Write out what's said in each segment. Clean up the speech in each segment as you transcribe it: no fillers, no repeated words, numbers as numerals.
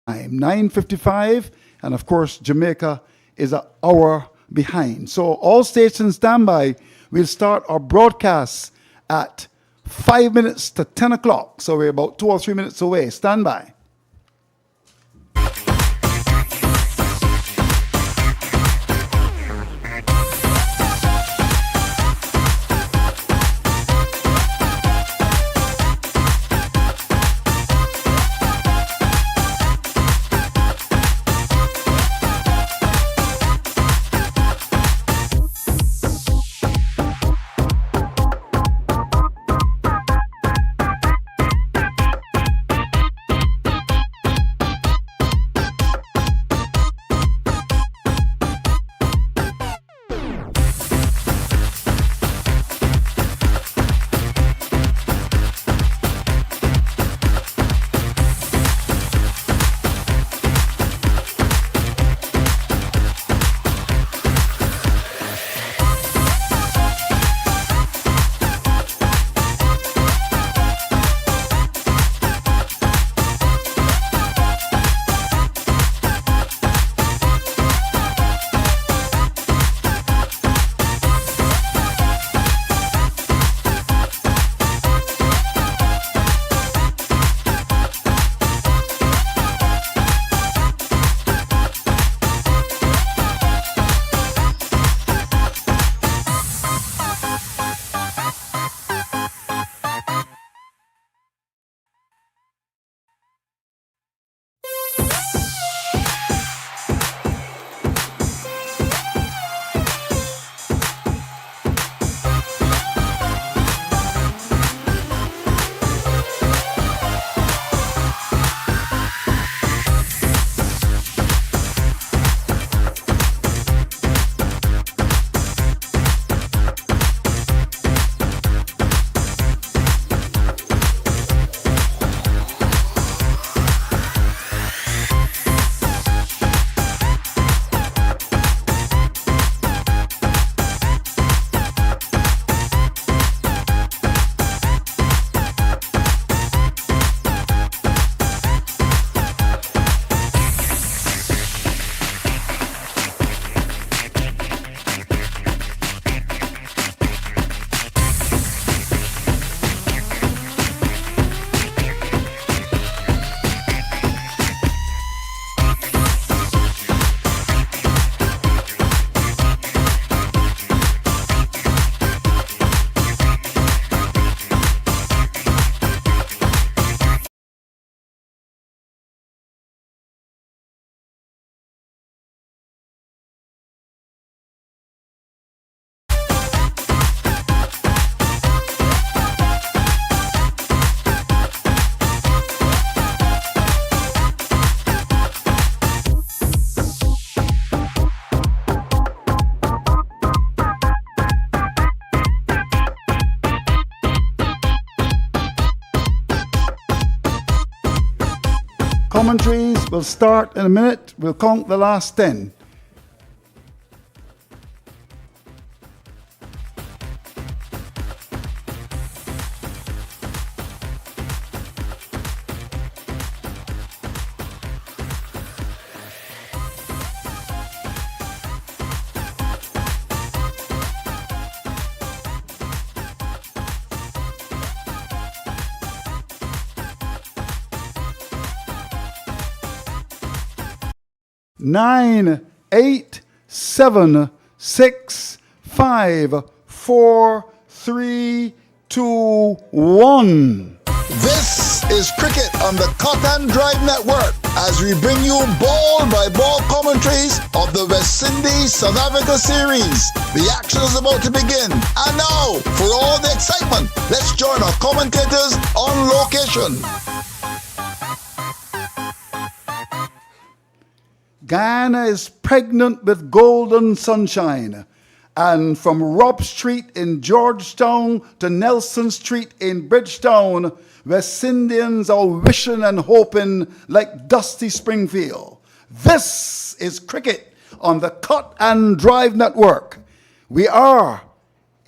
9:55, and of course Jamaica is an hour behind. So all stations stand by. We'll start our broadcast at 5 minutes to 10 o'clock. So we're about 2 or 3 minutes away. Stand by. Commentaries will start in a minute. We'll count the last 10. Nine, 8, 7, 6, 5, 4, 3, 2, 1. This is cricket on the Cut and Drive Network as we bring you ball-by-ball commentaries of the West Indies South Africa series. The action is about to begin. And now, for all the excitement, let's join our commentators on location. Guyana is pregnant with golden sunshine. And from Robb Street in Georgetown to Nelson Street in Bridgetown, West Indians are wishing and hoping like Dusty Springfield. This is cricket on the Cut and Drive Network. We are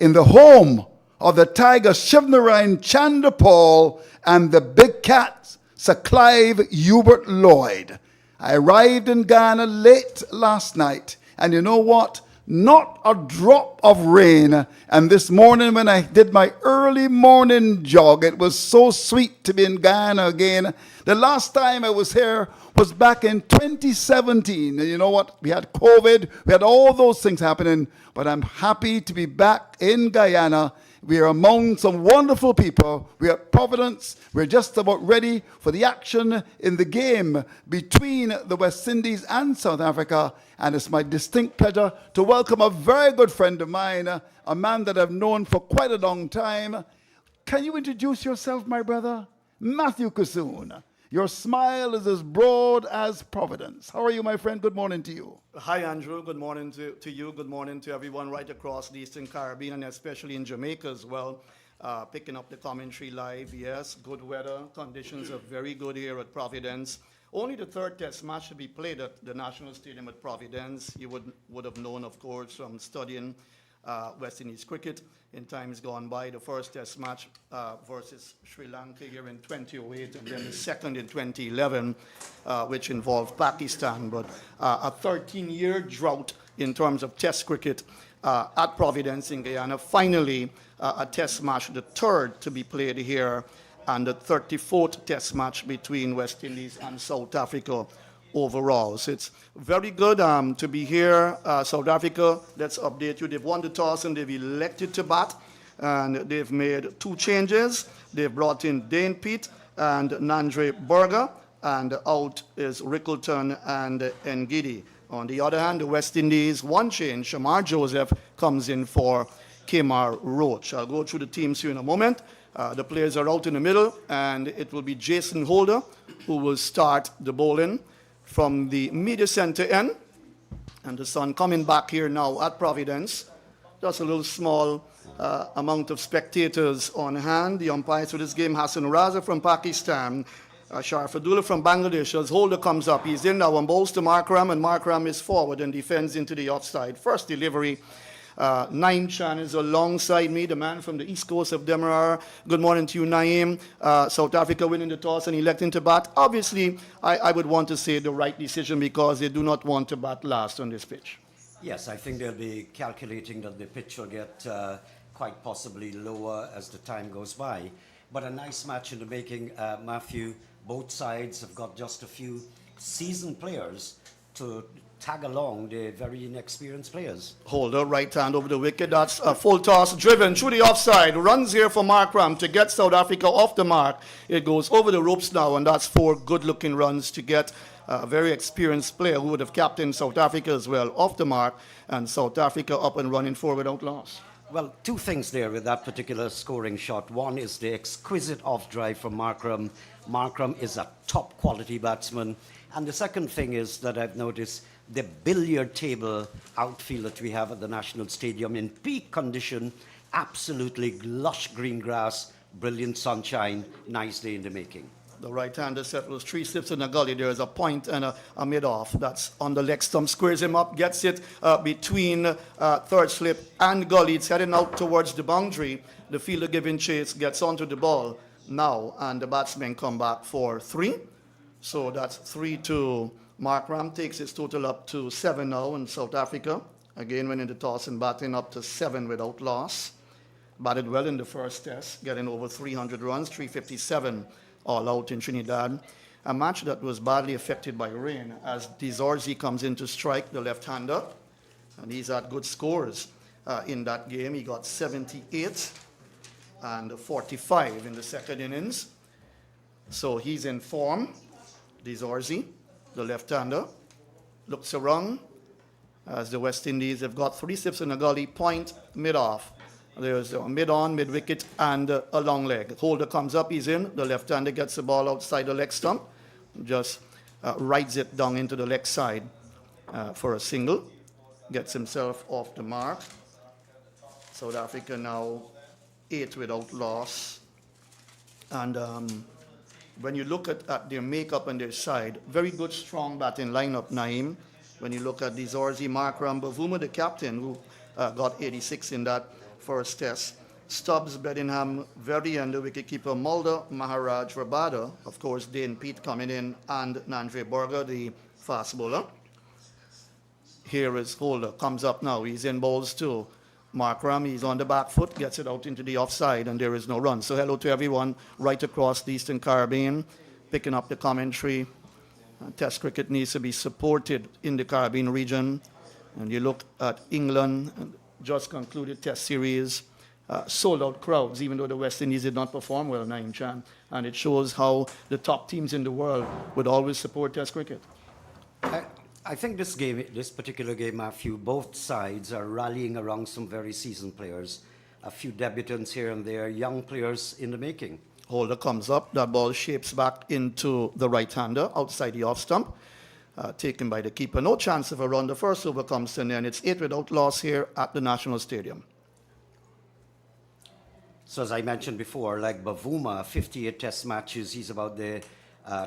in the home of the Tiger Shivnarine Chanderpaul and the Big Cat Sir Clive Hubert Lloyd. I arrived in Ghana late last night, and you know what? Not a drop of rain. And this morning when I did my early morning jog, it was so sweet to be in Ghana again. The last time I was here was back in 2017. And you know what? We had COVID. We had all those things happening. But I'm happy to be back in Guyana. We are among some wonderful people. We are at Providence. We're just about ready for the action in the game between the West Indies and South Africa. And it's my distinct pleasure to welcome a very good friend of mine, a man that I've known for quite a long time. Can you introduce yourself, my brother? Matthew Kusoon. Your smile is as broad as Providence. How are you, my friend? Good morning to you. Hi, Andrew. Good morning to you. Good morning to everyone right across the Eastern Caribbean and especially in Jamaica as well. Picking up the commentary live. Yes, good weather. Conditions are very good here at Providence. Only the third test match to be played at the National Stadium at Providence. You would have known, of course, from studying West Indies cricket in times gone by. The first test match versus Sri Lanka here in 2008, and then the second in 2011, which involved Pakistan. But a 13-year drought in terms of test cricket at Providence in Guyana. Finally, a test match, the third to be played here, and the 34th test match between West Indies and South Africa overall. So it's very good to be here. South Africa, let's update you. They've won the toss and they've elected to bat. And they've made two changes. They've brought in Dane Pete and Nandre Berger. And out is Rickleton and Ngidi. On the other hand, the West Indies, one change. Shamar Joseph comes in for Kemar Roach. I'll go through the teams here in a moment. The players are out in the middle, and it will be Jason Holder who will start the bowling from the media center end. And the sun coming back here now at Providence. Just a little small amount of spectators on hand. The umpires for this game, Hassan Raza from Pakistan, Sharfadullah from Bangladesh. As Holder comes up, he's in now and bowls to Markram, and Markram is forward and defends into the offside. First delivery. Naeem Chan is alongside me, the man from the east coast of Demerara. Good morning to you, Naeem. South Africa winning the toss and electing to bat. Obviously, I would want to say the right decision because they do not want to bat last on this pitch. Yes, I think they'll be calculating that the pitch will get quite possibly lower as the time goes by. But a nice match in the making, Matthew. Both sides have got just a few seasoned players to tag along the very inexperienced players. Holder, right hand over the wicket. That's a full toss, driven through the offside. Runs here for Markram to get South Africa off the mark. It goes over the ropes now, and that's 4 good-looking runs to get a very experienced player who would have captained South Africa as well off the mark, and South Africa up and running 4 without loss. Well, two things there with that particular scoring shot. One is the exquisite off drive from Markram. Markram is a top quality batsman. And the second thing is that I've noticed the billiard table outfield that we have at the National Stadium in peak condition, absolutely lush green grass, brilliant sunshine, nice day in the making. The right-hander settles 3 slips in the gully. There is a point and a mid-off. That's on the leg stump. Squares him up, gets it between third slip and gully. It's heading out towards the boundary. The fielder giving chase gets onto the ball now, and the batsmen come back for 3. So that's 3-2. Markram takes his total up to 7 now in South Africa. Again, winning the toss and batting up to 7 without loss. Batted well in the first test, getting over 300 runs, 357 all out in Trinidad. A match that was badly affected by rain as Dizorzi comes in to strike, the left-hander. And he's had good scores in that game. He got 78 and 45 in the second innings. So he's in form. Dizorzi, the left-hander, looks around as the West Indies have got 3 slips in the gully, point, mid-off. There's a mid-on, mid-wicket, and a long leg. Holder comes up, he's in. The left-hander gets the ball outside the leg stump, just rides it down into the leg side for a single. Gets himself off the mark. South Africa now 8 without loss. And when you look at their makeup on their side, very good, strong batting lineup, Naeem. When you look at Dizorzi, Markram, Bavuma, the captain, who got 86 in that first test. Stubbs, Bedingham, Verdi, and the wicketkeeper Mulder, Maharaj, Rabada. Of course, Dane Pete coming in, and Nandre Berger, the fast bowler. Here is Holder, comes up now. He's in balls too. Markram, he's on the back foot, gets it out into the offside, and there is no run. So hello to everyone right across the Eastern Caribbean, picking up the commentary. Test cricket needs to be supported in the Caribbean region. And you look at England, just concluded Test series, sold out crowds, even though the West Indies did not perform well, Naeem Chan. And it shows how the top teams in the world would always support Test cricket. I think this particular game, Matthew, both sides are rallying around some very seasoned players. A few debutants here and there, young players in the making. Holder comes up, that ball shapes back into the right-hander outside the off stump, taken by the keeper. No chance of a run. The first over comes in, and it's 8 without loss here at the National Stadium. So as I mentioned before, like Bavuma, 58 test matches, he's about the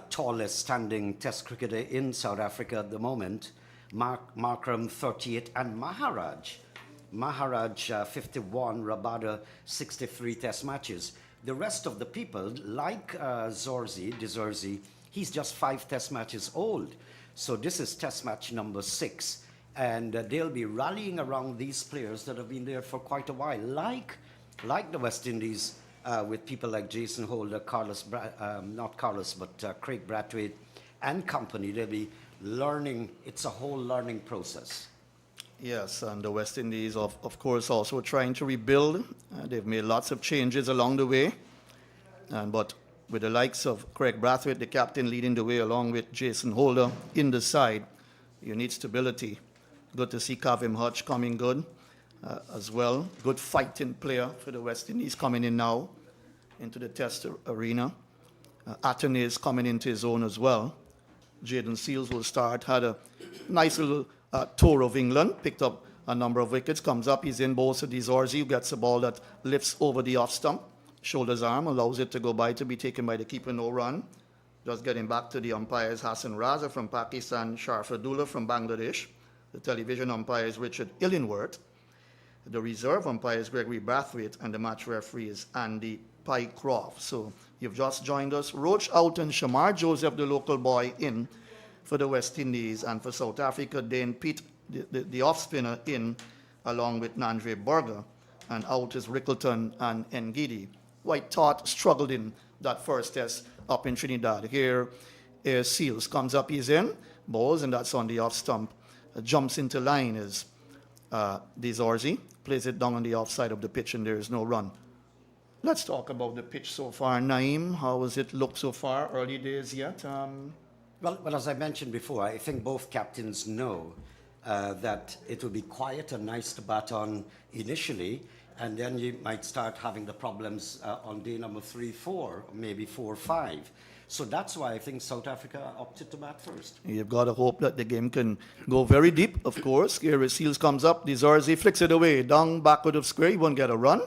tallest standing test cricketer in South Africa at the moment. Markram 38 and Maharaj 51, Rabada 63 test matches. The rest of the people, like Zorzi, he's just 5 test matches old. So this is test match number 6. And they'll be rallying around these players that have been there for quite a while, like the West Indies, with people like Jason Holder, Craig Brathwaite and company. They'll be learning. It's a whole learning process. Yes, and the West Indies, of course, also trying to rebuild. They've made lots of changes along the way. But with the likes of Craig Brathwaite, the captain, leading the way along with Jason Holder in the side, you need stability. Good to see Kavim Hutch coming good as well. Good fighting player for the West Indies coming in now into the test arena. Attorney is coming into his own as well. Jaden Seals will start, had a nice little tour of England, picked up a number of wickets, comes up, he's in balls to Zorzi, who gets a ball that lifts over the off stump, shoulders arm, allows it to go by, to be taken by the keeper, no run. Just getting back to the umpires, Hassan Raza from Pakistan, Sharaf Abdullah from Bangladesh. The television umpire is Richard Illingworth. The reserve umpire is Gregory Brathwaite, and the match referee is Andy Pycroft. So you've just joined us. Roach out and Shamar Joseph, the local boy, in for the West Indies, and for South Africa, Dane Pete, the off-spinner, in along with Nandre Burger, and out is Rickleton and Ngidi. White Tot struggled in that first test up in Trinidad. Here is Seals, comes up, he's in, balls, and that's on the off stump. Jumps into line is Zorzi, plays it down on the offside of the pitch, and there is no run. Let's talk about the pitch so far. Naeem, how has it looked so far? Early days yet? Well, as I mentioned before, I think both captains know that it will be quiet and nice to bat on initially, and then you might start having the problems on day number 3, 4, or maybe 4, 5. So that's why I think South Africa opted to bat first. You've got to hope that the game can go very deep, of course. Here Seals comes up, Zorzi flicks it away, down backward of square, he won't get a run.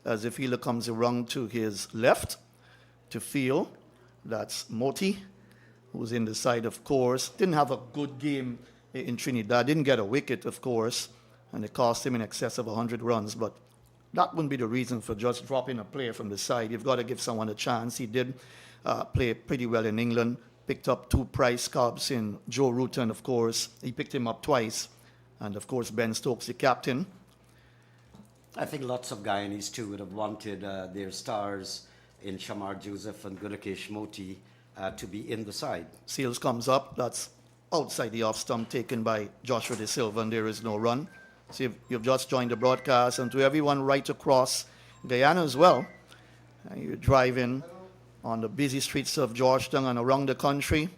As the fielder comes around to his left to field. That's Moti, who's in the side, of course. Didn't have a good game in Trinidad. Didn't get a wicket, of course, and it cost him in excess of 100 runs. But that wouldn't be the reason for just dropping a player from the side. You've got to give someone a chance. He did play pretty well in England. Picked up 2 prize cubs in Joe Rutan, of course. He picked him up twice. And, of course, Ben Stokes, the captain. I think lots of Guyanese too would have wanted their stars in Shamar Joseph and Gunakesh Moti to be in the side. Seals comes up, that's outside the off stump, taken by Joshua De Silva, and there is no run. So you've just joined the broadcast, and to everyone right across Guyana as well, you're driving on the busy streets of Georgetown and around the country.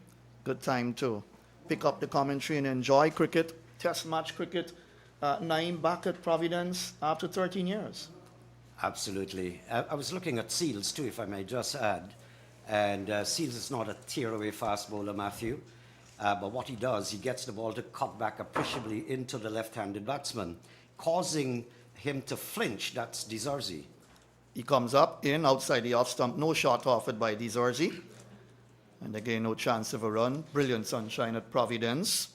Good time to pick up the commentary and enjoy cricket, test match cricket. Naeem back at Providence after 13 years. Absolutely. I was looking at Seals too, if I may just add. And Seals is not a tear-away fast bowler, Matthew. But what he does, he gets the ball to cut back appreciably into the left-handed batsman, causing him to flinch. That's Zorzi. He comes up, in, outside the off stump. No shot offered by Zorzi. And again, no chance of a run. Brilliant sunshine at Providence.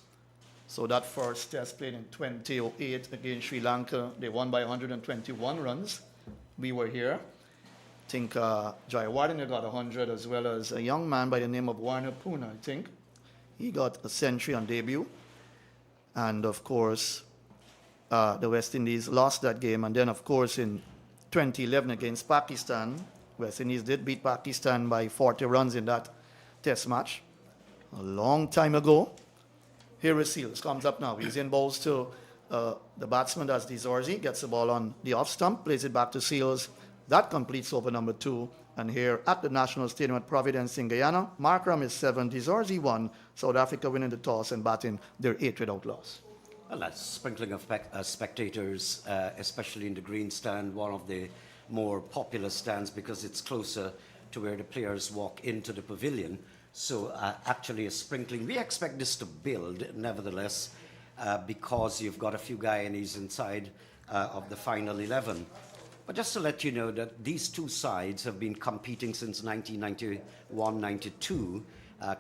So that first test played in 2008 against Sri Lanka. They won by 121 runs. We were here. I think Jayawardene got 100, as well as a young man by the name of Warner Pune, I think. He got a century on debut. And of course, the West Indies lost that game. And then, of course, in 2011 against Pakistan, West Indies did beat Pakistan by 40 runs in that test match. A long time ago. Here is Seals, comes up now. He's in balls to the batsman, that's Dizorzi, gets the ball on the off stump, plays it back to Seals. That completes over number 2. And here at the National Stadium at Providence in Guyana, Markram is 7, Dizorzi 1, South Africa winning the toss and batting their 8th without loss. Well, that's sprinkling of spectators, especially in the green stand, one of the more popular stands because it's closer to where the players walk into the pavilion. So actually a sprinkling. We expect this to build, nevertheless, because you've got a few Guyanese inside of the final 11. But just to let you know that these two sides have been competing since 1991-92,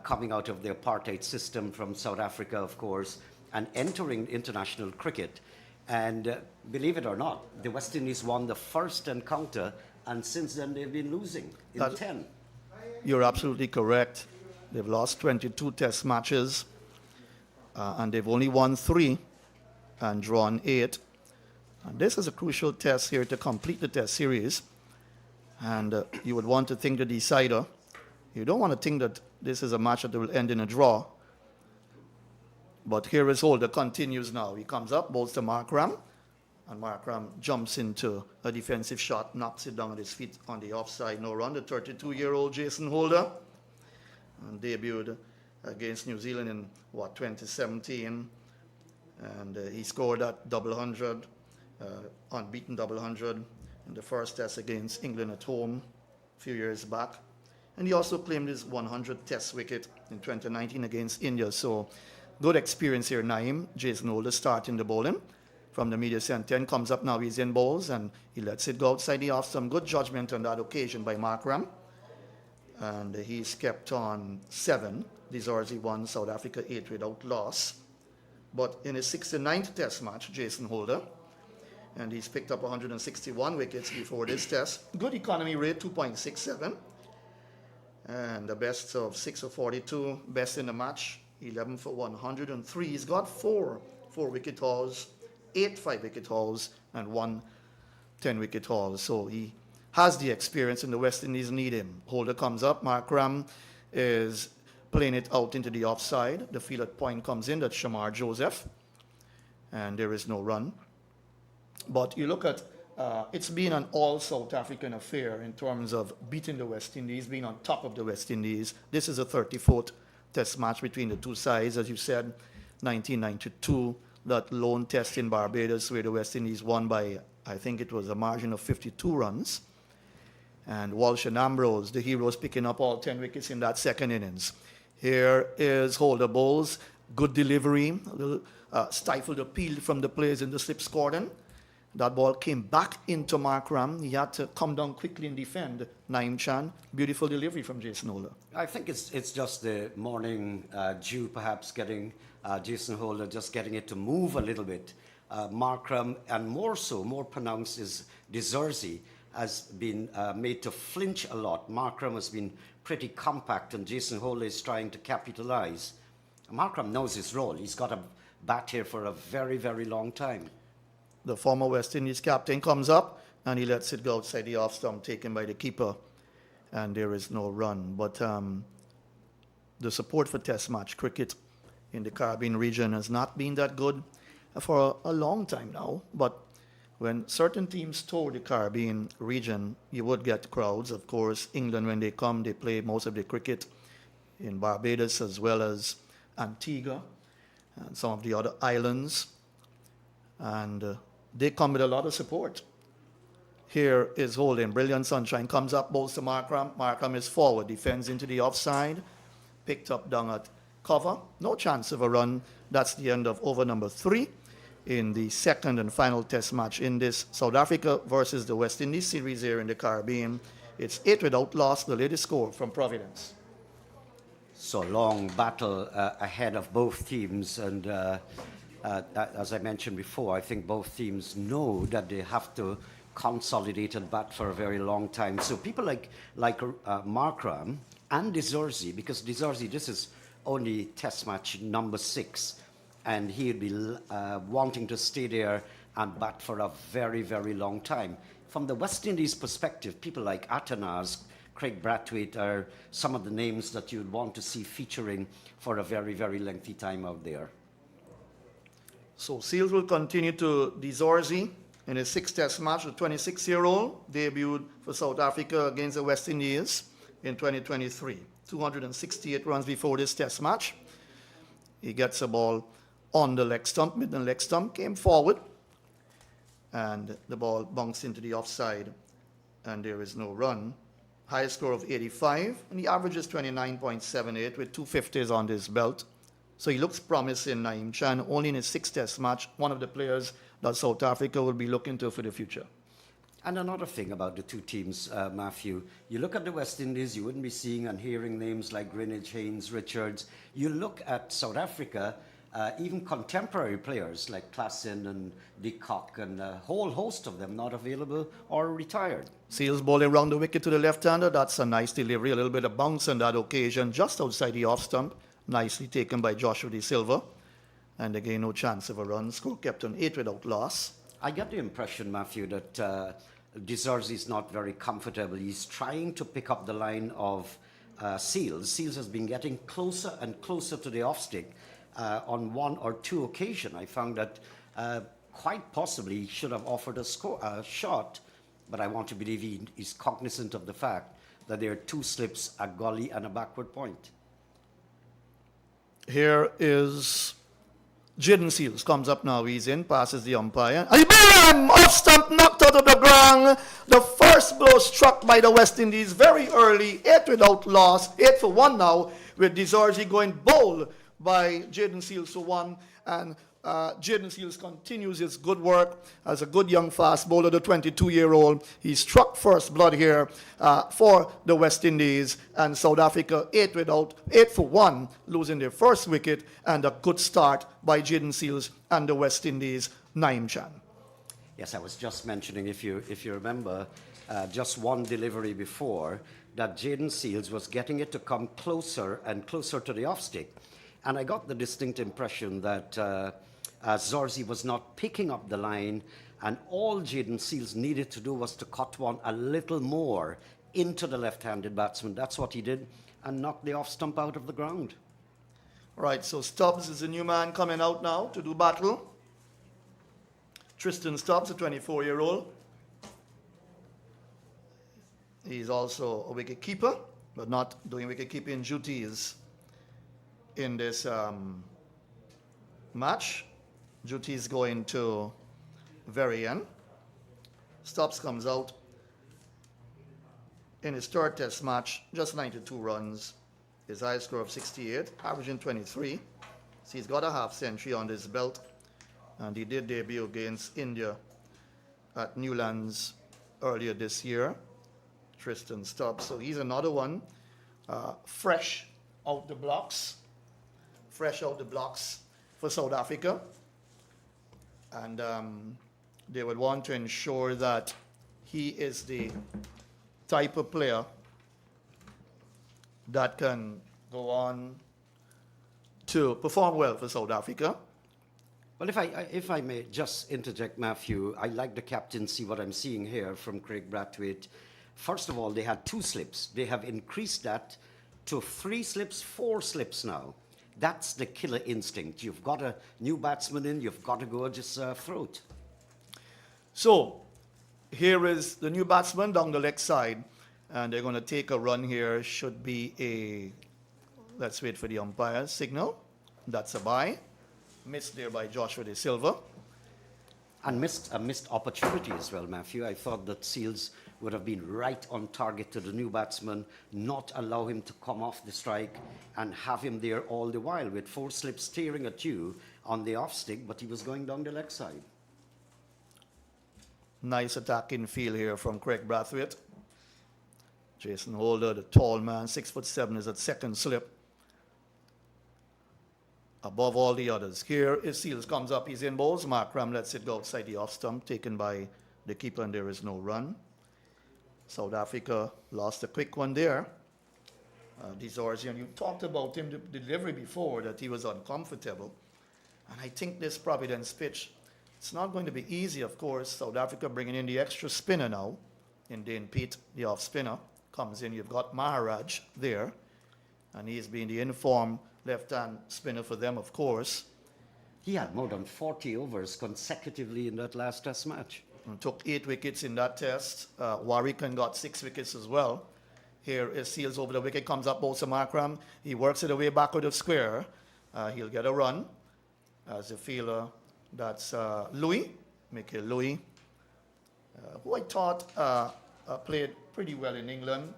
coming out of the apartheid system from South Africa, of course, and entering international cricket. And believe it or not, the West Indies won the first encounter, and since then they've been losing in 10. You're absolutely correct. They've lost 22 test matches, and they've only won 3 and drawn 8. And this is a crucial test here to complete the test series. And you would want to think the decider. You don't want to think that this is a match that will end in a draw. But here is Holder, continues now. He comes up, bowls to Markram, and Markram jumps into a defensive shot, knocks it down at his feet on the offside. No run, the 32-year-old Jason Holder, and debuted against New Zealand in, 2017. And he scored that double hundred, unbeaten double hundred in the first test against England at home a few years back. And he also claimed his 100th test wicket in 2019 against India. So good experience here, Naeem. Jason Holder starting the bowling from the media centre. Comes up now, he's in bowls, and he lets it go outside the off. Some good judgment on that occasion by Markram. And he's kept on 7. Dizorzi 1, South Africa 8 without loss. But in his 69th test match, Jason Holder, and he's picked up 161 wickets before this test. Good economy rate, 2.67. And the best of 6 of 42, best in the match, 11 for 103. He's got 4 wicket hauls, 8 5-wicket hauls, and 1 10-wicket haul. So he has the experience, and the West Indies need him. Holder comes up. Markram is playing it out into the offside. The field at point comes in. That's Shamar Joseph. And there is no run. But you look at, it's been an all South African affair in terms of beating the West Indies, being on top of the West Indies. This is a 34th test match between the two sides. As you said, 1992, that lone test in Barbados where the West Indies won by, I think it was a margin of 52 runs. And Walsh and Ambrose, the heroes, picking up all 10 wickets in that second innings. Here is Holder bowls, good delivery, stifled appeal from the players in the slips cordon. That ball came back into Markram. He had to come down quickly and defend Naeem Chan. Beautiful delivery from Jason Holder. I think it's just the morning dew, perhaps getting Jason Holder, just getting it to move a little bit. Markram, and more pronounced is Dizorzi, has been made to flinch a lot. Markram has been pretty compact, and Jason Holder is trying to capitalize. Markram knows his role. He's got a bat here for a very, very long time. The former West Indies captain comes up, and he lets it go outside the off stump, taken by the keeper, and there is no run. But the support for Test match cricket in the Caribbean region has not been that good for a long time now. But when certain teams tour the Caribbean region, you would get crowds. Of course, England, when they come, they play most of their cricket in Barbados as well as Antigua and some of the other islands. And they come with a lot of support. Here is Holding. Brilliant Sunshine comes up, bowls to Markram. Markram is forward, defends into the offside. Picked up down at cover. No chance of a run. That's the end of over number 3 in the second and final test match in this South Africa versus the West Indies series here in the Caribbean. It's 8 without loss, the latest score from Providence. So long battle ahead of both teams, and as I mentioned before, I think both teams know that they have to consolidate and bat for a very long time. So people like Markram and Dizorzi, because Dizorzi, this is only test match number 6, and he'd be wanting to stay there and bat for a very, very long time. From the West Indies perspective, people like Atanas, Craig Brathwaite are some of the names that you'd want to see featuring for a very, very lengthy time out there. So Seals will continue to Dezorzi in his 6th test match. The 26-year-old debuted for South Africa against the West Indies in 2023. 268 runs before this test match. He gets the ball on the leg stump, mid and leg stump, came forward, and the ball bounced into the offside, and there is no run. Highest score of 85, and the average is 29.78 with 250s on his belt. So he looks promising, Naeem Chan, only in his 6th test match, one of the players that South Africa will be looking to for the future. And another thing about the two teams, Matthew, you look at the West Indies, you wouldn't be seeing and hearing names like Greenwich, Haynes, Richards. You look at South Africa, even contemporary players like Klassen and De Kock and a whole host of them not available or retired. Seals bowling around the wicket to the left-hander. That's a nice delivery, a little bit of bounce on that occasion, just outside the off stump. Nicely taken by Joshua De Silva. And again, no chance of a run. Score kept on 8 without loss. I get the impression, Matthew, that Dezorzi is not very comfortable. He's trying to pick up the line of Seals. Seals has been getting closer and closer to the off-stick. On 1 or 2 occasions, I found that quite possibly he should have offered a shot, but I want to believe he is cognizant of the fact that there are 2 slips, a gully, and a backward point. Here is Jaden Seals. Comes up now. He's in. Passes the umpire. And bam! Off stump knocked out of the ground. The first blow struck by the West Indies very early. 8 without loss. 8 for 1 now. With Dezorzi going bold by Jaden Seals for 1. And Jaden Seals continues his good work as a good young fast bowler, the 22-year-old. He struck first blood here for the West Indies, and South Africa 8 for 1, losing their first wicket, and a good start by Jaden Seals and the West Indies, Naeem Chan. Yes, I was just mentioning, if you remember, just one delivery before, that Jaden Seals was getting it to come closer and closer to the off-stick. And I got the distinct impression that Zorzi was not picking up the line, and all Jaden Seals needed to do was to cut one a little more into the left-handed batsman. That's what he did, and knocked the off stump out of the ground. Right, so Stubbs is the new man coming out now to do battle. Tristan Stubbs, a 24-year-old. He's also a wicket keeper, but not doing wicket keeping duties in this match. Duties going to Varian. Stubbs comes out in his 3rd test match, just 92 runs. His highest score of 68, averaging 23. So he's got a half century on his belt, and he did debut against India at Newlands earlier this year. Tristan Stubbs. So he's another one, fresh out the blocks for South Africa. And they would want to ensure that he is the type of player that can go on to perform well for South Africa. Well, if I may just interject, Matthew, I like the captaincy, what I'm seeing here from Craig Brathwaite. First of all, they had 2 slips. They have increased that to 3 slips, 4 slips now. That's the killer instinct. You've got a new batsman in, you've got to go at his throat. So, here is the new batsman down the leg side, and they're going to take a run here. Should be a, let's wait for the umpire's signal. That's a bye. Missed there by Joshua De Silva. And a missed opportunity as well, Matthew. I thought that Seals would have been right on target to the new batsman, not allow him to come off the strike and have him there all the while with 4 slips staring at you on the off stick, but he was going down the leg side. Nice attacking feel here from Craig Brathwaite. Jason Holder, the tall man, 6'7", is at 2nd slip. Above all the others. Here is Seals, comes up, he's in bowls. Markram lets it go outside the off stump, taken by the keeper, and there is no run. South Africa lost a quick one there. Dizorzi, and you talked about him, the delivery before, that he was uncomfortable. And I think this Providence pitch, it's not going to be easy, of course. South Africa bringing in the extra spinner now, in Dane Pete, the off spinner, comes in. You've got Maharaj there, and he's been the informed left-hand spinner for them, of course. He had more than 40 overs consecutively in that last test match. And took 8 wickets in that test. Warwick got 6 wickets as well. Here is Seals over the wicket, comes up Bosa Markram. He works it away back of the square. He'll get a run as a fielder. That's Louis, Michael Louis, who I thought played pretty well in England.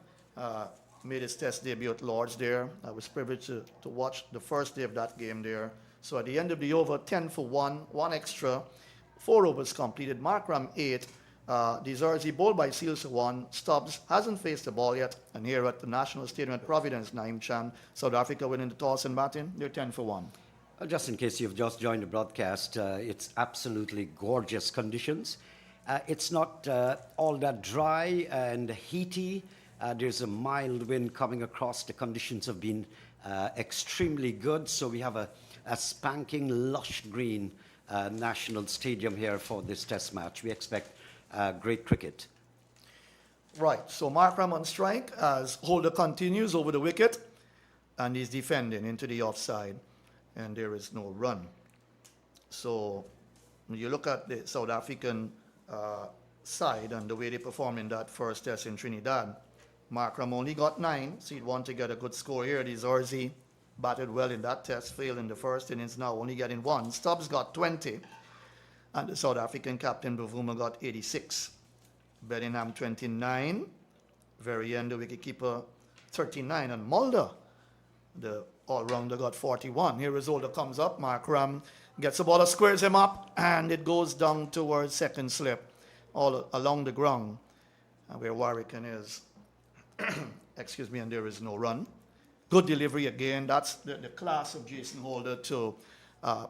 Made his test debut at Lord's there. I was privileged to watch the first day of that game there. So at the end of the over, 10 for 1, 1 extra, 4 overs completed. Markram 8. Dizorzi bowled by Seals for 1. Stubbs hasn't faced the ball yet. And here at the National Stadium at Providence, Naeem Chan, South Africa winning the toss and batting. They're 10 for 1. Just in case you've just joined the broadcast, it's absolutely gorgeous conditions. It's not all that dry and heaty. There's a mild wind coming across. The conditions have been extremely good. So we have a spanking, lush green National Stadium here for this test match. We expect great cricket. Right, so Markram on strike as Holder continues over the wicket, and he's defending into the offside, and there is no run. So when you look at the South African side and the way they performed in that first test in Trinidad, Markram only got 9, so he'd want to get a good score here. Dizorzi batted well in that test, failed in the first innings, now only getting 1. Stubbs got 20, and the South African captain Bavuma got 86. Bellingham 29, very end the wicketkeeper 39, and Mulder, the all-rounder, got 41. Here is Holder comes up, Markram gets the ball, squares him up, and it goes down towards second slip, all along the ground, where Warwick is. Excuse me, and there is no run. Good delivery again. That's the class of Jason Holder to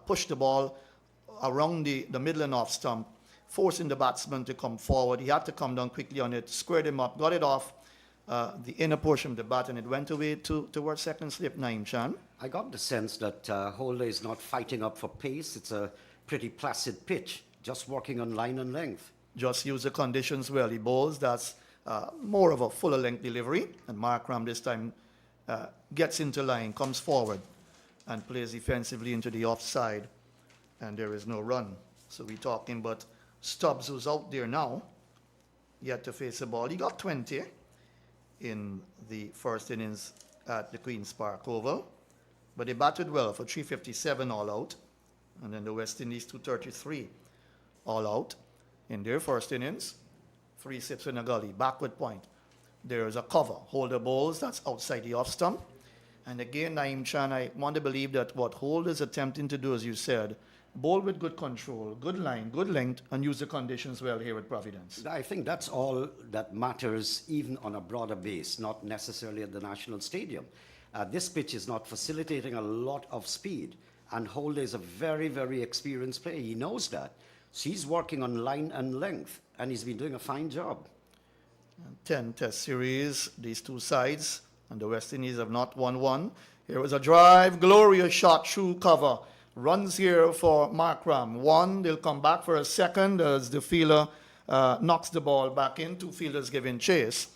push the ball around the middle and off stump, forcing the batsman to come forward. He had to come down quickly on it, squared him up, got it off the inner portion of the bat, and it went away towards second slip, Naeem Chan. I got the sense that Holder is not fighting up for pace. It's a pretty placid pitch, just working on line and length. Just use the conditions well. He bowls. That's more of a fuller length delivery, and Markram this time gets into line, comes forward, and plays defensively into the offside, and there is no run. So we're talking about Stubbs, who's out there now, yet to face the ball. He got 20 in the first innings at the Queen's Park Oval, but they batted well for 357 all out, and then the West Indies 233 all out in their first innings. 3 sips in a gully, backward point. There is a cover. Holder bowls, that's outside the off stump. And again, Naeem Chan, I want to believe that what Holder is attempting to do, as you said, bowl with good control, good line, good length, and use the conditions well here at Providence. I think that's all that matters, even on a broader base, not necessarily at the National Stadium. This pitch is not facilitating a lot of speed, and Holder is a very, very experienced player. He knows that. So he's working on line and length, and he's been doing a fine job. 10 test series, these two sides, and the West Indies have not won one. Here was a drive, glorious shot through cover. Runs here for Markram. 1, they'll come back for a second as the fielder knocks the ball back in. 2 fielders giving chase,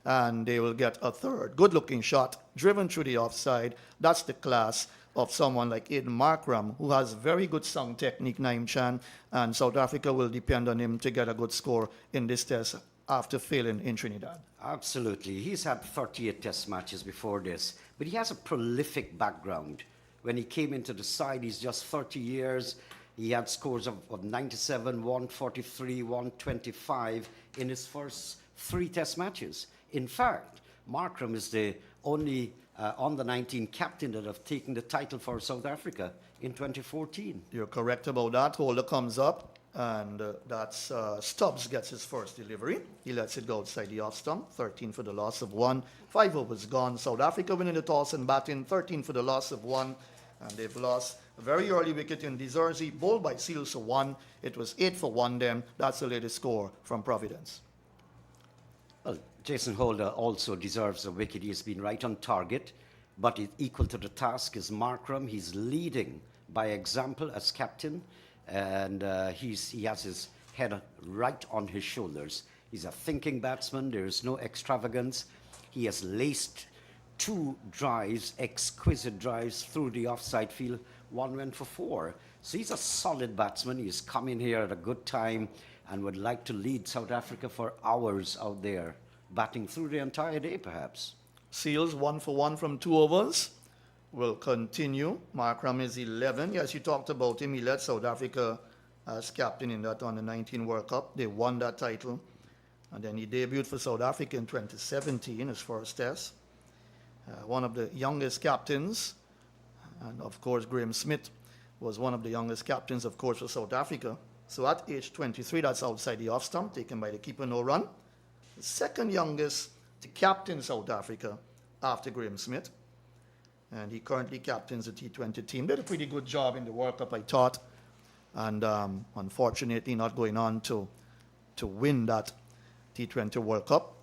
and they will get a third. Good looking shot, driven through the offside. That's the class of someone like Aiden Markram, who has very good sound technique, Naeem Chan, and South Africa will depend on him to get a good score in this test after failing in Trinidad. Absolutely. He's had 38 test matches before this, but he has a prolific background. When he came into the side, he's just 30 years. He had scores of 97, 143, 125 in his first 3 test matches. In fact, Markram is the only under-19 captain that have taken the title for South Africa in 2014. You're correct about that. Holder comes up, and that's Stubbs gets his first delivery. He lets it go outside the off stump. 13 for the loss of 1. 5 overs gone. South Africa winning the toss and batting. 13 for the loss of 1. And they've lost a very early wicket in Dizorzi, bowled by Seals for 1. It was 8 for 1 then. That's the latest score from Providence. Well, Jason Holder also deserves a wicket. He's been right on target, but equal to the task is Markram. He's leading by example as captain, and he has his head right on his shoulders. He's a thinking batsman. There is no extravagance. He has laced 2 drives, exquisite drives through the offside field. 1 went for 4. So he's a solid batsman. He's come in here at a good time and would like to lead South Africa for hours out there, batting through the entire day perhaps. Seals 1 for 1 from 2 overs. Will continue. Markram is 11. Yes, you talked about him. He led South Africa as captain in that under 19 World Cup. They won that title. And then he debuted for South Africa in 2017, his first test. One of the youngest captains. And of course, Graham Smith was one of the youngest captains, of course, for South Africa. So at age 23, that's outside the off stump, taken by the keeper, no run. The second youngest to captain South Africa after Graham Smith. And he currently captains the T20 team. Did a pretty good job in the World Cup, I thought. And unfortunately not going on to win that T20 World Cup,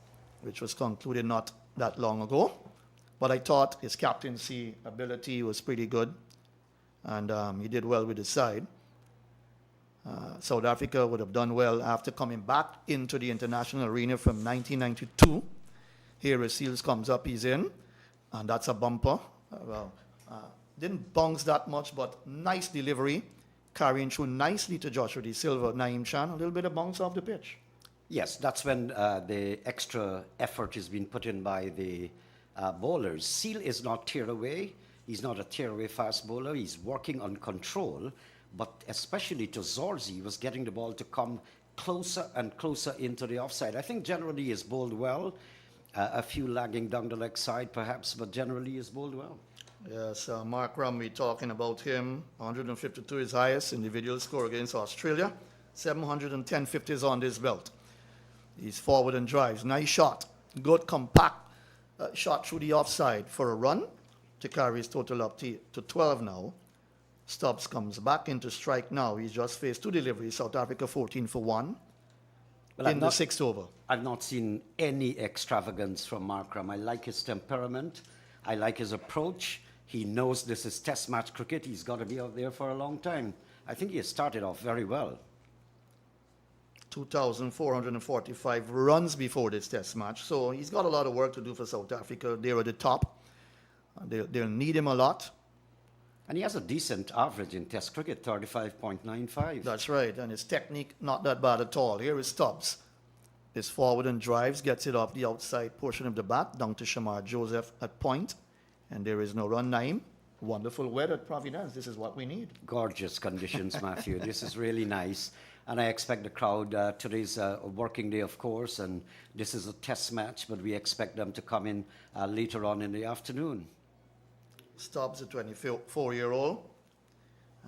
which was concluded not that long ago. But I thought his captaincy ability was pretty good. And he did well with his side. South Africa would have done well after coming back into the international arena from 1992. Here, as Seals comes up, he's in. And that's a bumper. Didn't bounce that much, but nice delivery. Carrying through nicely to Joshua De Silva, Naeem Chan. A little bit of bounce off the pitch. Yes, that's when the extra effort is being put in by the bowlers. Seal is not tear away. He's not a tear away fast bowler. He's working on control, but especially to Zorzi, he was getting the ball to come closer and closer into the offside. I think generally he's bowled well. A few lagging down the leg side perhaps, but generally he's bowled well. Yes, Markram, we're talking about him. 152 is highest individual score against Australia. 710 50s on this belt. He's forward and drives. Nice shot. Good compact shot through the offside for a run to carry his total up to 12 now. Stubbs comes back into strike now. He's just faced 2 deliveries. South Africa 14 for 1 in the 6th over. I've not seen any extravagance from Markram. I like his temperament. I like his approach. He knows this is test match cricket. He's got to be out there for a long time. I think he has started off very well. 2,445 runs before this test match. So he's got a lot of work to do for South Africa. They're at the top. They'll need him a lot. And he has a decent average in test cricket, 35.95. That's right. And his technique, not that bad at all. Here is Stubbs. His forward and drives, gets it off the outside portion of the bat, down to Shamar Joseph at point. And there is no run. Naeem, wonderful weather at Providence. This is what we need. Gorgeous conditions, Matthew. This is really nice. And I expect the crowd, today's a working day, of course, and this is a test match, but we expect them to come in later on in the afternoon. Stubbs, a 24-year-old,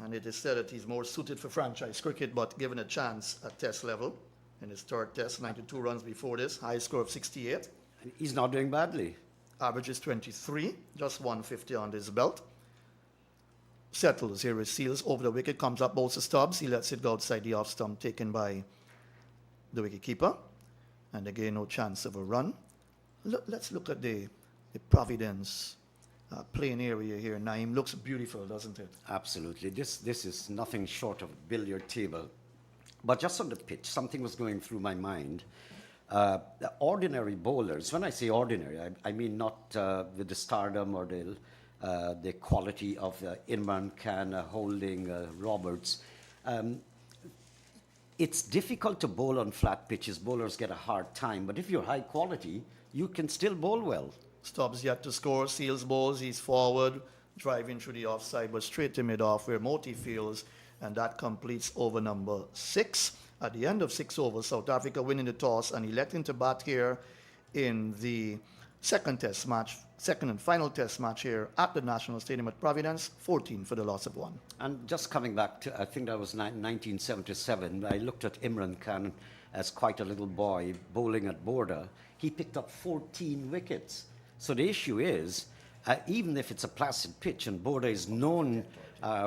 and it is said that he's more suited for franchise cricket, but given a chance at test level. In his 3rd test, 92 runs before this, high score of 68. And he's not doing badly. Average is 23, just 150 on this belt. Settles here with Seals over the wicket, comes up, bowls to Stubbs. He lets it go outside the off stump, taken by the wicketkeeper. And again, no chance of a run. Let's look at the Providence playing area here. Naeem, looks beautiful, doesn't it? Absolutely. This is nothing short of a billiard table. But just on the pitch, something was going through my mind. The ordinary bowlers, when I say ordinary, I mean not with the stardom or the quality of Imran Khan, Holding, Roberts. It's difficult to bowl on flat pitches. Bowlers get a hard time. But if you're high quality, you can still bowl well. Stubbs yet to score. Seals bowls. He's forward, driving through the offside, but straight to mid-off where Moti fields. And that completes over number 6. At the end of 6 overs, South Africa winning the toss and electing to bat here in the second and final test match here at the National Stadium at Providence, 14 for the loss of 1. And just coming back to, I think that was 1977, I looked at Imran Khan as quite a little boy bowling at Border. He picked up 14 wickets. So the issue is, even if it's a placid pitch, and Border is known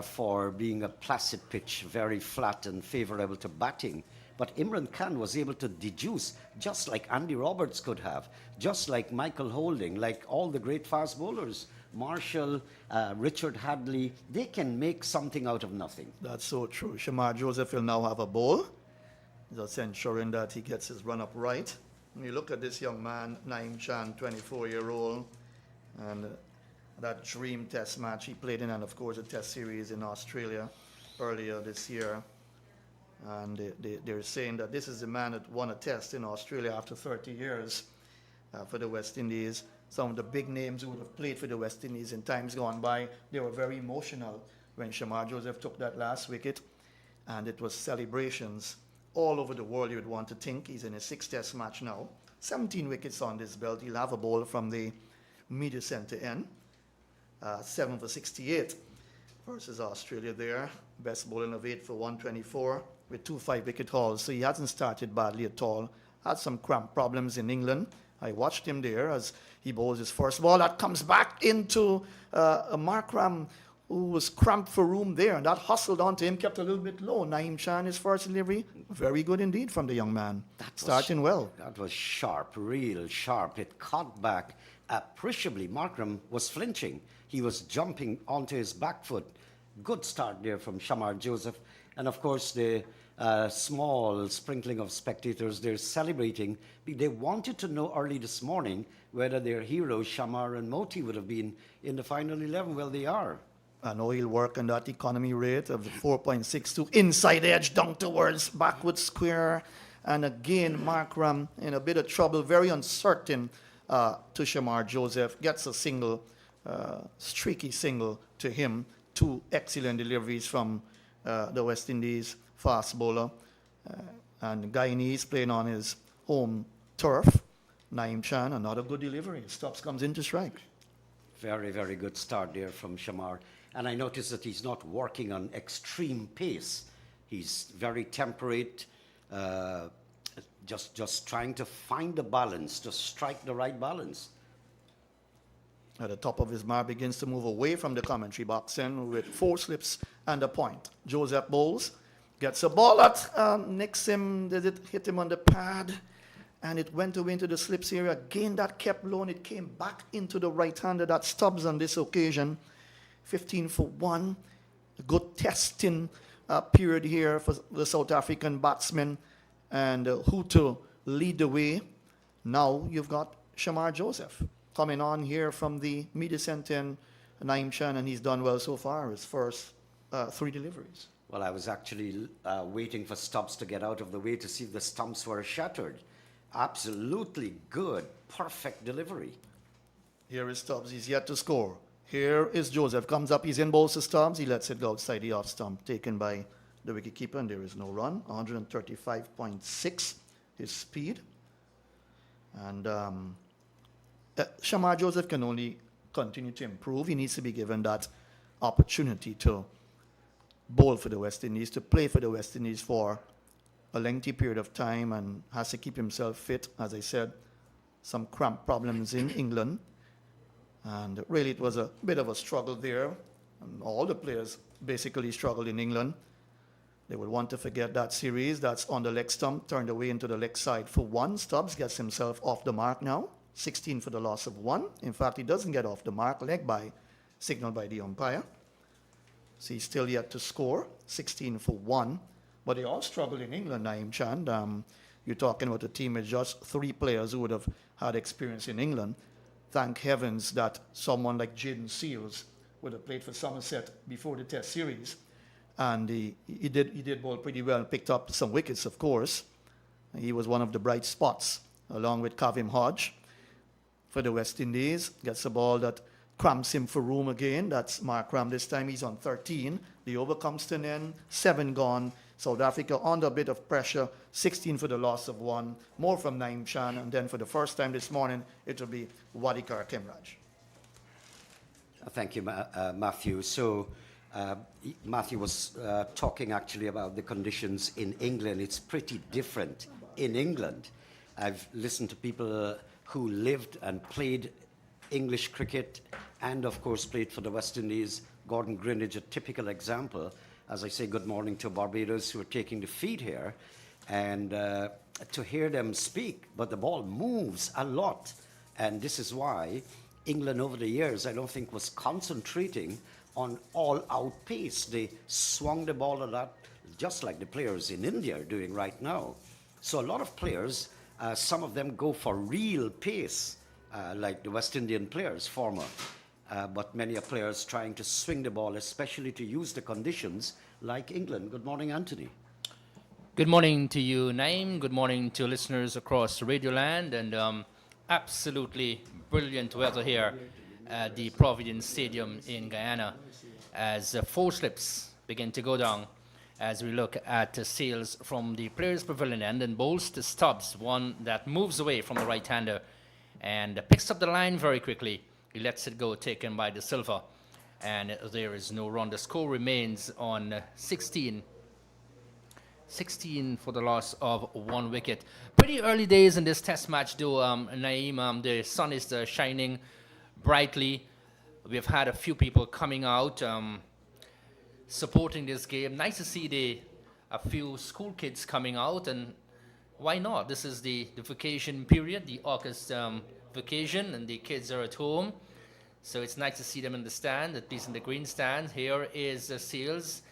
for being a placid pitch, very flat and favorable to batting, But Imran Khan was able to deduce, just like Andy Roberts could have, just like Michael Holding, like all the great fast bowlers, Marshall, Richard Hadley, they can make something out of nothing. That's so true. Shamar Joseph will now have a bowl, just ensuring that he gets his run up right. When you look at this young man, Naeem Chan, 24-year-old, and that dream test match he played in, and of course a test series in Australia earlier this year. And they're saying that this is the man that won a test in Australia after 30 years for the West Indies. Some of the big names who would have played for the West Indies in times gone by, they were very emotional when Shamar Joseph took that last wicket. And it was celebrations all over the world, you would want to think. He's in his 6th test match now. 17 wickets on this belt. He'll have a ball from the media centre end. 7 for 68 versus Australia there. Best bowling of 8 for 124 with 2 5-wicket hauls. So he hasn't started badly at all. Had some cramp problems in England. I watched him there as he bowls his first ball. That comes back into a Markram who was cramped for room there. And that hustled onto him, kept a little bit low. Naeem Chan, his first delivery, very good indeed from the young man. Starting well. That was sharp, real sharp. It caught back appreciably. Markram was flinching. He was jumping onto his back foot. Good start there from Shamar Joseph. And of course, the small sprinkling of spectators, they're celebrating. They wanted to know early this morning whether their heroes, Shamar and Moti, would have been in the final 11. Well, they are. I know he'll work on that economy rate of 4.62. Inside edge, down towards backward square. And again, Markram in a bit of trouble, very uncertain to Shamar Joseph. Gets a single, streaky single to him. 2 excellent deliveries from the West Indies fast bowler. And Guyanese playing on his home turf. Naeem Chan, another good delivery. Stops, comes into strike. Very, very good start there from Shamar. And I noticed that he's not working on extreme pace. He's very temperate, just trying to find the balance, to strike the right balance. At the top of his mark, begins to move away from the commentary box and with 4 slips and a point. Joseph bowls, gets a ball that nicks him. Did it hit him on the pad? And it went away into the slips area. Again, that kept low and it came back into the right-hander. That Stubbs on this occasion. 15 for 1. A good testing period here for the South African batsmen. And who to lead the way. Now you've got Shamar Joseph coming on here from the media centre and Naeem Chan, and he's done well so far, his first 3 deliveries. Well, I was actually waiting for Stubbs to get out of the way to see if the stumps were shattered. Absolutely good, perfect delivery. Here is Stubbs, he's yet to score. Here is Joseph, comes up, he's in bowls to Stubbs, he lets it go outside the off stump, taken by the wicketkeeper, and there is no run. 135.6 his speed. And Shamar Joseph can only continue to improve. He needs to be given that opportunity to bowl for the West Indies, to play for the West Indies for a lengthy period of time, and has to keep himself fit. As I said, some cramp problems in England. And really it was a bit of a struggle there. And all the players basically struggled in England. They will want to forget that series. That's on the leg stump, turned away into the leg side for 1. Stubbs gets himself off the mark now. 16 for the loss of 1. In fact, he doesn't get off the mark, leg by, signaled by the umpire. So he's still yet to score, 16 for 1. But they all struggled in England, Naeem Chan. You're talking about a team with just 3 players who would have had experience in England. Thank heavens that someone like Jaden Seals would have played for Somerset before the Test series. And he did bowl pretty well, picked up some wickets, of course. He was one of the bright spots, along with Kavim Hodge for the West Indies. Gets a ball that cramps him for room again. That's Markram. This time he's on 13. The over comes to an end. 7 gone. South Africa under a bit of pressure. 16 for the loss of 1. More from Naeem Chan. And then for the first time this morning, it will be Wadikar Kimraj. Thank you, Matthew. So Matthew was talking actually about the conditions in England. It's pretty different in England. I've listened to people who lived and played English cricket and, of course, played for the West Indies. Gordon Greenidge, a typical example. As I say good morning to Barbados who are taking the feed here. and to hear them speak, but the ball moves a lot. And this is why England over the years, I don't think, was concentrating on all-out pace. They swung the ball a lot, just like the players in India are doing right now. So a lot of players, some of them go for real pace, like the West Indian players, former. But many are players trying to swing the ball, especially to use the conditions like England. Good morning, Anthony. Good morning to you, Naim. Good morning to listeners across Radio Land, and absolutely brilliant weather here at the Providence Stadium in Guyana as four slips begin to go down as we look at sails from the Players' Pavilion end and bowls to Stubbs, one that moves away from the right-hander and picks up the line very quickly. He lets it go, taken by De Silva, and there is no run. The score remains on 16 for the loss of one wicket. Pretty early days in this test match, though, Naeem. The sun is shining brightly. We've had a few people coming out supporting this game. Nice to see a few school kids coming out, and why not? This is the vacation period, the August vacation, and the kids are at home. So it's nice to see them in the stand, at least in the green stand. Here is Seals.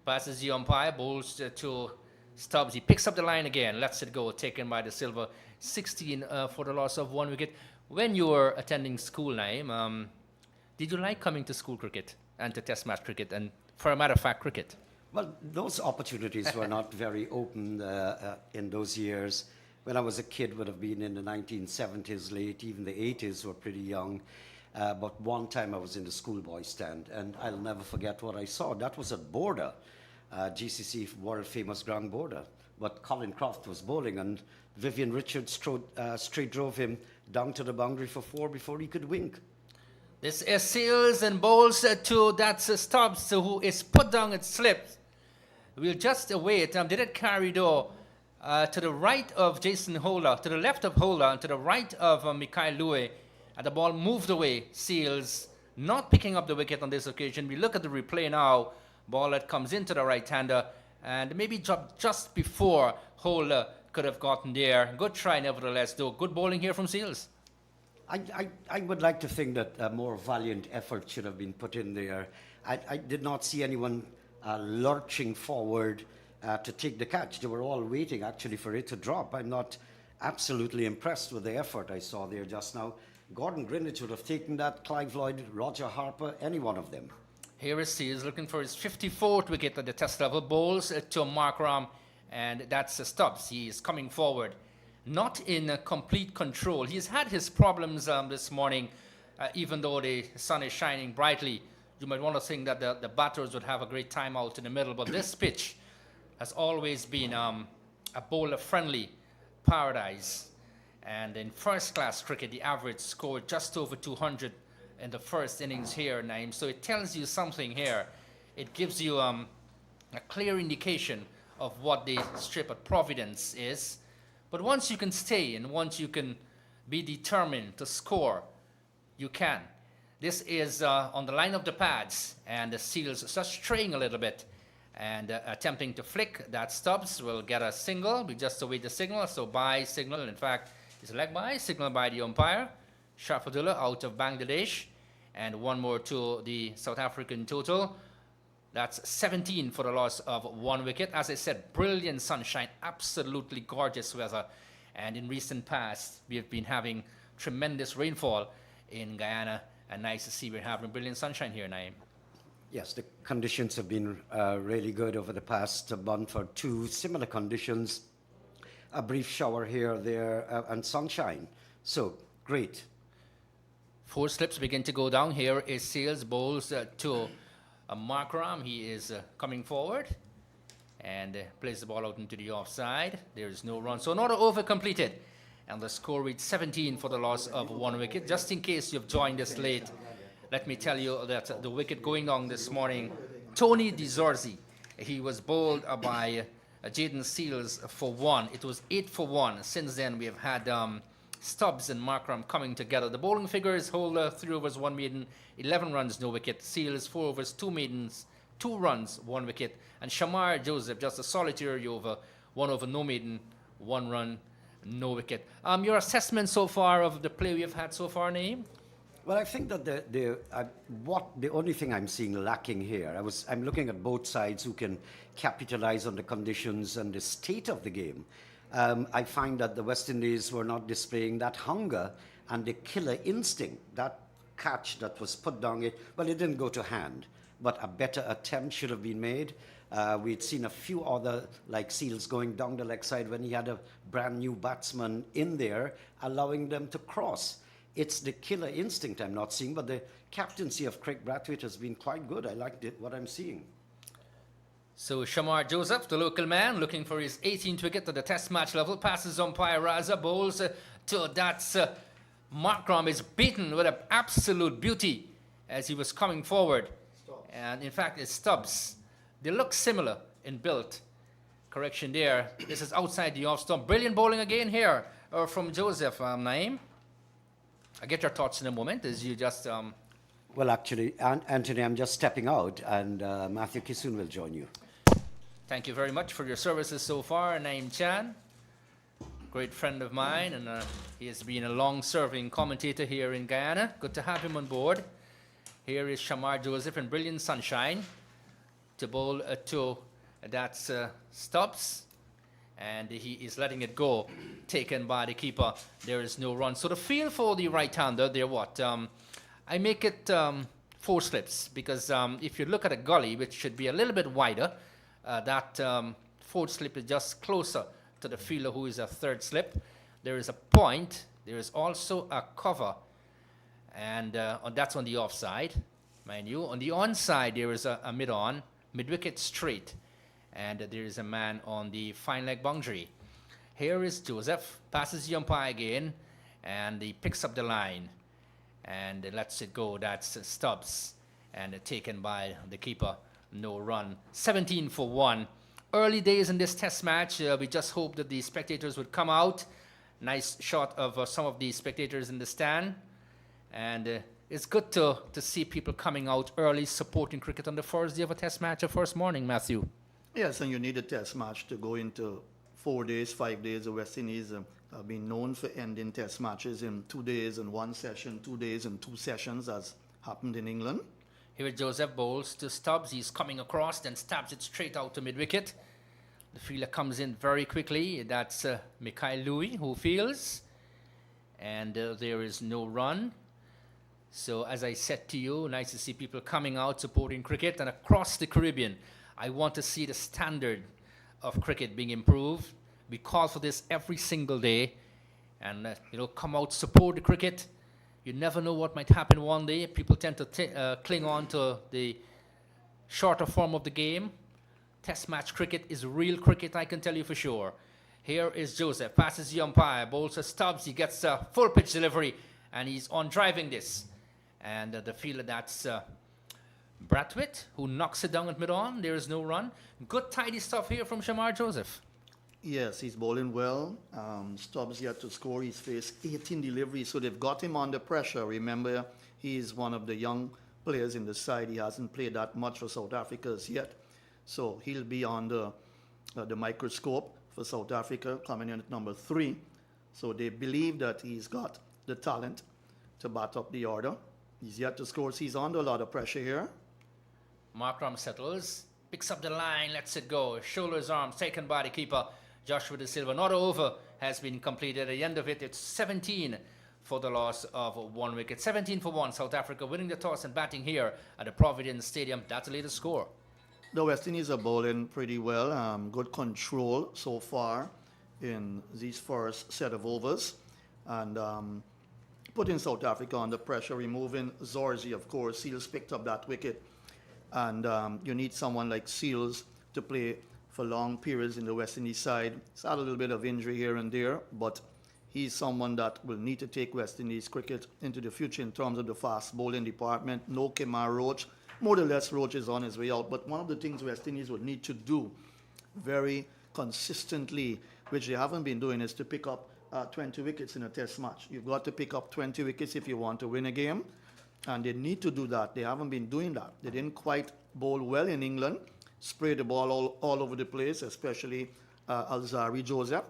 Passes the umpire, bowls to Stubbs. He picks up the line again, lets it go, taken by De Silva. 16 for the loss of one wicket. When you were attending school, Naim, did you like coming to school cricket and to test match cricket and, for a matter of fact, cricket? Well, those opportunities were not very open in those years. When I was a kid, would have been in the 1970s, late, even the 80s were pretty young. But one time I was in the schoolboy stand, and I'll never forget what I saw. That was at Border, GCC world-famous ground Border. But Colin Croft was bowling, and Vivian Richards straight drove him down to the boundary for four before he could wink. This is Seals and bowls to that's Stubbs, who is put down and slips. We'll just wait. Did it carry, though, to the right of Jason Holder, to the left of Holder, and to the right of Mikhail Louis? And the ball moved away. Seals not picking up the wicket on this occasion. We look at the replay now. Ball that comes into the right-hander and maybe dropped just before Holder could have gotten there. Good try, nevertheless, though. Good bowling here from Seals. I would like to think that a more valiant effort should have been put in there. I did not see anyone lurching forward to take the catch. They were all waiting, actually, for it to drop. I'm not absolutely impressed with the effort I saw there just now. Gordon Greenwich would have taken that, Clive Lloyd, Roger Harper, any one of them. Here is Seals looking for his 54th wicket at the test level. Bowls to Mark Ram, and that's Stubbs. He is coming forward, not in complete control. He's had his problems this morning, even though the sun is shining brightly. You might want to think that the batters would have a great time out in the middle, but this pitch has always been a bowler-friendly paradise. And in first-class cricket, the average scored just over 200 in the first innings here, Naim. So it tells you something here. It gives you a clear indication of what the strip at Providence is. But once you can stay and once you can be determined to score, you can. This is on the line of the pads, and the Seals just straying a little bit and attempting to flick. That Stubbs will get a single. We just await the signal, so by signal. In fact, it's a leg by, signal by the umpire. Sharfadullah out of Bangladesh. And one more to the South African total. That's 17 for the loss of one wicket. As I said, brilliant sunshine, absolutely gorgeous weather. And in recent past, we have been having tremendous rainfall in Guyana. And nice to see we're having brilliant sunshine here, Naim. Yes, the conditions have been really good over the past month for two similar conditions. A brief shower here, there, and sunshine. So, great. Four slips begin to go down. Here is Seals, bowls to Mark Ram. He is coming forward and plays the ball out into the offside. There is no run. So another over completed. And the score reads 17 for the loss of one wicket. Just in case you've joined us late, let me tell you that the wicket going on this morning, Tony DiZorzi, he was bowled by Jaden Seals for one. It was 8 for 1. Since then, we have had Stubbs and Markram coming together. The bowling figures: Holder, 3 overs, 1 maiden, 11 runs, no wicket. Seals, 4 overs, 2 maidens, 2 runs, 1 wicket. And Shamar Joseph, just a solitary over, 1 over, no maiden, 1 run, no wicket. Your assessment so far of the play we've had so far, Naeem? Well, I think that the only thing I'm seeing lacking here, I'm looking at both sides who can capitalize on the conditions and the state of the game. I find that the West Indies were not displaying that hunger and the killer instinct. That catch that was put down, it didn't go to hand, but a better attempt should have been made. We'd seen a few other, like Seals, going down the leg side when he had a brand new batsman in there, allowing them to cross. It's the killer instinct I'm not seeing, but the captaincy of Craig Brathwaite has been quite good. I like what I'm seeing. So Shamar Joseph, the local man, looking for his 18th wicket at the test match level, passes umpire Raza, bowls to that's Markram is beaten with an absolute beauty as he was coming forward. And in fact, it's Stubbs. They look similar in build. Correction there. This is outside the off stump. Brilliant bowling again here from Joseph. Naeem, I get your thoughts in a moment as you just... Well, actually, Anthony, I'm just stepping out, and Matthew Kissoon will join you. Thank you very much for your services so far, Naeem Chan. Great friend of mine, and he has been a long-serving commentator here in Guyana. Good to have him on board. Here is Shamar Joseph in brilliant sunshine to bowl to that's Stubbs, and he is letting it go, taken by the keeper. There is no run. So the field for the right-hander, they're what? I make it 4 slips because if you look at a gully, which should be a little bit wider, that 4th slip is just closer to the fielder who is a 3rd slip. There is a point. There is also a cover, and that's on the offside, mind you. On the onside, there is a mid-on, mid-wicket straight, and there is a man on the fine leg boundary. Here is Joseph, passes the umpire again, and he picks up the line and lets it go. That's Stubbs, and taken by the keeper. No run. 17 for 1. Early days in this test match. We just hope that the spectators would come out. Nice shot of some of the spectators in the stand. And it's good to see people coming out early supporting cricket on the first day of a test match, or first morning, Matthew. Yes, and you need a test match to go into 4 days, 5 days. The West Indies have been known for ending test matches in 2 days and 1 session, 2 days and 2 sessions, as happened in England. Here is Joseph bowls to Stubbs. He's coming across, then stabs it straight out to mid-wicket. The fielder comes in very quickly. That's Mikhail Louis who fields. And there is no run. So as I said to you, nice to see people coming out supporting cricket. And across the Caribbean, I want to see the standard of cricket being improved. We call for this every single day. And, come out, support the cricket. You never know what might happen one day. People tend to cling on to the shorter form of the game. Test match cricket is real cricket, I can tell you for sure. Here is Joseph, passes the umpire, bowls to Stubbs. He gets a full pitch delivery, and he's on driving this. And the fielder, that's Brathwaite, who knocks it down at mid-on. There is no run. Good, tidy stuff here from Shamar Joseph. Yes, he's bowling well. Stubbs yet to score. He's faced 18 deliveries, so they've got him under pressure. Remember, he's one of the young players in the side. He hasn't played that much for South Africa as yet. So he'll be under the microscope for South Africa, coming in at number 3. So they believe that he's got the talent to bat up the order. He's yet to score. So he's under a lot of pressure here. Markram settles, picks up the line, lets it go. Shoulders, arms, taken by the keeper, Joshua De Silva. Not over has been completed. At the end of it, it's 17 for the loss of 1 wicket. 17 for 1. South Africa winning the toss and batting here at the Providence Stadium. That's the latest score. The West Indies are bowling pretty well. Good control so far in these first set of overs. And putting South Africa under pressure, removing Zorzi, of course. Seals picked up that wicket. And you need someone like Seals to play for long periods in the West Indies side. He's had a little bit of injury here and there, but he's someone that will need to take West Indies cricket into the future in terms of the fast bowling department. No Kemar Roach. More or less, Roach is on his way out. But one of the things West Indies would need to do very consistently, which they haven't been doing, is to pick up 20 wickets in a test match. You've got to pick up 20 wickets if you want to win a game. And they need to do that. They haven't been doing that. They didn't quite bowl well in England, spray the ball all over the place, especially Alzari Joseph,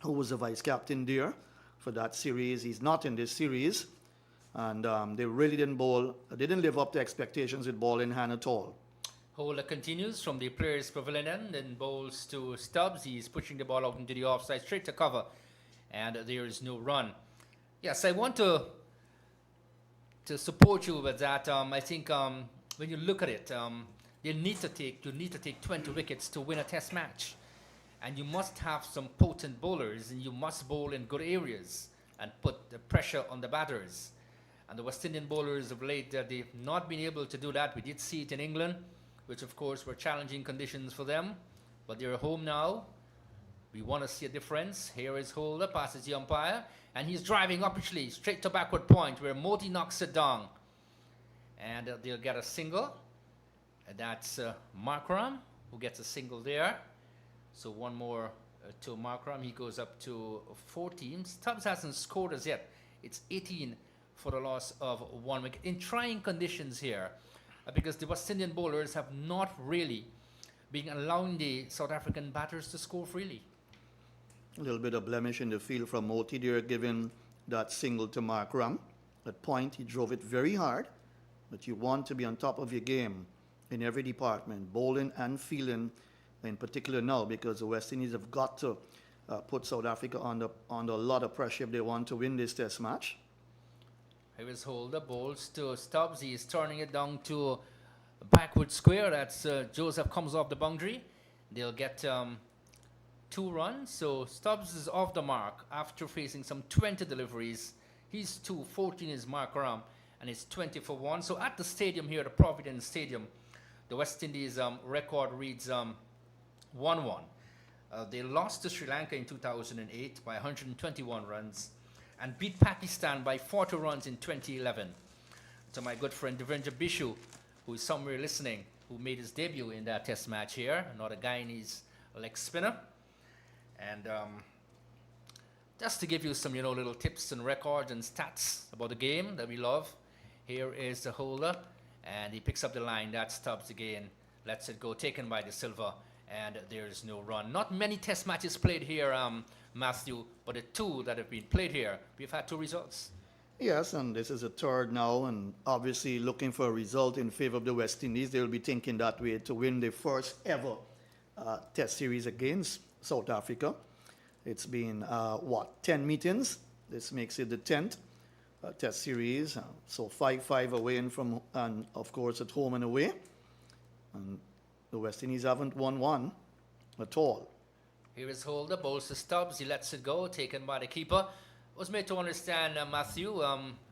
who was the vice captain there for that series. He's not in this series. And they really didn't bowl, they didn't live up to expectations with ball in hand at all. Holder continues from the players' pavilion end and bowls to Stubbs. He's pushing the ball out into the offside, straight to cover. And there is no run. Yes, I want to support you with that. I think when you look at it, you need to take 20 wickets to win a test match. And you must have some potent bowlers, and you must bowl in good areas and put the pressure on the batters. And the West Indian bowlers of late, they've not been able to do that. We did see it in England, which of course were challenging conditions for them. But they're home now. We want to see a difference. Here is Holder, passes the umpire. And he's driving upwardly, straight to backward point, where Modi knocks it down. And they'll get a single. And that's Markram, who gets a single there. So one more to Markram. He goes up to 14. Stubbs hasn't scored as yet. It's 18 for the loss of 1 wicket. In trying conditions here, because the West Indian bowlers have not really been allowing the South African batters to score freely. A little bit of blemish in the field from Moti there, giving that single to Markram. At point, he drove it very hard, but you want to be on top of your game in every department, bowling and fielding in particular now, because the West Indies have got to put South Africa under a lot of pressure if they want to win this test match. Here is Holder, bowls to Stubbs. He is turning it down to backward square. That's Joseph comes off the boundary. They'll get 2 runs. So Stubbs is off the mark after facing some 20 deliveries. He's 2, 14 is Markram, and it's 20 for 1. So at the stadium here, the Providence Stadium, the West Indies record reads 1-1. They lost to Sri Lanka in 2008 by 121 runs. And beat Pakistan by 40 runs in 2011. To my good friend Devendra Bishu, who is somewhere listening, who made his debut in that test match here, another Guyanese leg spinner. And just to give you some, little tips and records and stats about the game that we love, here is the Holder, and he picks up the line. That Stubbs again, lets it go, taken by the Silver, and there's no run. Not many test matches played here, Matthew, but the 2 that have been played here, we've had 2 results. Yes, and this is a third now, and obviously looking for a result in favor of the West Indies. They will be thinking that way to win the first ever test series against South Africa. It's been, 10 meetings. This makes it the 10th test series. So 5-5 away and of course at home and away. And the West Indies haven't won one at all. Here is Holder, bowls to Stubbs. He lets it go, taken by the keeper. Was made to understand, Matthew,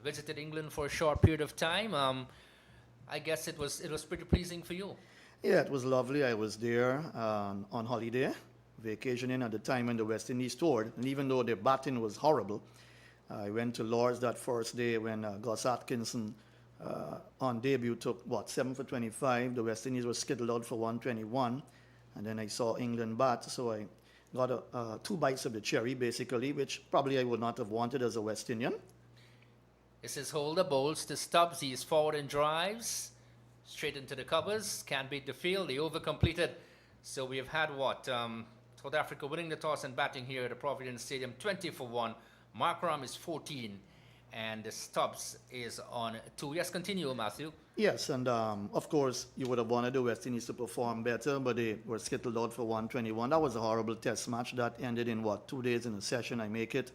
visited England for a short period of time. I guess it was pretty pleasing for you. Yeah, it was lovely. I was there on holiday, vacationing at the time when the West Indies toured. And even though their batting was horrible, I went to Lord's that first day when Gus Atkinson on debut took, 7 for 25. The West Indies was skittled out for 121. And then I saw England bat, so I got 2 bites of the cherry, basically, which probably I would not have wanted as a West Indian. This is Holder, bowls to Stubbs. He is forward and drives straight into the covers. Can't beat the field. They overcompleted. So we have had South Africa winning the toss and batting here at the Providence Stadium, 20 for 1. Markram is 14, and the Stubbs is on 2. Yes, continue, Matthew. Yes, and of course, you would have wanted the West Indies to perform better, but they were skittled out for 121. That was a horrible test match. That ended in, 2 days in a session, I make it.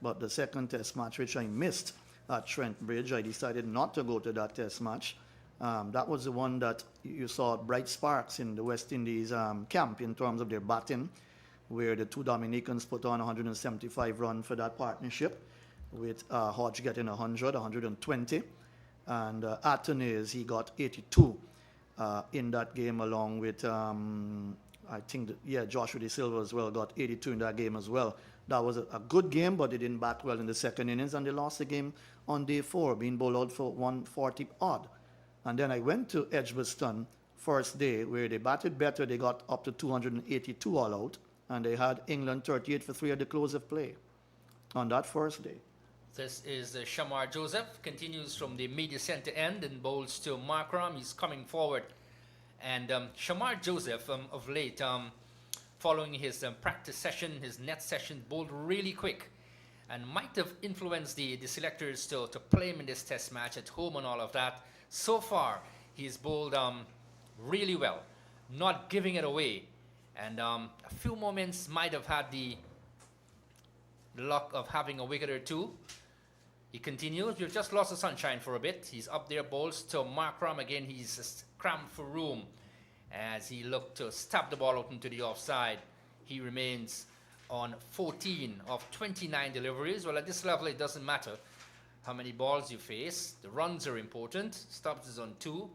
But the second test match, which I missed at Trent Bridge, I decided not to go to that test match. That was the one that you saw bright sparks in the West Indies camp in terms of their batting, where the 2 Dominicans put on 175 runs for that partnership, with Hodge getting 100, 120. And Atenez, he got 82 in that game, along with, Joshua De Silva as well got 82 in that game as well. That was a good game, but they didn't bat well in the second innings, and they lost the game on day 4, being bowled out for 140 odd. And then I went to Edgbaston first day, where they batted better. They got up to 282 all out, and they had England 38 for 3 at the close of play on that first day. This is Shamar Joseph, continues from the media center end and bowls to Markram. He's coming forward. And Shamar Joseph, of late, following his practice session, his net session, bowled really quick and might have influenced the selectors to play him in this test match at home and all of that. So far, he's bowled really well, not giving it away. And a few moments might have had the luck of having a wicket or two. He continues. We've just lost the sunshine for a bit. He's up there, bowls to Markram again. He's cramped for room as he looked to stab the ball out into the offside. He remains on 14 of 29 deliveries. Well, at this level, it doesn't matter how many balls you face. The runs are important. Stubbs is on 2,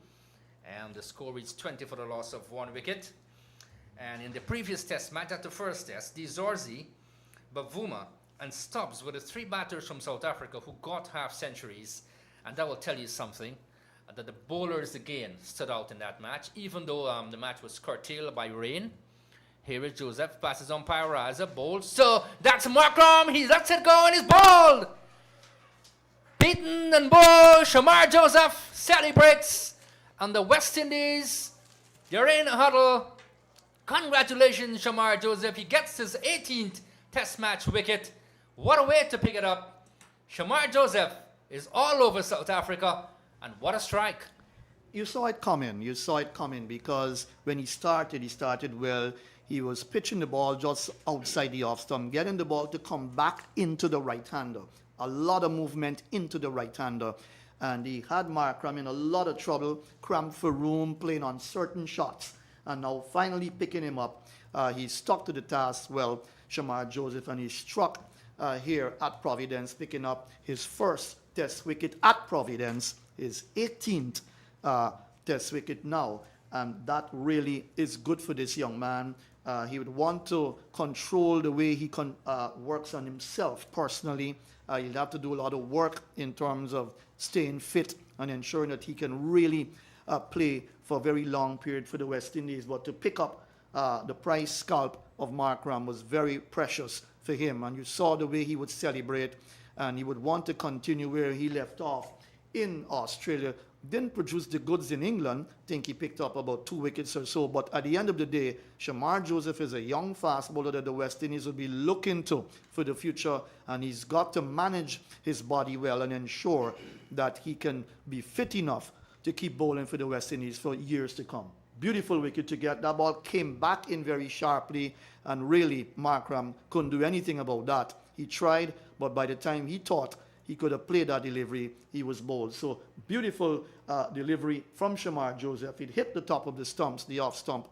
and the score is 20 for the loss of 1 wicket. And in the previous test match, at the first test, the Zorzi, Bavuma, and Stubbs were the 3 batters from South Africa who got half centuries. And that will tell you something, that the bowlers again stood out in that match, even though the match was curtailed by rain. Here is Joseph, passes on Pyraza, bowled. So that's Markram, he lets it go and he's bowled. Beaten and bowled, Shamar Joseph celebrates. And the West Indies, they're in a huddle. Congratulations, Shamar Joseph. He gets his 18th test match wicket. What a way to pick it up. Shamar Joseph is all over South Africa, and what a strike. You saw it coming. You saw it coming because when he started well. He was pitching the ball just outside the off stump, getting the ball to come back into the right-hander. A lot of movement into the right-hander. And he had Markram in a lot of trouble, cramped for room, playing on certain shots. And now finally picking him up. He stuck to the task well, Shamar Joseph, and he struck here at Providence, picking up his first test wicket at Providence, his 18th test wicket now. And that really is good for this young man. He would want to control the way he works on himself personally. He'll have to do a lot of work in terms of staying fit and ensuring that he can really play for a very long period for the West Indies. But to pick up the prize scalp of Markram was very precious for him. And you saw the way he would celebrate, and he would want to continue where he left off in Australia. Didn't produce the goods in England. I think he picked up about 2 wickets or so. But at the end of the day, Shamar Joseph is a young fast bowler that the West Indies will be looking to for the future. And he's got to manage his body well and ensure that he can be fit enough to keep bowling for the West Indies for years to come. Beautiful wicket to get. That ball came back in very sharply. And really, Markram couldn't do anything about that. He tried, but by the time he thought he could have played that delivery, he was bowled. So beautiful delivery from Shamar Joseph. It hit the top of the stumps, the off stump,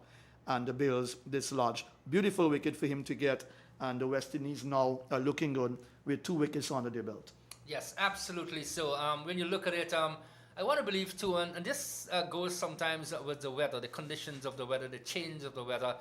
and the bails dislodged. Beautiful wicket for him to get, and the West Indies now are looking good with 2 wickets under their belt. Yes, absolutely. So when you look at it, I want to believe too, and this goes sometimes with the weather, the conditions of the weather, the change of the weather.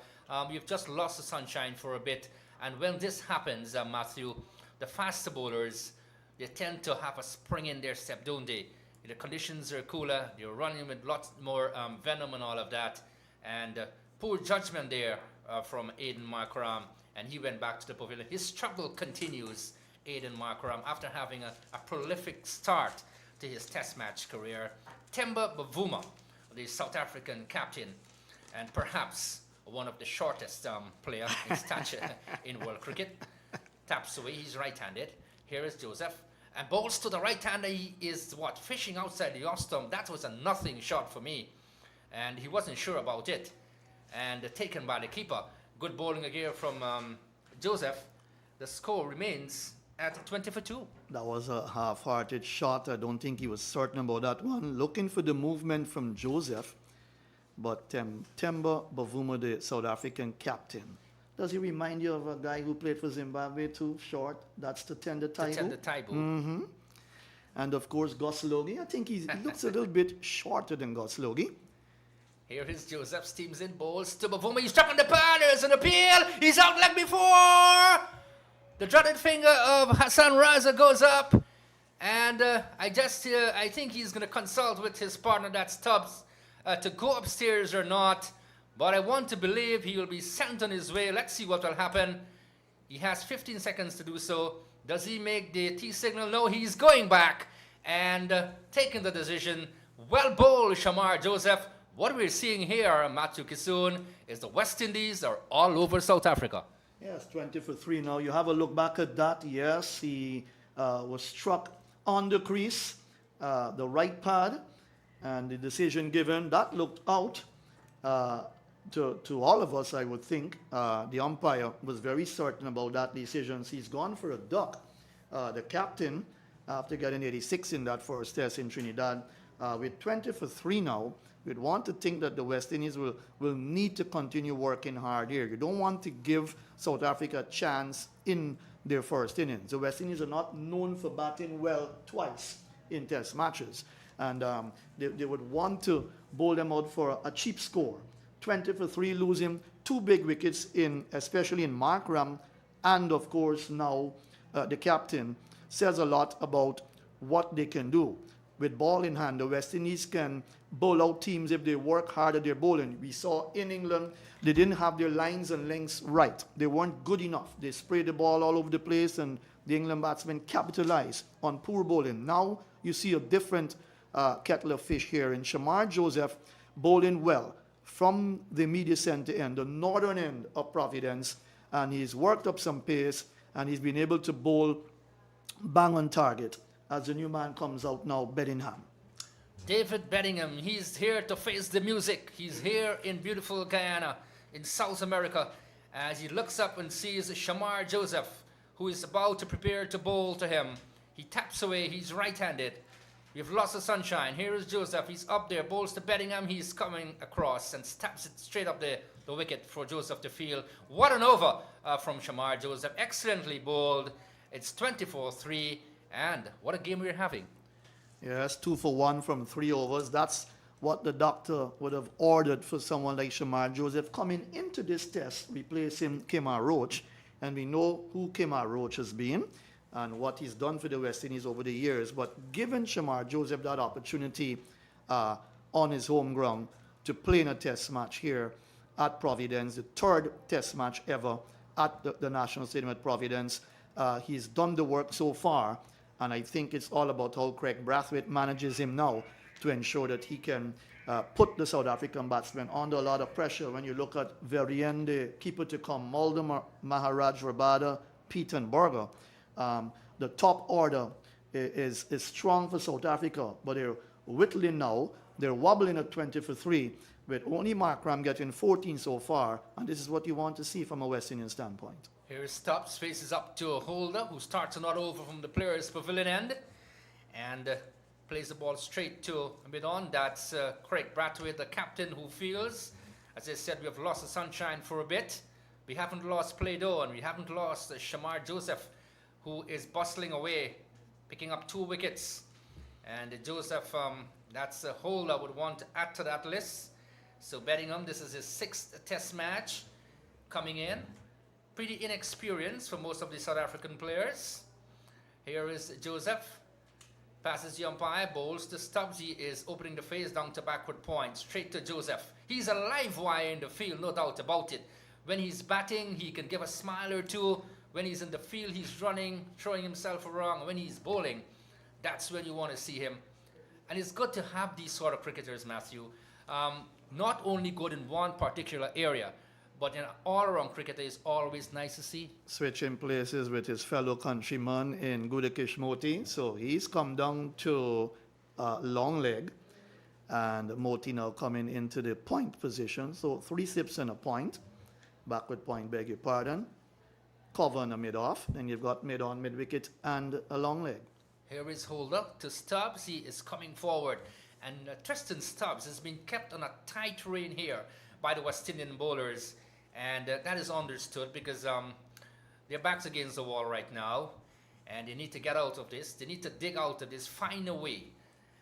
You've just lost the sunshine for a bit, and when this happens, Matthew, the faster bowlers, they tend to have a spring in their step, don't they? The conditions are cooler, they're running with lots more venom and all of that. And poor judgment there from Aiden Markram, and he went back to the pavilion. His struggle continues, Aiden Markram, after having a prolific start to his test match career. Temba Bavuma, the South African captain, and perhaps one of the shortest player in stature in world cricket, taps away. He's right-handed. Here is Joseph. And bowls to the right-hander. He is, fishing outside the off stump. That was a nothing shot for me. And he wasn't sure about it. And taken by the keeper. Good bowling again from Joseph. The score remains at 20 for 2. That was a half-hearted shot. I don't think he was certain about that one. Looking for the movement from Joseph. But Temba Bavuma, the South African captain. Does he remind you of a guy who played for Zimbabwe too? Short. That's the Tender Taibu. Mm-hmm. And of course, Gus Logie. I think he looks a little bit shorter than Gus Logie. Here is Joseph, steams in, bowls to Bavuma. He's dropping the partners, an appeal. He's out like before. The dreaded finger of Hassan Raza goes up. And I think he's going to consult with his partner, that's Stubbs, to go upstairs or not. But I want to believe he will be sent on his way. Let's see what will happen. He has 15 seconds to do so. Does he make the T signal? No, he's going back and taking the decision. Well bowled, Shamar Joseph. What we're seeing here, Matthew Kisoon, is the West Indies are all over South Africa. Yes, 20 for 3 now. You have a look back at that. Yes, he was struck on the crease, the right pad, and the decision given, that looked out to all of us, I would think. The umpire was very certain about that decision. He's gone for a duck. The captain, after getting 86 in that first test in Trinidad, with 20 for 3 now, we'd want to think that the West Indies will need to continue working hard here. You don't want to give South Africa a chance in their first innings. The West Indies are not known for batting well twice in test matches. And they would want to bowl them out for a cheap score. 20 for 3, losing 2 big wickets, especially in Markram, and of course now the captain, says a lot about what they can do. With ball in hand, the West Indies can bowl out teams if they work hard at their bowling. We saw in England, they didn't have their lines and lengths right. They weren't good enough. They sprayed the ball all over the place, and the England batsmen capitalized on poor bowling. Now you see a different kettle of fish here in Shamar Joseph, bowling well from the media center end, the northern end of Providence, and he's worked up some pace, and he's been able to bowl bang on target as the new man comes out now, Bedingham. David Bedingham, he's here to face the music. He's here in beautiful Guyana, in South America, as he looks up and sees Shamar Joseph, who is about to prepare to bowl to him. He taps away, he's right-handed. We've lost the sunshine. Here is Joseph, he's up there, bowls to Bedingham, he's coming across and taps it straight up the wicket for Joseph to field. What an over from Shamar Joseph, excellently bowled. It's 24-3, and what a game we're having. Yes, 2 for 1 from 3 overs. That's what the doctor would have ordered for someone like Shamar Joseph coming into this test, replacing Kemar Roach. And we know who Kemar Roach has been and what he's done for the West Indies over the years. But given Shamar Joseph that opportunity on his home ground to play in a test match here at Providence, the 3rd test match ever at the National Stadium at Providence, he's done the work so far. And I think it's all about how Craig Brathwaite manages him now to ensure that he can put the South African batsmen under a lot of pressure. When you look at Verriende, the keeper to come, Mulder, Maharaj, Rabada, Pete and Berger, the top order is strong for South Africa, but they're whittling now. They're wobbling at 20 for 3, with only Markram getting 14 so far, and this is what you want to see from a West Indian standpoint. Here Stubbs faces up to a Holder, who starts a not over from the player's pavilion end and plays the ball straight to mid-on. That's Craig Brathwaite, the captain, who feels, as I said, we have lost the sunshine for a bit. We haven't lost Play-Doh, and we haven't lost Shamar Joseph, who is bustling away, picking up 2 wickets. And Joseph, that's a Holder would want to add to that list. So Bedingham, this is his 6th test match coming in. Pretty inexperienced for most of the South African players. Here is Joseph. Passes the umpire, bowls to Stubbs. He is opening the face down to backward point, straight to Joseph. He's a live wire in the field, no doubt about it. When he's batting, he can give a smile or two. When he's in the field, he's running, throwing himself around. When he's bowling, that's when you want to see him. And it's good to have these sort of cricketers, Matthew. Not only good in one particular area, but in all-around cricket, is always nice to see. Switching places with his fellow countryman in Gudakish Moti. So he's come down to long leg, and Moti now coming into the point position. So 3 sips and a point. Backward point, beg your pardon. Cover and a mid-off. Then you've got mid-on, mid-wicket, and a long leg. Here is Holder to Stubbs. He is coming forward. And Tristan Stubbs has been kept on a tight rein here by the West Indian bowlers. And that is understood because their back's against the wall right now. And they need to get out of this. They need to dig out of this, find a way.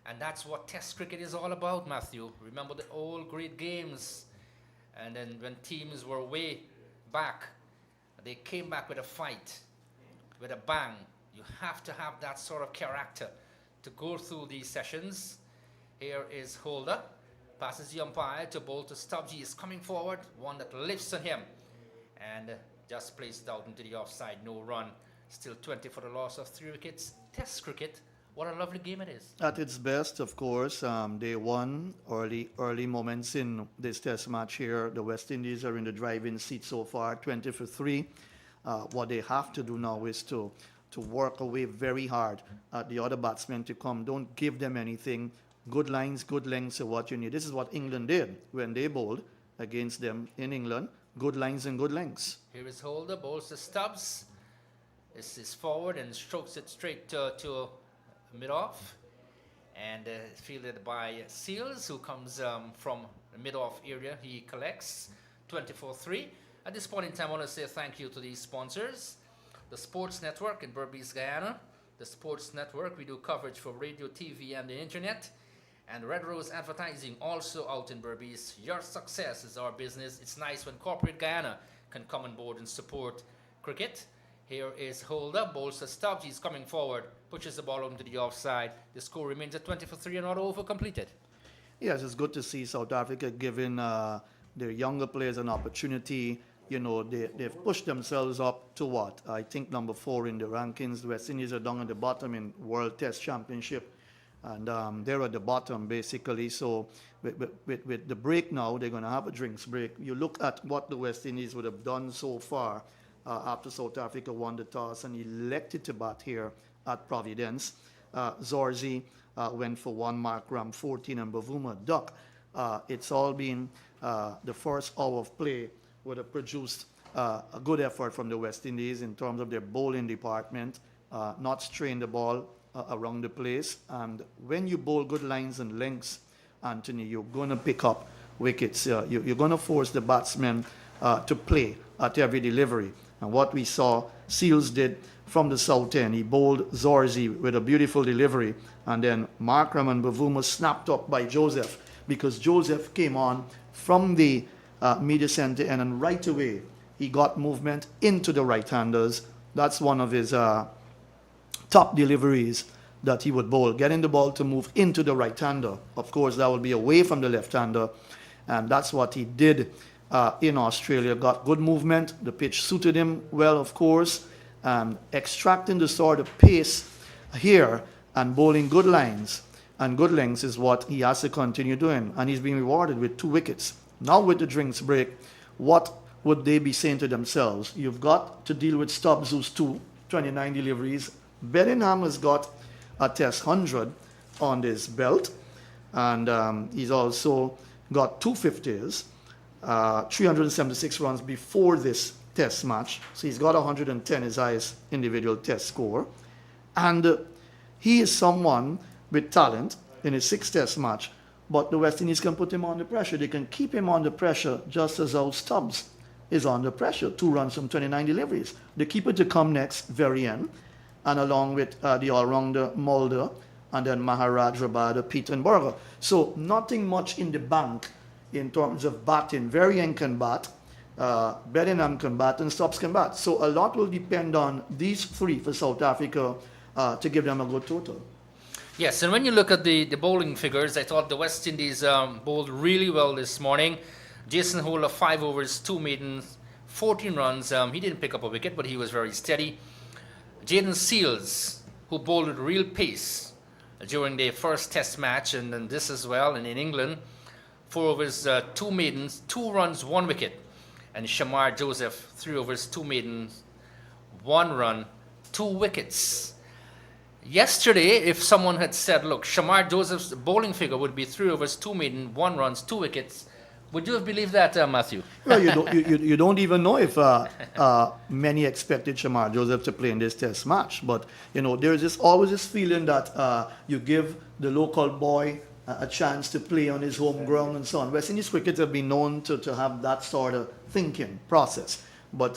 And that's what Test cricket is all about, Matthew. Remember the old great games. And then when teams were way back, they came back with a fight, with a bang. You have to have that sort of character to go through these sessions. Here is Holder. Passes the umpire to bowl to Stubbs. He is coming forward. One that lifts on him. And just placed out into the offside. No run. Still 20 for the loss of 3 wickets. Test cricket What a lovely game it is. At its best, of course, they won early moments in this test match here. The West Indies are in the driving seat so far, 20 for 3. What they have to do now is to work away very hard at the other batsmen to come. Don't give them anything. Good lines, good lengths are what you need. This is what England did when they bowled against them in England. Good lines and good lengths. Here is Holder, bowls the Stubbs. This is forward and strokes it straight to mid-off. And fielded by Seals, who comes from the mid-off area. He collects 24-3. At this point in time, I want to say thank you to these sponsors. The Sports Network in Berbice, Guyana. The Sports Network, we do coverage for radio, TV, and the internet. And Red Rose Advertising, also out in Berbice. Your success is our business. It's nice when corporate Guyana can come on board and support cricket. Here is Holder, bowls the Stubbs. He's coming forward, pushes the ball onto the offside. The score remains at 20 for 3 and not over completed. Yes, it's good to see South Africa giving their younger players an opportunity. You know, they've pushed themselves up to what? I think number 4 in the rankings. The West Indies are down at the bottom in World Test Championship. And they're at the bottom, basically. So with the break now, they're going to have a drinks break. You look at what the West Indies would have done so far after South Africa won the toss and elected to bat here at Providence. Zorzi went for 1, Markram 14, and Bavuma duck. It's all been the first hour of play would have produced a good effort from the West Indies in terms of their bowling department, not strain the ball around the place. And when you bowl good lines and lengths, Anthony, you're going to pick up wickets. You're going to force the batsmen to play at every delivery. And what we saw Seals did from the south end, he bowled Zorzi with a beautiful delivery. And then Markram and Bavuma snapped up by Joseph, because Joseph came on from the media center end, and right away he got movement into the right-handers. That's one of his top deliveries that he would bowl, getting the ball to move into the right-hander. Of course, that will be away from the left-hander, and that's what he did in Australia. Got good movement. The pitch suited him well, of course, and extracting the sort of pace here and bowling good lines and good lengths is what he has to continue doing, and he's being rewarded with 2 wickets. Now with the drinks break, what would they be saying to themselves? You've got to deal with Stubbs, who's 29 deliveries. Bellingham has got a test 100 on his belt, and he's also got 250s, 376 runs before this test match. So he's got 110, his highest individual test score. And he is someone with talent in his 6th test match, but the West Indies can put him under pressure. They can keep him under pressure just as how Stubbs is under pressure. 2 runs from 29 deliveries. The keeper to come next, very end, and along with the all-rounder Mulder, and then Maharaj, Rabada, Peter, and Berger. So nothing much in the bank in terms of batting. Varian can bat, Bellingham can bat, and Stubbs can bat. So a lot will depend on these 3 for South Africa to give them a good total. Yes, and when you look at the bowling figures, I thought the West Indies bowled really well this morning. Jason Holder, 5 overs, 2 maidens, 14 runs. He didn't pick up a wicket, but he was very steady. Jaden Seals, who bowled with real pace during their first test match, and then this as well, and in England, 4 overs, 2 maidens, 2 runs, 1 wicket. And Shamar Joseph, 3 overs, 2 maidens, 1 run, 2 wickets. Yesterday, if someone had said, look, Shamar Joseph's bowling figure would be 3 overs, 2 maiden, 1 runs, 2 wickets, would you have believed that, Matthew? Well, you don't even know if many expected Shamar Joseph to play in this test match. But, there's always this feeling that you give the local boy a chance to play on his home ground and so on. West Indies cricket have been known to have that sort of thinking process. But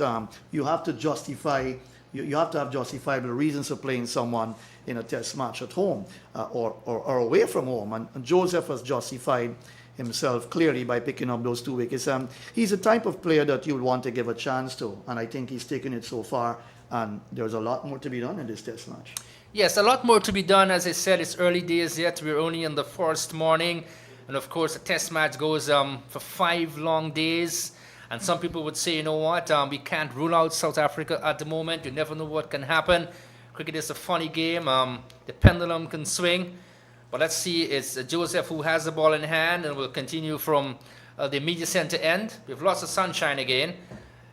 you have to justify, you have to have justifiable reasons for playing someone in a test match at home or away from home. And Joseph has justified himself clearly by picking up those 2 wickets. He's the type of player that you would want to give a chance to, and I think he's taken it so far, and there's a lot more to be done in this test match. Yes, a lot more to be done. As I said, it's early days yet. We're only in the first morning, and of course, a test match goes for 5 long days. And some people would say, you know what, we can't rule out South Africa at the moment. You never know what can happen. Cricket is a funny game. The pendulum can swing. But let's see, it's Joseph who has the ball in hand and will continue from the media center end. We've lost the sunshine again.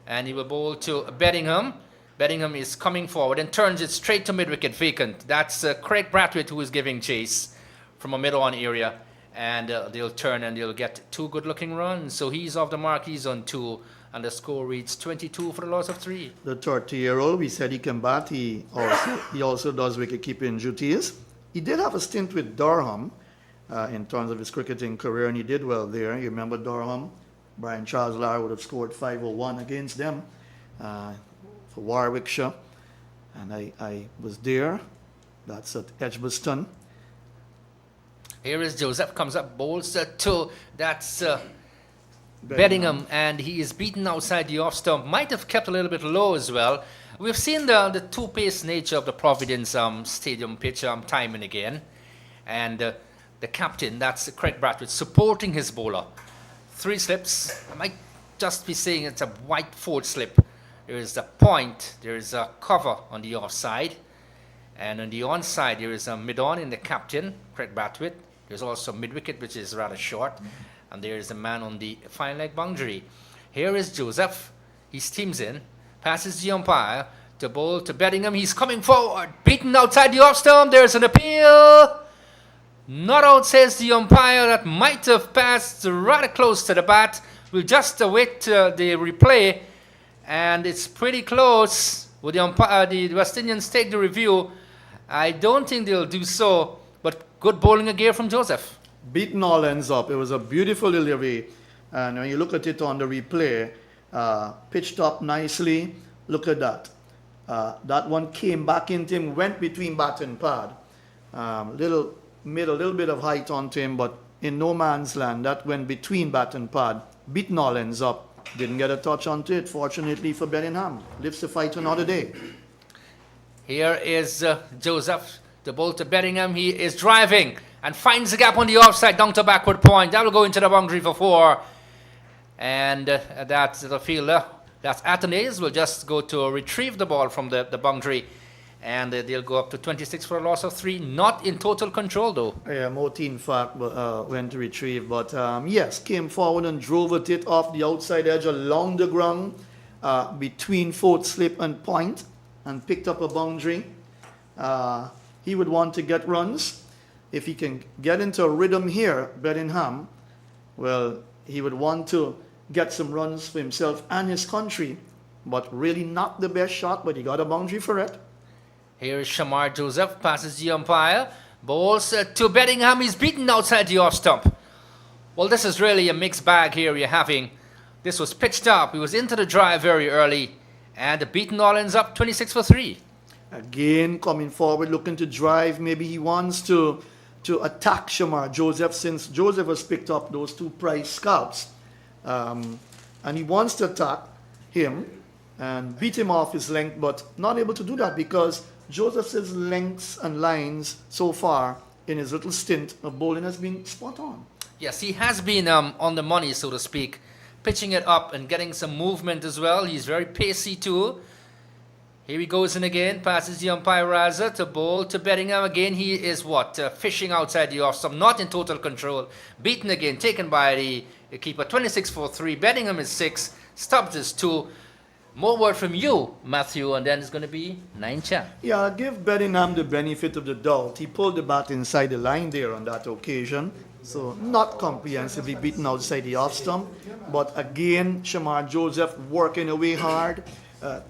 And he will bowl to Bedingham. Bedingham is coming forward and turns it straight to mid-wicket vacant. That's Craig Brathwaite who is giving chase from a mid-on area. And they'll turn and they'll get 2 good-looking runs. So he's off the mark, he's on 2. And the score reads 22 for the loss of 3. The 30-year-old, we said he can bat. He also does wicket-keeping duties. He did have a stint with Durham in terms of his cricketing career, and he did well there. You remember Durham? Brian Charles Lara would have scored 501 against them for Warwickshire. And I was there. That's at Edgbaston. Here is Joseph, comes up, bowls to, that's Bedingham, and he is beaten outside the off stump. Might have kept a little bit low as well. We've seen the two-pace nature of the Providence Stadium pitch time and again. And the captain, that's Craig Brathwaite, supporting his bowler. 3 slips. I might just be saying it's a white forward slip. There is a point, there is a cover on the offside. And on the onside, there is a mid-on in the captain, Craig Brathwaite. There's also mid-wicket, which is rather short. And there is a man on the fine leg boundary. Here is Joseph. He steams in, passes the umpire to bowl to Bedingham. He's coming forward, beaten outside the off stump. There's an appeal. Not out, says the umpire. That might have passed rather close to the bat. We'll just await the replay. And it's pretty close. Would the West Indians take the review? I don't think they'll do so. But good bowling again from Joseph. Beaten all ends up. It was a beautiful delivery. And when you look at it on the replay, pitched up nicely. Look at that. That one came back into him, went between bat and pad. Made a little bit of height onto him, but in no man's land. That went between bat and pad. Beaten all ends up. Didn't get a touch onto it, fortunately for Bedingham. Lives to fight another day. Here is Joseph, the bowl to Bedingham. He is driving and finds the gap on the offside down to backward point. That will go into the boundary for 4. And that's the fielder. That's Athanaze. Will just go to retrieve the ball from the boundary. And they'll go up to 26 for a loss of 3. Not in total control, though. Yeah, Moti, in fact, went to retrieve. But yes, came forward and drove at it off the outside edge along the ground between fourth slip and point and picked up a boundary. He would want to get runs. If he can get into a rhythm here, Bedingham, well, he would want to get some runs for himself and his country. But really not the best shot, but he got a boundary for it. Here is Shamar Joseph, passes the umpire, bowls to Bedingham. He's beaten outside the off stump. Well, this is really a mixed bag here you're having. This was pitched up. He was into the drive very early. And the beaten all ends up 26 for 3. Again, coming forward, looking to drive. Maybe he wants to attack Shamar Joseph, since Joseph has picked up those 2 prize scalps. And he wants to attack him and beat him off his length, but not able to do that because Joseph's lengths and lines so far in his little stint of bowling has been spot on. Yes, he has been on the money, so to speak, pitching it up and getting some movement as well. He's very pacey too. Here he goes in again, passes the umpire Raza to bowl to Bedingham. Again, he is fishing outside the off stump, not in total control. Beaten again, taken by the keeper, 26 for 3. Bedingham is 6, Stubbs is 2. More word from you, Matthew, and then it's going to be 9 chap. Yeah, give Bedingham the benefit of the doubt. He pulled the bat inside the line there on that occasion. So not comprehensively beaten outside the off stump. But again, Shamar Joseph working away hard.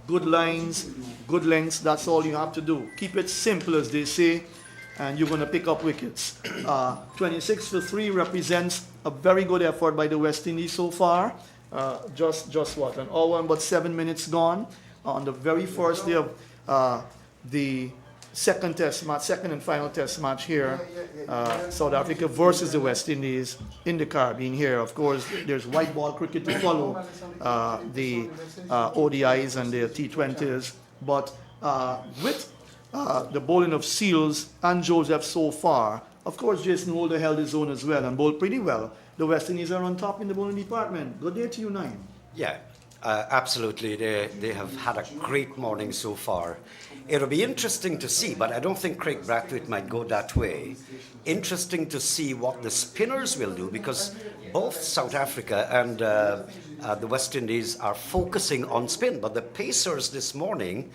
Good lines, good lengths. That's all you have to do. Keep it simple, as they say, and you're going to pick up wickets. 26 for 3 represents a very good effort by the West Indies so far. Just what, an hour and about 7 minutes gone on the very first day of the second and final test match here, South Africa versus the West Indies in the Caribbean here. Of course, there's white ball cricket to follow, the ODIs and the T20s, but with the bowling of Seals and Joseph so far, of course, Jason Holder held his own as well and bowled pretty well. The West Indies are on top in the bowling department. Good day to you, 9. Yeah, Absolutely. They have had a great morning so far. It'll be interesting to see, but I don't think Craig Brathwaite might go that way. Interesting to see what the spinners will do, because both South Africa and the West Indies are focusing on spin, but the Pacers this morning,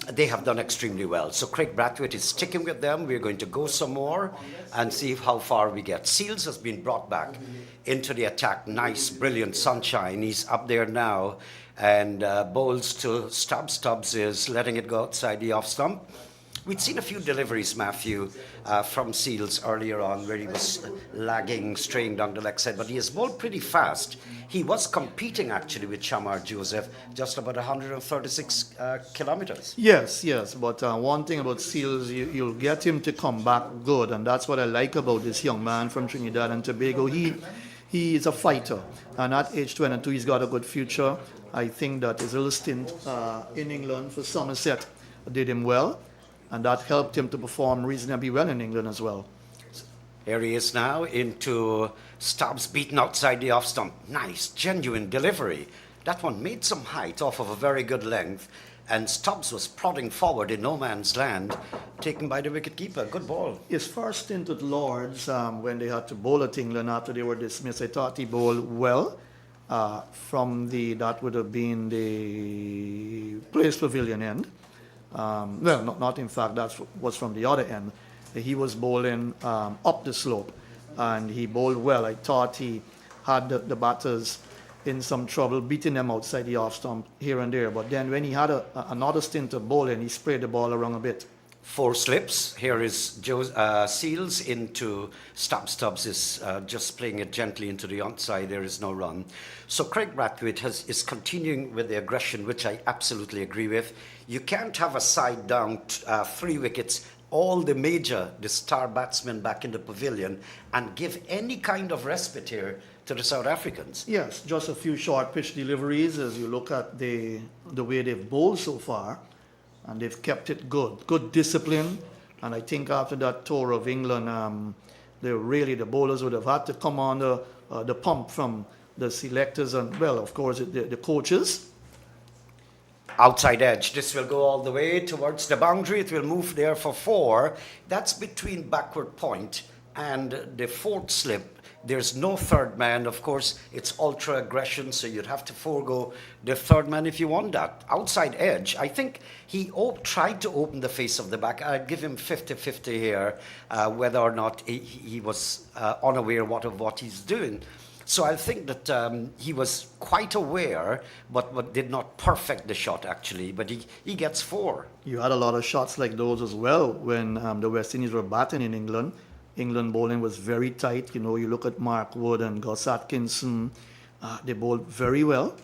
they have done extremely well. So Craig Brathwaite is sticking with them. We're going to go some more and see how far we get. Seals has been brought back into the attack. Nice, brilliant sunshine. He's up there now and bowls to Stubbs. Stubbs is letting it go outside the off stump. We'd seen a few deliveries, Matthew, from Seals earlier on where he was lagging, straying down the leg side, but he has bowled pretty fast. He was competing actually with Shamar Joseph, just about 136 kilometers. Yes, but one thing about Seals, you'll get him to come back good, and that's what I like about this young man from Trinidad and Tobago. He is a fighter, and at age 22, he's got a good future. I think that his little stint in England for Somerset did him well, and that helped him to perform reasonably well in England as well. Here he is now into Stubbs, beaten outside the off stump. Nice, genuine delivery. That one made some height off of a very good length, and Stubbs was prodding forward in no man's land, taken by the wicketkeeper. Good ball. His first stint at Lords, when they had to bowl at England after they were dismissed, I thought he bowled well. That would have been the Place Pavilion end. Not in fact, that was from the other end. He was bowling up the slope, and he bowled well. I thought he had the batters in some trouble, beating them outside the off stump here and there. But then when he had another stint of bowling, he sprayed the ball around a bit. 4 slips. Here is Seals into Stubbs. Stubbs is just playing it gently into the onside. There is no run. So Craig Brathwaite is continuing with the aggression, which I absolutely agree with. You can't have a side down 3 wickets, all the star batsmen back in the pavilion, and give any kind of respite here to the South Africans. Yes, just a few short pitch deliveries as you look at the way they've bowled so far. And they've kept it good discipline. And I think after that tour of England, the bowlers would have had to come on the pump from the selectors and, well, of course, the coaches. Outside edge. This will go all the way towards the boundary. It will move there for 4. That's between backward point and the 4th slip. There's no third man. Of course, it's ultra aggression, so you'd have to forego the third man if you want that. Outside edge, I think he tried to open the face of the back. I'd give him 50-50 here, whether or not he was unaware of what he's doing. So I think that he was quite aware, but did not perfect the shot, actually. But he gets 4. You had a lot of shots like those as well when the West Indies were batting in England. England bowling was very tight. You know, you look at Mark Wood and Gus Atkinson, they bowled very well.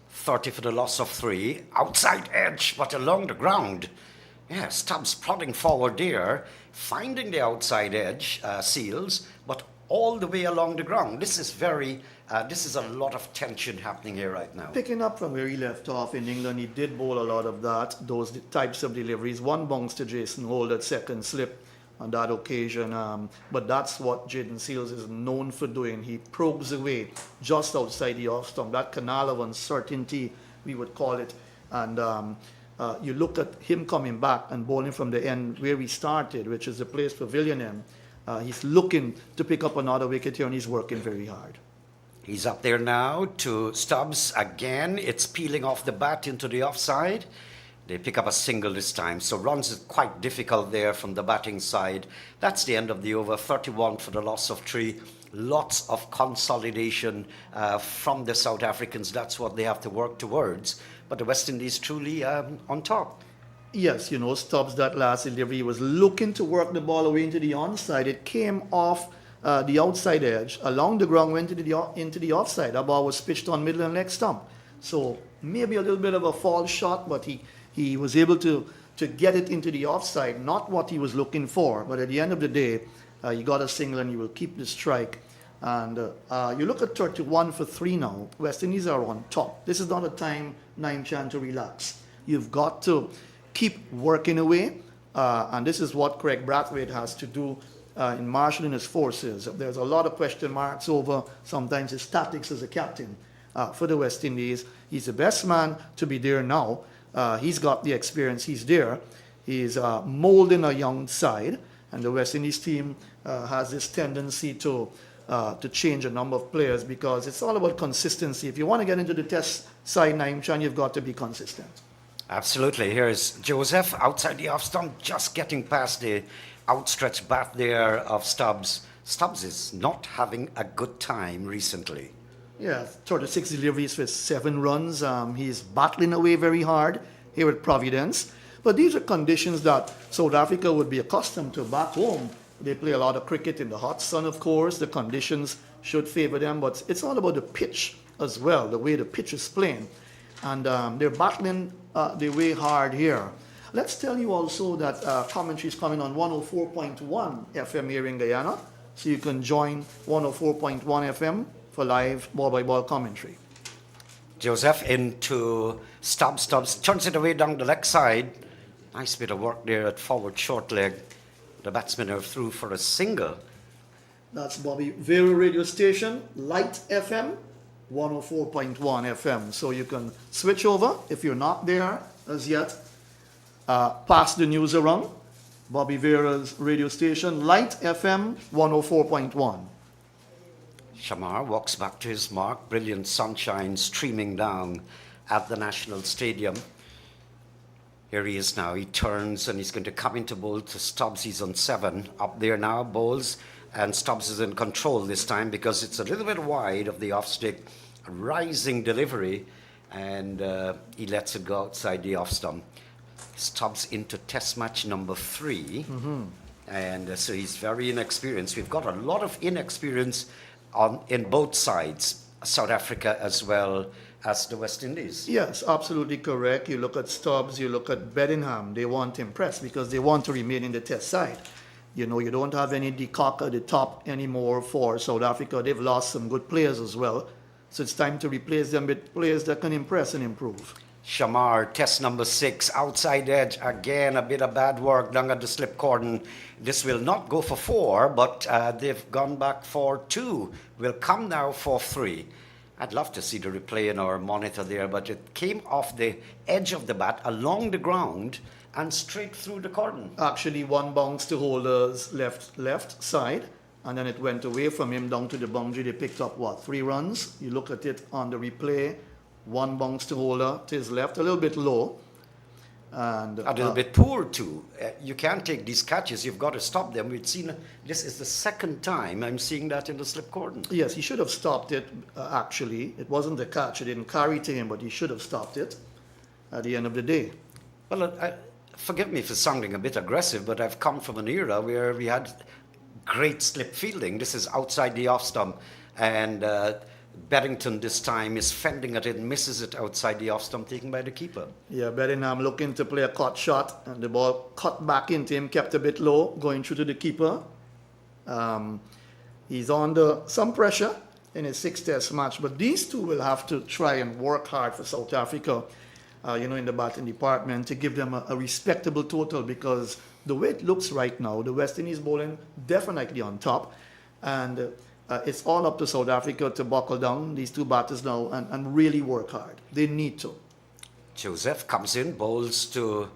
30 for the loss of 3. Outside edge, but along the ground. Yeah, Stubbs prodding forward there, finding the outside edge, Seals, but all the way along the ground. This is a lot of tension happening here right now. Picking up from where he left off in England, he did bowl a lot of those types of deliveries. One bounce to Jason Holt at second slip on that occasion, but that's what Jaden Seals is known for doing. He probes away just outside the off stump, that canal of uncertainty, we would call it. And you look at him coming back and bowling from the end where we started, which is the Place Pavilion end. He's looking to pick up another wicket here, and he's working very hard. He's up there now to Stubbs again. It's peeling off the bat into the offside. They pick up a single this time, so runs is quite difficult there from the batting side. That's the end of the over. 31 for the loss of 3. Lots of consolidation from the South Africans. That's what they have to work towards. But the West Indies truly on top. Yes, you know, Stubbs, that last delivery, was looking to work the ball away into the onside. It came off the outside edge, along the ground, went into the offside. That ball was pitched on middle and leg stump. So maybe a little bit of a false shot, but he was able to get it into the offside, not what he was looking for. But at the end of the day, you got a single and you will keep the strike. And you look at 31 for 3 now. West Indies are on top. This is not a time, 9 chance to relax. You've got to keep working away. And this is what Craig Brathwaite has to do in marshalling his forces. There's a lot of question marks over sometimes his tactics as a captain. for the West Indies. He's the best man to be there now. He's got the experience. He's there. He's molding a young side, and the West Indies team has this tendency to change a number of players because it's all about consistency. If you want to get into the test side, Naim Chan, you've got to be consistent. Absolutely. Here's Joseph outside the off stump, just getting past the outstretched bat there of Stubbs. Stubbs is not having a good time recently. Yeah, 36 deliveries for 7 runs. He's battling away very hard here at Providence. But these are conditions that South Africa would be accustomed to back home. They play a lot of cricket in the hot sun, of course. The conditions should favor them, but it's all about the pitch as well, the way the pitch is playing. And they're battling their way hard here. Let's tell you also that commentary is coming on 104.1 FM here in Guyana. So you can join 104.1 FM for live ball-by-ball commentary. Joseph into Stubbs. Stubbs turns it away down the leg side. Nice bit of work there at forward short leg. The batsmen are through for a single. That's Bobby Vera radio station, Light FM, 104.1 FM. So you can switch over if you're not there as yet. Pass the news around. Bobby Vera's radio station, Light FM, 104.1. Shamar walks back to his mark. Brilliant sunshine streaming down at the National Stadium. Here he is now. He turns and he's going to come into bowl to Stubbs. He's on 7. Up there now, bowls. And Stubbs is in control this time because it's a little bit wide of the off stick. Rising delivery. And he lets it go outside the off stump. Stubbs into test match number 3. And so he's very inexperienced. We've got a lot of inexperience in both sides, South Africa as well as the West Indies. Yes, absolutely correct. You look at Stubbs, you look at Bedingham. They want to impress because they want to remain in the test side. You know, you don't have any de Kock at the top anymore for South Africa. They've lost some good players as well. So it's time to replace them with players that can impress and improve. Shamar, test number 6, outside edge. Again, a bit of bad work down at the slip cordon. This will not go for 4, but they've gone back for 2. Will come now for 3. I'd love to see the replay in our monitor there, but it came off the edge of the bat, along the ground, and straight through the cordon. Actually, one bounce to Holder's left side, and then it went away from him down to the boundary. They picked up, 3 runs? You look at it on the replay. One bounce to Holder to his left, a little bit low. And a little bit poor too. You can't take these catches. You've got to stop them. We've seen this is the second time I'm seeing that in the slip cordon. Yes, he should have stopped it. Actually, it wasn't a catch. It didn't carry to him, but he should have stopped it at the end of the day. Well, forgive me for sounding a bit aggressive, but I've come from an era where we had great slip fielding. This is outside the off stump, and Beddington this time is fending at it, misses it outside the off stump, taken by the keeper. Yeah, Bedingham looking to play a cut shot, and the ball cut back into him, kept a bit low, going through to the keeper. He's under some pressure in his 6th test match, but these two will have to try and work hard for South Africa, in the batting department to give them a respectable total, because the way it looks right now, the West Indies bowling definitely on top, and it's all up to South Africa to buckle down, these two batters now, and really work hard. They need to. Joseph comes in, bowls to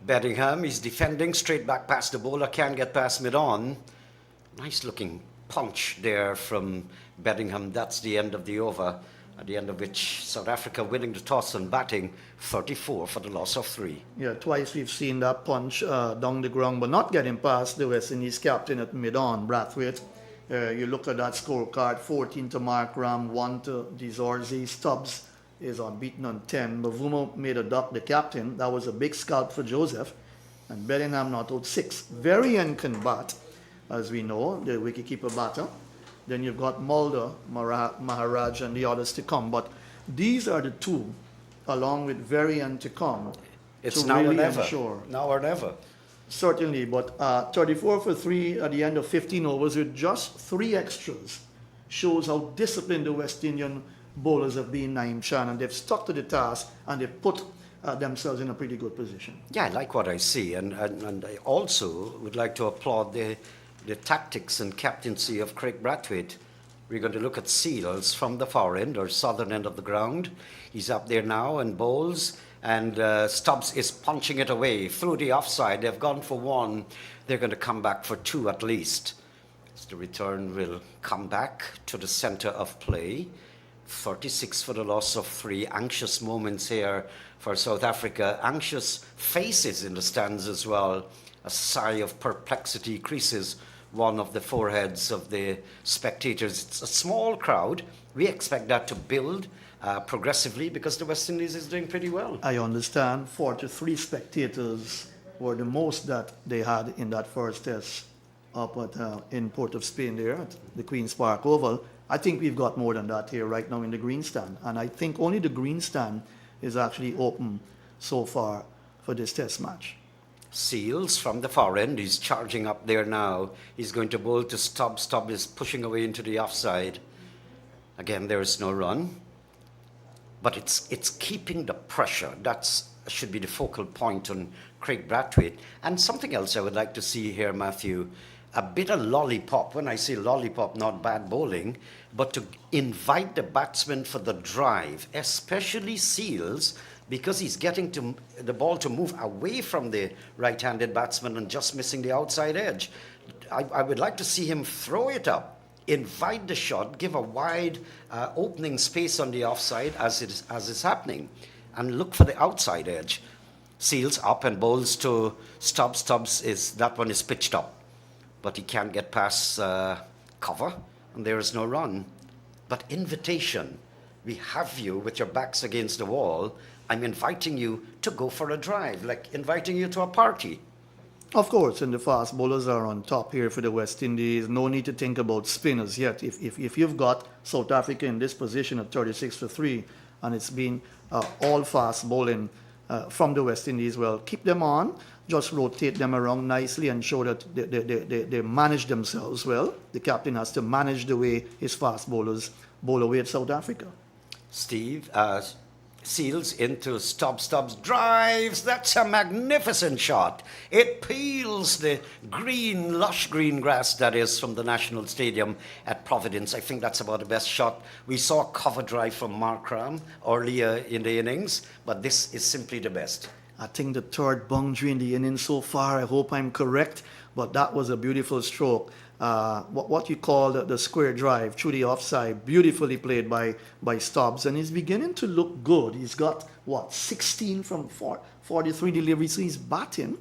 Bedingham. He's defending, straight back past the bowler, can't get past mid-on. Nice looking punch there from Bedingham. That's the end of the over, at the end of which South Africa winning the toss and batting 34 for the loss of 3. Yeah, twice we've seen that punch down the ground, but not getting past the West Indies captain at mid-on, Brathwaite. You look at that scorecard, 14 to Markram, 1 to Dizorzi. Stubbs is unbeaten on 10. Bavumo made a duck, the captain. That was a big scalp for Joseph. And Bedingham not out 6. Varian can bat, as we know, the wicketkeeper batter. Then you've got Mulder, Maharaj, and the others to come. But these are the 2, along with Varian to come. It's to now really or never. ensure. Now or never. Certainly, but 34 for 3 at the end of 15 overs with just 3 extras shows how disciplined the West Indian bowlers have been, Naim Chan, and they've stuck to the task and they've put themselves in a pretty good position. Yeah, I like what I see, and I also would like to applaud the tactics and captaincy of Craig Brathwaite. We're going to look at Seals from the far end or southern end of the ground. He's up there now and bowls, and Stubbs is punching it away through the offside. They've gone for one. They're going to come back for two at least. So the return will come back to the center of play. 36 for the loss of three. Anxious moments here for South Africa. Anxious faces in the stands as well. A sigh of perplexity creases one of the foreheads of the spectators. It's a small crowd. We expect that to build progressively because the West Indies is doing pretty well. I understand 43 spectators were the most that they had in that first test up at, in Port of Spain there at the Queen's Park Oval. I think we've got more than that here right now in the green stand. And I think only the green stand is actually open so far for this test match. Seals from the far end. He's charging up there now. He's going to bowl to Stubbs. Stubbs is pushing away into the offside. Again, there is no run. But it's keeping the pressure. That should be the focal point on Craig Brathwaite. And something else I would like to see here, Matthew, a bit of lollipop. When I say lollipop, not bad bowling, but to invite the batsman for the drive, especially Seals, because he's getting to the ball to move away from the right-handed batsman and just missing the outside edge. I would like to see him throw it up, invite the shot, give a wide opening space on the offside as is happening, and look for the outside edge. Seals up and bowls to Stubbs. Stubbs that one is pitched up, but he can't get past cover, and there is no run. But invitation, we have you with your backs against the wall. I'm inviting you to go for a drive, like inviting you to a party. Of course, and the fast bowlers are on top here for the West Indies. No need to think about spinners yet. If you've got South Africa in this position at 36 for 3, and it's been all fast bowling from the West Indies, well, keep them on. Just rotate them around nicely and show that they manage themselves well. The captain has to manage the way his fast bowlers bowl away at South Africa. Steve, Seals into Stubbs. Stubbs drives. That's a magnificent shot. It peels the green, lush green grass that is from the National Stadium at Providence. I think that's about the best shot. We saw a cover drive from Markram earlier in the innings, but this is simply the best. I think the third boundary in the inning so far. I hope I'm correct, but that was a beautiful stroke. What you call the square drive through the offside, beautifully played by Stubbs, and he's beginning to look good. He's got, 16 from 43 deliveries, so he's batting.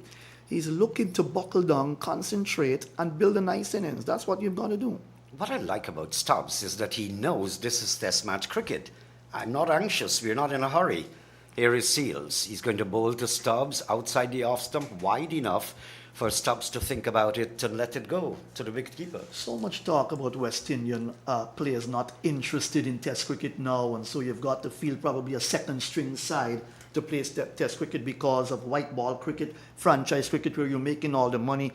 He's looking to buckle down, concentrate, and build a nice innings. That's what you've got to do. What I like about Stubbs is that he knows this is test match cricket. I'm not anxious. We're not in a hurry. Here is Seals. He's going to bowl to Stubbs outside the off stump, wide enough for Stubbs to think about it and let it go to the wicketkeeper. So much talk about West Indian players not interested in Test cricket now, and so you've got to field probably a second string side to play Test cricket because of white ball cricket, franchise cricket, where you're making all the money.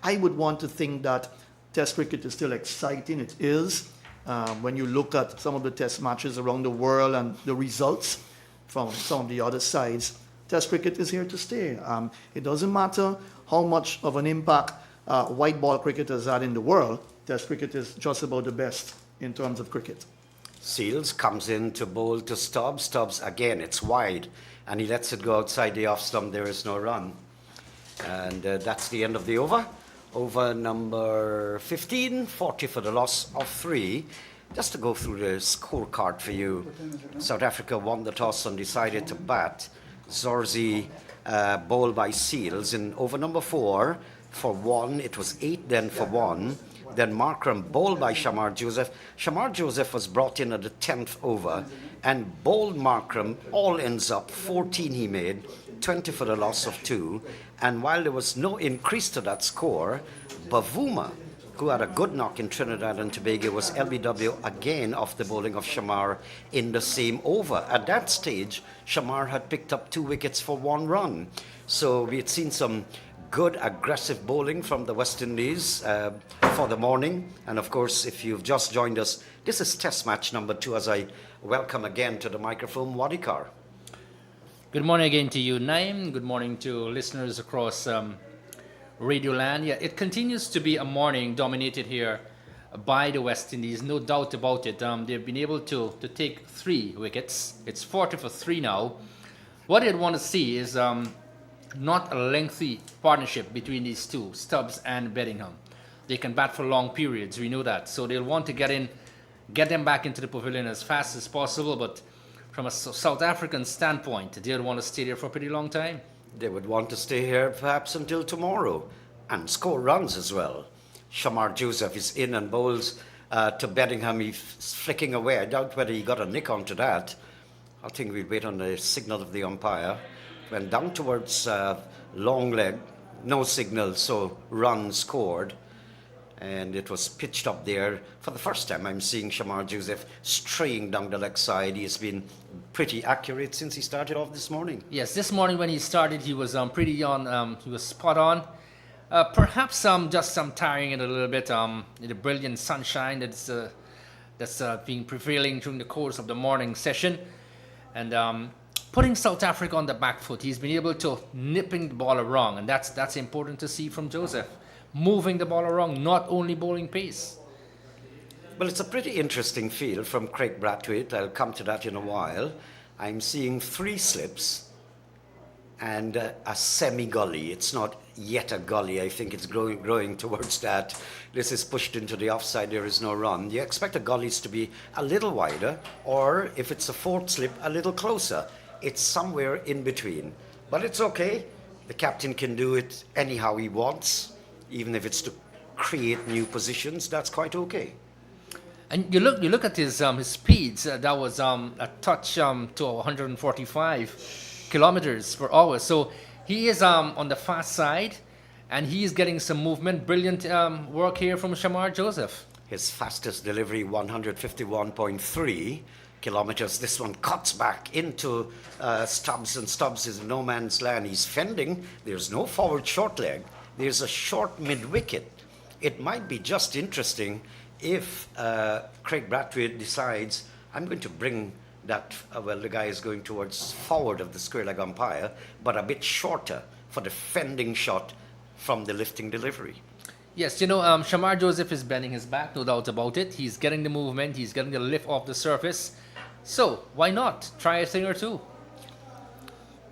I would want to think that Test cricket is still exciting. It is. When you look at some of the Test matches around the world and the results from some of the other sides, Test cricket is here to stay. It doesn't matter how much of an impact white ball cricket has had in the world. Test cricket is just about the best in terms of cricket. Seals comes in to bowl to Stubbs. Stubbs, again, it's wide, and he lets it go outside the off stump. There is no run. And that's the end of the over. Over number 15, 40 for the loss of 3. Just to go through the scorecard for you. South Africa won the toss and decided to bat. Zorzi bowled by Seals in over number 4 for 1. It was 8 then for 1. Then Markram bowled by Shamar Joseph. Shamar Joseph was brought in at the 10th over and bowled Markram. All ends up 14 he made, 20 for the loss of 2. And while there was no increase to that score, Bavuma, who had a good knock in Trinidad and Tobago, was LBW again off the bowling of Shamar in the same over. At that stage, Shamar had picked up 2 wickets for 1 run. So we had seen some good aggressive bowling from the West Indies for the morning. And of course, if you've just joined us, this is test match number 2 as I welcome again to the microphone Wadikar. Good morning again to you, Naim. Good morning to listeners across Radio Land. Yeah, it continues to be a morning dominated here by the West Indies, no doubt about it. They've been able to take 3 wickets. It's 40 for 3 now. What I'd want to see is not a lengthy partnership between these two, Stubbs and Bedingham. They can bat for long periods, we know that. So they'll want to get them back into the pavilion as fast as possible, but from a South African standpoint, they'll want to stay there for a pretty long time. They would want to stay here perhaps until tomorrow and score runs as well. Shamar Joseph is in and bowls to Bedingham. He's flicking away. I doubt whether he got a nick onto that. I think we'd wait on the signal of the umpire. Went down towards long leg, no signal, so run scored. And it was pitched up there. For the first time, I'm seeing Shamar Joseph straying down the leg side. He has been pretty accurate since he started off this morning. Yes, this morning when he started, he was pretty on. He was spot on. Perhaps just tiring it a little bit. The brilliant sunshine that's been prevailing during the course of the morning session, and putting South Africa on the back foot. He's been able to nipping the ball around, and that's important to see from Joseph. Moving the ball around, not only bowling pace. Well, it's a pretty interesting field from Craig Brathwaite. I'll come to that in a while. I'm seeing 3 slips and a semi-gully. It's not yet a gully. I think it's growing towards that. This is pushed into the offside. There is no run. You expect the gullies to be a little wider, or if it's a 4th slip, a little closer. It's somewhere in between. But it's okay. The captain can do it anyhow he wants. Even if it's to create new positions, that's quite okay. And you look at his speeds. That was a touch to 145 kilometers per hour. So he is on the fast side, and he is getting some movement. Brilliant work here from Shamar Joseph. His fastest delivery, 151.3 kilometers. This one cuts back into Stubbs, and Stubbs is in no man's land. He's fending. There's no forward short leg. There's a short mid-wicket. It might be just interesting if Craig Brathwaite decides, I'm going to bring that, the guy is going towards forward of the square leg umpire, but a bit shorter for the fending shot from the lifting delivery. Yes, Shamar Joseph is bending his back, no doubt about it. He's getting the movement, he's getting the lift off the surface. So, why not? Try a thing or two.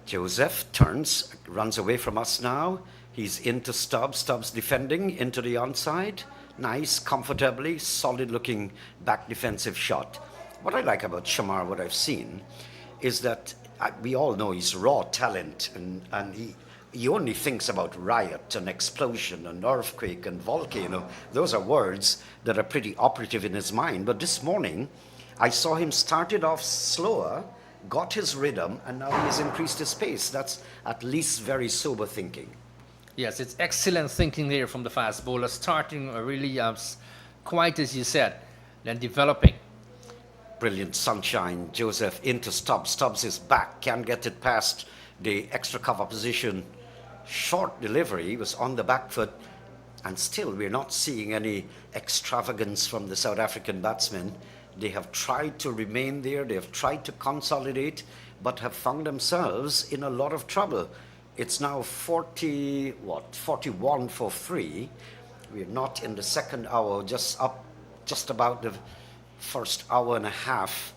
Joseph turns, runs away from us now. He's into Stubbs. Stubbs defending into the onside. Nice, comfortably, solid-looking back defensive shot. What I like about Shamar, what I've seen, is that we all know he's raw talent, and he only thinks about riot and explosion and earthquake and volcano. Those are words that are pretty operative in his mind. But this morning, I saw him started off slower, got his rhythm, and now he's increased his pace. That's at least very sober thinking. Yes, it's excellent thinking there from the fast bowler, starting really quite as you said, then developing. Brilliant sunshine. Joseph into Stubbs. Stubbs is back, can't get it past the extra cover position. Short delivery, was on the back foot, and still we're not seeing any extravagance from the South African batsmen. They have tried to remain there, they have tried to consolidate, but have found themselves in a lot of trouble. It's now 41 for 3. We're not in the second hour, just about the first hour and a half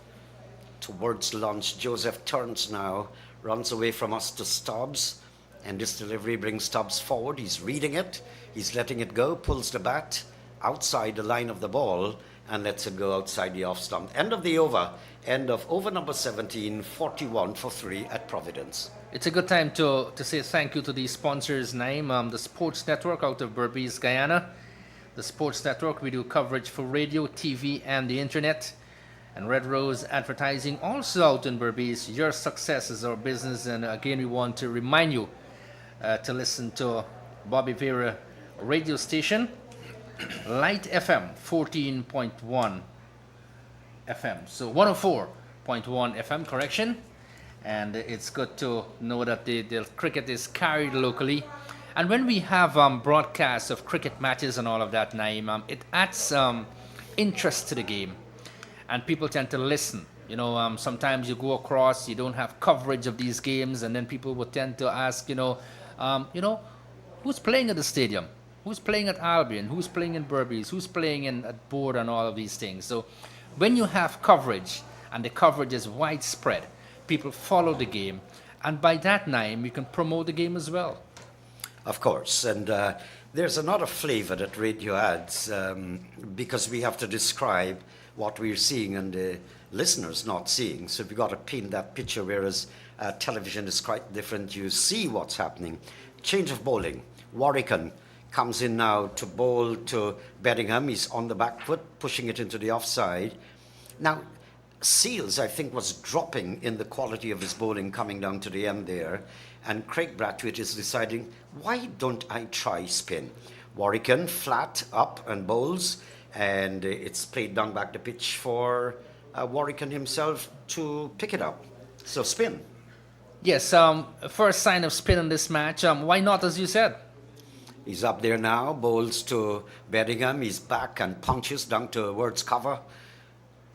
towards lunch. Joseph turns now, runs away from us to Stubbs, and this delivery brings Stubbs forward. He's reading it, he's letting it go, pulls the bat outside the line of the ball, and lets it go outside the off stump. End of the over. End of over number 17, 41 for 3 at Providence. It's a good time to say thank you to the sponsors' name, the Sports Network out of Berbice, Guyana. The Sports Network, we do coverage for radio, TV, and the internet. And Red Rose Advertising, also out in Berbice. Your success is our business, and again, we want to remind you to listen to Bobby Vera radio station, Light FM 14.1 FM. So 104.1 FM, correction. And it's good to know that the cricket is carried locally. And when we have broadcasts of cricket matches and all of that, Naeem, it adds interest to the game. And people tend to listen. Sometimes you go across, you don't have coverage of these games, and then people would tend to ask, who's playing at the stadium? who's playing at Albion, who's playing in Berbice, who's playing in at Board and all of these things. So when you have coverage and the coverage is widespread, people follow the game, and by that time you can promote the game as well. Of course, and there's another flavor that radio adds because we have to describe what we're seeing and the listeners not seeing. So we've got to paint that picture, whereas television is quite different. You see what's happening. Change of bowling. Warwican comes in now to bowl to Bedingham. He's on the back foot, pushing it into the offside. Now, Seals, I think, was dropping in the quality of his bowling coming down to the end there. And Craig Brathwaite is deciding, why don't I try spin? Warwican flat up and bowls, and it's played down back the pitch for Warwican himself to pick it up. So spin. Yes, first sign of spin in this match. Why not, as you said? He's up there now, bowls to Bedingham. He's back and punches down towards cover.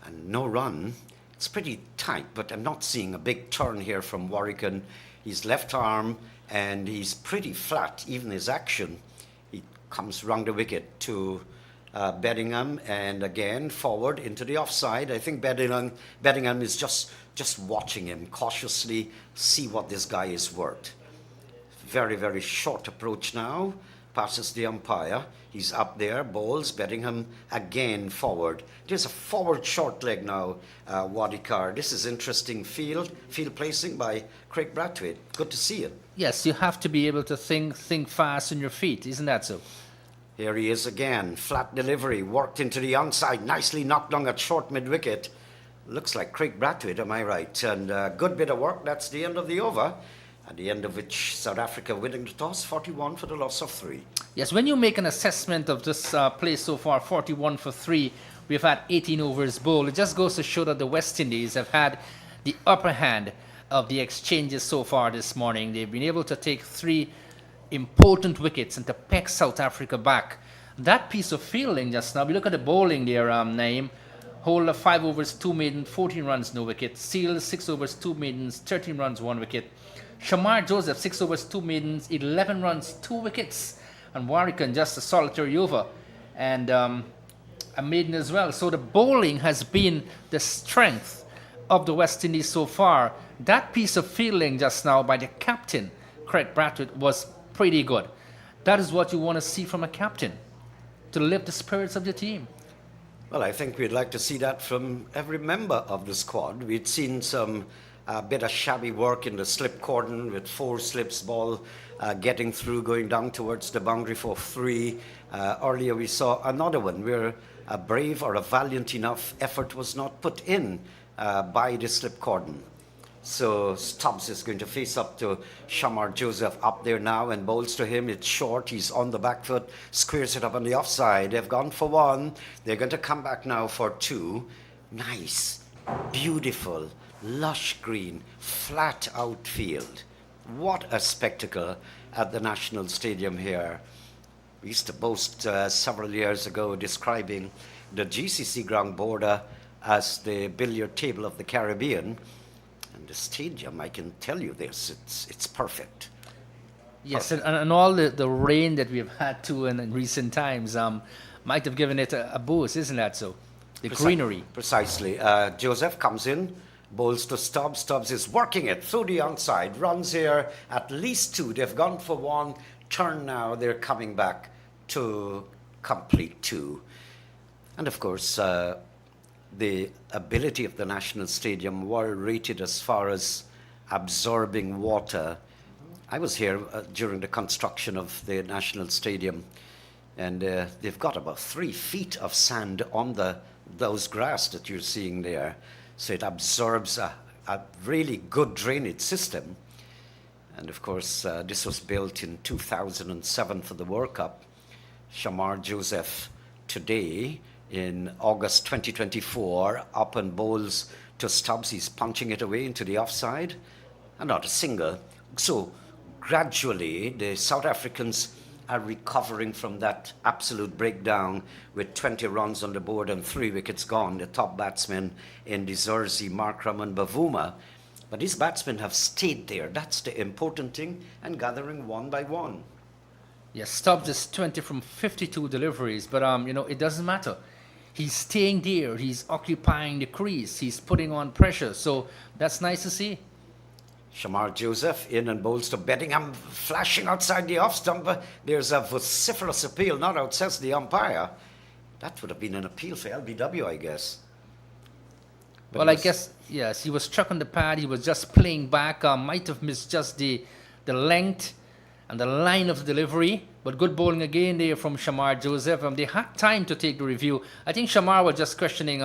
And no run. It's pretty tight, but I'm not seeing a big turn here from Warwican. His left arm, and he's pretty flat, even his action. He comes round the wicket to Bedingham, and again forward into the offside. I think Bedingham is just watching him cautiously, see what this guy is worth. Very, very short approach now. Passes the umpire. He's up there, bowls, Bedingham again forward. There's a forward short leg now, Wadikar. This is interesting field placing by Craig Brathwaite. Good to see it. Yes, you have to be able to think fast on your feet, isn't that so? Here he is again, flat delivery, worked into the onside, nicely knocked down at short mid-wicket. Looks like Craig Brathwaite, am I right? And a good bit of work, that's the end of the over. At the end of which South Africa winning the toss, 41 for the loss of 3. Yes, when you make an assessment of this play so far, 41 for 3, we've had 18 overs bowled. It just goes to show that the West Indies have had the upper hand of the exchanges so far this morning. They've been able to take 3 important wickets and to peck South Africa back. That piece of fielding just now, we look at the bowling there, Naeem. Holder 5 overs, 2 maidens, 14 runs, no wicket. Seals 6 overs, 2 maidens, 13 runs, 1 wicket. Shamar Joseph 6 overs, 2 maidens, 11 runs, 2 wickets. And Warwican just a solitary over and a maiden as well. So the bowling has been the strength of the West Indies so far. That piece of fielding just now by the captain, Craig Brathwaite, was pretty good. That is what you want to see from a captain, to lift the spirits of the team. Well, I think we'd like to see that from every member of the squad. We'd seen some bit of shabby work in the slip cordon with 4 slips, ball getting through, going down towards the boundary for 3. Earlier we saw another one where a brave or a valiant enough effort was not put in by the slip cordon. So Stubbs is going to face up to Shamar Joseph up there now and bowls to him. It's short. He's on the back foot, squares it up on the offside. They've gone for 1. They're going to come back now for 2. Nice, beautiful, lush green, flat outfield. What a spectacle at the National Stadium here. We used to boast several years ago describing the GCC ground border as the billiard table of the Caribbean. And the stadium, I can tell you this, it's perfect. Yes, and all the rain that we've had too in recent times might have given it a boost, isn't that so? The greenery. Precisely. Joseph comes in, bowls to Stubbs. Stubbs is working it through the onside. Runs here, at least 2. They've gone for 1. Turn now, they're coming back to complete 2. And of course, the ability of the National Stadium were rated as far as absorbing water. I was here during the construction of the National Stadium, and they've got about 3 feet of sand on those grass that you're seeing there. So it absorbs a really good drainage system. And of course, this was built in 2007 for the World Cup. Shamar Joseph today, in August 2024, up and bowls to Stubbs. He's punching it away into the offside, and not a single. So gradually, the South Africans are recovering from that absolute breakdown with 20 runs on the board and 3 wickets gone. The top batsmen in Dizerzi, Markram and Bavuma. But these batsmen have stayed there. That's the important thing, and gathering 1 by 1. Yes, Stubbs is 20 from 52 deliveries, but it doesn't matter. He's staying there. He's occupying the crease. He's putting on pressure. So that's nice to see. Shamar Joseph in and bowls to Bedingham, flashing outside the off stump. There's a vociferous appeal, not out, says the umpire. That would have been an appeal for LBW, I guess. But Well, I guess, yes, he was struck on the pad. He was just playing back. Might have missed just the length and the line of delivery. But good bowling again there from Shamar Joseph. They had time to take the review. I think Shamar was just questioning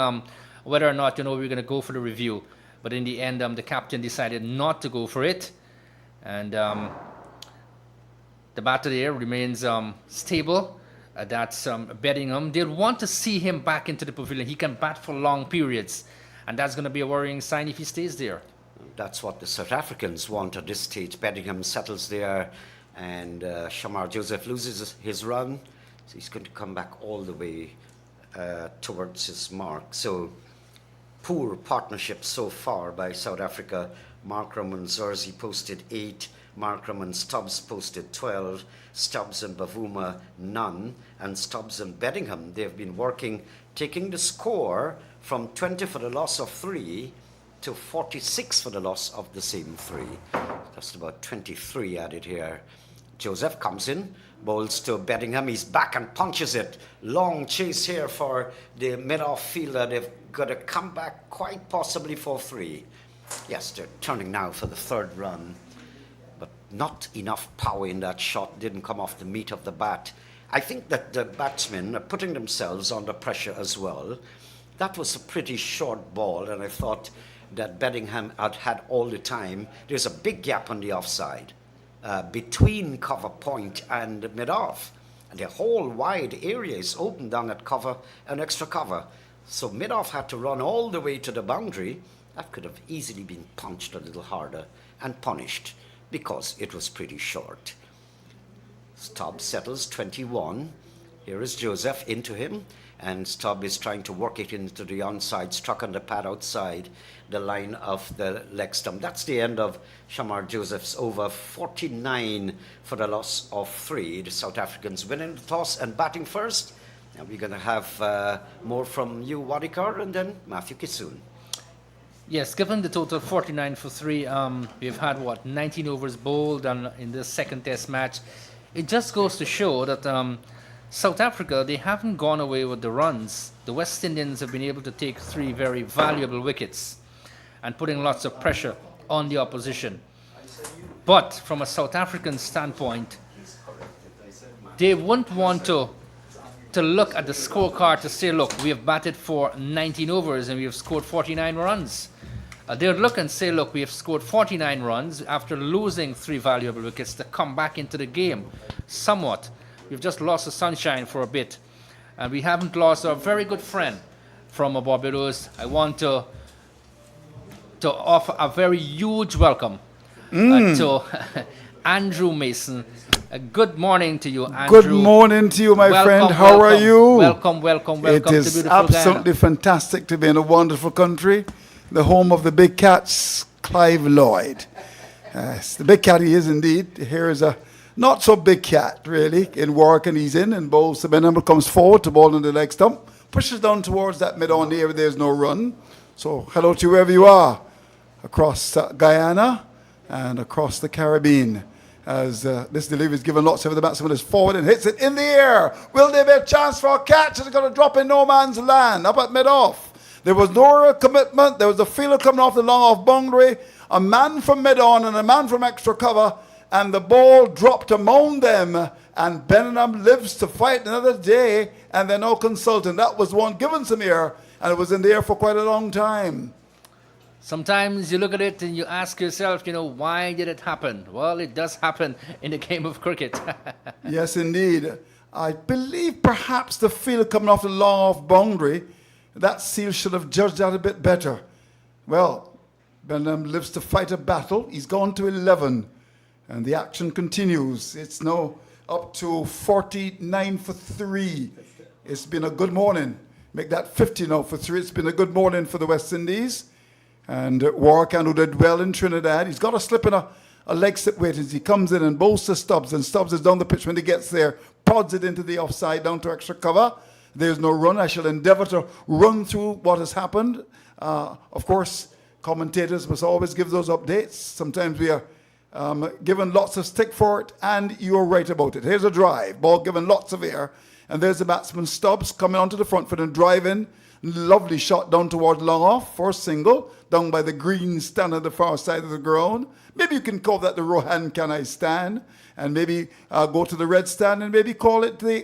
whether or not, we were going to go for the review. But in the end, the captain decided not to go for it. And the batter there remains stable. That's Bedingham. They'll want to see him back into the pavilion. He can bat for long periods. And that's going to be a worrying sign if he stays there. That's what the South Africans want at this stage. Bedingham settles there, and Shamar Joseph loses his run. So he's going to come back all the way towards his mark. So poor partnership so far by South Africa. Markram and Zorzi posted 8. Markram and Stubbs posted 12. Stubbs and Bavuma, none. And Stubbs and Bedingham, they've been working, taking the score from 20 for the loss of 3 to 46 for the loss of the same 3. That's about 23 added here. Joseph comes in, bowls to Bedingham. He's back and punches it. Long chase here for the mid-off fielder. They've got to come back quite possibly for 3. Yes, they're turning now for the 3rd run. But not enough power in that shot. Didn't come off the meat of the bat. I think that the batsmen are putting themselves under pressure as well. That was a pretty short ball, and I thought that Bedingham had all the time. There's a big gap on the offside between cover point and mid-off. And the whole wide area is open down at cover and extra cover. So mid-off had to run all the way to the boundary. That could have easily been punched a little harder and punished because it was pretty short. Stubbs settles 21. Here is Joseph into him. And Stubb is trying to work it into the onside, struck on the pad outside the line of the leg stump. That's the end of Shamar Joseph's over. 49 for the loss of 3. The South Africans winning the toss and batting first. And we're going to have more from you, Wadikar, and then Matthew Kisoon. Yes, given the total 49 for 3, we've had, 19 overs bowled in this second test match. It just goes to show that South Africa, they haven't gone away with the runs. The West Indians have been able to take 3 very valuable wickets and putting lots of pressure on the opposition. But from a South African standpoint, they wouldn't want to look at the scorecard to say, look, we have batted for 19 overs and we have scored 49 runs. They would look and say, look, we have scored 49 runs after losing 3 valuable wickets to come back into the game somewhat. We've just lost the sunshine for a bit. And we haven't lost our very good friend from Barbados. I want to offer a very huge welcome to Andrew Mason. Good morning to you, Andrew. Good morning to you, my friend. How are you? Welcome It to is beautiful absolutely Ghana. fantastic to be in a wonderful country, the home of the big cats, Clive Lloyd. Yes, the big cat he is indeed. Here is a not so big cat, really, in work, and he's in and bowls. The number comes forward to ball on the leg stump, pushes down towards that mid-on area. There's no run. So hello to you wherever you are, across Guyana and across the Caribbean. As this delivery is given lots of the batsman is forward and hits it in the air. Will there be a chance for a catch? It's going to drop in no man's land up at mid-off. There was no commitment. There was a fielder coming off the long off boundary, a man from mid-on and a man from extra cover, and the ball dropped among them, and Bedingham lives to fight another day, and they're no consultant. That was one given some air, and it was in the air for quite a long time. Sometimes you look at it and you ask yourself, why did it happen? Well, it does happen in the game of cricket. Yes, indeed. I believe perhaps the field coming off the long off boundary, that seal should have judged that a bit better. Well, Bedingham lives to fight a battle. He's gone to 11. And the action continues. It's now up to 49 for 3. It's been a good morning. Make that 50 now for 3. It's been a good morning for the West Indies. And Warwick, who did well in Trinidad. He's got a slip in a leg slip waiting. He comes in and bowls to Stubbs, and Stubbs is down the pitch when he gets there, pods it into the offside, down to extra cover. There's no run. I shall endeavour to run through what has happened. Of course, commentators must always give those updates. Sometimes we are given lots of stick for it, and you're right about it. Here's a drive, ball given lots of air, and there's the batsman Stubbs coming onto the front foot and driving. Lovely shot down towards long off for a single, down by the green stand on the far side of the ground. Maybe you can call that the Rohan Can I stand, and maybe go to the red stand and maybe call it the,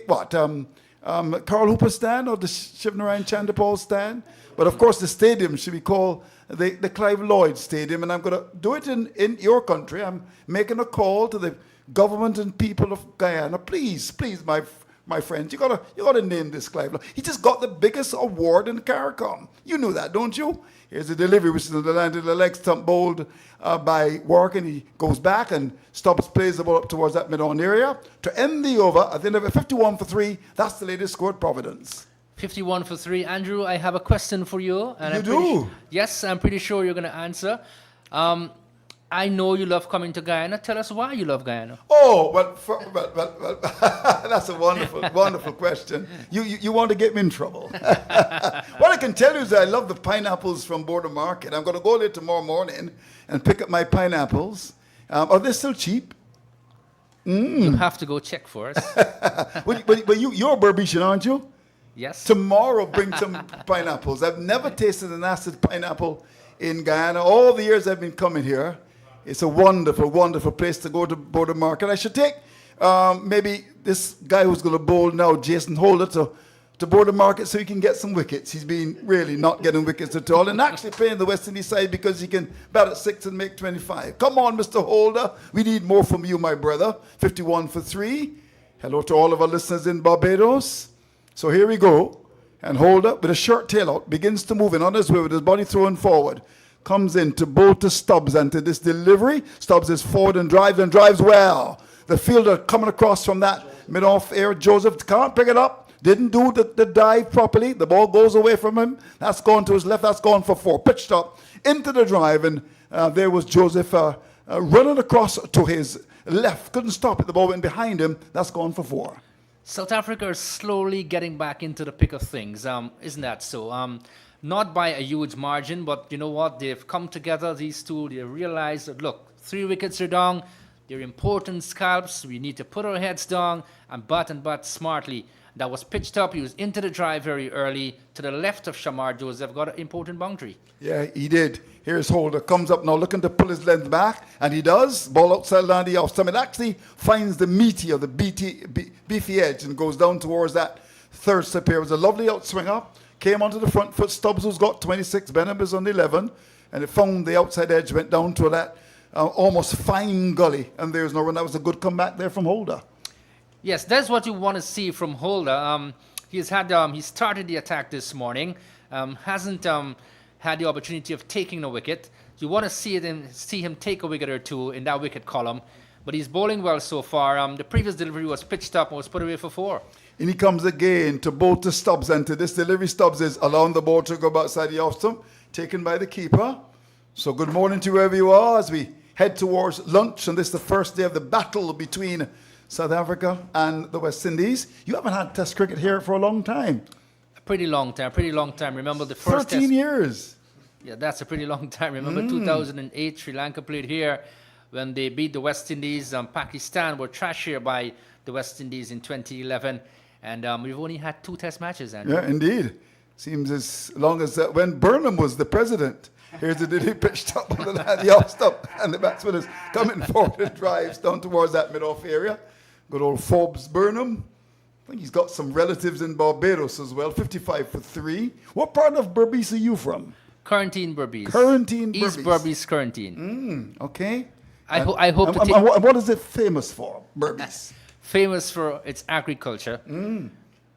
Carl Hooper stand or the Shivnarayan Chandapal stand. But of course the stadium should be called the Clive Lloyd Stadium, and I'm going to do it in your country. I'm making a call to the government and people of Guyana. Please, my friends, you gotta name this Clive Lloyd. He just got the biggest award in CARICOM. You knew that, don't you? Here's a delivery, which is on the land of the leg stump, bowled by Wark, and he goes back and Stubbs plays the ball up towards that mid-on area to end the over at the end of it. 51 for 3. That's the latest score at Providence. 51 for 3. Andrew, I have a question for you. And You do? Yes, I'm pretty sure you're going to answer. I know you love coming to Guyana. Tell us why you love Guyana. Oh, well, that's a wonderful question. You want to get me in trouble. What I can tell you is that I love the pineapples from Border Market. I'm going to go there tomorrow morning and pick up my pineapples. Are they still cheap? You have to go check for us. But you're Berbetian, aren't you? Yes. Tomorrow, bring some pineapples. I've never tasted an acid pineapple in Guyana. All the years I've been coming here. It's a wonderful place to go to Border Market. I should take maybe this guy who's going to bowl now, Jason Holder, to Border Market so he can get some wickets. He's been really not getting wickets at all, and actually playing the West Indies side because he can bat at 6 and make 25. Come on, Mr. Holder. We need more from you, my brother. 51 for 3. Hello to all of our listeners in Barbados. So here we go. And Holder, with a short tail out, begins to move in on his way with his body thrown forward. Comes in to bowl to Stubbs, and to this delivery, Stubbs is forward and drives well. The fielder coming across from that mid-off air, Joseph can't pick it up, didn't do the dive properly, the ball goes away from him, that's gone to his left, that's gone for 4, pitched up into the drive, and there was Joseph running across to his left, couldn't stop it, the ball went behind him, that's gone for 4. South Africa is slowly getting back into the pick of things, isn't that so? Not by a huge margin, but you know what? They've come together, these two. They realize that, look, 3 wickets are down. They're important scalps. We need to put our heads down and bat smartly. That was pitched up. He was into the drive very early. To the left of Shamar Joseph, got an important boundary. Yeah, he did. Here's Holder. Comes up now looking to pull his length back. And he does. Ball outside Landy off stump. It actually finds the meaty or the beefy edge and goes down towards that third step here. It was a lovely outswinger. Came onto the front foot. Stubbs, who's got 26. Benham is on the 11. And it found the outside edge, went down to that almost fine gully. And there's no run. That was a good comeback there from Holder. Yes, that's what you want to see from Holder. He started the attack this morning. Hasn't had the opportunity of taking a wicket. You want to see him take a wicket or two in that wicket column. But he's bowling well so far. The previous delivery was pitched up and was put away for 4. And he comes again to bowl to Stubbs, and to this delivery, Stubbs is allowing the ball to go outside the off stump, taken by the keeper. So good morning to wherever you are as we head towards lunch, and this is the first day of the battle between South Africa and the West Indies. You haven't had Test cricket here for a long time. A pretty long time. Remember the first 13 years. Yeah, that's a pretty long time. Remember 2008, Sri Lanka played here when they beat the West Indies. Pakistan were trashed here by the West Indies in 2011. And we've only had 2 Test matches, Andrew. Yeah, indeed. Seems as long as when Burnham was the president. Here's the delivery pitched up on the off stump, and the batsman is coming forward and drives down towards that mid-off area. Good old Forbes Burnham. I think he's got some relatives in Barbados as well. 55 for 3. What part of Berbice are you from? Quarantine Berbice. Quarantine Berbice. East Berbice Quarantine. Okay. I hope to and what is it famous for, Berbice? Famous for its agriculture.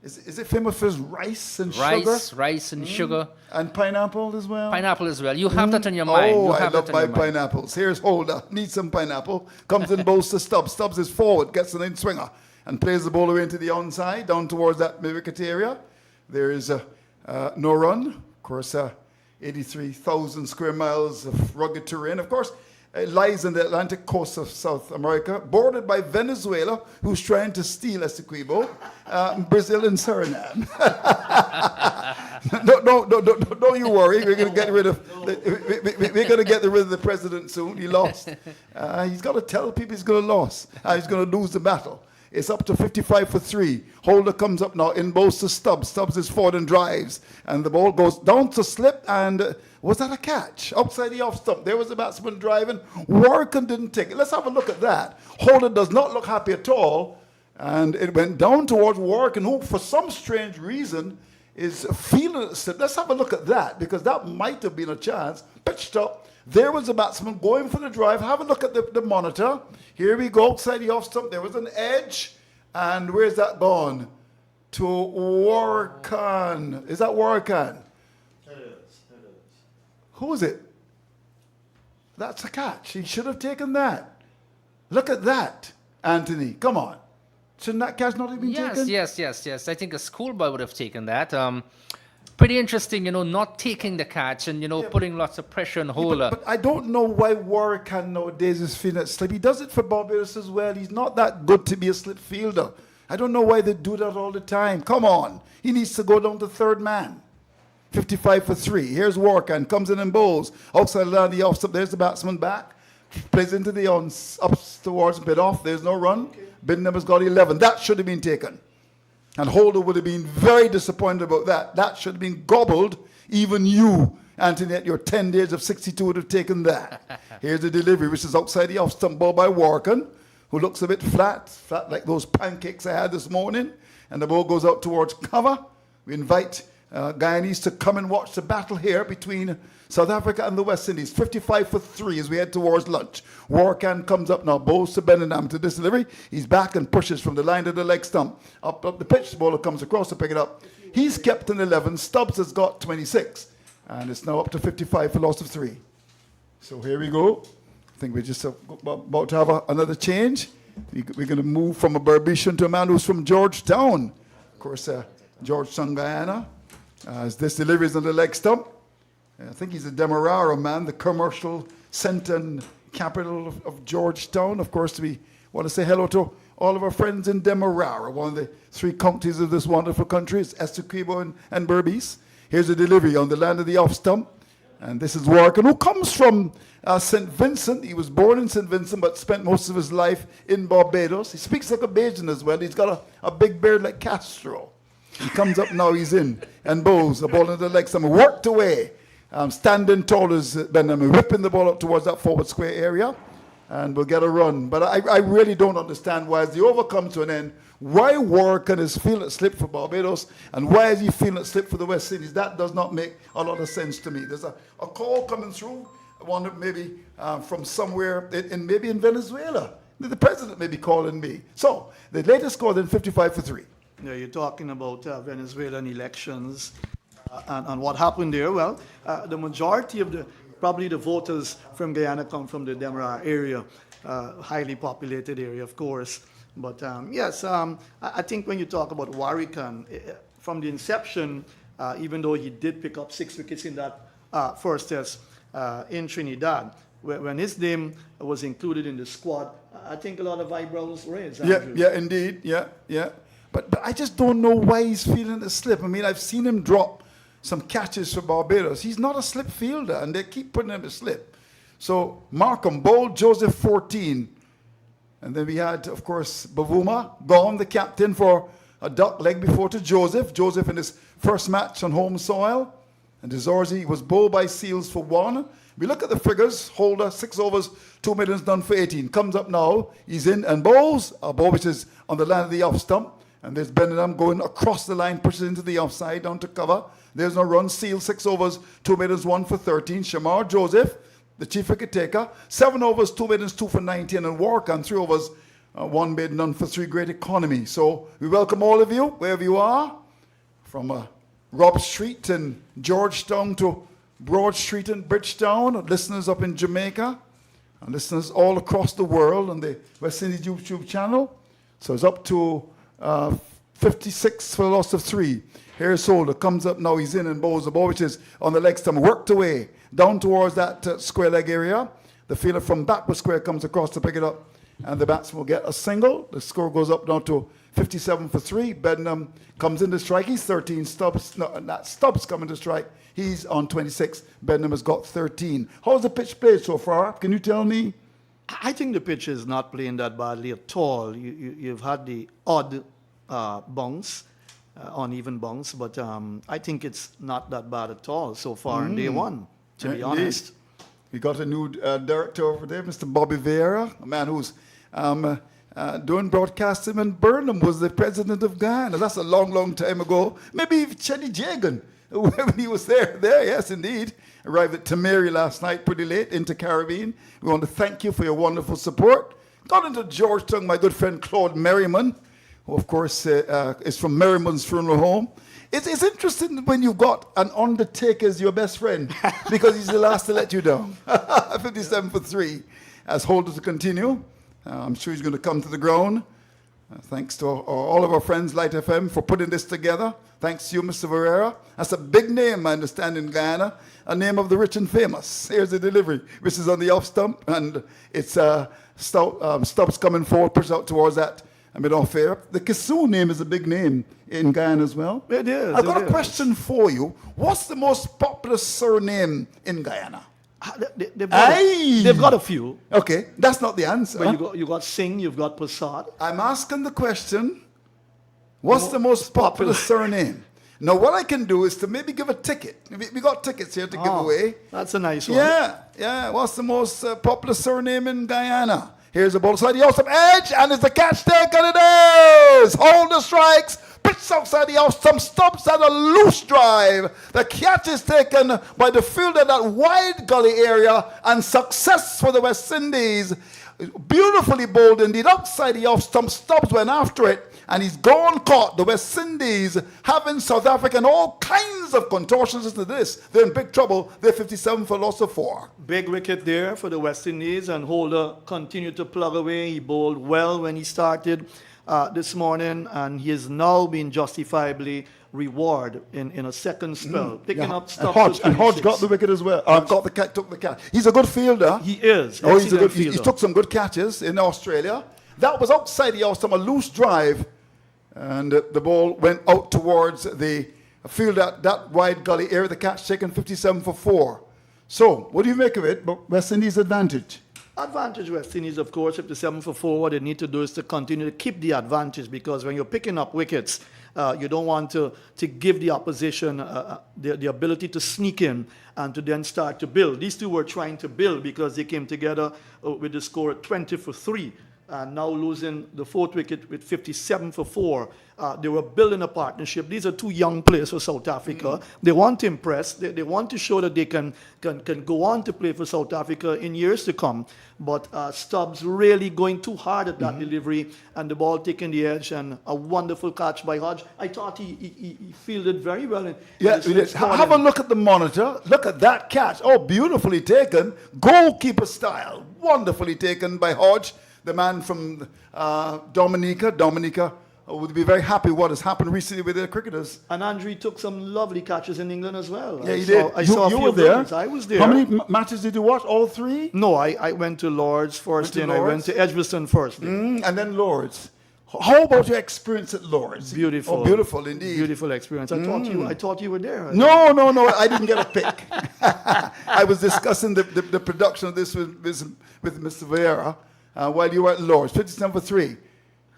Is it famous for its rice and sugar? Rice and sugar. And pineapple as well? Pineapple as well. You have that on your mind. Oh, you I have love that on my your mind. pineapples. Here's Holder. Needs some pineapple. Comes in, bowls to Stubbs. Stubbs is forward, gets an in swinger, and plays the ball away into the onside, down towards that mid-wicket area. There is no run. Of course, 83,000 square miles of rugged terrain. Of course, It lies on the Atlantic coast of South America, bordered by Venezuela, who's trying to steal Essequibo, Brazil and Suriname. Don't you worry. We're going to get rid of we're going to get rid of the president soon. He lost. He's got to tell people he's going to lose. He's going to lose the battle. It's up to 55 for 3. Holder comes up now in bows to Stubbs. Stubbs is forward and drives. And the ball goes down to slip. And was that a catch? Outside the off stump. There was the batsman driving. Warken didn't take it. Let's have a look at that. Holder does not look happy at all. And it went down towards Warken, who for some strange reason is feeling it slip. Let's have a look at that, because that might have been a chance. Pitched up. There was the batsman going for the drive. Have a look at the monitor. Here we go, outside the off stump. There was an edge. And where's that gone? To Warkan. Is that Warkan? It is. Who is it? That's a catch. He should have taken that. Look at that, Anthony. Come on. Shouldn't that catch not have been taken? Yes. I think a schoolboy would have taken that. Pretty interesting, not taking the catch and, putting lots of pressure on Holder. But I don't know why Warwick nowadays is feeling that slip. He does it for Barbados as well. He's not that good to be a slip fielder. I don't know why they do that all the time. Come on. He needs to go down to third man. 55 for 3. Here's Warwick, comes in and bowls. Outside the off step, there's the batsman back. Plays into the on, up towards bid off. There's no run. Bid number's got 11. That should have been taken. And Holder would have been very disappointed about that. That should have been gobbled. Even you, Anthony, at your 10 days of 62 would have taken that. Here's the delivery, which is outside the off stump ball by Warken, who looks a bit flat like those pancakes I had this morning. And the ball goes out towards cover. We invite Guyanese to come and watch the battle here between South Africa and the West Indies. 55 for 3 as we head towards lunch. Warkan comes up now, bowls to Benenham to this delivery. He's back and pushes from the line to the leg stump. Up the pitch, the bowler comes across to pick it up. He's kept an 11. Stubbs has got 26. And it's now up to 55 for loss of 3. So here we go. I think we're just about to have another change. We're going to move from a Barbitian to a man who's from Georgetown. Of course, Georgetown, Guyana. As this delivery is on the leg stump. I think he's a Demerara man, the commercial center and capital of Georgetown. Of course, we want to say hello to all of our friends in Demerara, one of the 3 counties of this wonderful country. It's Essequibo and Berbice. Here's a delivery on the land of the off stump. And this is Warken, who comes from St. Vincent. He was born in St. Vincent, but spent most of his life in Barbados. He speaks like a Bajan as well. He's got a big beard like Castro. He comes up now, he's in, and bowls the ball into the leg stump, worked away. Standing tall as Benham, whipping the ball up towards that forward square area, and we'll get a run. But I really don't understand why, as the over comes to an end, why Warken is feeling it slip for Barbados, and why is he feeling it slip for the West Indies. That does not make a lot of sense to me. There's a call coming through, I wonder maybe from somewhere, maybe in Venezuela. The president may be calling me. So, the latest score then 55 for 3. Yeah, you're talking about Venezuelan elections. And what happened there? Well, the majority of probably the voters from Guyana come from the Demerara area, highly populated area, of course. But yes, I think when you talk about Warwikan, from the inception, even though he did pick up 6 wickets in that first test in Trinidad, when his name was included in the squad, I think a lot of eyebrows raised. Yeah, indeed, yeah. But I just don't know why he's feeling the slip. I mean, I've seen him drop some catches for Barbados. He's not a slip fielder, and they keep putting him to slip. So Markham bowled, Joseph 14. And then we had, of course, Bavuma, gone, the captain, for a duck leg before to Joseph. Joseph in his first match on home soil. And Dezorzi was bowled by Seals for 1. We look at the figures. Holder, 6 overs, 2 millions done for 18. Comes up now. He's in and bowls. A ball which is on the line of the off stump. And there's Benham going across the line, pushes into the offside, down to cover. There's no run. Seal, 6 overs, 2 millions, 1 for 13. Shamar Joseph, the chief wicket taker, 7 overs, 2 millions, 2 for 19. And Warkan, 3 overs, 1 bid, none for 3. Great economy. So we welcome all of you, wherever you are, from Rob Street in Georgetown to Broad Street in Bridgetown, listeners up in Jamaica, and listeners all across the world on the West Indies YouTube channel. So it's up to 56 for a loss of 3. Here's Holder, comes up now, he's in and bowls the ball, which is on the leg stump, worked away down towards that square leg area. The fielder from backward square comes across to pick it up, and the batsman will get a single. The score goes up now to 57 for 3. Bednam comes in to strike. He's 13. Stubbs coming to strike. He's on 26. Bednam has got 13. How's the pitch played so far? Can you tell me? I think the pitch is not playing that badly at all. You've had the odd bounce, uneven bounce, but I think it's not that bad at all so far in day one, to be honest. We got a new director over there, Mr. Bobby Vieira, a man who's doing broadcasting in Burnham, was the president of Ghana. That's a long, long time ago. Maybe Chelly Jagan, when he was there, yes, indeed. Arrived at Tamari last night pretty late into Caribbean. We want to thank you for your wonderful support. Got into Georgetown, my good friend Claude Merriman, who of course is from Merriman's Funeral Home. It's interesting when you've got an undertaker as your best friend, because he's the last to let you down. 57 for 3 as Holder to continue. I'm sure he's going to come to the ground. Thanks to all of our friends, Light FM, for putting this together. Thanks to you, Mr. Varela. That's a big name, I understand, in Guyana. A name of the rich and famous. Here's the delivery, which is on the off stump, and it's Stubbs coming forward, push out towards that mid-off air. The Kisu name is a big name in Guyana as well. It is. I've got a question for you. What's the most popular surname in Guyana? They've got a few. Okay, that's not the answer. But you got Singh, you've got Prasad. I'm asking the question, what's the most popular surname? Now, what I can do is to maybe give a ticket. We got tickets here to give away. That's a nice one. Yeah. What's the most popular surname in Guyana? Here's a ball side the awesome edge, and it's the catch taken. It is! Holder strikes. Pitch outside the off stump, Stubbs at a loose drive. The catch is taken by the fielder in that wide gully area, and success for the West Indies. Beautifully bowled indeed. Outside the off stump, Stubbs went after it, and he's gone caught. The West Indies having South Africa in all kinds of contortions into this. They're in big trouble. They're 57 for loss of 4. Big wicket there for the West Indies, and Holder continued to plug away. He bowled well when he started this morning, and he is now being justifiably rewarded in a second spell, picking up stuff. And Hodge got the wicket as well. Took the catch. He's a good fielder. He is. He's a good fielder. He took some good catches in Australia. That was outside the off stump, a loose drive, and the ball went out towards the field that wide gully area. The catch taken 57 for 4. So, what do you make of it? West Indies advantage. Advantage West Indies, of course, 57 for 4. What they need to do is to continue to keep the advantage, because when you're picking up wickets, you don't want to give the opposition the ability to sneak in and to then start to build. These two were trying to build because they came together with the score at 20 for 3. And now losing the 4th wicket with 57 for 4. They were building a partnership. These are two young players for South Africa. They want to impress. They want to show that they can go on to play for South Africa in years to come. But Stubbs really going too hard at that delivery, and the ball taking the edge, and a wonderful catch by Hodge. I thought he fielded very well. Have a look at the monitor. Look at that catch. Oh, beautifully taken. Goalkeeper style. Wonderfully taken by Hodge. The man from Dominica would be very happy what has happened recently with their cricketers. And Andre took some lovely catches in England as well. Yeah, he did. I saw you a few were there. those. I was there. How many matches did you watch? All 3? No, I went to Lord's first day, and I went to Edgbaston first day. And then Lord's. How about your experience at Lord's? Beautiful. Oh, beautiful indeed. Beautiful experience. I thought you were there. No, I didn't get a pick. I was discussing the production of this with Mr. Vieira while you were at Lord's. 57 for 3.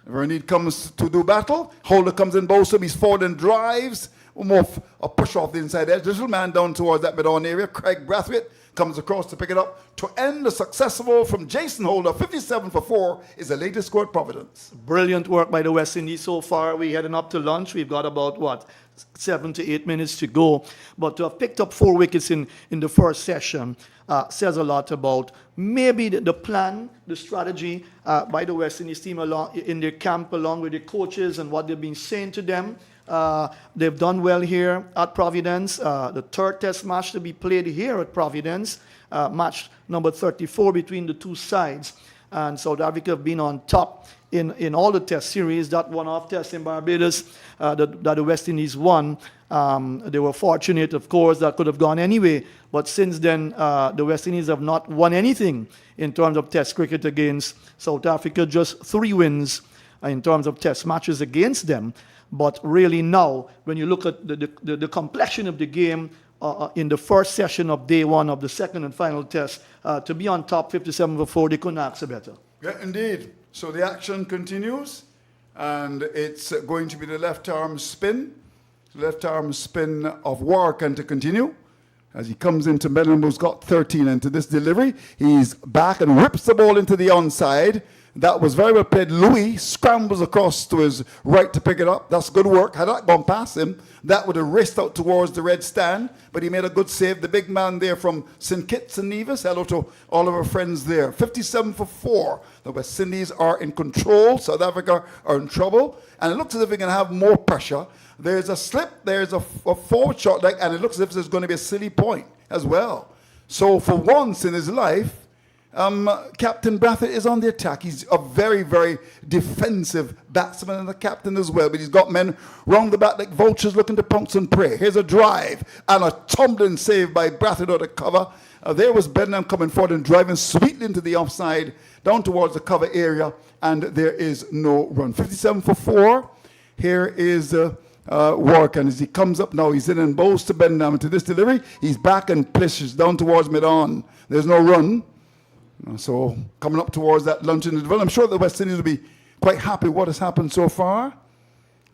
Verneed comes to do battle. Holder comes in, bows him. He's forward and drives. A push off the inside edge. Little man down towards that mid-on area. Craig Brathwaite comes across to pick it up to end the successful from Jason Holder. 57 for 4 is the latest score at Providence. Brilliant work by the West Indies so far. We're heading up to lunch. We've got about, 7 to 8 minutes to go. But to have picked up 4 wickets in the first session says a lot about maybe the plan, the strategy by the West Indies team in their camp, along with the coaches and what they've been saying to them. They've done well here at Providence. The 3rd test match to be played here at Providence, match number 34 between the two sides. And South Africa have been on top in all the test series. That one-off test in Barbados that the West Indies won, they were fortunate, of course, that could have gone anyway. But since then, the West Indies have not won anything in terms of test cricket against South Africa, just 3 wins in terms of test matches against them. But really now, when you look at the complexion of the game in the first session of day 1 of the second and final test, to be on top 57 for 4, they couldn't ask for better. Yeah, indeed. So the action continues, and it's going to be the left arm spin of Warkan to continue. As he comes into Bedlam, who's got 13 into this delivery, he's back and rips the ball into the onside. That was very well played. Louis scrambles across to his right to pick it up. That's good work. Had that gone past him, that would have raced out towards the red stand, but he made a good save. The big man there from St. Kitts and Nevis. Hello to all of our friends there. 57 for 4. The West Indies are in control. South Africa are in trouble. And it looks as if we can have more pressure. There's a slip, there's a forward shot leg, and it looks as if there's going to be a silly point as well. So for once in his life, Captain Brathwaite is on the attack. He's a very, very defensive batsman and a captain as well. But he's got men round the back like vultures looking to pounce and prey. Here's a drive and a tumbling save by Brathwaite out of cover. There was Bednam coming forward and driving sweetly into the offside, down towards the cover area, and there is no run. 57 for 4. Here is Wark, and as he comes up now, he's in and bowls to Bednam into this delivery. He's back and pushes down towards mid-on. There's no run. So coming up towards that lunch interval, I'm sure the West Indies will be quite happy what has happened so far,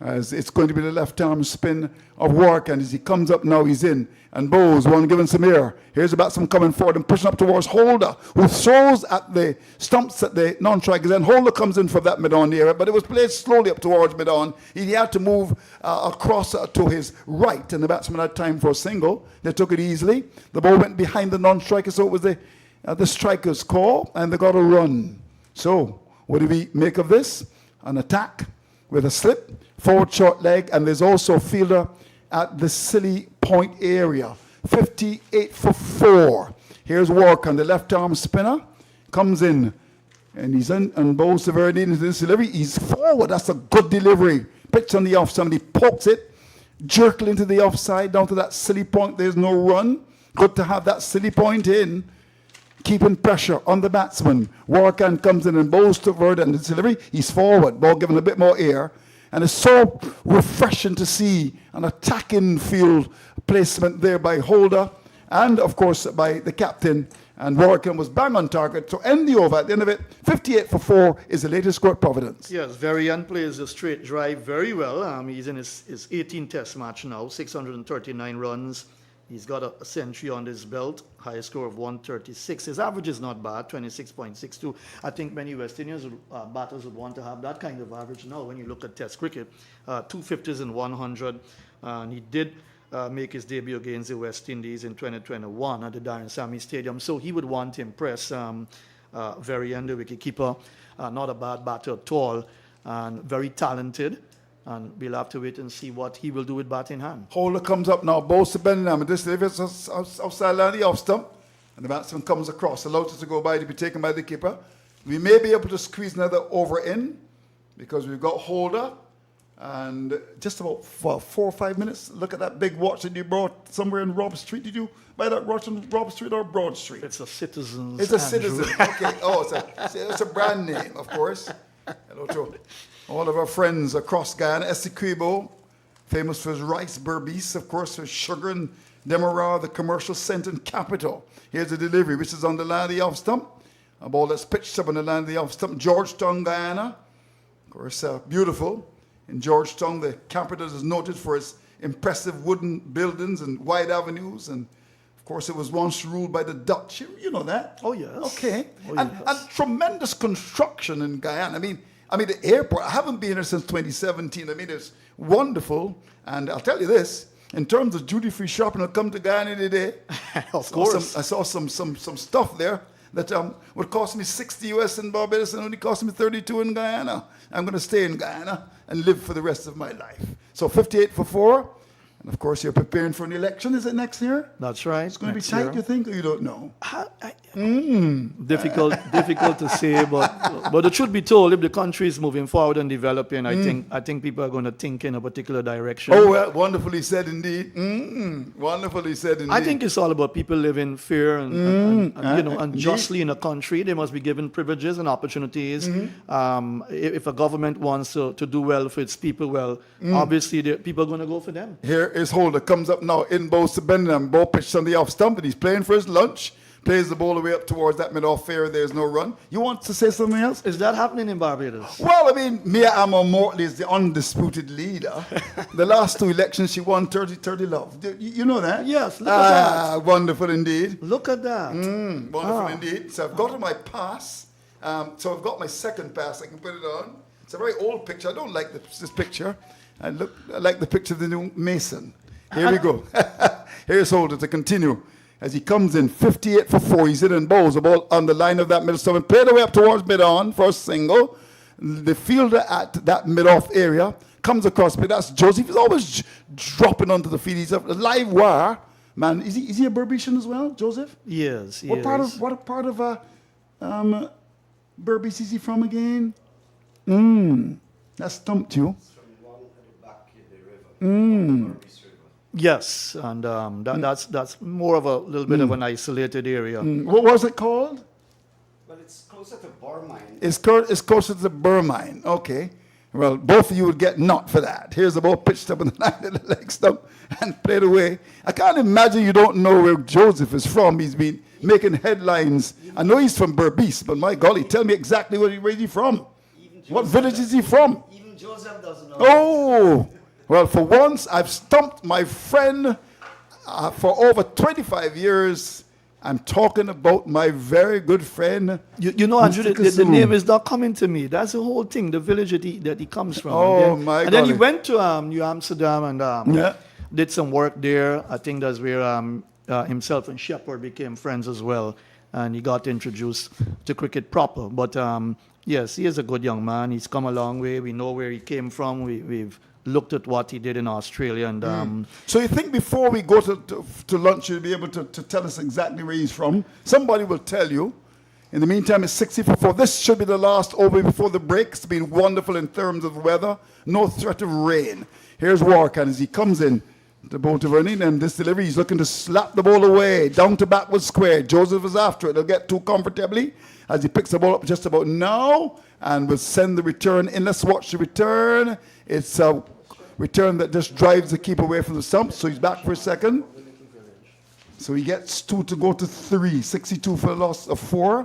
as it's going to be the left arm spin of Wark, and as he comes up now, he's in and bowls one given some air. Here's the batsman coming forward and pushing up towards Holder, who throws at the stumps at the non-strikers, and Holder comes in for that mid-on area, but it was played slowly up towards mid-on. He had to move across to his right, and the batsman had time for a single. They took it easily. The ball went behind the non-striker, so it was the striker's call, and they got a run. So, what do we make of this? An attack with a slip, forward short leg, and there's also a fielder at the silly point area. 58 for 4. Here's Walker on the left arm spinner. Comes in, and he's in and bowls the very into this delivery. He's forward. That's a good delivery. Pitch on the off. Somebody pokes it, jerk it into the offside, down to that silly point. There's no run. Good to have that silly point in. Keeping pressure on the batsman. Warkan comes in and bowls to Verd, and the delivery, he's forward. Ball given a bit more air. And it's so refreshing to see an attacking field placement there by Holder and, of course, by the captain. And Warkan was bang on target to end the over. At the end of it, 58 for 4 is the latest score at Providence. Yes, Varian plays a straight drive very well. He's in his 18th test match now, 639 runs. He's got a century on his belt, highest score of 136. His average is not bad, 26.62. I think many West Indians batters would want to have that kind of average now when you look at Test cricket. 250s and 100. And he did make his debut against the West Indies in 2021 at the Darren Sammy Stadium. So he would want to impress Varian, the wicketkeeper. Not a bad batter at all, and very talented. And we'll have to wait and see what he will do with bat in hand. Holder comes up now, bowls to Bednam, and this is outside line of the off stump. And the batsman comes across, allows it to go by to be taken by the keeper. We may be able to squeeze another over in, because we've got Holder. And just about 4 or 5 minutes. Look at that big watch that you brought somewhere in Rob Street. Did you buy that watch on Rob Street or Broad Street? It's a Citizen's. It's a Citizen. Okay. Oh, it's a brand name, of course. Hello to all of our friends across Guyana. Essequibo, famous for his rice. Berbice, of course, for sugar. And Demerara, the commercial centre and capital. Here's the delivery, which is on the line of the off stump. A ball that's pitched up on the line of the off stump. Georgetown, Guyana. Of course, beautiful. In Georgetown, the capital is noted for its impressive wooden buildings and wide avenues. And, of course, it was once ruled by the Dutch. You know that? Oh, yes. Okay. Oh, and, yes. and tremendous construction in Guyana. I mean, the airport, I haven't been here since 2017. I mean, it's wonderful. And I'll tell you this, in terms of duty-free shopping, I'll come to Guyana today. Of course. I saw some stuff there that would cost me 60 US in Barbados and only cost me 32 in Guyana. I'm going to stay in Guyana and live for the rest of my life. So 58 for 4. And of course, you're preparing for an election. Is it next year? That's right. It's going to be next tight, year. you think, or you don't know? Difficult to say, but the truth be told, if the country is moving forward and developing, I think people are going to think in a particular direction. Oh, well, wonderfully said indeed. Wonderfully said indeed. I think it's all about people living fair and indeed. justly in a country. They must be given privileges and opportunities. If a government wants to do well for its people, well, obviously people are going to go for them. Here is Holder, comes up now in bows to Benham. Ball pitched on the off stump, and he's playing for his lunch. Plays the ball away up towards that mid-off fair. There's no run. You want to say something else? Is that happening in Barbados? Well, I mean, Mia Mortley is the undisputed leader. The last 2 elections, she won 30-30 love. You know that? Yes, look at that. Wonderful indeed. Look at that. Wonderful indeed. So I've got my pass. So I've got my second pass. I can put it on. It's a very old picture. I don't like this picture. I like the picture of the new Mason. Here we go. Here's Holder to continue. As he comes in, 58 for 4. He's in and bowls the ball on the line of that middle stump and played away up towards mid-on for a single. The fielder at that mid-off area comes across, but that's Joseph. He's always dropping onto the field. He's a live wire. Man, is he a Berbetian as well, Joseph? Yes, What part of Berbice is he from again? That stumped you. Yes, and that's more of a little bit of an isolated area. What was it called? Well, it's closer to Burmine. It's closer to Burmine. Okay. Well, both of you would get not for that. Here's the ball pitched up in the line of the leg stump and played away. I can't imagine you don't know where Joseph is from. He's been making headlines. I know he's from Berbice, but my golly, tell me exactly where he's from. What village is he from? Even Joseph doesn't know. Oh, well, for once, I've stumped my friend for over 25 years. I'm talking about my very good friend. You know, Andrew, Mr. the Kazoo. name is not coming to me. That's the whole thing, the village that he comes from. Oh, and then, my And then he golly. went to New Amsterdam and Yeah. did some work there. I think that's where himself and Shepard became friends as well. And he got introduced to cricket proper. But yes, he is a good young man. He's come a long way. We know where he came from. We've looked at what he did in Australia. And So you think before we go to lunch, you'll be able to tell us exactly where he's from? Somebody will tell you. In the meantime, it's 60 for 4. This should be the last over before the break. It's been wonderful in terms of weather. No threat of rain. Here's Warkan as he comes in. The ball to Vernon, and this delivery, he's looking to slap the ball away. Down to backward square. Joseph is after it. They'll get too comfortably as he picks the ball up just about now and will send the return in. Let's watch the return. It's a return that just drives the keeper away from the stump. So he's back for a second. So he gets 2 to go to 3. 62 for a loss of 4.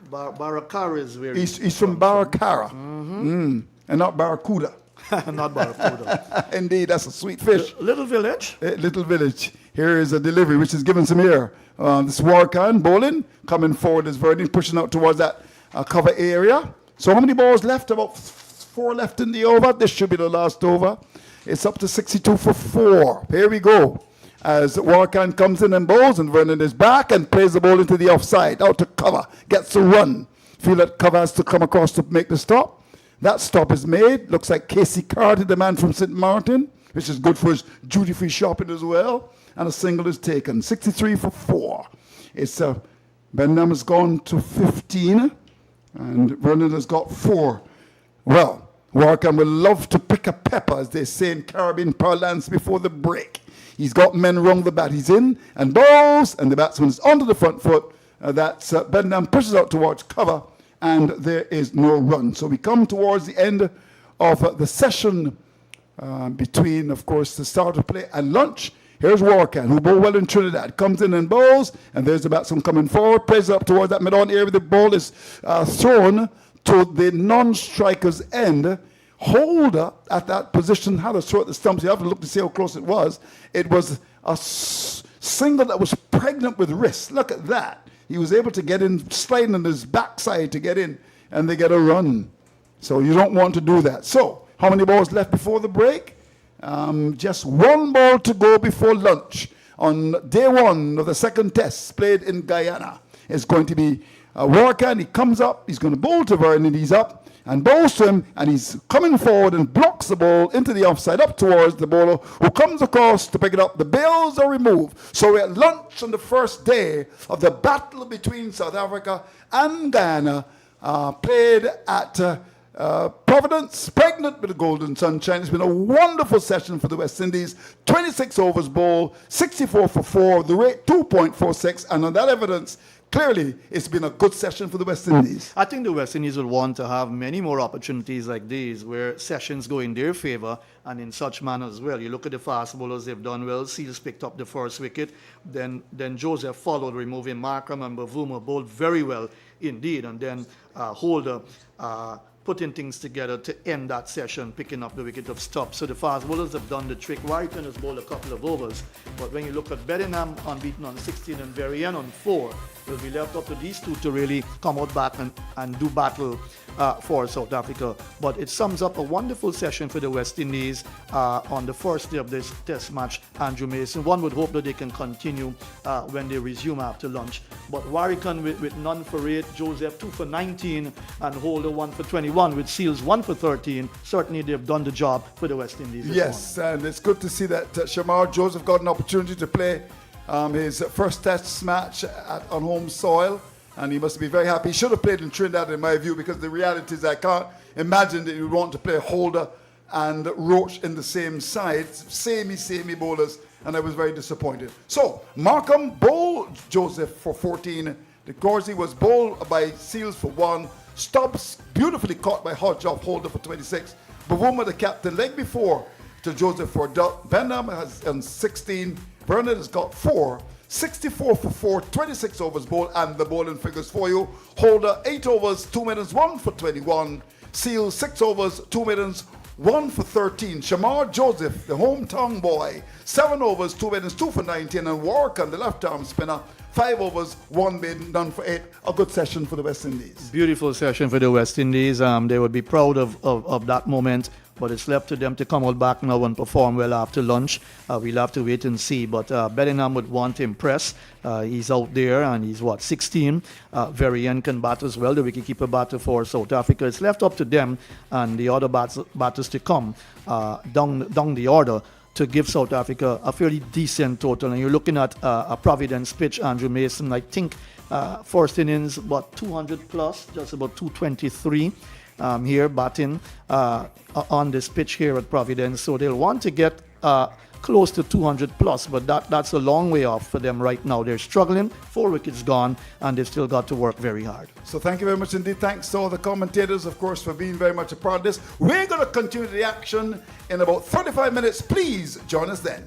Barakara is where He's from Barakara. And not Barracuda. not Barracuda. Indeed, that's a sweet fish. Little village. Little village. Here is a delivery which is given some air. This Warkan bowling coming forward is Verdine pushing out towards that cover area. So how many balls left? About 4 left in the over. This should be the last over. It's up to 62 for 4. Here we go. As Warkan comes in and bowls, and Vernon is back and plays the ball into the offside. Out to cover. Gets the run. Feel that cover has to come across to make the stop. That stop is made. Looks like Casey Carty, the man from St. Martin, which is good for his duty-free shopping as well. And a single is taken. 63 for 4. It's Benham has gone to 15, and Vernon has got 4. Well, Warkan will love to pick a pepper, as they say in Caribbean parlance, before the break. He's got men wrong the bat. He's in and bowls, and the batsman is onto the front foot. Benham pushes out towards cover, and there is no run. So we come towards the end of the session between, of course, the start of play and lunch. Here's Warkan, who bowled well in Trinidad. Comes in and bowls, and there's the batsman coming forward. Plays up towards that mid-on area. The ball is thrown to the non-striker's end. Holder at that position had a throw at the stumps. You have to look to see how close it was. It was a single that was pregnant with risk. Look at that. He was able to get in, sliding on his backside to get in, and they get a run. So you don't want to do that. So how many balls left before the break? Just 1 ball to go before lunch on day 1 of the second test played in Guyana. It's going to be Walker, and he comes up. He's going to bowl to Vernon, and he's up and bowls to him, and he's coming forward and blocks the ball into the offside up towards the bowler who comes across to pick it up. The bails are removed. So we're at lunch on the first day of the battle between South Africa and Guyana, played at Providence, pregnant with the golden sunshine. It's been a wonderful session for the West Indies. 26 overs bowled, 64 for 4, the rate 2.46, and on that evidence, clearly it's been a good session for the West Indies. I think the West Indies will want to have many more opportunities like these where sessions go in their favor and in such manner as well. You look at the fast bowlers, they've done well. Seals picked up the first wicket. Then Joseph followed, removing Markham, and Bavuma bowled very well indeed. And then Holder putting things together to end that session, picking up the wicket of Stubbs. So the fast bowlers have done the trick. Warrington has bowled a couple of overs, but when you look at Bedingham unbeaten on 16 and Verrier on 4, it will be left up to these two to really come out back and do battle for South Africa. But it sums up a wonderful session for the West Indies on the first day of this test match. Andrew Mason, one would hope that they can continue when they resume after lunch. But Warrington with none for 8, Joseph 2 for 19, and Holder 1 for 21, with Seals 1 for 13. Certainly they've done the job for the West Indies. Yes, and it's good to see that Shamar Joseph got an opportunity to play his first test match on home soil, and he must be very happy. He should have played in Trinidad, in my view, because the reality is I can't imagine that you would want to play Holder and Roach in the same side, samey bowlers, and I was very disappointed. So, Markham bowled Joseph for 14. De Courcy was bowled by Seals for 1. Stubbs beautifully caught by Hodge off Holder for 26. Bavuma, the captain, leg before to Joseph for Benham has 16. Vernon has got 4. 64 for 4, 26 overs bowled, and the bowling figures for you. Holder 8 overs, 2 minutes, 1 for 21. Seals 6 overs, 2 minutes, 1 for 13. Shamar Joseph, the hometown boy, 7 overs, 2 minutes, 2 for 19. And Warren, the left arm spinner, 5 overs, 1 maiden, none for 8. A good session for the West Indies. Beautiful session for the West Indies. They would be proud of that moment, but it's left to them to come out back now and perform well after lunch. We'll have to wait and see, but Bellingham would want to impress. He's out there and he's 16. Verrier can bat as well, the wicketkeeper batter for South Africa. It's left up to them and the other batters to come down the order to give South Africa a fairly decent total. And you're looking at a Providence pitch, Andrew Mason, I think first innings about 200 plus, just about 223 here batting on this pitch here at Providence. So they'll want to get close to 200 plus, but that's a long way off for them right now. They're struggling, 4 wickets gone, and they've still got to work very hard. So thank you very much indeed. Thanks to all the commentators, of course, for being very much a part of this. We're going to continue the action in about 35 minutes. Please join us then.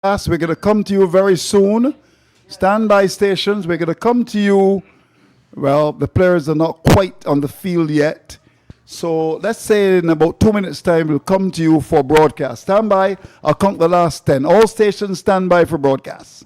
We're going to come to you very soon. Standby stations, we're going to come to you. Well, the players are not quite on the field yet. So let's say in about 2 minutes' time, we'll come to you for broadcast. Stand by. I'll count the last 10. All stations stand by for broadcast.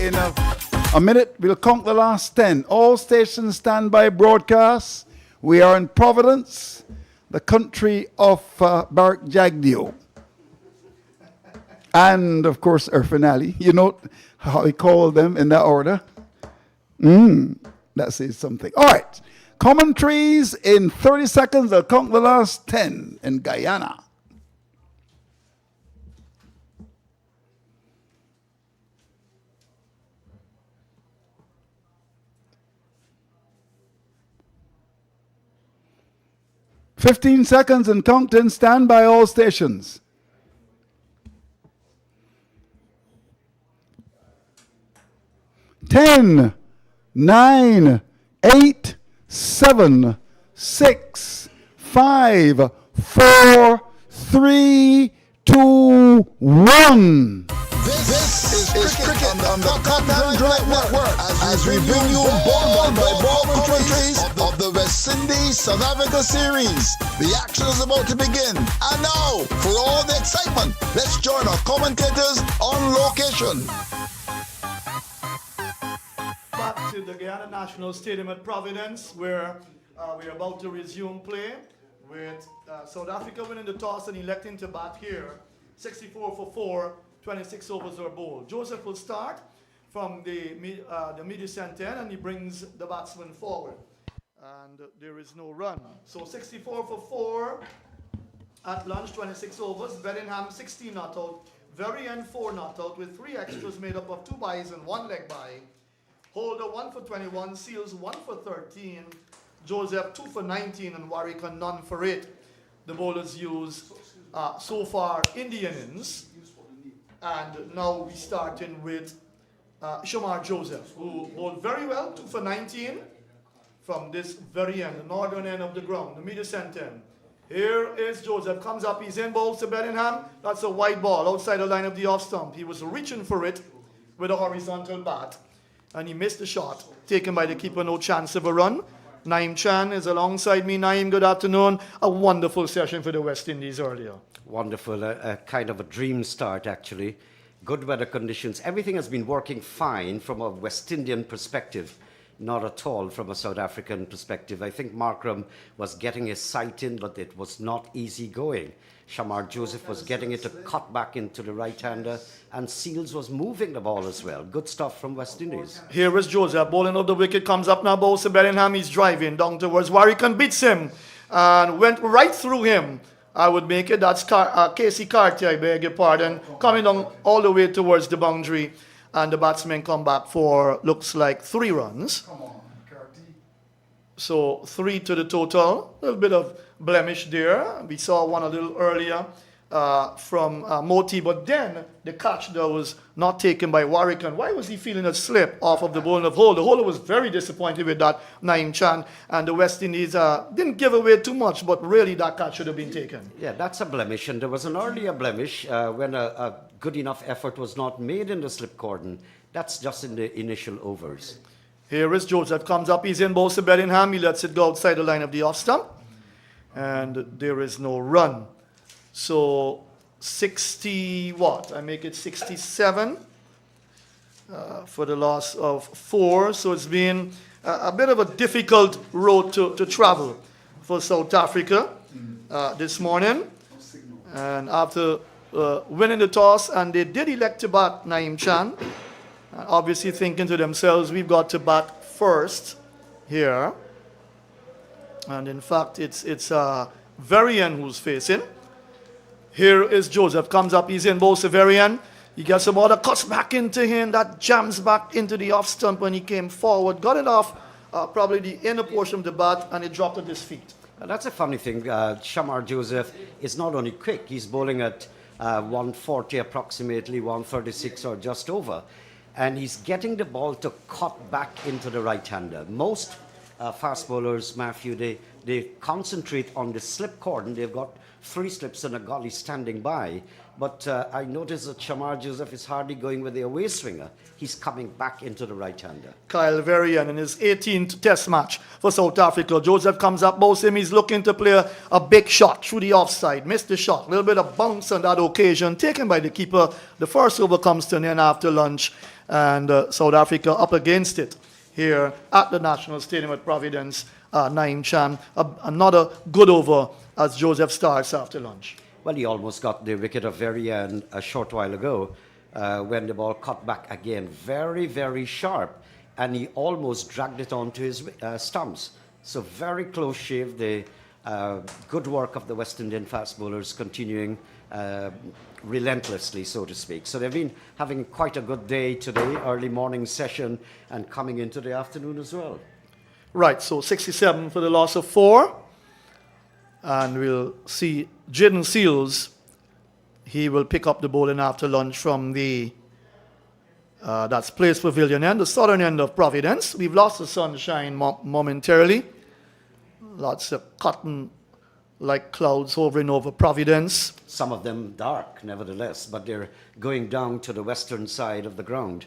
In a minute, we'll count the last 10. All stations stand by broadcast. We are in Providence, the country of Barak Jagdeo. And, of course, Irfinali. You know how he called them in that order? That says something. All right. Commentaries in 30 seconds. I'll count the last 10 in Guyana. "15 seconds and counting. Stand by all stations." "10, 9, 8, 7, 6, 5, 4, 3, 2, 1. This is cricket on the Cotton Drive Network as we bring you ball commentaries of the West Indies South Africa series. The action is about to begin. And now, for all the excitement, let's join our commentators on location. Back to the Guyana National Stadium at Providence, where we're about to resume play with South Africa winning the toss and electing to bat here. 64 for 4, 26 overs or bowled. Joseph will start from the mid-descent end, and he brings the batsman forward. And there is no run. So 64 for 4 at lunch, 26 overs. Bellingham 16 not out. Very end 4 not out with 3 extras made up of 2 byes and 1 leg bye. Holder 1 for 21. Seals 1 for 13. Joseph 2 for 19 and Warwick none for 8. The bowlers use so far in the innings. And now we starting with Shamar Joseph, who bowled very well, 2 for 19 from this very end, the northern end of the ground, the middle center end. Here is Joseph, comes up, he's in, bowls to Bellingham. That's a wide ball outside the line of the off stump. He was reaching for it with a horizontal bat, and he missed the shot, taken by the keeper, no chance of a run. Naeem Chan is alongside me. Naeem, good afternoon. A wonderful session for the West Indies earlier. Wonderful, a kind of a dream start actually. Good weather conditions. Everything has been working fine from a West Indian perspective, not at all from a South African perspective. I think Markram was getting his sight in, but it was not easy going. Shamar Joseph was getting it to cut back into the right-hander, and Seals was moving the ball as well. Good stuff from West Indies. Here is Joseph, bowling off the wicket, comes up now, bowls to Bellingham. He's driving down towards Warwick and beats him, and went right through him. I would make it, that's Casey Cartier, I beg your pardon, coming down all the way towards the boundary, and the batsmen come back for, looks like 3 runs. Come on, Carty. So 3 to the total. A little bit of blemish there. We saw one a little earlier from Moti, but then the catch that was not taken by Warwick. And why was he feeling a slip off of the bowling of Holder? Holder was very disappointed with that, Naeem Chan, and the West Indies didn't give away too much, but really that catch should have been taken. Yeah, that's a blemish, and there was an earlier blemish when a good enough effort was not made in the slip cordon. That's just in the initial overs. Here is Joseph, comes up, he's in, bowls to Bellingham, he lets it go outside the line of the off stump, and there is no run. So 60 what? I make it 67 for the loss of 4. So it's been a bit of a difficult road to travel for South Africa this morning. And after winning the toss, and they did elect to bat Naeem Chan, obviously thinking to themselves, we've got to bat first here. And in fact, it's Varian who's facing. Here is Joseph, comes up, he's in, bowls to Varian. He gets some other cuts back into him, that jams back into the off stump when he came forward. Got it off probably the inner portion of the bat, and it dropped at his feet. That's a funny thing. Shamar Joseph is not only quick, he's bowling at 140 approximately, 136 or just over. And he's getting the ball to cut back into the right-hander. Most fast bowlers, Matthew, they concentrate on the slip cordon. They've got 3 slips and a gully standing by. But I noticed that Shamar Joseph is hardly going with the away swinger. He's coming back into the right-hander. Kyle Varian in his 18th test match for South Africa. Joseph comes up, bowls him. He's looking to play a big shot through the offside. Missed the shot. A little bit of bounce on that occasion. Taken by the keeper. The first over comes to an end after lunch. And South Africa up against it here at the National Stadium at Providence. Naeem Chan, another good over as Joseph starts after lunch. Well, he almost got the wicket of Varian a short while ago when the ball cut back again. Very, very sharp. And he almost dragged it onto his stumps. So very close shave. The good work of the West Indian fast bowlers continuing relentlessly, so to speak. So they've been having quite a good day today, early morning session, and coming into the afternoon as well. Right, so 67 for the loss of 4. And we'll see Jaden Seals. He will pick up the bowling after lunch from the, that's Place Pavilion end, the southern end of Providence. We've lost the sunshine momentarily. Lots of cotton-like clouds hovering over Providence. Some of them dark, nevertheless, but they're going down to the western side of the ground.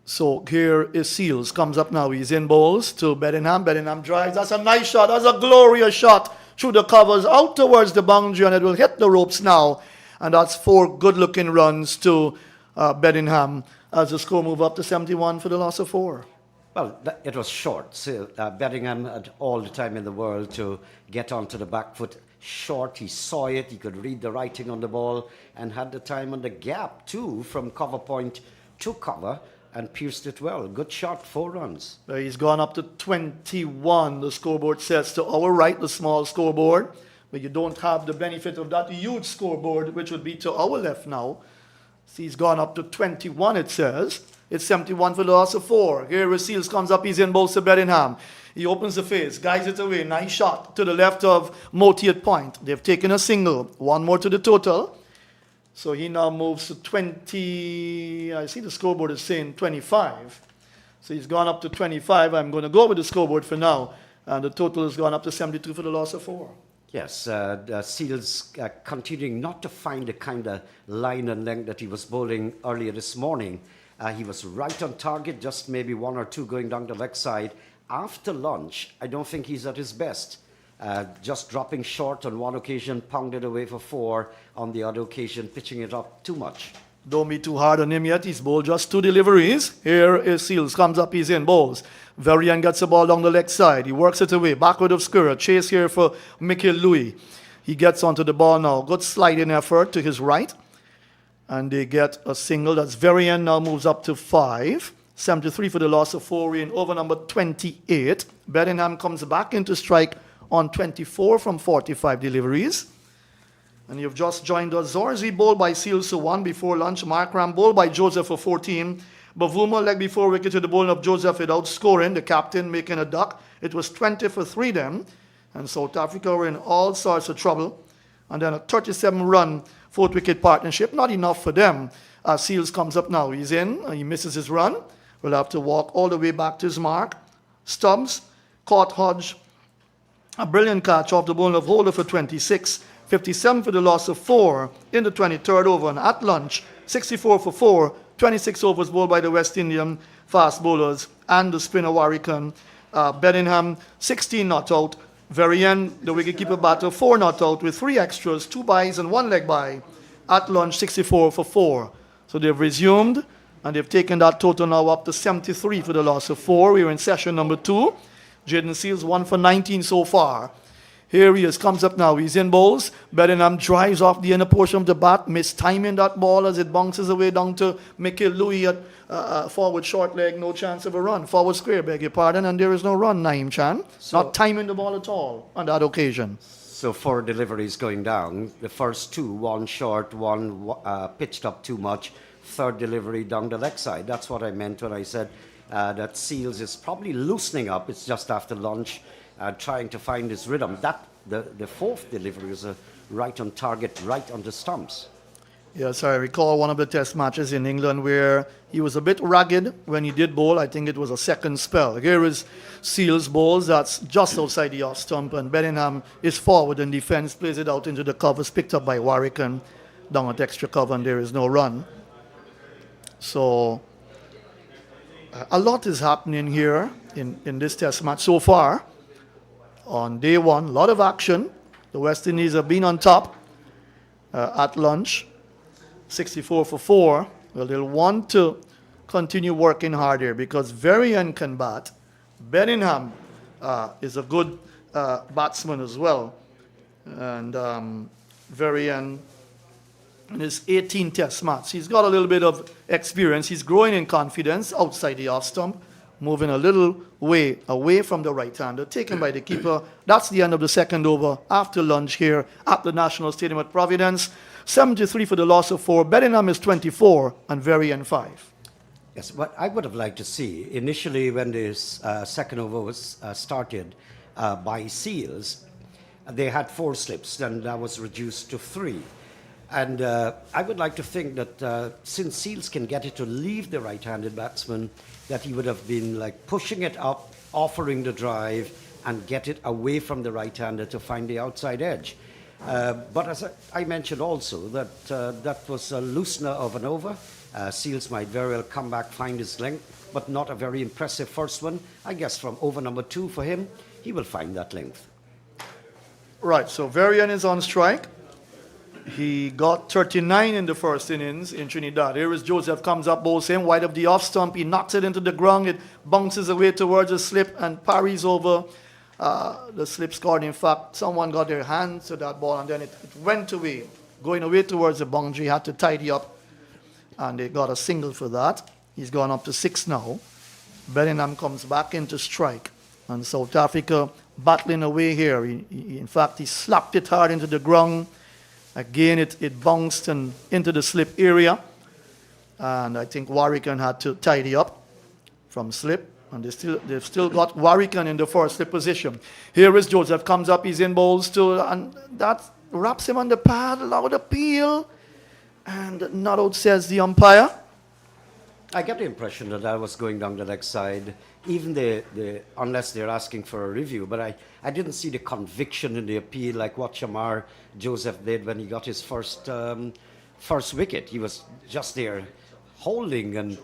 So here is Seals, comes up now, he's in bowls to Bellingham. Bellingham drives, that's a nice shot, that's a glorious shot through the covers, out towards the boundary, and it will hit the ropes now. And that's 4 good-looking runs to Bellingham as the score move up to 71 for the loss of 4. Well, it was short. So, Bellingham had all the time in the world to get onto the back foot. Short, he saw it, he could read the writing on the ball, and had the time on the gap, too, from cover point to cover. and pierced it well. Good shot, 4 runs. He's gone up to 21, the scoreboard says. To our right, the small scoreboard, but you don't have the benefit of that huge scoreboard, which would be to our left now. See, he's gone up to 21, it says. It's 71 for the loss of 4. Here Seals comes up, he's in bowls to Bedingham. He opens the face, guides it away. Nice shot to the left of Moti at point. They've taken a single. One more to the total. So he now moves to 20. I see the scoreboard is saying 25. So he's gone up to 25. I'm going to go with the scoreboard for now. And the total has gone up to 72 for the loss of 4. Yes, the Seals continuing not to find the kind of line and length that he was bowling earlier this morning. He was right on target, just maybe 1 or 2 going down the leg side. After lunch, I don't think he's at his best. Just dropping short on one occasion, pounded away for 4. On the other occasion, pitching it up too much. Don't be too hard on him yet. He's bowled just 2 deliveries. Here is Seals. Comes up, he's in bowls. Varian gets the ball down the leg side. He works it away. Backward of square. Chase here for Michael Louis. He gets onto the ball now. Good sliding effort to his right. And they get a single. That's Varian now moves up to 5. 73 for the loss of 4 in over number 28. Bedingham comes back into strike on 24 from 45 deliveries. And you've just joined us. Zorzi bowled by Seals to 1 before lunch. Markram bowled by Joseph for 14. Bavuma leg before wicket to the bowling of Joseph without scoring. The captain making a duck. It was 20 for 3 then. And South Africa were in all sorts of trouble. And then a 37-run 4th wicket partnership. Not enough for them. Seals comes up now. He's in. He misses his run. Will have to walk all the way back to his mark. Stubbs caught Hodge. A brilliant catch off the bowling of Holder for 26. 57 for the loss of 4 in the 23rd over. And at lunch, 64 for 4. 26 overs bowled by the West Indian fast bowlers and the spinner Warwican. Bedingham, 16 not out. Varian, the wicketkeeper batter, 4 not out with 3 extras, 2 byes and 1 leg bye. At lunch, 64 for 4. So they've resumed. And they've taken that total now up to 73 for the loss of 4. We're in session number 2. Jaden Seals 1 for 19 so far. Here he is, comes up now. He's in bowls. Bedingham drives off the inner portion of the bat, mistiming that ball as it bounces away down to Michael Louis at forward short leg. No chance of a run. Forward square, beg your pardon, and there is no run, Naeem Chan. Not timing the ball at all on that occasion. So 4 deliveries going down. The first 2, 1 short, 1 pitched up too much. 3rd delivery down the leg side. That's what I meant when I said that Seals is probably loosening up. It's just after lunch, trying to find his rhythm. The 4th delivery was right on target, right on the stumps. Yes, I recall one of the test matches in England where he was a bit ragged when he did bowl. I think it was a second spell. Here is Seals bowls. That's just outside the off stump. And Bedingham is forward in defense, plays it out into the covers, picked up by Warwican down at extra cover, and there is no run. So a lot is happening here in this test match so far. On day 1, a lot of action. The West Indies have been on top at lunch. 64 for 4. Well, they'll want to continue working hard here because Varian can bat. Bedingham is a good batsman as well. And Varian in his 18 test match. He's got a little bit of experience. He's growing in confidence outside the off stump, moving a little way away from the right-hander, taken by the keeper. That's the end of the 2nd over after lunch here at the National Stadium at Providence. 73 for the loss of 4. Bedingham is 24 and Varian 5. Yes, what I would have liked to see, initially when this 2nd over was started by Seals, they had 4 slips, then that was reduced to 3. And I would like to think that since Seals can get it to leave the right-handed batsman, that he would have been like pushing it up, offering the drive, and get it away from the right-hander to find the outside edge. But as I mentioned also, that that was a loosener of an over. Seals might very well come back, find his length, but not a very impressive first one. I guess from over number 2 for him, he will find that length. Right, so Varian is on strike. He got 39 in the first innings in Trinidad. Here is Joseph, comes up, bowls him, wide of the off stump. He knocks it into the ground. It bounces away towards the slip and parries over the slip scored. In fact, someone got their hands to that ball and then it went away, going away towards the boundary. Had to tidy up and they got a single for that. He's gone up to 6 now. Bellingham comes back into strike. And South Africa battling away here. In fact, he slapped it hard into the ground. Again, it bounced into the slip area. And I think Warwickon had to tidy up from slip. And they've still got Warwickon in the first slip position. Here is Joseph, comes up, he's in bowls too. And that wraps him on the pad, loud appeal. And not out, says the umpire. I get the impression that was going down the leg side, even unless they're asking for a review. But I didn't see the conviction in the appeal like what Shamar Joseph did when he got his first wicket. He was just there holding and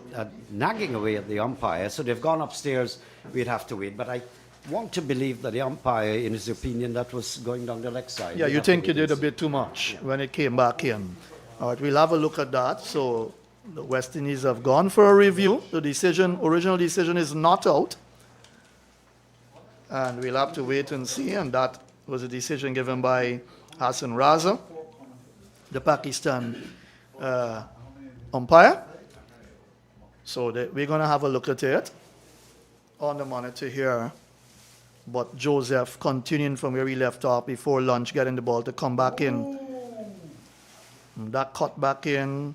nagging away at the umpire. So they've gone upstairs. We'd have to wait. But I want to believe that the umpire, in his opinion, that was going down the leg side. Yeah, you think you did a bit too much when it came back in. All right, we'll have a look at that. So the West Indies have gone for a review. The original decision is not out. And we'll have to wait and see. And that was a decision given by Hassan Raza, the Pakistan umpire. So we're going to have a look at it on the monitor here. But Joseph continuing from where he left off before lunch, getting the ball to come back in. And that cut back in.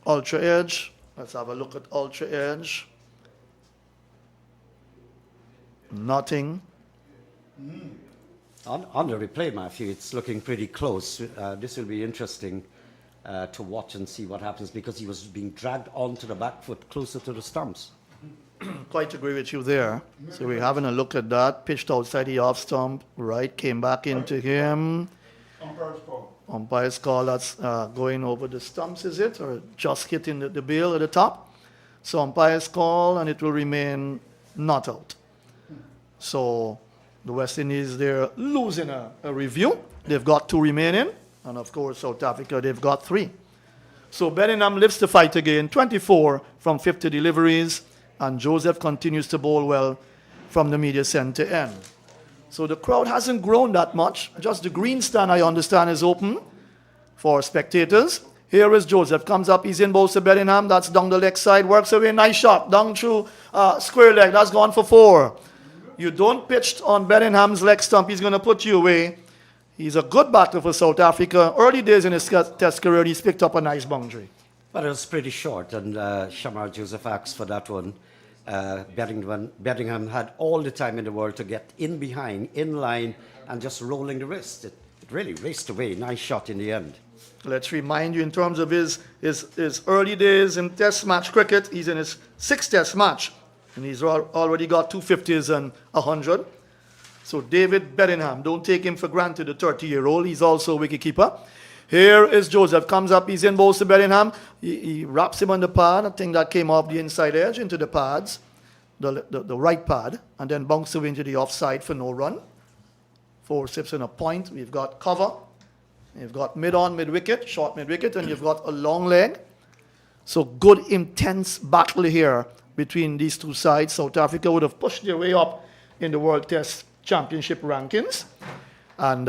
Ultra edge. Let's have a look at ultra edge. Nothing. On the replay, Matthew, it's looking pretty close. This will be interesting to watch and see what happens because he was being dragged onto the back foot closer to the stumps. Quite agree with you there. So we're having a look at that. Pitched outside the off stump. Right, came back into him. Umpire's call. That's going over the stumps, is it? Or just hitting the bail at the top? So umpire's call, and it will remain not out. So the West Indies, they're losing a review. They've got 2 remaining. And of course, South Africa, they've got 3. So Bellingham lifts the fight again. 24 from 50 deliveries. And Joseph continues to bowl well from the media center end. So the crowd hasn't grown that much. Just the grandstand, I understand, is open for spectators. Here is Joseph. Comes up, he's in bowls to Bellingham. That's down the leg side. Works away, nice shot. Down through square leg. That's gone for 4. You don't pitch on Bellingham's leg stump. He's going to put you away. He's a good batter for South Africa. Early days in his test career, he's picked up a nice boundary. But it was pretty short, and Shamar Joseph asked for that one. Bellingham had all the time in the world to get in behind, in line, and just rolling the wrist. It really raced away. Nice shot in the end. Let's remind you, in terms of his early days in Test match cricket, he's in his 6th Test match, and he's already got 250s and 100. So David Bellingham, don't take him for granted, the 30-year-old. He's also a wicketkeeper. Here is Joseph, comes up, he's in bowls to Bellingham. He wraps him on the pad. I think that came off the inside edge into the pads, the right pad, and then bounced away into the offside for no run. 4 sips and a point. We've got cover. You've got mid-on, mid-wicket, short mid-wicket, and you've got a long leg. So good, intense battle here between these two sides. South Africa would have pushed their way up in the World Test Championship rankings. And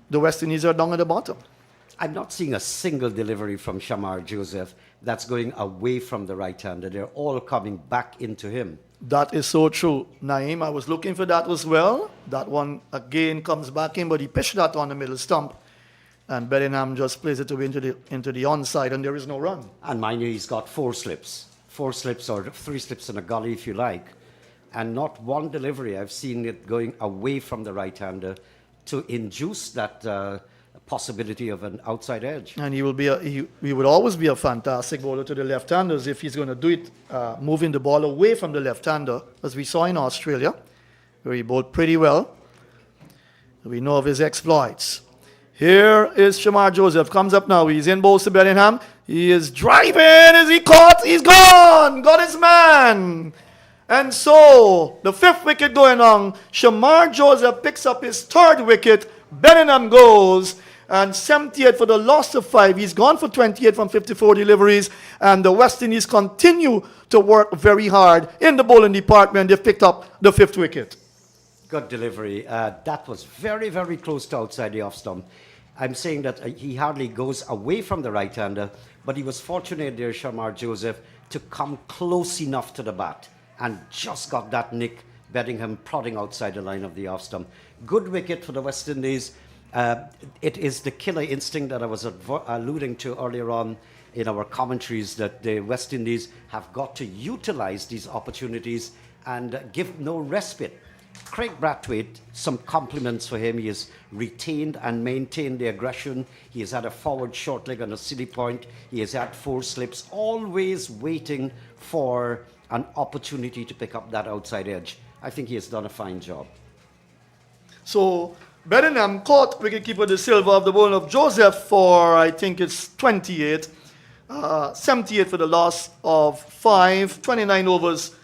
the West Indies are down at the bottom. I'm not seeing a single delivery from Shamar Joseph that's going away from the right-hander. They're all coming back into him. That is so true, Naeem. I was looking for that as well. That one again comes back in, but he pitched that on the middle stump. And Bellingham just plays it away into the onside, and there is no run. And mind you, he's got 4 slips. 4 slips or 3 slips in a gully, if you like. And not one delivery. I've seen it going away from the right-hander to induce that possibility of an outside edge. And he would always be a fantastic bowler to the left-handers if he's going to do it, moving the ball away from the left-hander, as we saw in Australia, where he bowled pretty well. We know of his exploits. Here is Shamar Joseph, comes up now. He's in bowls to Bellingham. He is driving. Is he caught? He's gone. Got his man. And so, the 5th wicket going on. Shamar Joseph picks up his 3rd wicket. Bellingham goes. And 78 for the loss of 5. He's gone for 28 from 54 deliveries. And the West Indies continue to work very hard in the bowling department. They've picked up the 5th wicket. Good delivery. That was very, very close to outside the off stump. I'm saying that he hardly goes away from the right-hander, but he was fortunate there, Shamar Joseph, to come close enough to the bat and just got that nick, Bedingham prodding outside the line of the off stump. Good wicket for the West Indies. It is the killer instinct that I was alluding to earlier on in our commentaries, that the West Indies have got to utilize these opportunities and give no respite. Craig Brathwaite, some compliments for him. He has retained and maintained the aggression. He has had a forward short leg on a city point. He has had 4 slips, always waiting for an opportunity to pick up that outside edge. I think he has done a fine job. So Bedingham caught wicketkeeper De Silva of the bowling of Joseph for, I think it's 28. 78 for the loss of 5. 29 overs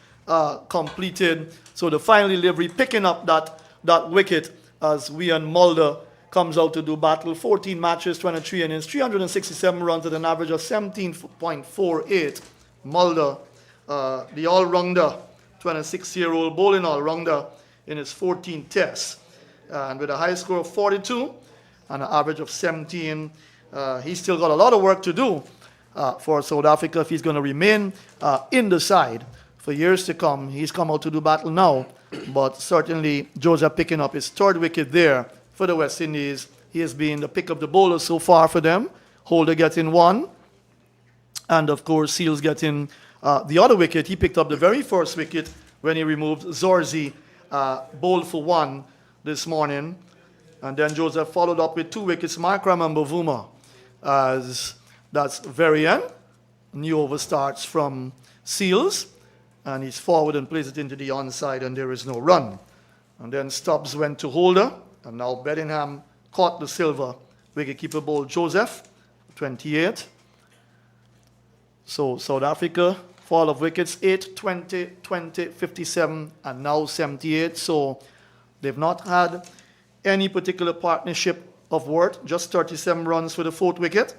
completed. So the final delivery picking up that wicket as Wian Mulder comes out to do battle. 14 matches, 23 innings, 367 runs at an average of 17.48. Mulder, the all-rounder, 26-year-old bowling all-rounder in his 14 tests. And with a high score of 42 and an average of 17, he's still got a lot of work to do for South Africa if he's going to remain in the side for years to come. He's come out to do battle now, but certainly Joseph picking up his 3rd wicket there for the West Indies. He has been the pick of the bowlers so far for them. Holder getting 1, and of course Seals getting the other wicket. He picked up the very first wicket when he removed Zorzi, bowled for 1 this morning, and then Joseph followed up with 2 wickets, Markram and Bavuma, as that's very end. New over starts from Seals, and he's forward and plays it into the onside, and there is no run. And then Stubbs went to Holder, and now Bedingham caught the silver. Wicketkeeper bowled Joseph, 28. So South Africa, fall of wickets, 8, 20, 20, 57, and now 78. So they've not had any particular partnership of worth, just 37 runs for the 4th wicket.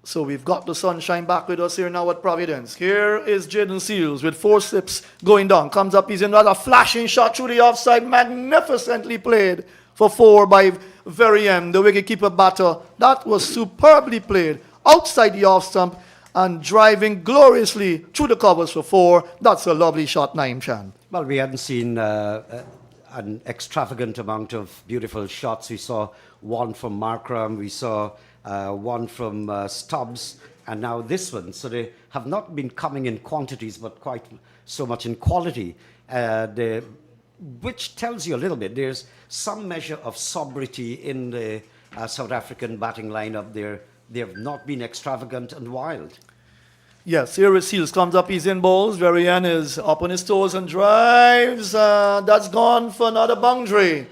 So we've got the sunshine back with us here now at Providence. Here is Jaden Seals with 4 slips going down. Comes up, he's in another flashing shot through the offside. Magnificently played for 4 by very end, the wicketkeeper batter. That was superbly played outside the off stump and driving gloriously through the covers for 4. That's a lovely shot, Naeem Chan. Well, we hadn't seen an extravagant amount of beautiful shots. We saw one from Markram, we saw one from Stubbs, and now this one. So they have not been coming in quantities, but quite so much in quality, which tells you a little bit. There's some measure of sobriety in the South African batting lineup there. They have not been extravagant and wild. Yes, here is Seals, comes up, he's in bowls. Varian is up on his toes and drives. That's gone for another boundary.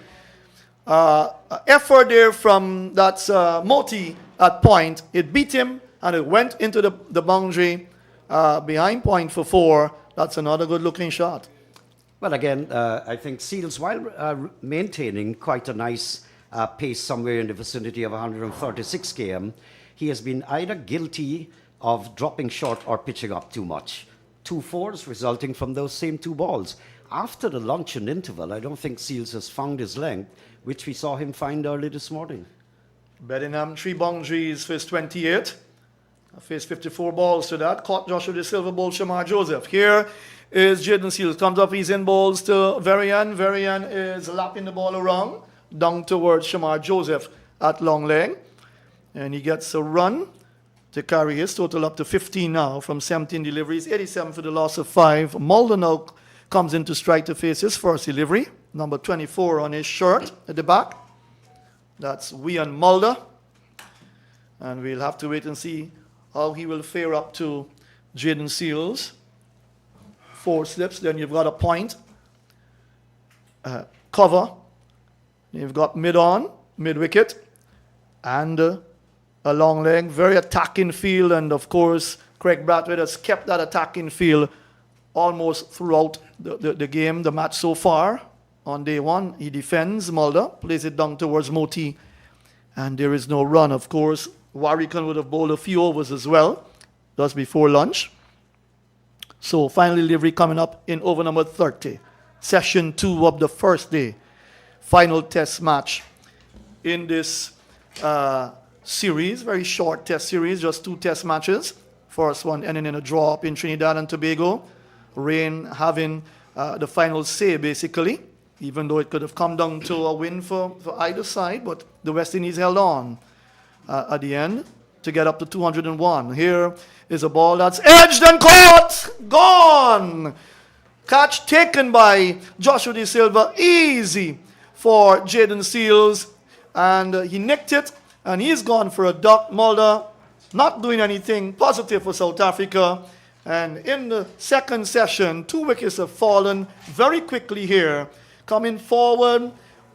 Effort there from that Moti at point. It beat him and it went into the boundary behind point for 4. That's another good looking shot. Well, again, I think Seals, while maintaining quite a nice pace somewhere in the vicinity of 136 km, he has been either guilty of dropping short or pitching up too much. 2 4s resulting from those same 2 balls. After the luncheon interval, I don't think Seals has found his length, which we saw him find early this morning. Bedingham, 3 boundaries for his 28. Faced 54 balls to that. Caught Joshua De Silva, bowled Shamar Joseph. Here is Jaden Seals. Comes up, he's in balls to Varian. Varian is lapping the ball around, down towards Shamar Joseph at long leg. And he gets a run to carry his total up to 15 now from 17 deliveries. 87 for the loss of 5. Mulder now comes in to strike to face his first delivery. Number 24 on his shirt at the back. That's Wian Mulder. And we'll have to wait and see how he will fare up to Jaden Seals. 4 slips, then you've got a point. Cover. You've got mid-on, mid-wicket. And a long leg, very attacking field. And of course, Craig Brathwaite has kept that attacking field almost throughout the game, the match so far. On day 1, he defends Mulder, plays it down towards Moti, and there is no run. Of course, Warrican would have bowled a few overs as well, just before lunch. So final delivery coming up in over number 30. Session 2 of the first day. Final test match in this series, very short test series, just 2 test matches. First one ending in a draw up in Trinidad and Tobago. Rain having the final say, basically, even though it could have come down to a win for either side, but the West Indies held on at the end to get up to 201. Here is a ball that's edged and caught! Gone! Catch taken by Joshua De Silva. Easy for Jaden Seals. And he nicked it, and he's gone for a duck. Mulder not doing anything positive for South Africa. And in the second session, 2 wickets have fallen very quickly here. Coming forward,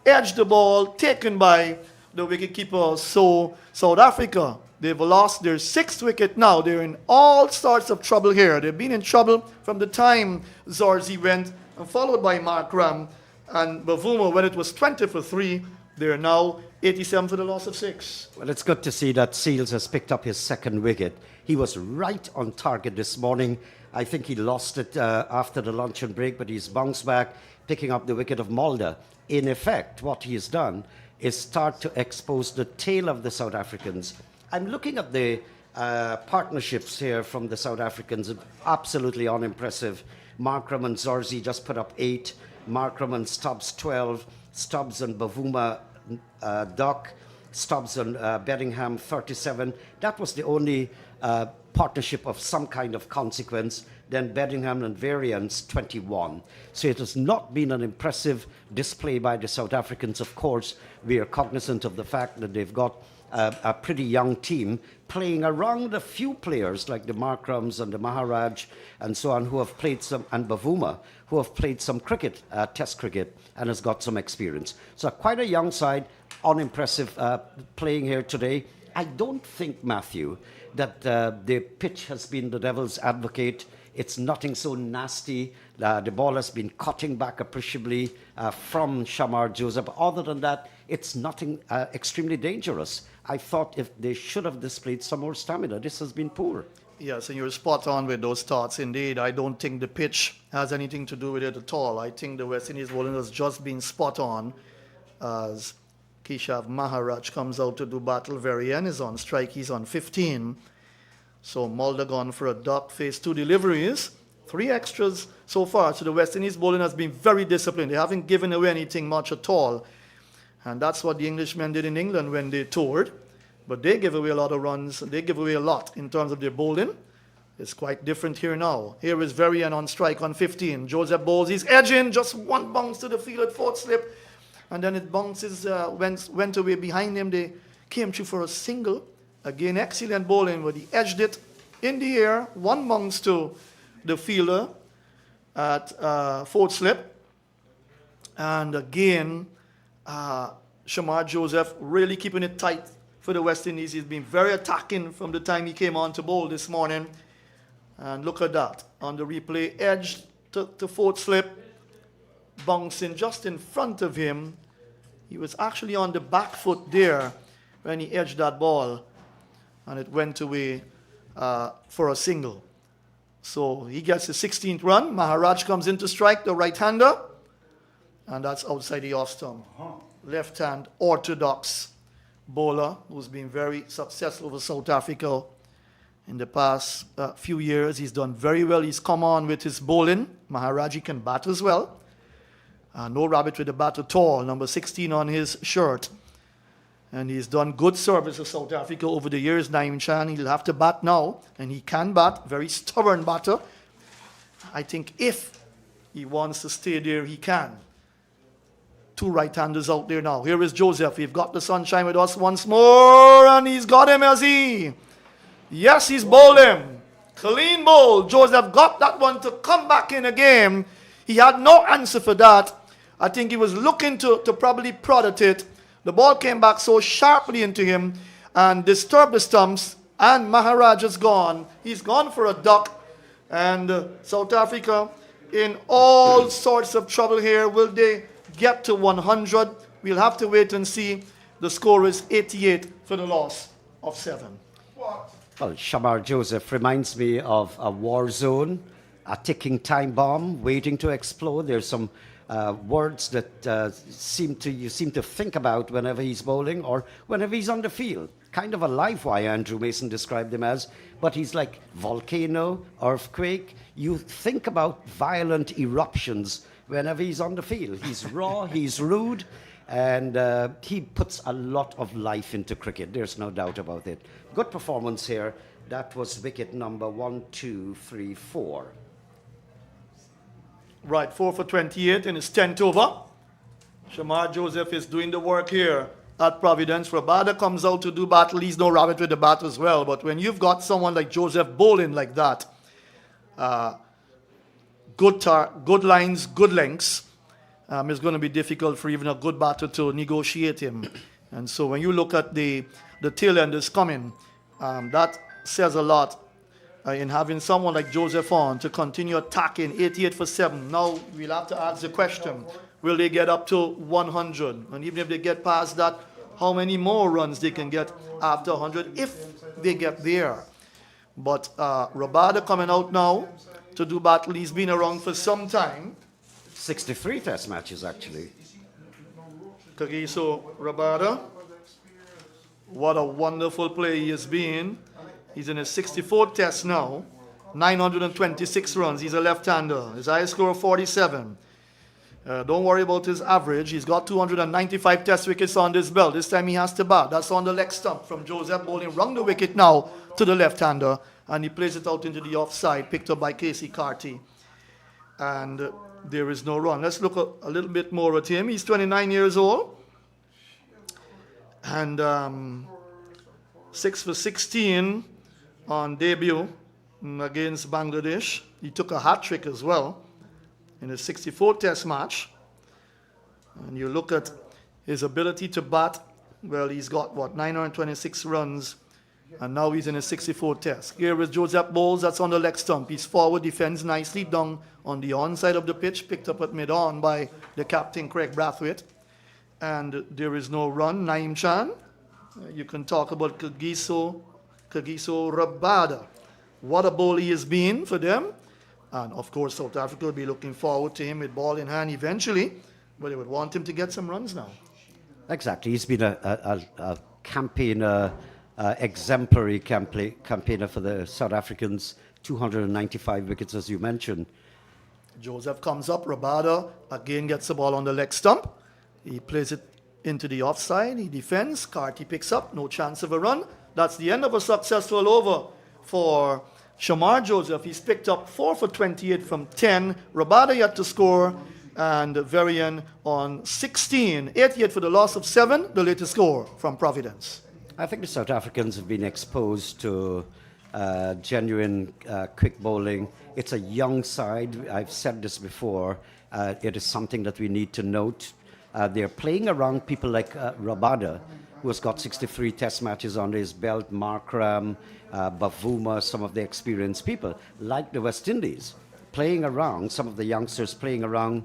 edged the ball, taken by the wicketkeeper. So South Africa, they've lost their 6th wicket now. They're in all sorts of trouble here. They've been in trouble from the time Zorzi went, and followed by Markram and Bavuma when it was 20 for 3. They're now 87 for the loss of 6. Well, it's good to see that Seals has picked up his 2nd wicket. He was right on target this morning. I think he lost it after the luncheon break, but he's bounced back, picking up the wicket of Mulder. In effect, what he has done is start to expose the tail of the South Africans. I'm looking at the partnerships here from the South Africans, absolutely unimpressive. Markram and Zorzi just put up 8, Markram and Stubbs 12, Stubbs and Bavuma Duck, Stubbs and Bedingham 37. That was the only partnership of some kind of consequence. Then Bedingham and Variance 21. So it has not been an impressive display by the South Africans. Of course, we are cognizant of the fact that they've got a pretty young team playing around a few players like the Markrams and the Maharaj and so on, who have played some, and Bavuma, who have played some cricket, test cricket, and has got some experience. So quite a young side, unimpressive playing here today. I don't think, Matthew, that the pitch has been the devil's advocate. It's nothing so nasty. The ball has been cutting back appreciably from Shamar Joseph. Other than that, it's nothing extremely dangerous. I thought if they should have displayed some more stamina. This has been poor. Yes, and you're spot on with those thoughts. Indeed, I don't think the pitch has anything to do with it at all. I think the West Indies bowling has just been spot on as Keshav Maharaj comes out to do battle. Varian is on strike. He's on 15. So Mulder gone for a duck, faced 2 deliveries, 3 extras so far. So the West Indies bowling has been very disciplined. They haven't given away anything much at all. And that's what the Englishmen did in England when they toured. But they give away a lot of runs. They give away a lot in terms of their bowling. It's quite different here now. Here is Varian on strike on 15. Joseph bowls. He's edging. Just 1 bounce to the field at 4th slip. And then it bounces, went away behind him. They came through for a single. Again, excellent bowling, but he edged it in the air. 1 bounce to the fielder at 4th slip. And again, Shamar Joseph really keeping it tight for the West Indies. He's been very attacking from the time he came on to bowl this morning. And look at that. On the replay, edged to 4th slip, bouncing just in front of him. He was actually on the back foot there when he edged that ball. And it went away for a single. So he gets the 16th run. Maharaj comes in to strike, the right-hander. And that's outside the off stump. Left-hand orthodox bowler who's been very successful for South Africa in the past few years. He's done very well. He's come on with his bowling. Maharaji can bat as well. No rabbit with the bat at all. Number 16 on his shirt. And he's done good service for South Africa over the years. Naeem Chan, he'll have to bat now. And he can bat. Very stubborn batter. I think if he wants to stay there, he can. 2 right-handers out there now. Here is Joseph. We've got the sunshine with us once more. And he's got him, has he? Yes, he's bowled him. Clean bowl. Joseph got that one to come back in a game. He had no answer for that. I think he was looking to probably prod at it. The ball came back so sharply into him and disturbed the stumps. And Maharaj is gone. He's gone for a duck. And South Africa in all sorts of trouble here. Will they get to 100? We'll have to wait and see. The score is 88 for the loss of 7. Well, Shamar Joseph reminds me of a war zone, a ticking time bomb waiting to explode. There's some words that you seem to think about whenever he's bowling or whenever he's on the field. Kind of a live wire, Andrew Mason described him as, but he's like volcano, earthquake. You think about violent eruptions whenever he's on the field. He's raw, he's rude, and he puts a lot of life into cricket. There's no doubt about it. Good performance here. That was wicket number 1, 2, 3, 4. Right, 4 for 28 in his 10th over. Shamar Joseph is doing the work here at Providence. Rabada comes out to do battle. He's no rabbit with the bat as well. But when you've got someone like Joseph bowling like that, good lines, good lengths, it's going to be difficult for even a good batter to negotiate him. And so when you look at the tail enders coming, that says a lot in having someone like Joseph on to continue attacking 88 for 7. Now we'll have to ask the question, will they get up to 100? And even if they get past that, how many more runs they can get after 100 if they get there. But Rabada coming out now to do battle. He's been around for some time. 63 test matches, actually. Kagiso Rabada, what a wonderful play he has been. He's in his 64th test now, 926 runs. He's a left-hander. His highest score of 47. Don't worry about his average. He's got 295 test wickets on this belt. This time he has to bat. That's on the leg stump from Joseph bowling round the wicket now to the left-hander. And he plays it out into the offside, picked up by Casey Carty. And there is no run. Let's look a little bit more at him. He's 29 years old. And 6 for 16 on debut against Bangladesh. He took a hat-trick as well in his 64th test match. And you look at his ability to bat, well, he's got, 926 runs, and now he's in his 64th test. Here is Joseph Bowles, that's on the leg stump. He's forward, defends nicely down on the onside of the pitch, picked up at mid-on by the captain, Craig Brathwaite. And there is no run. Naeem Chan, you can talk about Kagiso Rabada. What a bowl he has been for them. And of course, South Africa will be looking forward to him with ball in hand eventually, but they would want him to get some runs now. Exactly. He's been a campaigner, exemplary campaigner for the South Africans, 295 wickets, as you mentioned. Joseph comes up. Rabada again gets the ball on the leg stump. He plays it into the offside. He defends. Carty picks up. No chance of a run. That's the end of a successful over for Shamar Joseph. He's picked up 4 for 28 from 10. Rabada yet to score. And Varian on 16. 88 for the loss of 7, the latest score from Providence. I think the South Africans have been exposed to genuine quick bowling. It's a young side. I've said this before. It is something that we need to note. They're playing around people like Rabada, who has got 63 test matches under his belt, Markram, Bavuma, some of the experienced people, like the West Indies, playing around, some of the youngsters playing around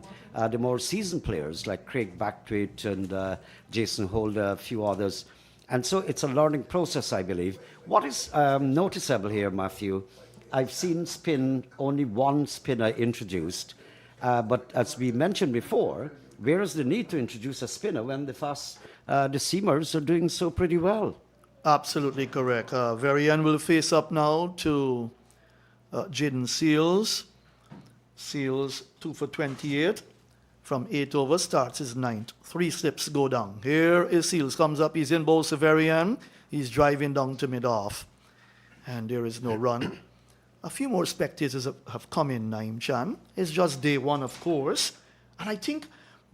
the more seasoned players like Craig Brathwaite and Jason Holder, a few others. And so it's a learning process, I believe. What is noticeable here, Matthew, I've seen only one spinner introduced, but as we mentioned before, where is the need to introduce a spinner when the seamers are doing so pretty well? Absolutely correct. Varian will face up now to Jaden Seals. Seals 2 for 28 from 8 overs, starts his 9th. 3 slips go down. Here is Seals, comes up, he's in bowl to Varian. He's driving down to mid-off. And there is no run. A few more spectators have come in, Naeem Chan. It's just day one, of course. And I think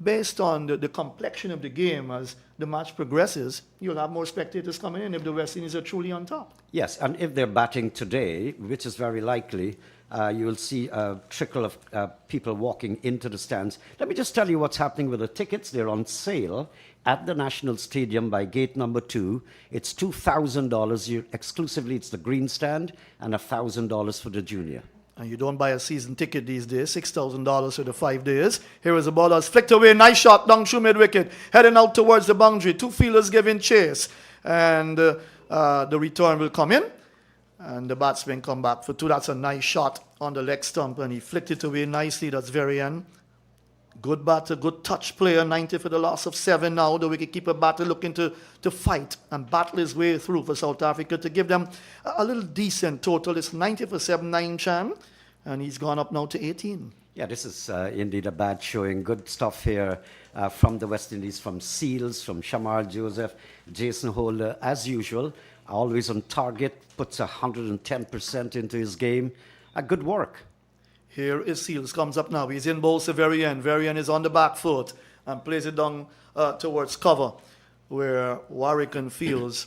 based on the complexion of the game as the match progresses, you'll have more spectators coming in if the West Indies are truly on top. Yes, and if they're batting today, which is very likely, you will see a trickle of people walking into the stands. Let me just tell you what's happening with the tickets. They're on sale at the National Stadium by gate number 2. It's $2,000. Exclusively, it's the green stand, and $1,000 for the junior. And you don't buy a season ticket these days, $6,000 for the 5 days. Here is the ball that's flicked away, nice shot down through mid-wicket, heading out towards the boundary. 2 fielders giving chase, and the return will come in, and the batsman come back for 2. That's a nice shot on the leg stump, and he flicked it away nicely. That's Varian. Good batter, good touch player, 90 for the loss of 7 now. The wicketkeeper batter looking to fight and battle his way through for South Africa to give them a little decent total. It's 90 for 7, 9 Chan, and he's gone up now to 18. Yeah, this is indeed a bad showing. Good stuff here from the West Indies, from Seals, from Shamar Joseph, Jason Holder, as usual, always on target, puts 110% into his game. Good work. Here is Seals, comes up now. He's in bowls to Varian. Varian is on the back foot and plays it down towards cover where Warwick fields,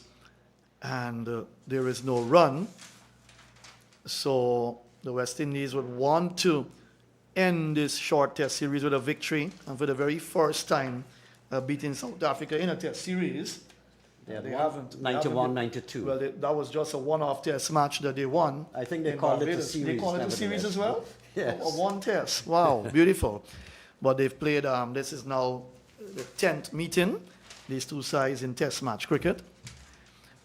and there is no run. So the West Indies would want to end this short test series with a victory, and for the very first time beating South Africa in a test series. They haven't. 91, 92. Well, that was just a one-off test match that they won. I think they in called it a Barbados. series. They call it a series as well? Yes. A one test. Wow, beautiful. But they've played, this is now the 10th meeting, these two sides in test match cricket.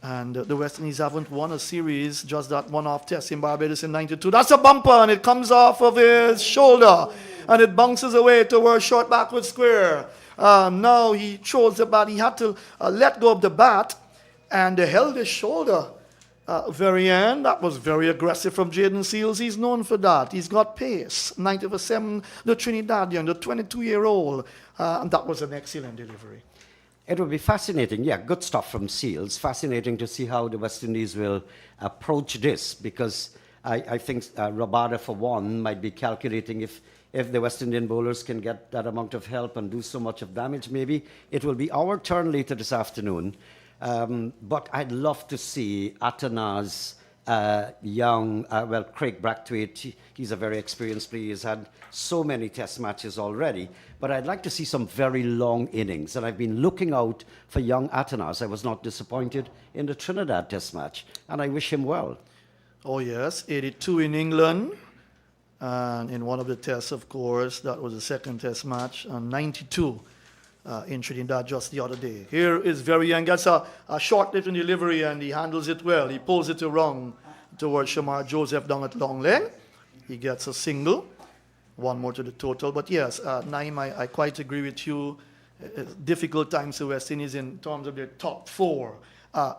And the West Indies haven't won a series, just that one-off test in Barbados in 92. That's a bumper, and it comes off of his shoulder, and it bounces away towards short backward square. Now he throws the bat. He had to let go of the bat, and they held his shoulder. Very end. That was very aggressive from Jaden Seals. He's known for that. He's got pace. 90 for 7, the Trinidadian, the 22-year-old. And that was an excellent delivery. It will be fascinating. Yeah, good stuff from Seals. Fascinating to see how the West Indies will approach this, because I think Rabada, for one, might be calculating if the West Indian bowlers can get that amount of help and do so much of damage, maybe. It will be our turn later this afternoon. But I'd love to see Atana's young, Craig Brathwaite. He's a very experienced player. He's had so many test matches already. But I'd like to see some very long innings. And I've been looking out for young Atanas. I was not disappointed in the Trinidad test match. And I wish him well. Oh, yes. 82 in England. And in one of the tests, of course, that was the second test match. And 92 in Trinidad just the other day. Here is very young. Gets a short little delivery, and he handles it well. He pulls it wrong towards Shamar Joseph down at long leg. He gets a single. One more to the total. But yes, Naim, I quite agree with you. Difficult times for West Indies in terms of their top 4.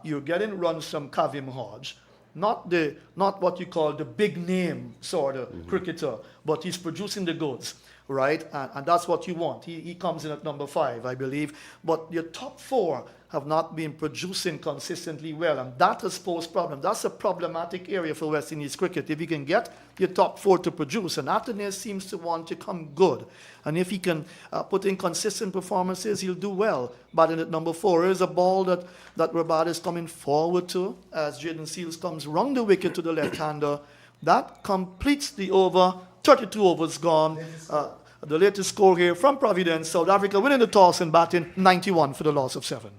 You're getting runs from Kavim Hodge. Not what you call the big name sort of cricketer, but he's producing the goods, right? And that's what you want. He comes in at number 5, I believe. But your top 4 have not been producing consistently well, and that has posed problems. That's a problematic area for West Indies cricket. If you can get your top 4 to produce, and Athanaze seems to want to come good, and if he can put in consistent performances, he'll do well. But in at number 4 is a ball that Rabada is coming forward to, as Jaden Seals comes round the wicket to the left-hander. That completes the over. 32 overs gone. The latest score here from Providence, South Africa winning the toss and batting 91 for the loss of 7.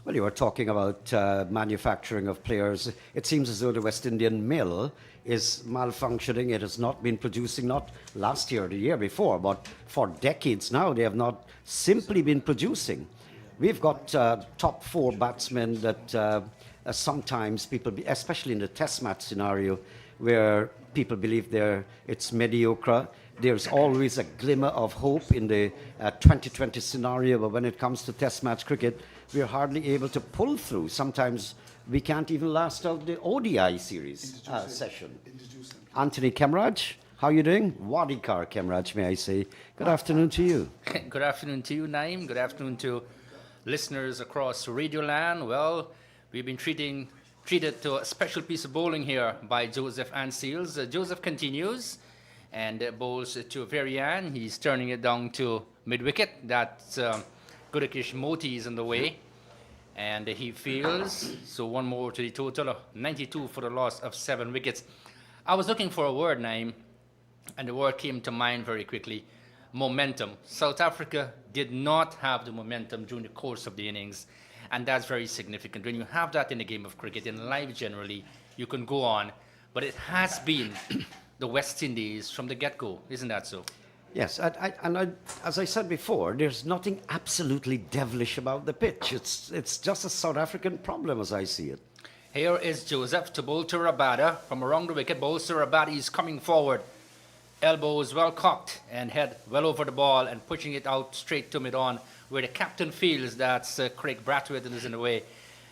Well, you were talking about manufacturing of players. It seems as though the West Indian mill is malfunctioning. It has not been producing, not last year or the year before, but for decades now, they have not simply been producing. We've got top 4 batsmen that sometimes people, especially in the test match scenario, where people believe it's mediocre. There's always a glimmer of hope in the 2020 scenario, but when it comes to test match cricket, we're hardly able to pull through. Sometimes we can't even last out the ODI series session. Anthony Kemraj, how are you doing? Wadikar Kemraj, may I say. Good afternoon to you. Good afternoon to you, Naim. Good afternoon to listeners across Radio Land. Well, we've been treated to a special piece of bowling here by Joseph and Seals. Joseph continues and bowls to Varian. He's turning it down to mid-wicket. That's Gudakish Moti is in the way. And he fields. So one more to the total of 92 for the loss of 7 wickets. I was looking for a word, Naim, and the word came to mind very quickly. Momentum. South Africa did not have the momentum during the course of the innings. And that's very significant. When you have that in a game of cricket, in life generally, you can go on. But it has been the West Indies from the get-go. Isn't that so? Yes, as I said before, there's nothing absolutely devilish about the pitch. It's just a South African problem as I see it. Here is Joseph to bowl to Rabada from around the wicket. Bowls to Rabada. He's coming forward. elbows well cocked and head well over the ball and pushing it out straight to mid-on, where the captain feels that's Craig Brathwaite is in the way.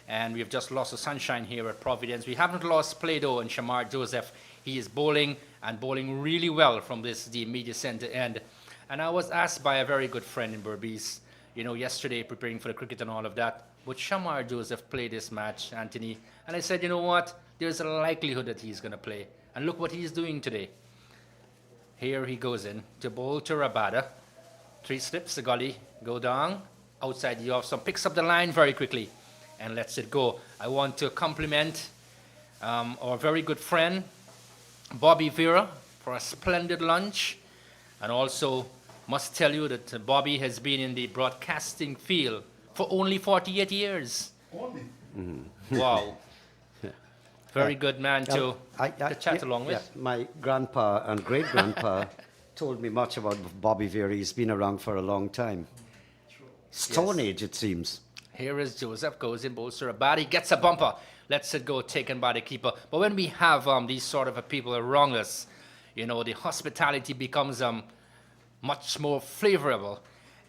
And we've just lost the sunshine here at Providence. We haven't lost play though in Shamar Joseph. He is bowling and bowling really well from the immediate center end. And I was asked by a very good friend in Berbice, yesterday preparing for the cricket and all of that, would Shamar Joseph play this match, Anthony? And I said, you know what? There's a likelihood that he's going to play. And look what he's doing today. Here he goes in to bowl to Rabada. 3 slips, the gully, go down, outside the off stump, picks up the line very quickly and lets it go. I want to compliment our very good friend, Bobby Vera, for a splendid lunch. And also must tell you that Bobby has been in the broadcasting field for only 48 years. Only. Wow. Very good man to chat along with. Yeah, my grandpa and great-grandpa told me much about Bobby Vera. He's been around for a long time. Stone Age, it seems. Here is Joseph, goes in, bowls to Rabadi, gets a bumper, lets it go, taken by the keeper. But when we have these sort of people around us, the hospitality becomes much more flavorable.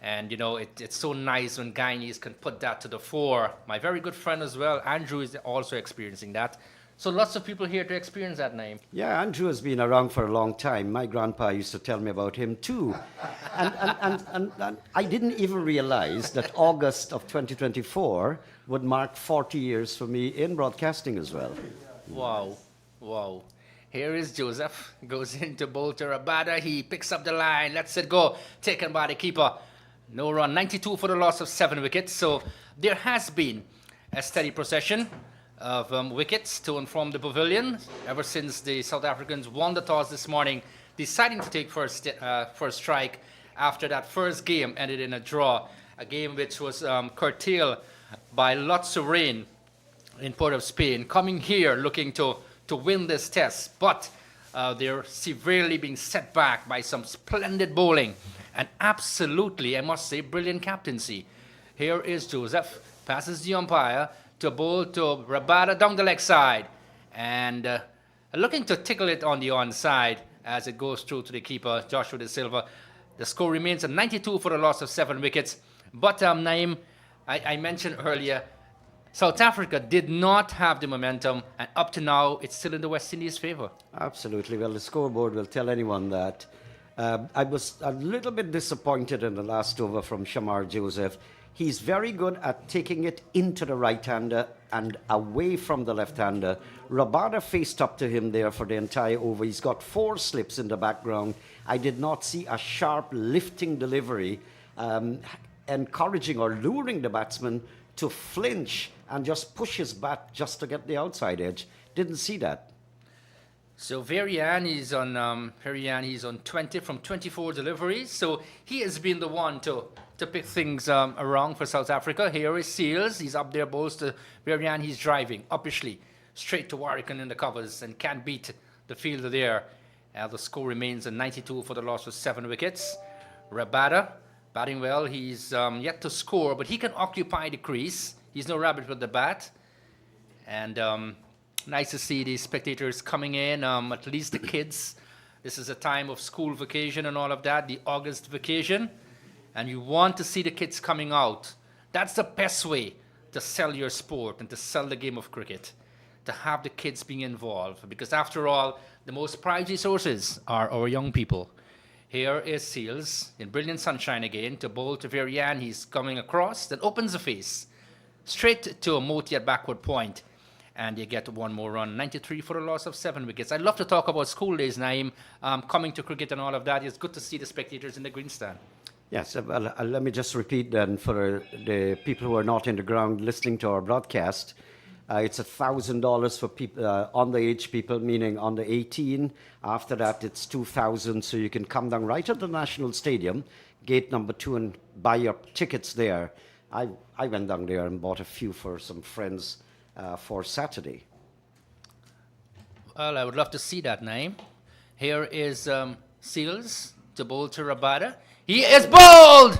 And, it's so nice when Guyanese can put that to the fore. My very good friend as well, Andrew, is also experiencing that. So lots of people here to experience that name. Yeah, Andrew has been around for a long time. My grandpa used to tell me about him too. And I didn't even realize that August of 2024 would mark 40 years for me in broadcasting as well. Wow. Here is Joseph, goes into bowl to Rabada. He picks up the line, lets it go, taken by the keeper. No run, 92 for the loss of 7 wickets. So there has been a steady procession of wickets to and from the pavilion ever since the South Africans won the toss this morning, deciding to take first strike after that first game ended in a draw, a game which was curtailed by lots of rain in Port of Spain, coming here looking to win this test, but they're severely being set back by some splendid bowling and absolutely, I must say, brilliant captaincy. Here is Joseph, passes the umpire to bowl to Rabada down the leg side, and looking to tickle it on the onside as it goes through to the keeper, Joshua De Silva. The score remains at 92 for the loss of 7 wickets. But Naeem, I mentioned earlier, South Africa did not have the momentum, and up to now, it's still in the West Indies' favor. Absolutely. Well, the scoreboard will tell anyone that. I was a little bit disappointed in the last over from Shamar Joseph. He's very good at taking it into the right-hander and away from the left-hander. Rabada faced up to him there for the entire over. He's got 4 slips in the background. I did not see a sharp lifting delivery, encouraging or luring the batsman to flinch and just push his bat just to get the outside edge. Didn't see that. So Varian, he's on 20 from 24 deliveries. So he has been the one to pick things around for South Africa. Here is Seals. He's up there, bowls to Varian. He's driving uppishly straight to Warwican in the covers and can't beat the fielder there. The score remains at 92 for the loss of 7 wickets. Rabada batting well. He's yet to score, but he can occupy the crease. He's no rabbit with the bat. And nice to see the spectators coming in, at least the kids. This is a time of school vacation and all of that, the August vacation. And you want to see the kids coming out. That's the best way to sell your sport and to sell the game of cricket, to have the kids being involved. Because after all, the most prized resources are our young people. Here is Seals in brilliant sunshine again to bowl to Varian. He's coming across, then opens the face straight to a Moti at backward point. And you get 1 more run, 93 for a loss of 7 wickets. I'd love to talk about school days, Naeem, coming to cricket and all of that. It's good to see the spectators in the green stand. Yes, well, let me just repeat then for the people who are not in the ground listening to our broadcast. It's $1,000 for people underage people, meaning under 18. After that, it's $2,000, so you can come down right at the National Stadium, gate number 2, and buy your tickets there. I went down there and bought a few for some friends for Saturday. Well, I would love to see that, Naeem. Here is Seals to bowl to Rabada. He is bowled!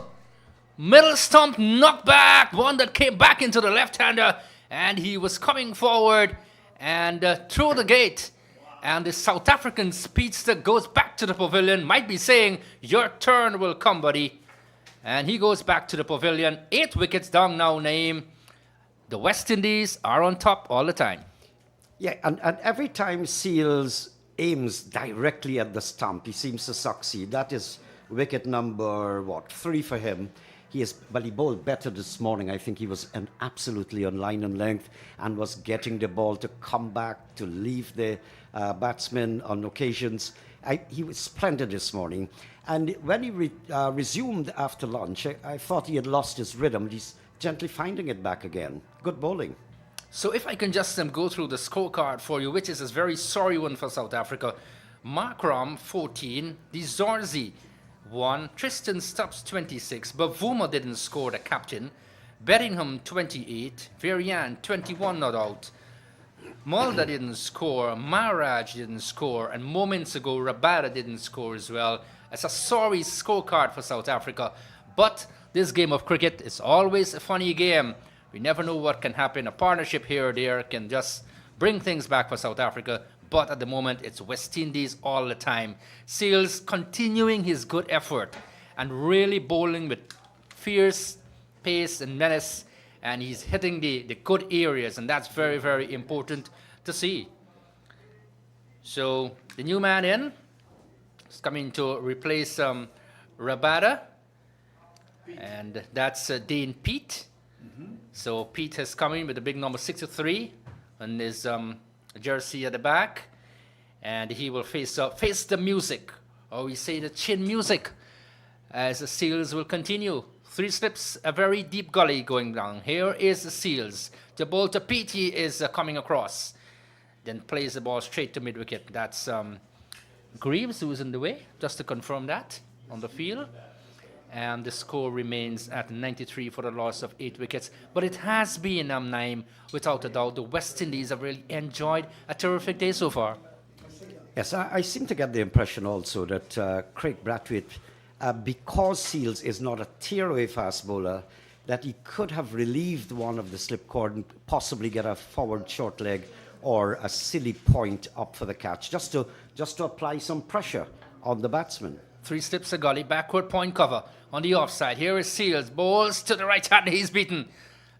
Middle stump knocked back, one that came back into the left-hander, and he was coming forward and through the gate. And the South African speedster goes back to the pavilion, might be saying, your turn will come, buddy. And he goes back to the pavilion. 8 wickets down now, Naeem. The West Indies are on top all the time. Yeah, and every time Seals aims directly at the stump, he seems to succeed. That is wicket number, 3 for him. He bowled better this morning. I think he was absolutely on line and length and was getting the ball to come back, to leave the batsman on occasions. He was splendid this morning. And when he resumed after lunch, I thought he had lost his rhythm. He's gently finding it back again. Good bowling. So if I can just go through the scorecard for you, which is a very sorry one for South Africa. Markram, 14. De Zorzi, 1. Tristan Stubbs, 26. Bavuma didn't score, the captain. Bedingham, 28. Varian, 21 not out. Mulder didn't score. Maharaj didn't score. And moments ago, Rabada didn't score as well. It's a sorry scorecard for South Africa. But this game of cricket is always a funny game. We never know what can happen. A partnership here or there can just bring things back for South Africa. But at the moment, it's West Indies all the time. Seals continuing his good effort and really bowling with fierce pace and menace. And he's hitting the good areas. And that's very, very important to see. So the new man in is coming to replace Rabada. And that's Dane Pete. So Pete has come in with the big number 63 and his jersey at the back. And he will face the music. Or we say the chin music. As the Seals will continue. 3 slips, a very deep gully going down. Here is the Seals. The ball to Pete, he is coming across. Then plays the ball straight to mid-wicket. That's Greaves who is in the way, just to confirm that on the field. And the score remains at 93 for the loss of 8 wickets. But it has been, Naeem, without a doubt, the West Indies have really enjoyed a terrific day so far. Yes, I seem to get the impression also that Craig Brathwaite, because Seals is not a tearaway fast bowler, that he could have relieved one of the slip cord and possibly get a forward short leg or a silly point up for the catch, just to apply some pressure on the batsman. 3 slips a gully, backward point cover on the offside. Here is Seals, bowls to the right hand, he's beaten.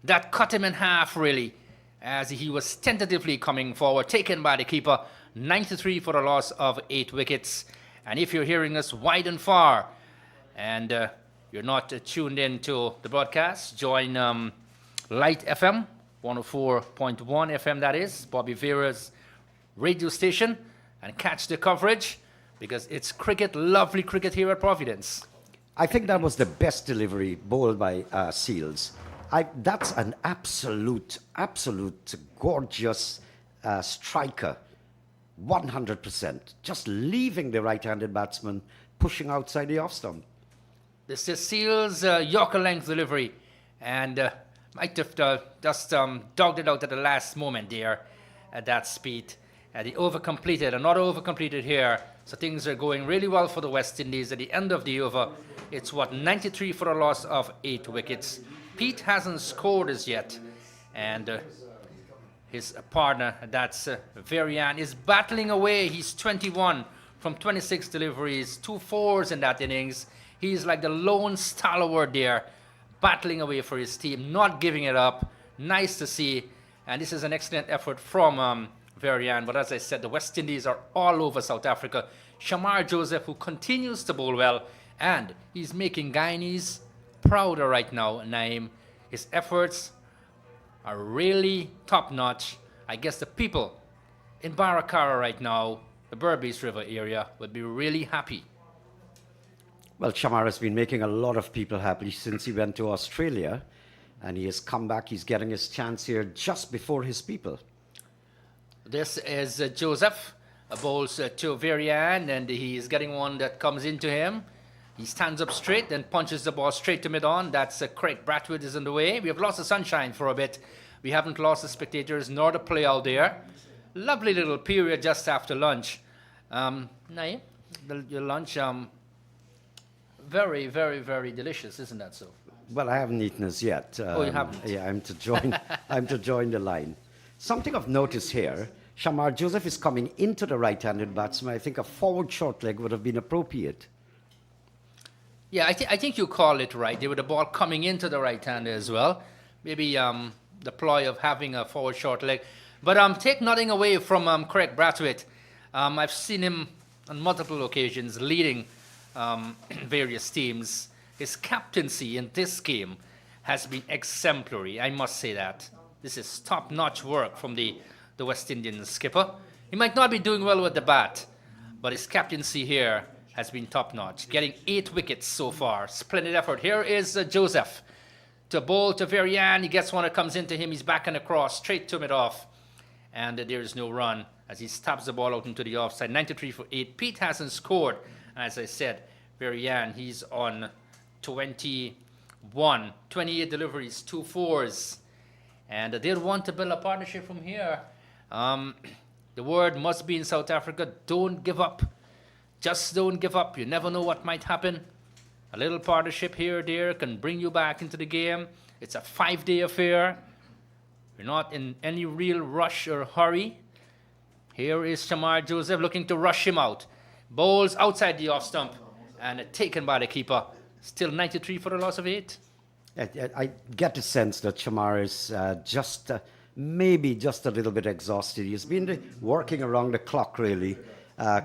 That cut him in half, really, as he was tentatively coming forward, taken by the keeper. 93 for the loss of 8 wickets. And if you're hearing us wide and far, and you're not tuned in to the broadcast, join Light FM, 104.1 FM that is, Bobby Vera's radio station, and catch the coverage, because it's cricket, lovely cricket here at Providence. I think that was the best delivery bowled by Seals. That's an absolute gorgeous striker, 100%. Just leaving the right-handed batsman, pushing outside the off-stump. This is Seals' Yorker length delivery, and might have just dogged it out at the last moment there at that speed. He overcompleted, another overcompleted here. So things are going really well for the West Indies. At the end of the over, it's 93 for a loss of 8 wickets. Pete hasn't scored as yet, and his partner, that's Varian, is battling away. He's 21 from 26 deliveries, 2 fours in that innings. He's like the lone stalwart there, battling away for his team, not giving it up. Nice to see, and this is an excellent effort from Varian. But as I said, the West Indies are all over South Africa. Shamar Joseph, who continues to bowl well, and he's making Guyanese prouder right now, Naeem. His efforts are really top-notch. I guess the people in Barakara right now, the Berbice River area, would be really happy. Well, Shamar has been making a lot of people happy since he went to Australia, and he has come back. He's getting his chance here just before his people. This is Joseph, bowls to Varian, and he's getting one that comes into him. He stands up straight, then punches the ball straight to mid-on. That's Craig Brathwaite is in the way. We have lost the sunshine for a bit. We haven't lost the spectators nor the play out there. Lovely little period just after lunch. Naeem, your lunch, very, very, very delicious, isn't that so? Well, I haven't eaten as yet. Oh, you haven't? Yeah, I'm to join the line. Something of notice here, Shamar Joseph is coming into the right-handed batsman. I think a forward short leg would have been appropriate. Yeah, I think you call it right. There with the ball coming into the right-hander as well. Maybe the ploy of having a forward short leg. But take nothing away from Craig Brathwaite. I've seen him on multiple occasions leading various teams. His captaincy in this game has been exemplary, I must say that. This is top-notch work from the West Indian skipper. He might not be doing well with the bat, but his captaincy here has been top-notch, getting 8 wickets so far. Splendid effort. Here is Joseph to bowl to Varian. He gets one that comes into him. He's back and across, straight to mid-off. And there is no run as he stabs the ball out into the offside. 93 for 8. Pete hasn't scored. As I said, Varian, he's on 21. 28 deliveries, 2 fours. And they'll want to build a partnership from here. The word must be in South Africa, don't give up. Just don't give up. You never know what might happen. A little partnership here or there can bring you back into the game. It's a 5-day affair. You're not in any real rush or hurry. Here is Shamar Joseph looking to rush him out. Bowls outside the off stump and taken by the keeper. Still 93 for the loss of 8. I get the sense that Shamar is maybe just a little bit exhausted. He's been working around the clock, really,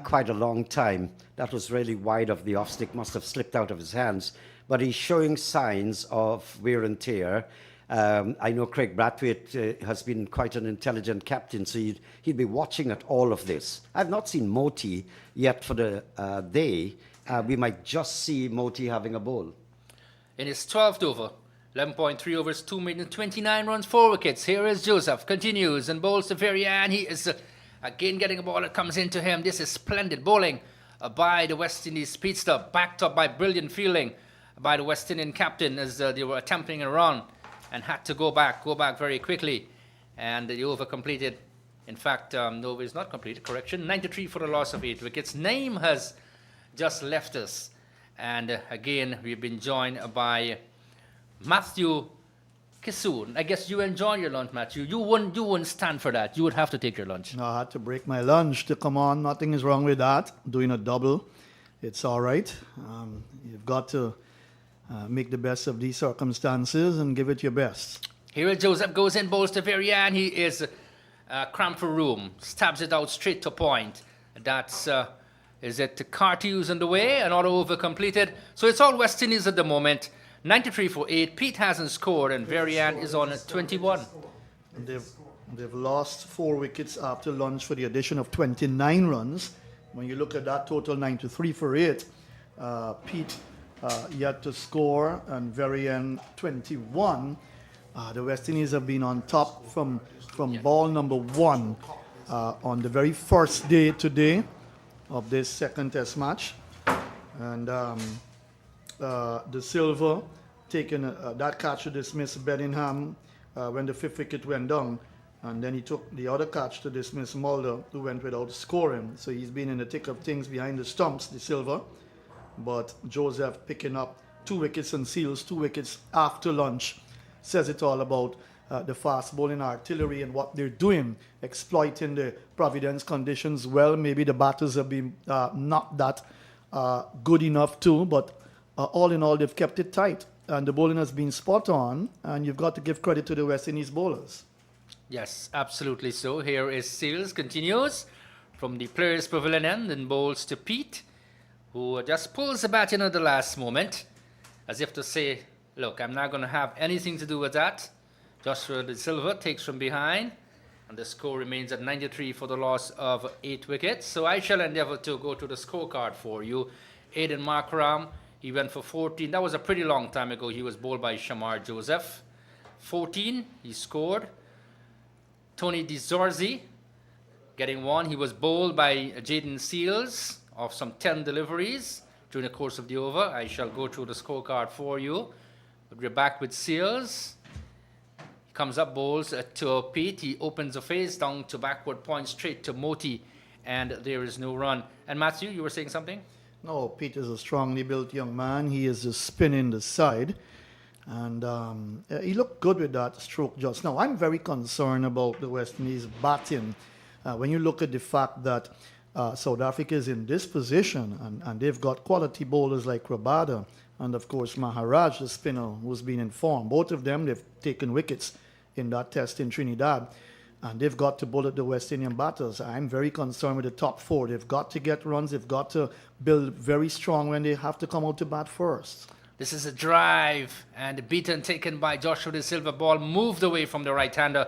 quite a long time. That was really wide of the off-stick, must have slipped out of his hands. But he's showing signs of wear and tear. I know Craig Brathwaite has been quite an intelligent captain, so he'd be watching at all of this. I've not seen Moti yet for the day. We might just see Moti having a bowl. In his 12th over, 11.3 overs, 2 minutes, 29 runs, 4 wickets. Here is Joseph, continues and bowls to Varian. He is again getting a ball that comes into him. This is splendid bowling by the West Indies speedster, backed up by brilliant fielding by the West Indian captain as they were attempting a run and had to go back very quickly. And the over completed. In fact, the over is not completed, correction. 93 for the loss of 8 wickets. Naeem has just left us. And again, we've been joined by Matthew Kisoon. I guess you enjoy your lunch, Matthew. You wouldn't stand for that. You would have to take your lunch. No, I had to break my lunch to come on. Nothing is wrong with that. Doing a double, it's all right. You've got to make the best of these circumstances and give it your best. Here Joseph goes in, bowls to Varian. He is cramped for room. Stabs it out straight to point. That's... is it Cartew's on the way? Another over completed. So it's all West Indies at the moment. 93 for 8. Pete hasn't scored, and Varian is on at 21. They've lost 4 wickets after lunch for the addition of 29 runs. When you look at that total, 93 for 8. Pete yet to score, and Varian 21. The West Indies have been on top from ball number 1 on the very first day today of this second test match. And De Silva taking that catch to dismiss Bellingham when the 5th wicket went down. And then he took the other catch to dismiss Mulder, who went without scoring. So he's been in the thick of things behind the stumps, De Silva. But Joseph picking up 2 wickets and Seals, 2 wickets after lunch, says it all about the fast bowling artillery and what they're doing, exploiting the Providence conditions well. Maybe the batters have been not that good enough too, but all in all, they've kept it tight. And the bowling has been spot on, and you've got to give credit to the West Indies bowlers. Yes, absolutely so. Here is Seals, continues from the players' pavilion end and bowls to Pete, who just pulls the bat in at the last moment, as if to say, look, I'm not going to have anything to do with that. Joshua De Silva takes from behind, and the score remains at 93 for the loss of 8 wickets. So I shall endeavor to go to the scorecard for you. Aiden Markram, he went for 14. That was a pretty long time ago. He was bowled by Shamar Joseph. 14, he scored. Tony DeZorzi getting 1. He was bowled by Jaden Seals of some 10 deliveries during the course of the over. I shall go through the scorecard for you. But we're back with Seals. Comes up, bowls to Pete. He opens the face down to backward point straight to Moti, and there is no run. And Matthew, you were saying something? No, Pete is a strongly built young man. He is just spinning the side, and he looked good with that stroke just now. I'm very concerned about the West Indies batting When you look at the fact that South Africa is in this position and they've got quality bowlers like Rabada and, of course, Maharaj, the spinner, who's been in form. Both of them, they've taken wickets in that test in Trinidad. And they've got to bowl at the West Indian batters. I'm very concerned with the top four. They've got to get runs. They've got to build very strong when they have to come out to bat first. This is a drive, and the beaten taken by Joshua De Silva. Ball moved away from the right-hander.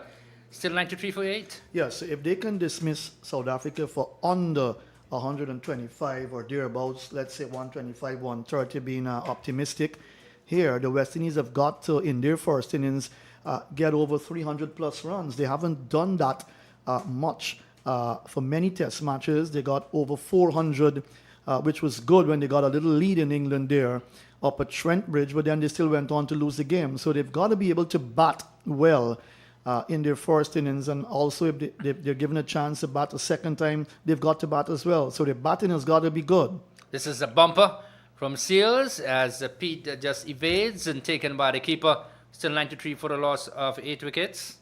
Still 93 for 8? Yes, so if they can dismiss South Africa for under 125 or thereabouts, let's say 125, 130 being optimistic, here the West Indies have got to, in their first innings, get over 300 plus runs. They haven't done that much for many test matches. They got over 400, which was good when they got a little lead in England there up at Trent Bridge, but then they still went on to lose the game. So they've got to be able to bat well in their first innings, and also if they're given a chance to bat a second time, they've got to bat as well. So their batting has got to be good. This is a bumper from Seals as Pete just evades and taken by the keeper. Still 93 for the loss of 8 wickets.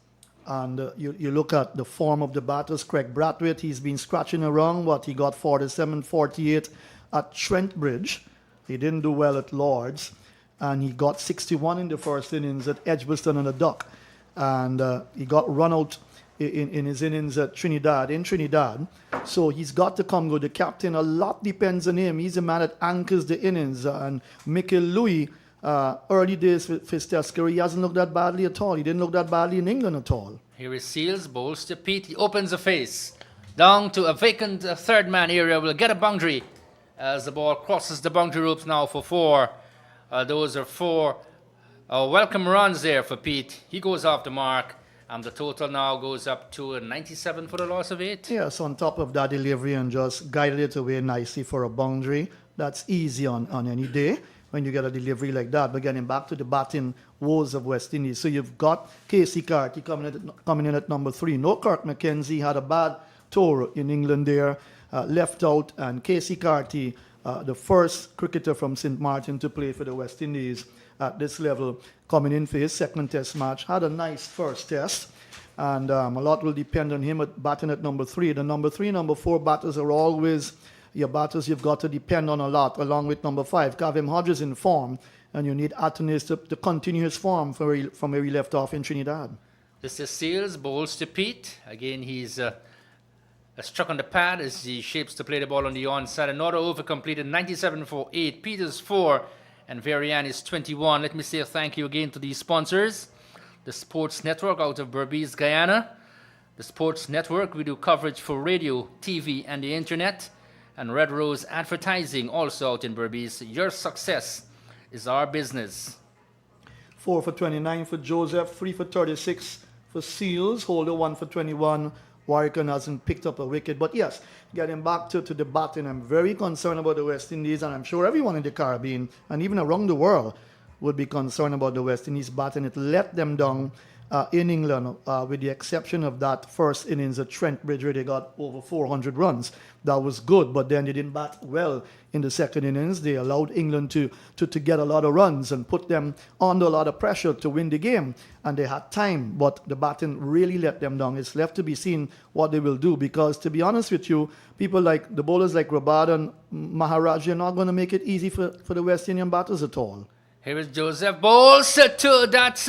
And you look at the form of the batters. Craig Brathwaite, he's been scratching around. He got 47, 48 at Trent Bridge. He didn't do well at Lords. And he got 61 in the first innings at Edgbaston and the Duck. And he got run out in his innings at Trinidad. So he's got to come good. The captain, a lot depends on him. He's a man that anchors the innings. And Michael Louis, early days with his test career, he hasn't looked that badly at all. He didn't look that badly in England at all. Here is Seals, bowls to Pete. He opens a face down to a vacant third man area. Will get a boundary as the ball crosses the boundary ropes now for 4. Those are 4 welcome runs there for Pete. He goes off the mark, and the total now goes up to 97 for the loss of 8. Yes, on top of that delivery and just guided it away nicely for a boundary. That's easy on any day when you get a delivery like that. But getting back to the batting woes of West Indies. So you've got Casey Carty coming in at number 3. No, Kirk McKenzie had a bad tour in England there, left out. And Casey Carty, the first cricketer from St. Martin to play for the West Indies at this level, coming in for his second test match, had a nice first test. And a lot will depend on him at batting at number 3. The number 3, number 4 batters are always your batters you've got to depend on a lot, along with number 5. Kavem Hodges in form, and you need Adonis to continue his form from where he left off in Trinidad. This is Seals, bowls to Pete. Again, he's struck on the pad as he shapes to play the ball on the onside. Another over completed, 97 for 8. Peters 4, and Varian is 21. Let me say a thank you again to these sponsors. The Sports Network out of Berbice, Guyana. The Sports Network, we do coverage for radio, TV, and the internet. And Red Rose Advertising, also out in Berbice. Your success is our business. 4 for 29 for Joseph, 3 for 36 for Seals, Holder 1 for 21. Warwickon hasn't picked up a wicket. But yes, getting back to the batting, I'm very concerned about the West Indies, and I'm sure everyone in the Caribbean and even around the world would be concerned about the West Indies batting. It let them down in England, with the exception of that first innings at Trent Bridge where they got over 400 runs. That was good, but then they didn't bat well in the second innings. They allowed England to get a lot of runs and put them under a lot of pressure to win the game, and they had time, but the batting really let them down. It's left to be seen what they will do, because to be honest with you, people like the bowlers like Rabada and Maharaj are not going to make it easy for the West Indian batters at all. Here is Joseph, bowls to that's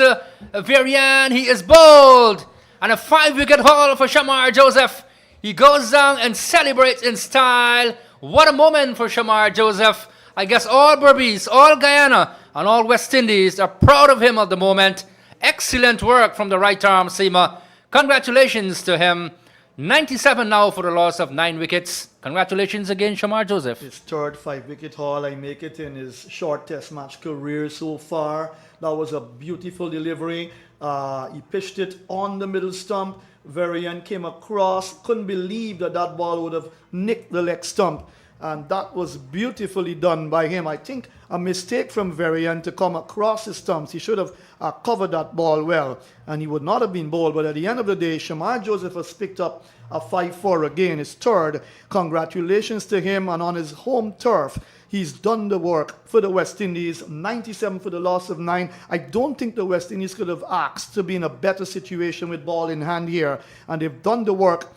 Varian. He is bowled, and a 5-wicket haul for Shamar Joseph. He goes down and celebrates in style. What a moment for Shamar Joseph. I guess all Berbice, all Guyana, and all West Indies are proud of him at the moment. Excellent work from the right arm seamer. Congratulations to him. 97 now for the loss of 9 wickets. Congratulations again, Shamar Joseph. His third 5-wicket haul, I make it in his short test match career so far. That was a beautiful delivery. He pitched it on the middle stump. Varian came across. Couldn't believe that ball would have nicked the leg stump. And that was beautifully done by him. I think a mistake from Varian to come across his stumps. He should have covered that ball well, and he would not have been bowled. But at the end of the day, Shamar Joseph has picked up a 5-4 again, his third. Congratulations to him, and on his home turf, he's done the work for the West Indies. 97 for the loss of 9. I don't think the West Indies could have asked to be in a better situation with ball in hand here, and they've done the work.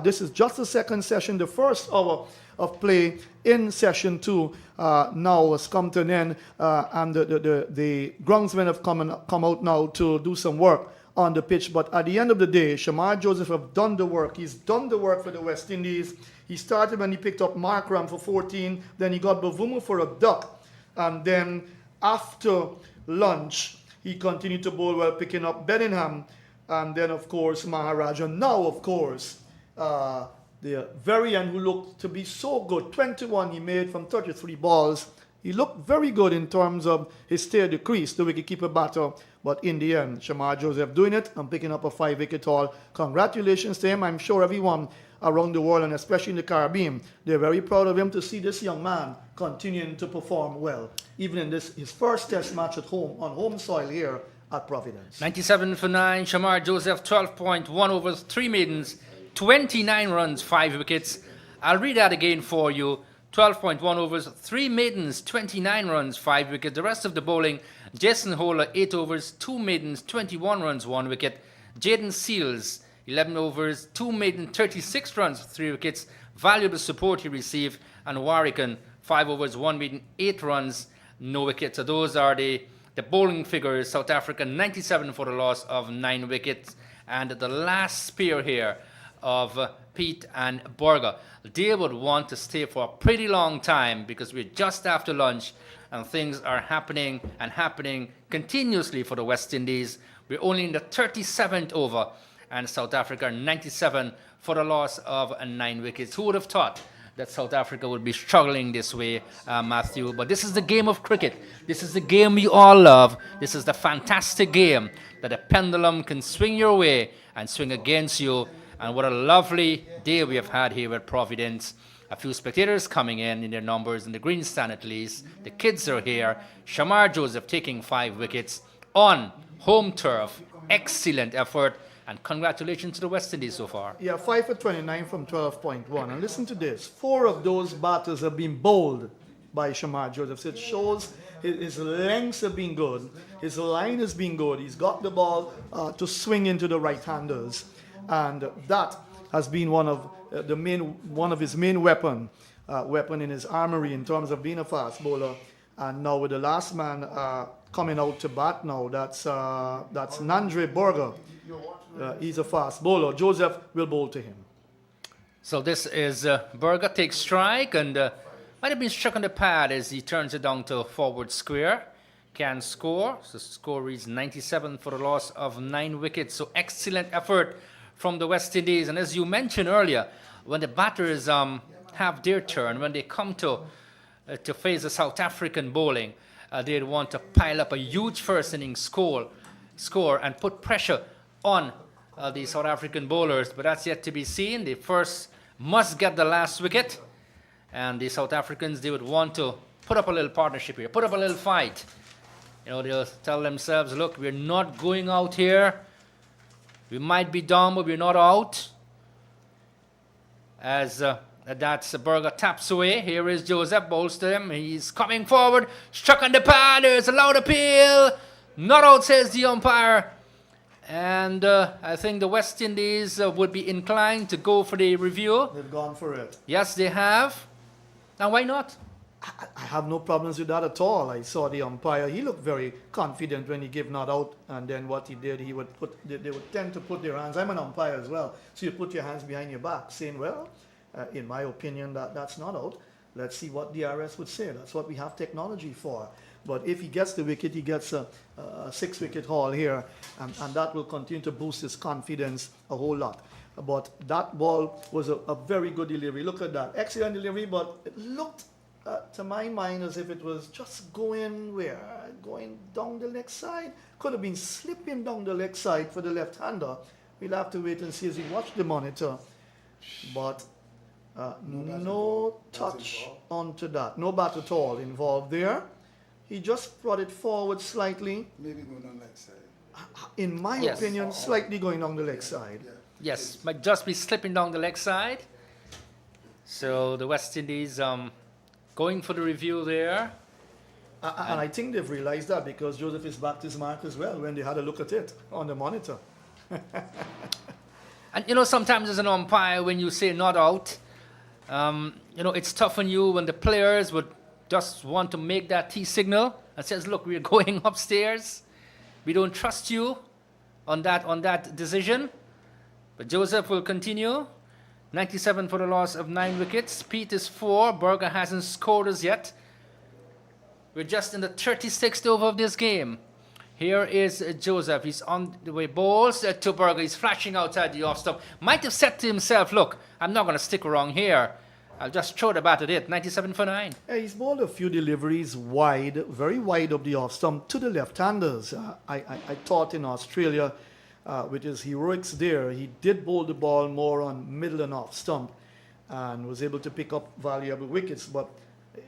This is just the second session. The first hour of play in session 2 now has come to an end, and the groundsmen have come out now to do some work on the pitch. But at the end of the day, Shamar Joseph have done the work. He's done the work for the West Indies. He started when he picked up Markram for 14, then he got Bavumu for a duck, and then after lunch, he continued to bowl well, picking up Bellingham, and then, of course, Maharaja. Now, of course, the very end, who looked to be so good. 21 he made from 33 balls. He looked very good in terms of his stay at the crease, the wicketkeeper batter. But in the end, Shamar Joseph doing it and picking up a 5-wicket haul. Congratulations to him. I'm sure everyone around the world, and especially in the Caribbean, they're very proud of him to see this young man continuing to perform well, even in this his first test match at home, on home soil here at Providence. 97 for 9. Shamar Joseph, 12.1 overs, 3 maidens, 29 runs, 5 wickets. I'll read that again for you. 12.1 overs, 3 maidens, 29 runs, 5 wickets. The rest of the bowling, Jason Holer, 8 overs, 2 maidens, 21 runs, 1 wicket. Jaden Seals, 11 overs, 2 maiden, 36 runs, 3 wickets. Valuable support he received. And Warrican, 5 overs, 1 maiden, 8 runs, no wickets. So those are the bowling figures. South Africa 97 for the loss of 9 wickets. And the last spear here of Pete and Burger. They would want to stay for a pretty long time because we're just after lunch and things are happening and happening continuously for the West Indies. We're only in the 37th over, and South Africa 97 for the loss of 9 wickets. Who would have thought that South Africa would be struggling this way, Matthew? But this is the game of cricket. This is the game we all love. This is the fantastic game that a pendulum can swing your way and swing against you. And what a lovely day we have had here at Providence. A few spectators coming in their numbers, in the green stand at least. The kids are here. Shamar Joseph taking 5 wickets on home turf. Excellent effort. And congratulations to the West Indies so far. Yeah, 5 for 29 from 12.1. And listen to this. 4 of those batters have been bowled by Shamar Joseph. So it shows his lengths have been good. His line has been good. He's got the ball to swing into the right-handers. And that has been one of his main weapon in his armory in terms of being a fast bowler. And now with the last man coming out to bat now, that's Nandre Burger. He's a fast bowler. Joseph will bowl to him. So this is Burger takes strike and might have been struck on the pad as he turns it down to forward square. Can score. So score reads 97 for the loss of 9 wickets. So excellent effort from the West Indies. And as you mentioned earlier, when the batters have their turn, when they come to face the South African bowling, they'd want to pile up a huge first inning score and put pressure on the South African bowlers. But that's yet to be seen. They first must get the last wicket. And the South Africans, they would want to put up a little partnership here, put up a little fight. You know, they'll tell themselves, look, we're not going out here. We might be down, but we're not out. As that's Burger taps away. Here is Joseph, bowls to him. He's coming forward, struck on the pad. There's a loud appeal. Not out, says the umpire. And I think the West Indies would be inclined to go for the review. They've gone for it. Yes, they have. Now, why not? I have no problems with that at all. I saw the umpire. He looked very confident when he gave not out. And then what he did, they would tend to put their hands. I'm an umpire as well. So you put your hands behind your back saying, well, in my opinion, that's not out. Let's see what DRS would say. That's what we have technology for. But if he gets the wicket, he gets a 6-wicket haul here. And that will continue to boost his confidence a whole lot. But that ball was a very good delivery. Look at that. Excellent delivery, but it looked to my mind as if it was just going where? Going down the leg side. Could have been slipping down the leg side for the left-hander. We'll have to wait and see as we watch the monitor. But no touch onto that. No bat at all involved there. He just brought it forward slightly. Maybe going on leg side. In my opinion, slightly going down the leg side. Yes, might just be slipping down the leg side. So the West Indies going for the review there. And I think they've realized that because Joseph is back to his mark as well when they had a look at it on the monitor. And you know, sometimes as an umpire, when you say not out, you know, it's tough on you when the players would just want to make that T signal and says, look, we're going upstairs. We don't trust you on that decision. But Joseph will continue. 97 for the loss of 9 wickets. Pete is 4. Berger hasn't scored as yet. We're just in the 36th over of this game. Here is Joseph. He's on the way. Balls to Berger. He's flashing outside the off stump. Might have said to himself, look, I'm not going to stick around here. I'll just throw the bat at it. 97 for 9. Yeah, he's bowled a few deliveries wide, very wide of the off stump to the left-handers. I thought in Australia, with his heroics there, he did bowl the ball more on middle and off stump and was able to pick up valuable wickets. But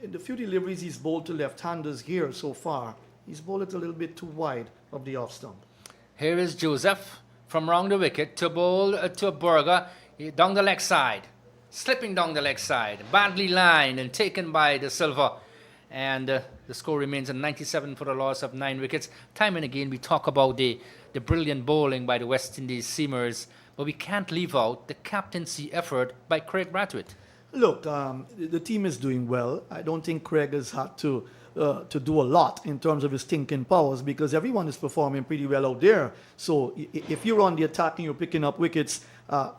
in the few deliveries he's bowled to left-handers here so far, he's bowled it a little bit too wide of the off stump. Here is Joseph from round the wicket to bowl to Berger down the leg side. Slipping down the leg side, badly lined and taken by the Silver. And the score remains at 97 for the loss of 9 wickets. Time and again we talk about the brilliant bowling by the West Indies seamers, but we can't leave out the captaincy effort by Craig Brathwaite. Look, the team is doing well. I don't think Craig has had to do a lot in terms of his thinking powers because everyone is performing pretty well out there. So if you're on the attack and you're picking up wickets,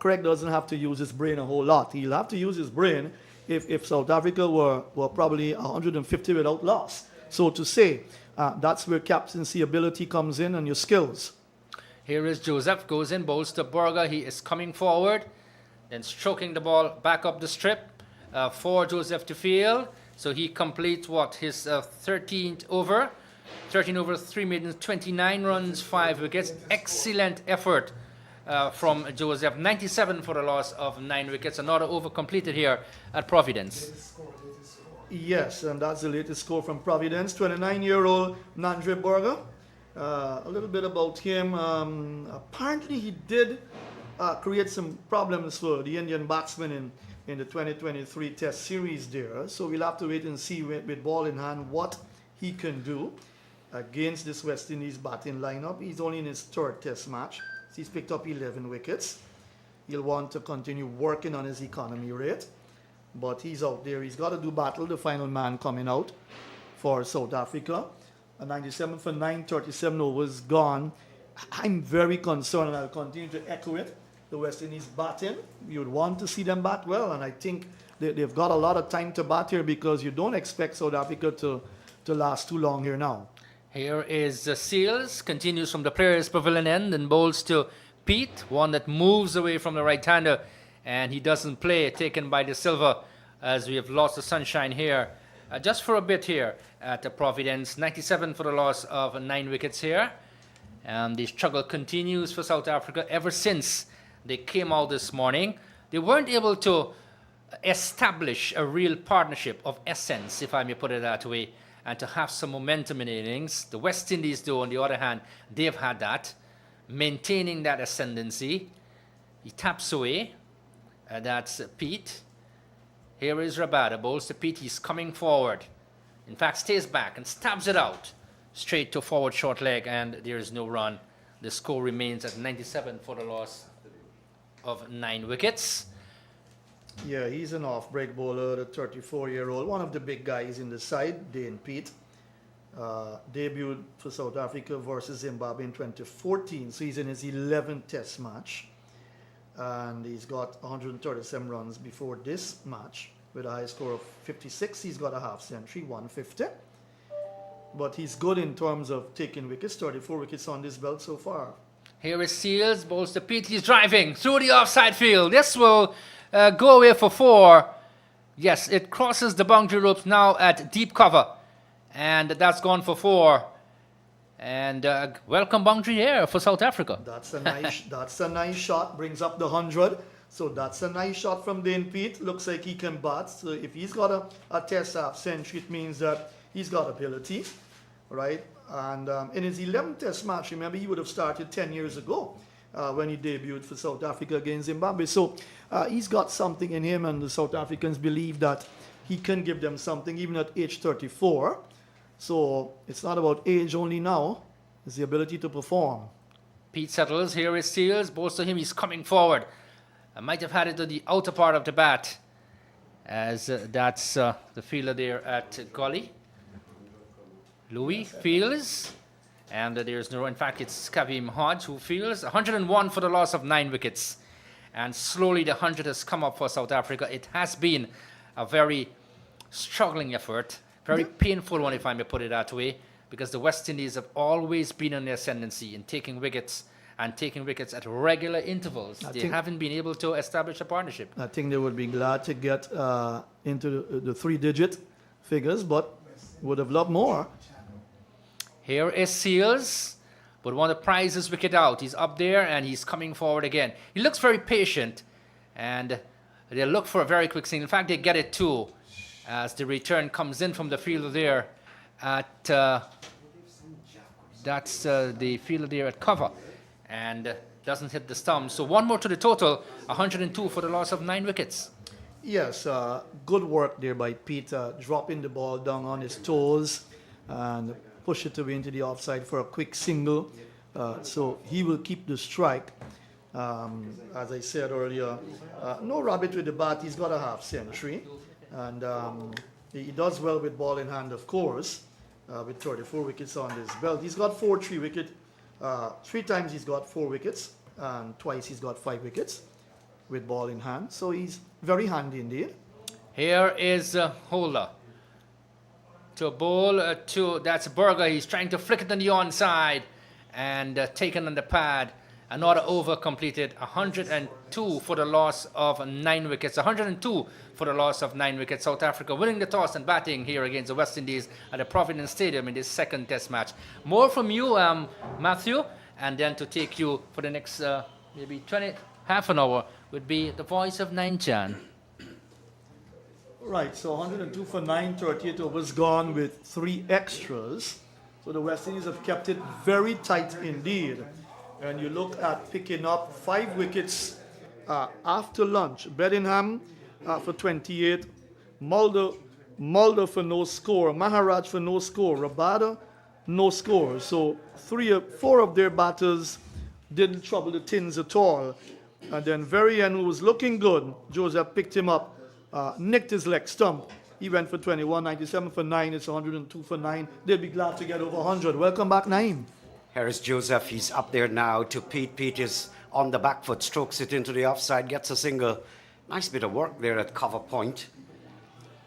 Craig doesn't have to use his brain a whole lot. He'll have to use his brain if South Africa were probably 150 without loss. So to say, that's where captaincy ability comes in and your skills. Here is Joseph, goes in, bowls to Berger. He is coming forward, then stroking the ball back up the strip for Joseph to field. So he completes his 13th over. 13 over 3 maidens, 29 runs, 5 wickets. Excellent effort from Joseph. 97 for the loss of 9 wickets. Another over completed here at Providence. Yes, and that's the latest score from Providence. 29-year-old Nandre Berger. A little bit about him. Apparently he did create some problems for the Indian batsmen in the 2023 Test Series there. So we'll have to wait and see with ball in hand what he can do against this West Indies batting lineup. He's only in his 3rd Test match. So he's picked up 11 wickets. He'll want to continue working on his economy rate. But he's out there. He's got to do battle, the final man coming out for South Africa. A 97 for 9, 37 overs gone. I'm very concerned, and I'll continue to echo it. The West Indies batting, you would want to see them bat well, and I think they've got a lot of time to bat here because you don't expect South Africa to last too long here now. Here is Seals, continues from the Players' Pavilion end and bowls to Pete, one that moves away from the right-hander, and he doesn't play, taken by the Silver, as we have lost the sunshine here. Just for a bit here at Providence, 97 for the loss of 9 wickets here. And the struggle continues for South Africa ever since they came out this morning. They weren't able to establish a real partnership of essence, if I may put it that way, and to have some momentum in innings. The West Indies, though, on the other hand, they've had that, maintaining that ascendancy. He taps away. That's Pete. Here is Rabada, bowls to Pete. He's coming forward. In fact, stays back and stabs it out straight to forward short leg, and there is no run. The score remains at 97 for the loss of 9 wickets. Yeah, he's an off-break bowler, the 34-year-old, one of the big guys in the side, Dane Pete. Debuted for South Africa versus Zimbabwe in 2014, so he's in his 11th Test match. And he's got 137 runs before this match with a high score of 56. He's got a half century, 150. But he's good in terms of taking wickets, 34 wickets on this belt so far. Here is Seals, bowls to Pete. He's driving through the offside field. This will go away for 4. Yes, it crosses the boundary ropes now at deep cover. And that's gone for 4. And welcome boundary here for South Africa. That's a nice shot, brings up the 100. So that's a nice shot from Dane Pete. Looks like he can bat. So if he's got a Test half century, it means that he's got ability, right? And in his 11th Test match, remember, he would have started 10 years ago when he debuted for South Africa against Zimbabwe. So he's got something in him, and the South Africans believe that he can give them something even at age 34. So it's not about age only now, it's the ability to perform. Pete settles. Here is Seals. Balls to him. He's coming forward. I might have had it to the outer part of the bat, as that's the fielder there at Gully. Louis fields, and there's no, in fact, it's Kavim Hodge who fields. 101 for the loss of 9 wickets. And slowly the 100 has come up for South Africa. It has been a very struggling effort, very painful one, if I may put it that way, because the West Indies have always been on the ascendancy in taking wickets and taking wickets at regular intervals. They haven't been able to establish a partnership. I think they would be glad to get into the 3-digit figures, but would have loved more. Here is Seals, but want to prize his wicket out. He's up there and he's coming forward again. He looks very patient, and they look for a very quick single. In fact, they get it too, as the return comes in from the fielder there at that's the fielder there at cover, and doesn't hit the stump. So one more to the total, 102 for the loss of 9 wickets. Yes, good work there by Pete, dropping the ball down on his toes and push it away into the offside for a quick single. So he will keep the strike. As I said earlier, no rabbit with the bat. He's got a half century. And he does well with ball in hand, of course, with 34 wickets on his belt. He's got 4 3-wicket. 3 times he's got 4 wickets, and twice he's got 5 wickets with ball in hand. So he's very handy indeed. Here is Holder. To bowl to, that's Berger. He's trying to flick it on the onside and taken on the pad. Another over completed. 102 for the loss of 9 wickets. 102 for the loss of 9 wickets. South Africa winning the toss and batting here against the West Indies at the Providence Stadium in this second test match. More from you, Matthew, and then to take you for the next maybe half an hour would be the voice of Nanchan. Right, so 102 for 9, 38 overs gone with 3 extras. So the West Indies have kept it very tight indeed. And you look at picking up 5 wickets after lunch. Bedingham for 28, Mulder for no score, Maharaj for no score, Rabada no score. So 4 of their batters didn't trouble the tins at all. And then Varian, who was looking good, Joseph picked him up. Nicked his leg stump. He went for 21, 97 for 9. It's 102 for 9. They'll be glad to get over 100. Welcome back, Naeem. Harris Joseph, he's up there now to Pete. Pete is on the back foot, strokes it into the offside, gets a single. Nice bit of work there at cover point.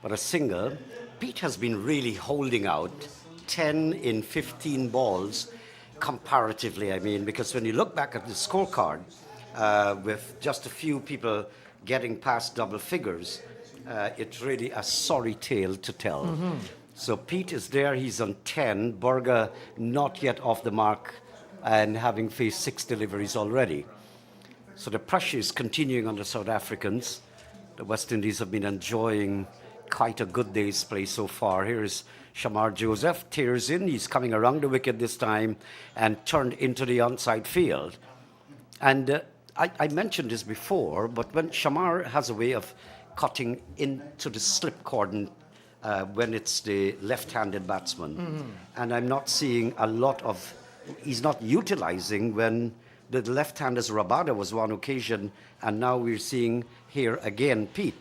But a single. Pete has been really holding out 10 in 15 balls comparatively, I mean, because when you look back at the scorecard, with just a few people getting past double figures, it's really a sorry tale to tell. Mm-hmm. So Pete is there, he's on 10, Berger not yet off the mark and having faced 6 deliveries already. So the pressure is continuing on the South Africans. The West Indies have been enjoying quite a good day's play so far. Here is Shamar Joseph, tears in, he's coming around the wicket this time and turned into the onside field. And I mentioned this before, but when Shamar has a way of cutting into the slip cordon when it's the left-handed batsman, and I'm not seeing a lot of, he's not utilizing when the left-handers Rabada was one occasion, and now we're seeing here again Pete.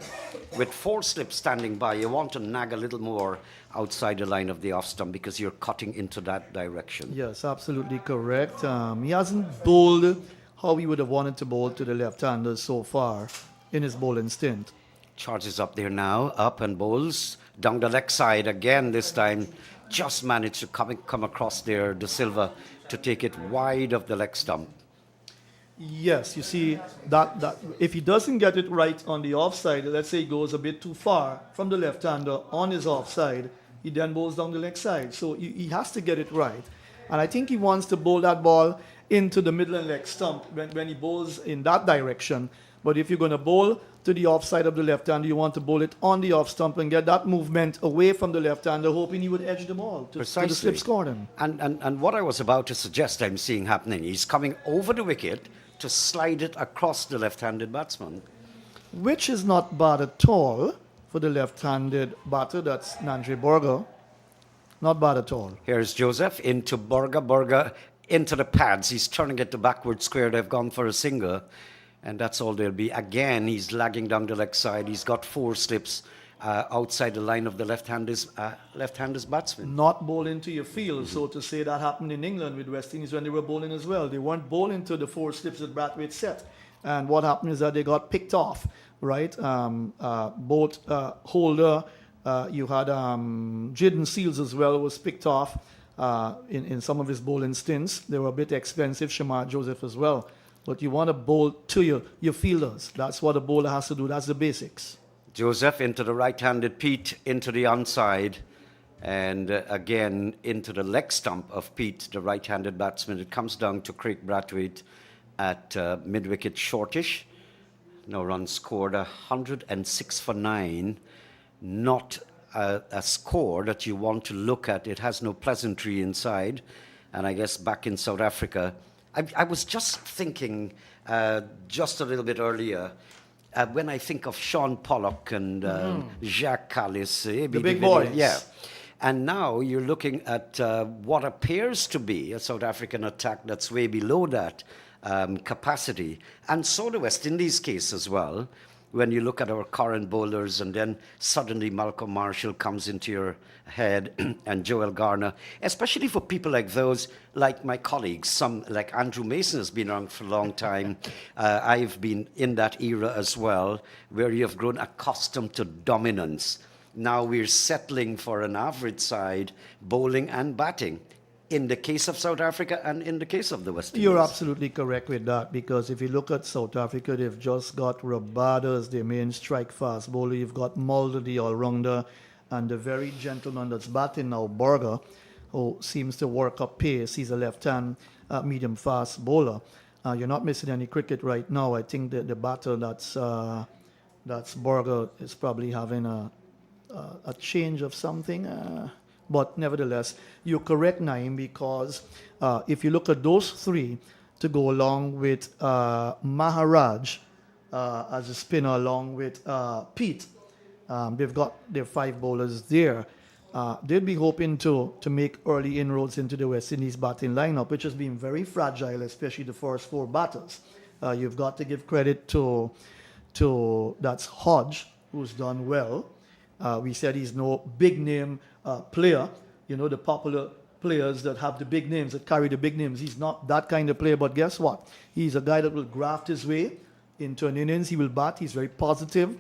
With 4 slips standing by, you want to nag a little more outside the line of the off stump because you're cutting into that direction. Yes, absolutely correct. He hasn't bowled how he would have wanted to bowl to the left-handers so far in his bowling stint. Charges up there now, up and bowls down the leg side again this time. Just managed to come across there, De Silva, to take it wide of the leg stump. Yes, you see, that if he doesn't get it right on the offside, let's say he goes a bit too far from the left-hander on his offside, he then bowls down the leg side. So he has to get it right. And I think he wants to bowl that ball into the middle and leg stump when he bowls in that direction. But if you're going to bowl to the offside of the left-hander, you want to bowl it on the off stump and get that movement away from the left-hander, hoping he would edge the ball to the slip cordon. And what I was about to suggest I'm seeing happening, he's coming over the wicket to slide it across the left-handed batsman. Which is not bad at all for the left-handed batter, that's Nandre Berger. Not bad at all. Here's Joseph into Berger. Berger into the pads. He's turning it to backward square. They've gone for a single, and that's all there'll be. Again, he's lagging down the leg side. He's got 4 slips outside the line of the left-handers batsman. Not bowl into your field, so to say that happened in England with West Indies when they were bowling as well. They weren't bowling to the 4 slips that Brathwaite set. And what happened is that they got picked off, right? Both Holder, you had Jaden Seals as well was picked off in some of his bowling stints. They were a bit expensive, Shamar Joseph as well. But you want to bowl to your fielders. That's what a bowler has to do. That's the basics. Joseph into the right-handed Pete, into the onside, and again into the leg stump of Pete, the right-handed batsman. It comes down to Craig Brathwaite at mid-wicket shortish. No runs scored, 106 for 9. Not a score that you want to look at. It has no pleasantry inside. And I guess back in South Africa, I was just thinking just a little bit earlier, when I think of Sean Pollock and Jacques Callis, the big boys. Yeah. And now you're looking at what appears to be a South African attack that's way below that capacity. And so the West Indies case as well, when you look at our current bowlers, and then suddenly Malcolm Marshall comes into your head and Joel Garner, especially for people like those, like my colleagues, some like Andrew Mason has been around for a long time. I've been in that era as well, where you have grown accustomed to dominance. Now we're settling for an average side, bowling and batting, in the case of South Africa and in the case of the West Indies. You're absolutely correct with that, because if you look at South Africa, they've just got Rabada as their main strike fast bowler. You've got Mulder, the all-rounder, and the very gentleman that's batting now, Burger, who seems to work up pace. He's a left-hand medium fast bowler. You're not missing any cricket right now. I think that the batter that's Burger is probably having a change of something. But nevertheless, you're correct, Naeem, because if you look at those 3 to go along with Maharaj as a spinner, along with Pete, they've got their 5 bowlers there. They'll be hoping to make early inroads into the West Indies batting lineup, which has been very fragile, especially the first 4 batters. You've got to give credit to that's Hodge, who's done well. We said he's no big name player, the popular players that have the big names, that carry the big names. He's not that kind of player, but guess what? He's a guy that will graft his way into an innings. He will bat. He's very positive,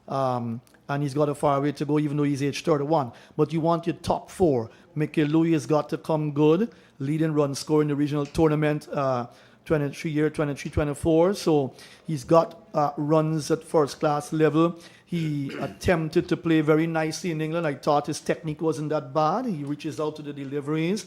and he's got a far way to go, even though he's age 31. But you want your top 4. Mikel Louis has got to come good, leading run scorer in the regional tournament, 23-24. So he's got runs at first class level. He attempted to play very nicely in England. I thought his technique wasn't that bad. He reaches out to the deliveries.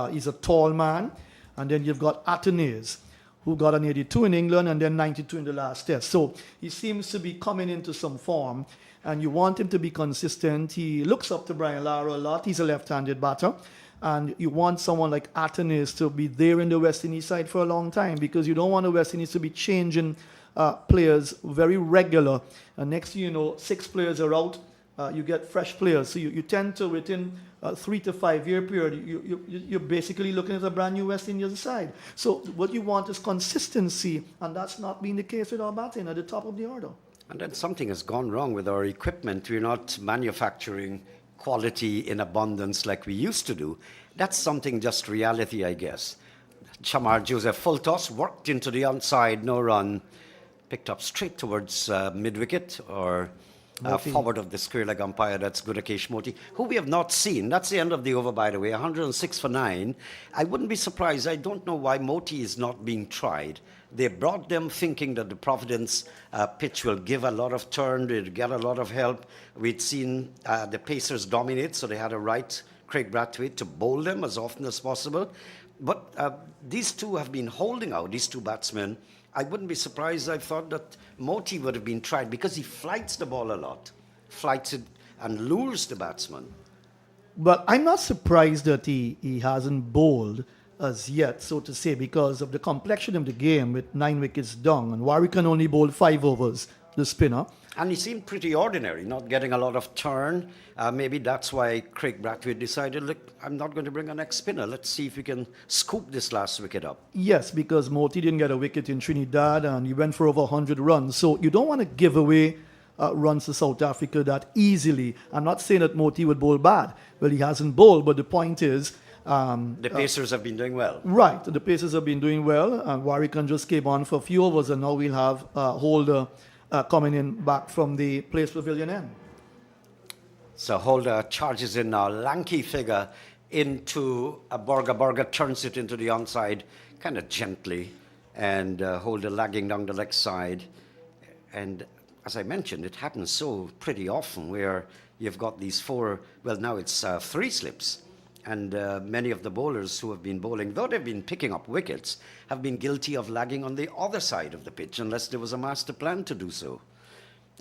He's a tall man. And then you've got Atenes, who got an 82 in England and then 92 in the last test. So he seems to be coming into some form, and you want him to be consistent. He looks up to Brian Lara a lot. He's a left-handed batter. And you want someone like Atenes to be there in the West Indies side for a long time, because you don't want the West Indies to be changing players very regular. And next thing you know, 6 players are out. You get fresh players. So you tend to, within a 3 to 5 year period, you're basically looking at a brand new West Indies side. So what you want is consistency, and that's not been the case with our batting at the top of the order. And then something has gone wrong with our equipment. We're not manufacturing quality in abundance like we used to do. That's something just reality, I guess. Shamar Joseph, full toss, worked into the onside, no run, picked up straight towards mid-wicket, or forward of the square leg umpire. That's Gudakesh Moti, who we have not seen. That's the end of the over, by the way, 106 for 9. I wouldn't be surprised. I don't know why Moti is not being tried. They brought them thinking that the Providence pitch will give a lot of turn, they'll get a lot of help. We'd seen the Pacers dominate, so they had a right, Craig Brathwaite, to bowl them as often as possible. But these 2 have been holding out, these 2 batsmen. I wouldn't be surprised. I thought that Moti would have been tried, because he flights the ball a lot, flights it and lures the batsman. But I'm not surprised that he hasn't bowled as yet, so to say, because of the complexion of the game with 9 wickets down. And Warwick can only bowl 5 overs, the spinner. And he seemed pretty ordinary, not getting a lot of turn. Maybe that's why Craig Brathwaite decided, look, I'm not going to bring an ex-spinner. Let's see if we can scoop this last wicket up. Yes, because Moti didn't get a wicket in Trinidad and he went for over 100 runs. So you don't want to give away runs to South Africa that easily. I'm not saying that Moti would bowl bad. Well, he hasn't bowled, but the point is... the Pacers have been doing well. Right, the Pacers have been doing well, and Warwickon just came on for a few overs, and now we'll have Holder coming in back from the Place Pavilion end. So Holder charges in now, lanky figure into a Borga. Borga turns it into the onside kind of gently, and Holder lagging down the leg side. And as I mentioned, it happens so pretty often where you've got these now it's 3 slips. And many of the bowlers who have been bowling, though they've been picking up wickets, have been guilty of lagging on the other side of the pitch unless there was a master plan to do so.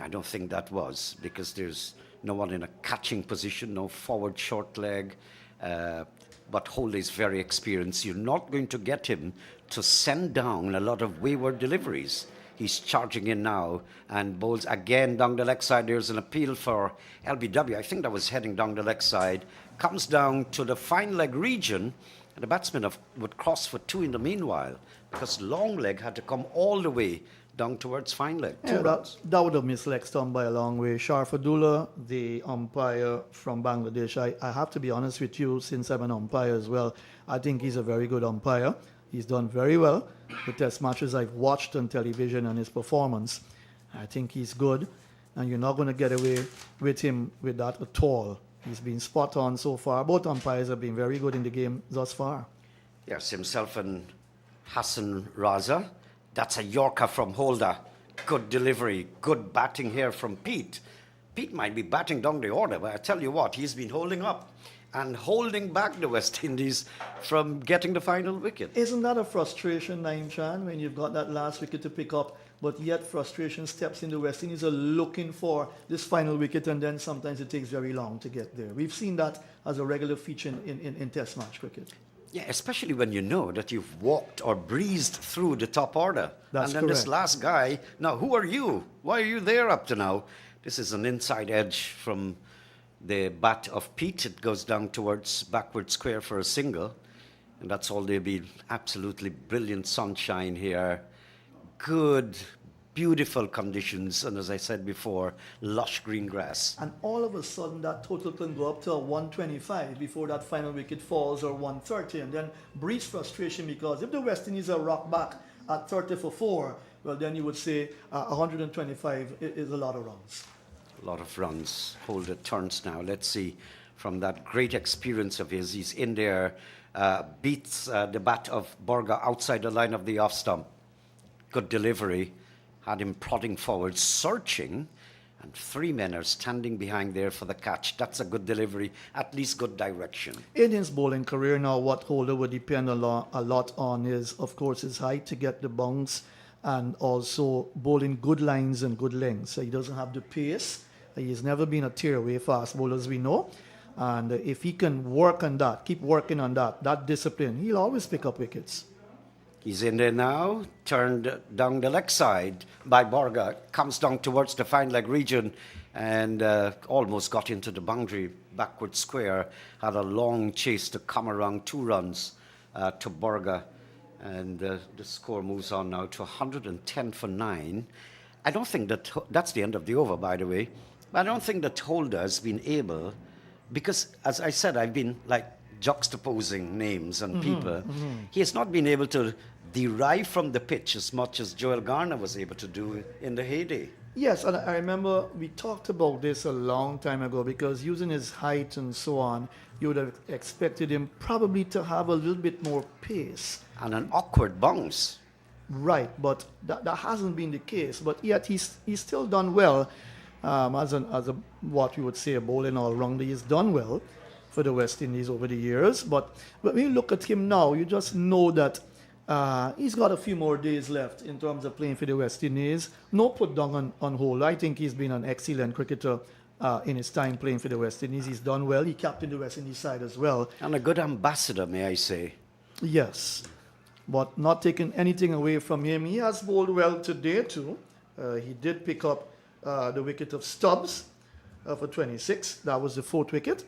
I don't think that was, because there's no one in a catching position, no forward short leg. But Holder is very experienced. You're not going to get him to send down a lot of wayward deliveries. He's charging in now and bowls again down the leg side. There's an appeal for LBW. I think that was heading down the leg side. Comes down to the fine leg region, and the batsman would cross for 2 in the meanwhile, because long leg had to come all the way down towards fine leg. Yeah, that would have missed leg stump by a long way. Sharfadullah, the umpire from Bangladesh, I have to be honest with you, since I'm an umpire as well, I think he's a very good umpire. He's done very well. The test matches I've watched on television and his performance, I think he's good, and you're not going to get away with him with that at all. He's been spot on so far. Both umpires have been very good in the game thus far. Yes, himself and Hassan Raza. That's a Yorker from Holder. Good delivery, good batting here from Pete. Pete might be batting down the order, but I tell you what, he's been holding up and holding back the West Indies from getting the final wicket. Isn't that a frustration, Naeem Chan, when you've got that last wicket to pick up, but yet frustration steps in? The West Indies are looking for this final wicket, and then sometimes it takes very long to get there. We've seen that as a regular feature in Test match cricket. Yeah, especially when you know that you've walked or breezed through the top order. That's and then this correct. last guy, now who are you? Why are you there up to now? This is an inside edge from the bat of Pete. It goes down towards backward square for a single. And that's all they'll be. Absolutely brilliant sunshine here. Good, beautiful conditions. And as I said before, lush green grass. And all of a sudden, that total can go up to 125 before that final wicket falls, or 130, and then breeds frustration, because if the West Indies are rocked back at 30 for 4, well, then you would say 125 is a lot of runs. A lot of runs. Holder turns now. Let's see. From that great experience of his, he's in there, beats the bat of Borga outside the line of the off stump. Good delivery. Had him prodding forward, searching, and 3 men are standing behind there for the catch. That's a good delivery, at least good direction. In his bowling career now, what Holder would depend a lot on is, of course, his height to get the bounce, and also bowling good lines and good lengths. So he doesn't have the pace. He's never been a tearaway fast bowler, as we know. And if he can work on that, keep working on that discipline, he'll always pick up wickets. He's in there now, turned down the leg side by Borga, comes down towards the fine leg region, and almost got into the boundary backward square. Had a long chase to come around, 2 runs to Borga. And the score moves on now to 110 for 9. I don't think that's the end of the over, by the way. But I don't think that Holder has been able, because as I said, I've been like juxtaposing names and people. He has not been able to derive from the pitch as much as Joel Garner was able to do in the heyday. Yes, and I remember we talked about this a long time ago, because using his height and so on, you would have expected him probably to have a little bit more pace. And an awkward bounce. Right, but that hasn't been the case. But yet he's still done well as a what we would say a bowling all-rounder. He's done well for the West Indies over the years. But when you look at him now, you just know that he's got a few more days left in terms of playing for the West Indies. No put down on Holder. I think he's been an excellent cricketer in his time playing for the West Indies. He's done well. He captained the West Indies side as well. And a good ambassador, may I say. Yes, but not taking anything away from him. He has bowled well today too. He did pick up the wicket of Stubbs for 26. That was the 4th wicket.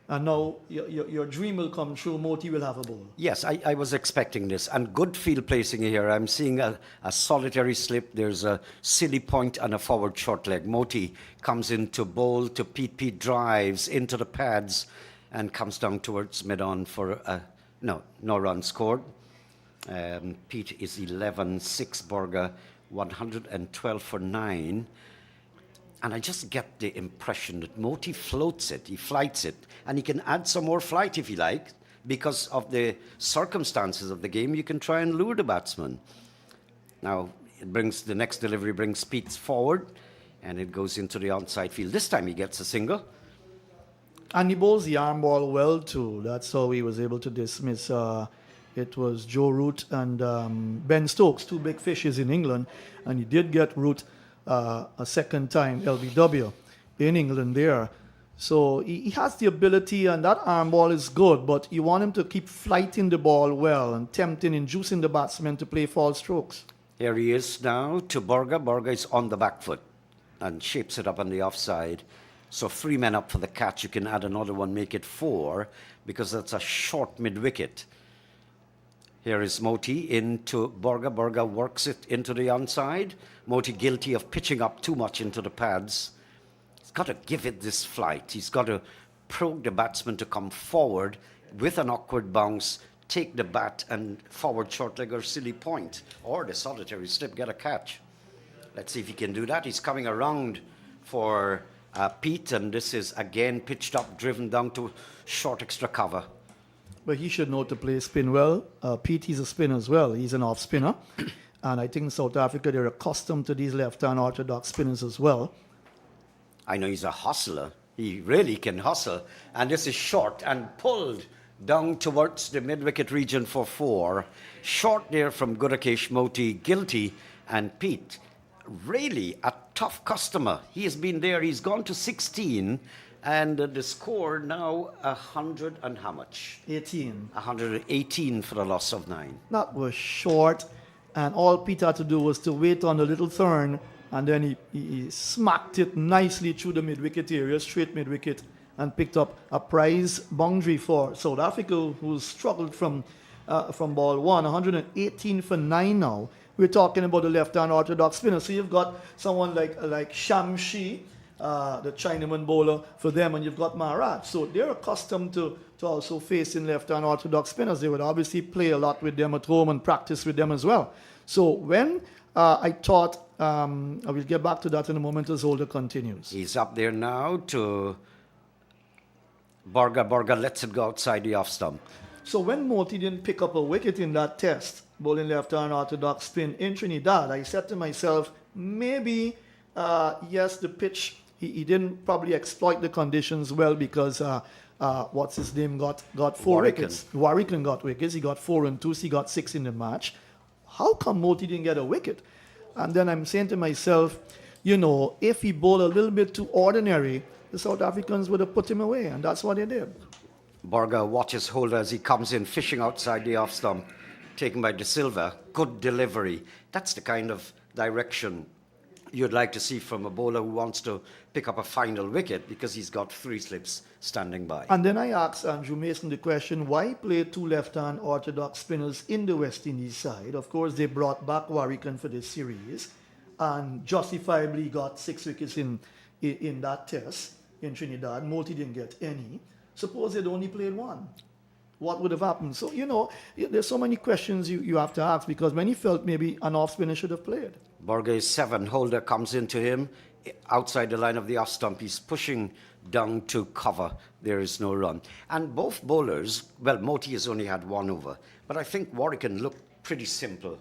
And now your dream will come true. Moti will have a ball. Yes, I was expecting this. And good field placing here. I'm seeing a solitary slip. There's a silly point and a forward short leg. Moti comes into bowl to Pete. Pete drives into the pads and comes down towards mid-on for no run scored. Pete is 11-6, Borga 112 for 9. And I just get the impression that Moti floats it, he flights it, and he can add some more flight if he likes. Because of the circumstances of the game, you can try and lure the batsman. Now, the next delivery brings Pete forward, and it goes into the onside field. This time he gets a single. And he bowls the arm ball well too. That's how he was able to dismiss. It was Joe Root and Ben Stokes, 2 big fishes in England, and he did get Root a second time, LBW, in England there. So he has the ability, and that arm ball is good, but you want him to keep flighting the ball well and tempting, inducing the batsman to play false strokes. Here he is now to Borga. Borga is on the back foot and shapes it up on the offside. So 3 men up for the catch. You can add another one, make it 4, because that's a short mid-wicket. Here is Moti into Borga. Borga works it into the onside. Moti guilty of pitching up too much into the pads. He's got to give it this flight. He's got to probe the batsman to come forward with an awkward bounce, take the bat and forward short leg or silly point, or the solitary slip, get a catch. Let's see if he can do that. He's coming around for Pete, and this is again pitched up, driven down to short extra cover. But he should know to play spin well. Pete, he's a spinner as well. He's an off spinner. And I think in South Africa, they're accustomed to these left-hand orthodox spinners as well. I know he's a hustler. He really can hustle. And this is short and pulled down towards the mid-wicket region for 4. Short there from Gudakesh, Moti, guilty, and Pete. Really a tough customer. He has been there. He's gone to 16. And the score now 100 and how much? 18. 118 for the loss of 9. That was short. And all Pete had to do was to wait on the little turn. And then he smacked it nicely through the mid-wicket area, straight mid-wicket, and picked up a prize boundary for South Africa, who struggled from ball 1. 118 for 9 now. We're talking about the left-hand orthodox spinner. So you've got someone like Shamshi, the Chinaman bowler for them, and you've got Maharaj. So they're accustomed to also facing left-hand orthodox spinners. They would obviously play a lot with them at home and practice with them as well. So when I thought, I will get back to that in a moment as Holder continues. He's up there now to Borga. Borga lets it go outside the off stump. So when Moti didn't pick up a wicket in that test, bowling left-hand orthodox spin in Trinidad, I said to myself, maybe, yes, the pitch, he didn't probably exploit the conditions well because what's his name got 4 wickets. Warwickon got wickets. He got 4 and 2. So he got 6 in the match. How come Moti didn't get a wicket? And then I'm saying to myself, if he bowled a little bit too ordinary, the South Africans would have put him away, and that's what they did. Borga watches Holder as he comes in, fishing outside the off stump, taken by De Silva. Good delivery. That's the kind of direction you'd like to see from a bowler who wants to pick up a final wicket, because he's got 3 slips standing by. And then I asked Andrew Mason the question, why play 2 left-hand orthodox spinners in the West Indies side? Of course, they brought back Warwickon for this series and justifiably got 6 wickets in that test in Trinidad. Moti didn't get any. Suppose they'd only played 1. What would have happened? So, there's so many questions you have to ask, because many felt maybe an off spinner should have played. Borga is 7. Holder comes into him outside the line of the off stump. He's pushing down to cover. There is no run. And both bowlers, well, Moti has only had 1 over, but I think Warwickon looked pretty simple.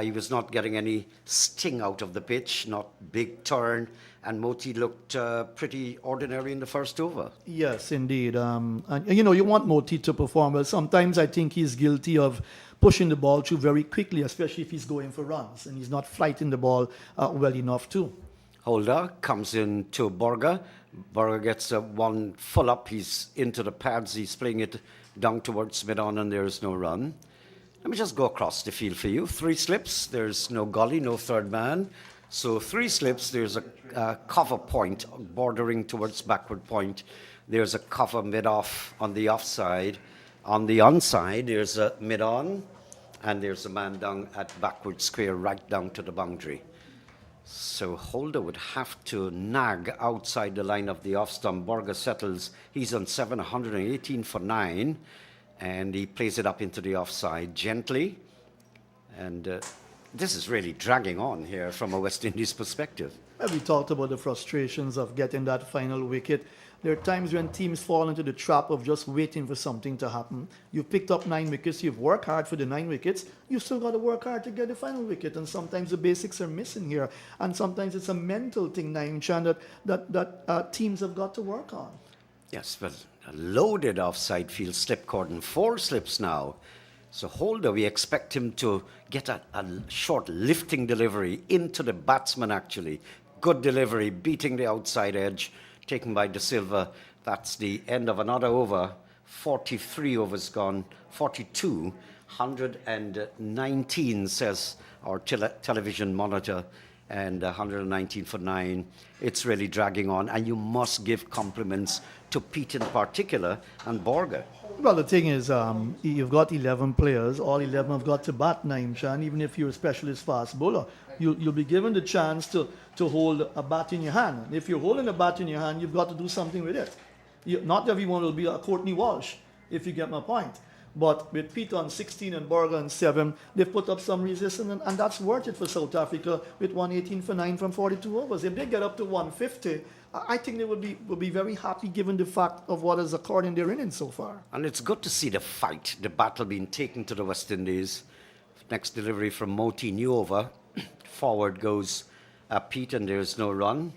He was not getting any sting out of the pitch, not big turn, and Moti looked pretty ordinary in the first over. Yes, indeed. And you want Moti to perform well. Sometimes I think he's guilty of pushing the ball through very quickly, especially if he's going for runs, and he's not flighting the ball well enough too. Holder comes in to Borga. Borga gets 1 full up. He's into the pads. He's playing it down towards mid-on, and there's no run. Let me just go across the field for you. 3 slips. There's no gully, no third man. So 3 slips, there's a cover point bordering towards backward point. There's a cover mid-off on the offside. On the onside, there's a mid-on, and there's a man down at backward square right down to the boundary. So Holder would have to nag outside the line of the off-stump. Borger settles. He's on 7, 118 for 9, and he plays it up into the offside gently. And this is really dragging on here from a West Indies perspective. Well, we talked about the frustrations of getting that final wicket. There are times when teams fall into the trap of just waiting for something to happen. You've picked up 9 wickets, you've worked hard for the 9 wickets, you've still got to work hard to get the final wicket, and sometimes the basics are missing here. And sometimes it's a mental thing, Naeem Chan, that teams have got to work on. Yes, but a loaded offside field slip cordon, 4 slips now. So Holder, we expect him to get a short lifting delivery into the batsman actually. Good delivery, beating the outside edge, taken by De Silva. That's the end of another over. 43 overs gone, 42, 119 says our television monitor, and 119 for 9. It's really dragging on, and you must give compliments to Pete in particular and Borger. Well, the thing is, you've got 11 players. All 11 have got to bat, Naeem Chan. Even if you're a specialist fast bowler, you'll be given the chance to hold a bat in your hand. And if you're holding a bat in your hand, you've got to do something with it. Not everyone will be a Courtney Walsh, if you get my point. But with Pete on 16 and Borger on 7, they've put up some resistance, and that's worth it for South Africa with 118 for 9 from 42 overs. If they get up to 150, I think they would be very happy given the fact of what has occurred in their innings so far. And it's good to see the fight, the battle being taken to the West Indies. Next delivery from Moti, new over. Forward goes Pete, and there's no run.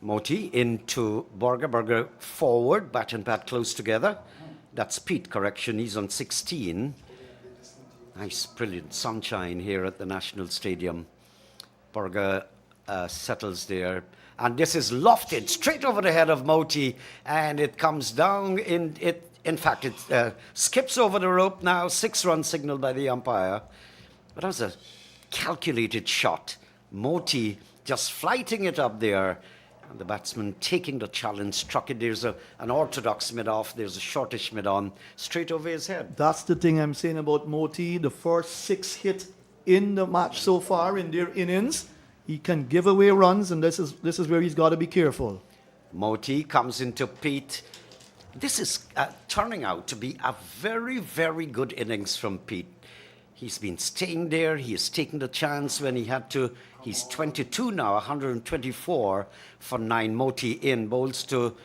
Moti into Borger. Borger forward, bat and bat close together. That's Pete, correction. He's on 16. Nice, brilliant sunshine here at the National Stadium. Borger settles there. And this is lofted straight over the head of Moti, and it comes down. In fact, it skips over the rope now. 6-run signal by the umpire. But that was a calculated shot. Moti just flighting it up there. And the batsman taking the challenge, struck it. There's an orthodox mid-off. There's a shortish mid-on, straight over his head. That's the thing I'm saying about Moti. The first 6 hit in the match so far in their innings. He can give away runs, and this is where he's got to be careful. Moti comes into Pete. This is turning out to be a very, very good innings from Pete. He's been staying there. He has taken the chance when he had to. He's 22 now, 124 for 9. Moti in, bowls to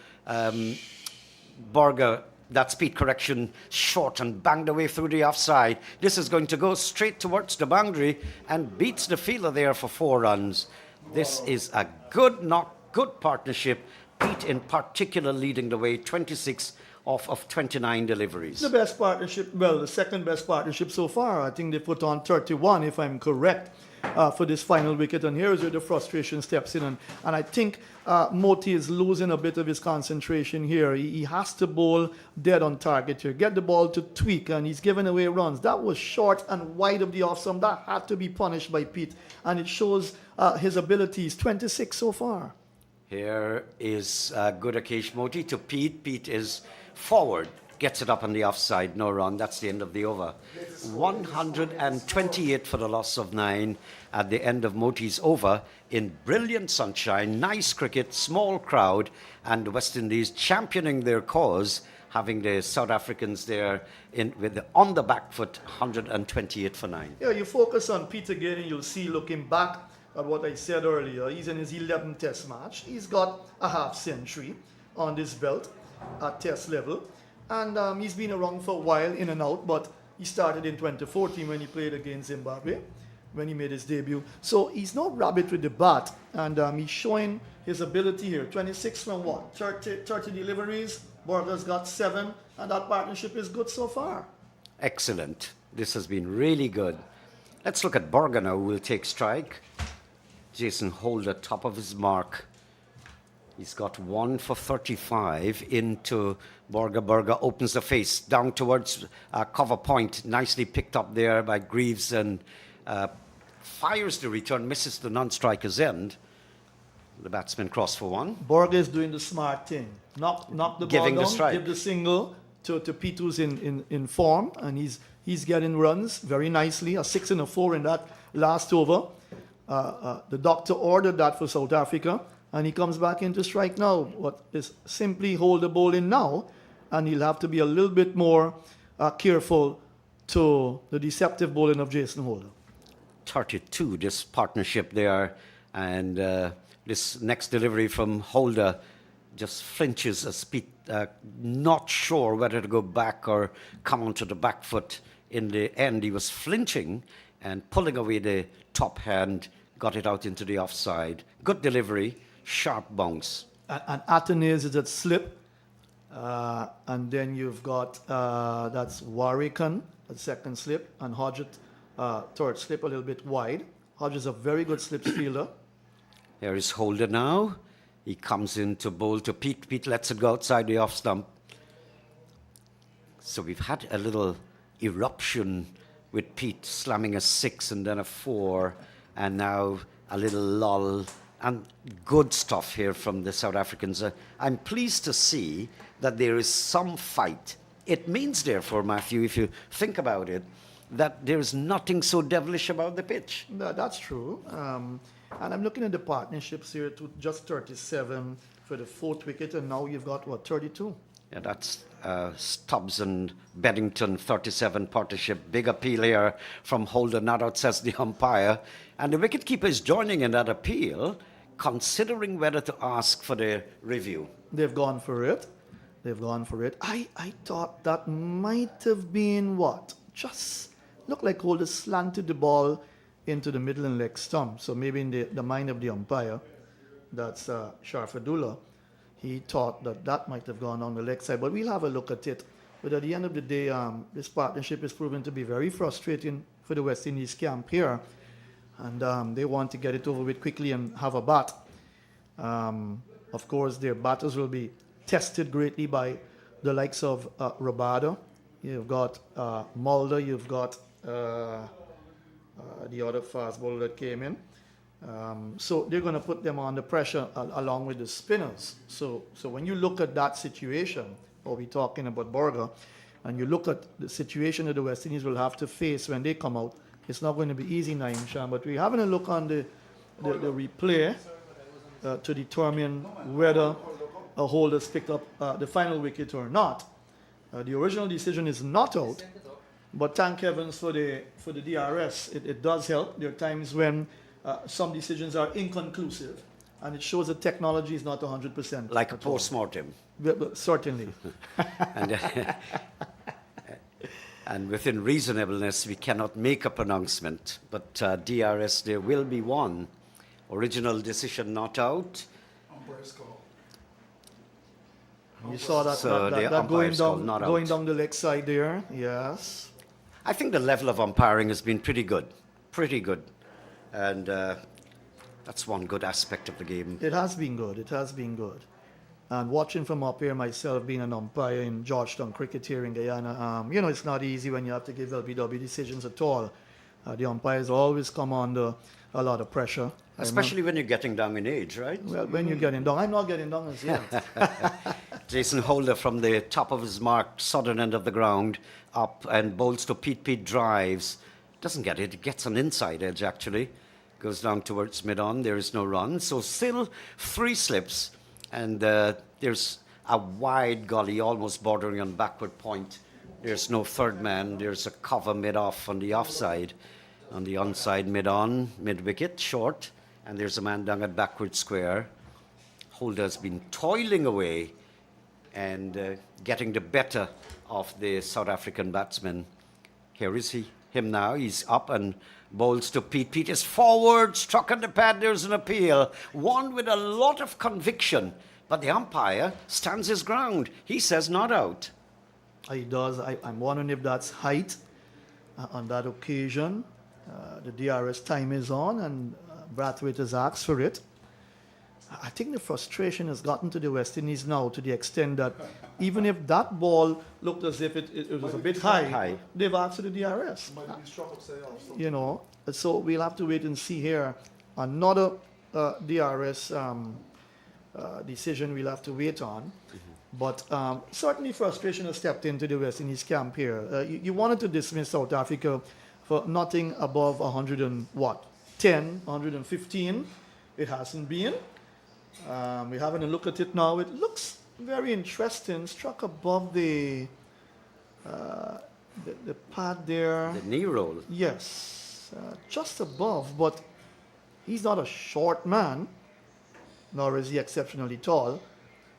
Borger. That's Pete, correction, short and banged away through the offside. This is going to go straight towards the boundary and beats the fielder there for 4 runs. This is a good knock, good partnership. Pete in particular leading the way, 26 of 29 deliveries. The best partnership, well, the second best partnership so far. I think they put on 31, if I'm correct, for this final wicket. And here's where the frustration steps in. And I think Moti is losing a bit of his concentration here. He has to bowl dead on target here, get the ball to tweak, and he's giving away runs. That was short and wide of the off-stump. That had to be punished by Pete. And it shows his abilities, 26 so far. Here is good occasion Moti to Pete. Pete is forward, gets it up on the offside, no run. That's the end of the over. 128 for the loss of 9 at the end of Moti's over in brilliant sunshine, nice cricket, small crowd, and the West Indies championing their cause, having the South Africans there on the back foot, 128 for 9. Yeah, you focus on Pete again, and you'll see, looking back at what I said earlier, he's in his 11th test match. He's got a half century on this belt at test level. And he's been around for a while, in and out, but he started in 2014 when he played against Zimbabwe, when he made his debut. So he's no rabbit with the bat, and he's showing his ability here. 26 from what? 30 deliveries. Borger's got 7, and that partnership is good so far. Excellent. This has been really good. Let's look at Borger now, who will take strike. Jason Holder, top of his mark. He's got 1 for 35 into Borga. Borga opens the face down towards cover point. Nicely picked up there by Greaves and fires the return, misses the non-striker's end. The batsman cross for 1. Borga is doing the smart thing. Knock the Giving ball the down, strike. give the single to Pete, who's in form, and he's getting runs very nicely. A 6 and a 4 in that last over. The doctor ordered that for South Africa, and he comes back into strike now. What is simply hold the ball in now, and he'll have to be a little bit more careful to the deceptive bowling of Jason Holder. 32, this partnership there, and this next delivery from Holder just flinches a speed, not sure whether to go back or come onto the back foot. In the end, he was flinching and pulling away the top hand, got it out into the offside. Good delivery, sharp bounce. And Athenaeus is at slip. And then you've got, that's Warwican at second slip, and Hodgett third slip, a little bit wide. Hodge is a very good slip fielder. Here is Holder now. He comes in to bowl to Pete. Pete lets it go outside the off stump. So we've had a little eruption with Pete slamming a 6 and then a 4, and now a little lull. And good stuff here from the South Africans. I'm pleased to see that there is some fight. It means, therefore, Matthew, if you think about it, that there's nothing so devilish about the pitch. That's true. And I'm looking at the partnerships here to just 37 for the 4th wicket, and now you've got, 32? Yeah, that's Stubbs and Beddington 37 partnership. Big appeal here from Holder, not out, says the umpire. And the wicketkeeper is joining in that appeal, considering whether to ask for the review. They've gone for it. I thought that might have been just looked like Holder slanted the ball into the middle and leg stump. So maybe in the mind of the umpire, that's Sharfadullah, he thought that might have gone on the leg side. But we'll have a look at it. But at the end of the day, this partnership is proven to be very frustrating for the West Indies camp here. And they want to get it over with quickly and have a bat. Of course, their batters will be tested greatly by the likes of Rabada. You've got Mulder, you've got the other fast bowler that came in. So they're going to put them under pressure along with the spinners. So when you look at that situation, or we're talking about Borga, and you look at the situation that the West Indies will have to face when they come out, it's not going to be easy, Naeem Shah. But we're having a look on the replay to determine whether a Holder's picked up the final wicket or not. The original decision is not out, but thank heavens for the DRS. It does help. There are times when some decisions are inconclusive, and it shows that technology is not 100%. Like a post-mortem. Certainly. And within reasonableness, we cannot make a pronouncement. But DRS, there will be one. Original decision not out. You saw that, So the that going umpire's called not going out. down the leg side there. Yes. I think the level of umpiring has been pretty good. Pretty good. And that's one good aspect of the game. It has been good. It has been good. And watching from up here myself, being an umpire in Georgetown cricket here in Guyana, it's not easy when you have to give LBW decisions at all. The umpires always come under a lot of pressure. Especially when you're getting down in age, right? Well, when you're getting down. I'm not getting down as yet. Jason Holder from the top of his mark, southern end of the ground, up and bowls to Pete. Pete drives. Doesn't get it. It gets an inside edge, actually. Goes down towards mid-on. There is no run. So still 3 slips. And there's a wide gully, almost bordering on backward point. There's no third man. There's a cover mid-off on the offside. On the onside, mid-on, mid-wicket, short. And there's a man down at backward square. Holder's been toiling away and getting the better of the South African batsman. Here is him now. He's up and bowls to Pete. Pete is forward, struck on the pad. There's an appeal. One with a lot of conviction. But the umpire stands his ground. He says not out. He does. I'm wondering if that's height on that occasion. The DRS time is on, and Brathwaite has asked for it. I think the frustration has gotten to the West Indies now to the extent that even if that ball looked as if it was a bit high, they've asked for the DRS. You know, so we'll have to wait and see here. Another DRS decision we'll have to wait on. But certainly frustration has stepped into the West Indies camp here. You wanted to dismiss South Africa for nothing above 110, 115. It hasn't been. We're having a look at it now. It looks very interesting. Struck above the pad there. The knee roll. Yes, just above. But he's not a short man, nor is he exceptionally tall.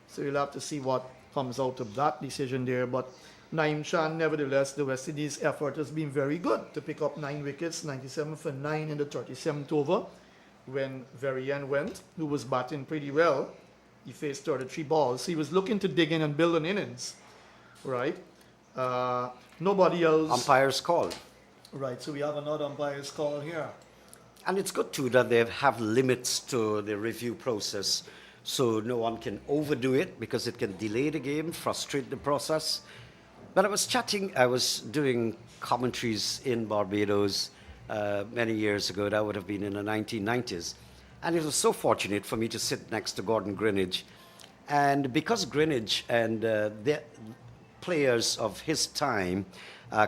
So you'll have to see what comes out of that decision there. But Naeem Chan, nevertheless, the West Indies' effort has been very good to pick up 9 wickets, 97 for 9 in the 37th over. When Varian went, who was batting pretty well, he faced 33 balls. He was looking to dig in and build an innings, right? Nobody else. Umpire's call. Right, so we have another umpire's call here. And it's good too that they have limits to the review process, so no one can overdo it because it can delay the game, frustrate the process. But I was doing commentaries in Barbados many years ago. That would have been in the 1990s. And it was so fortunate for me to sit next to Gordon Greenidge. And because Greenidge and the players of his time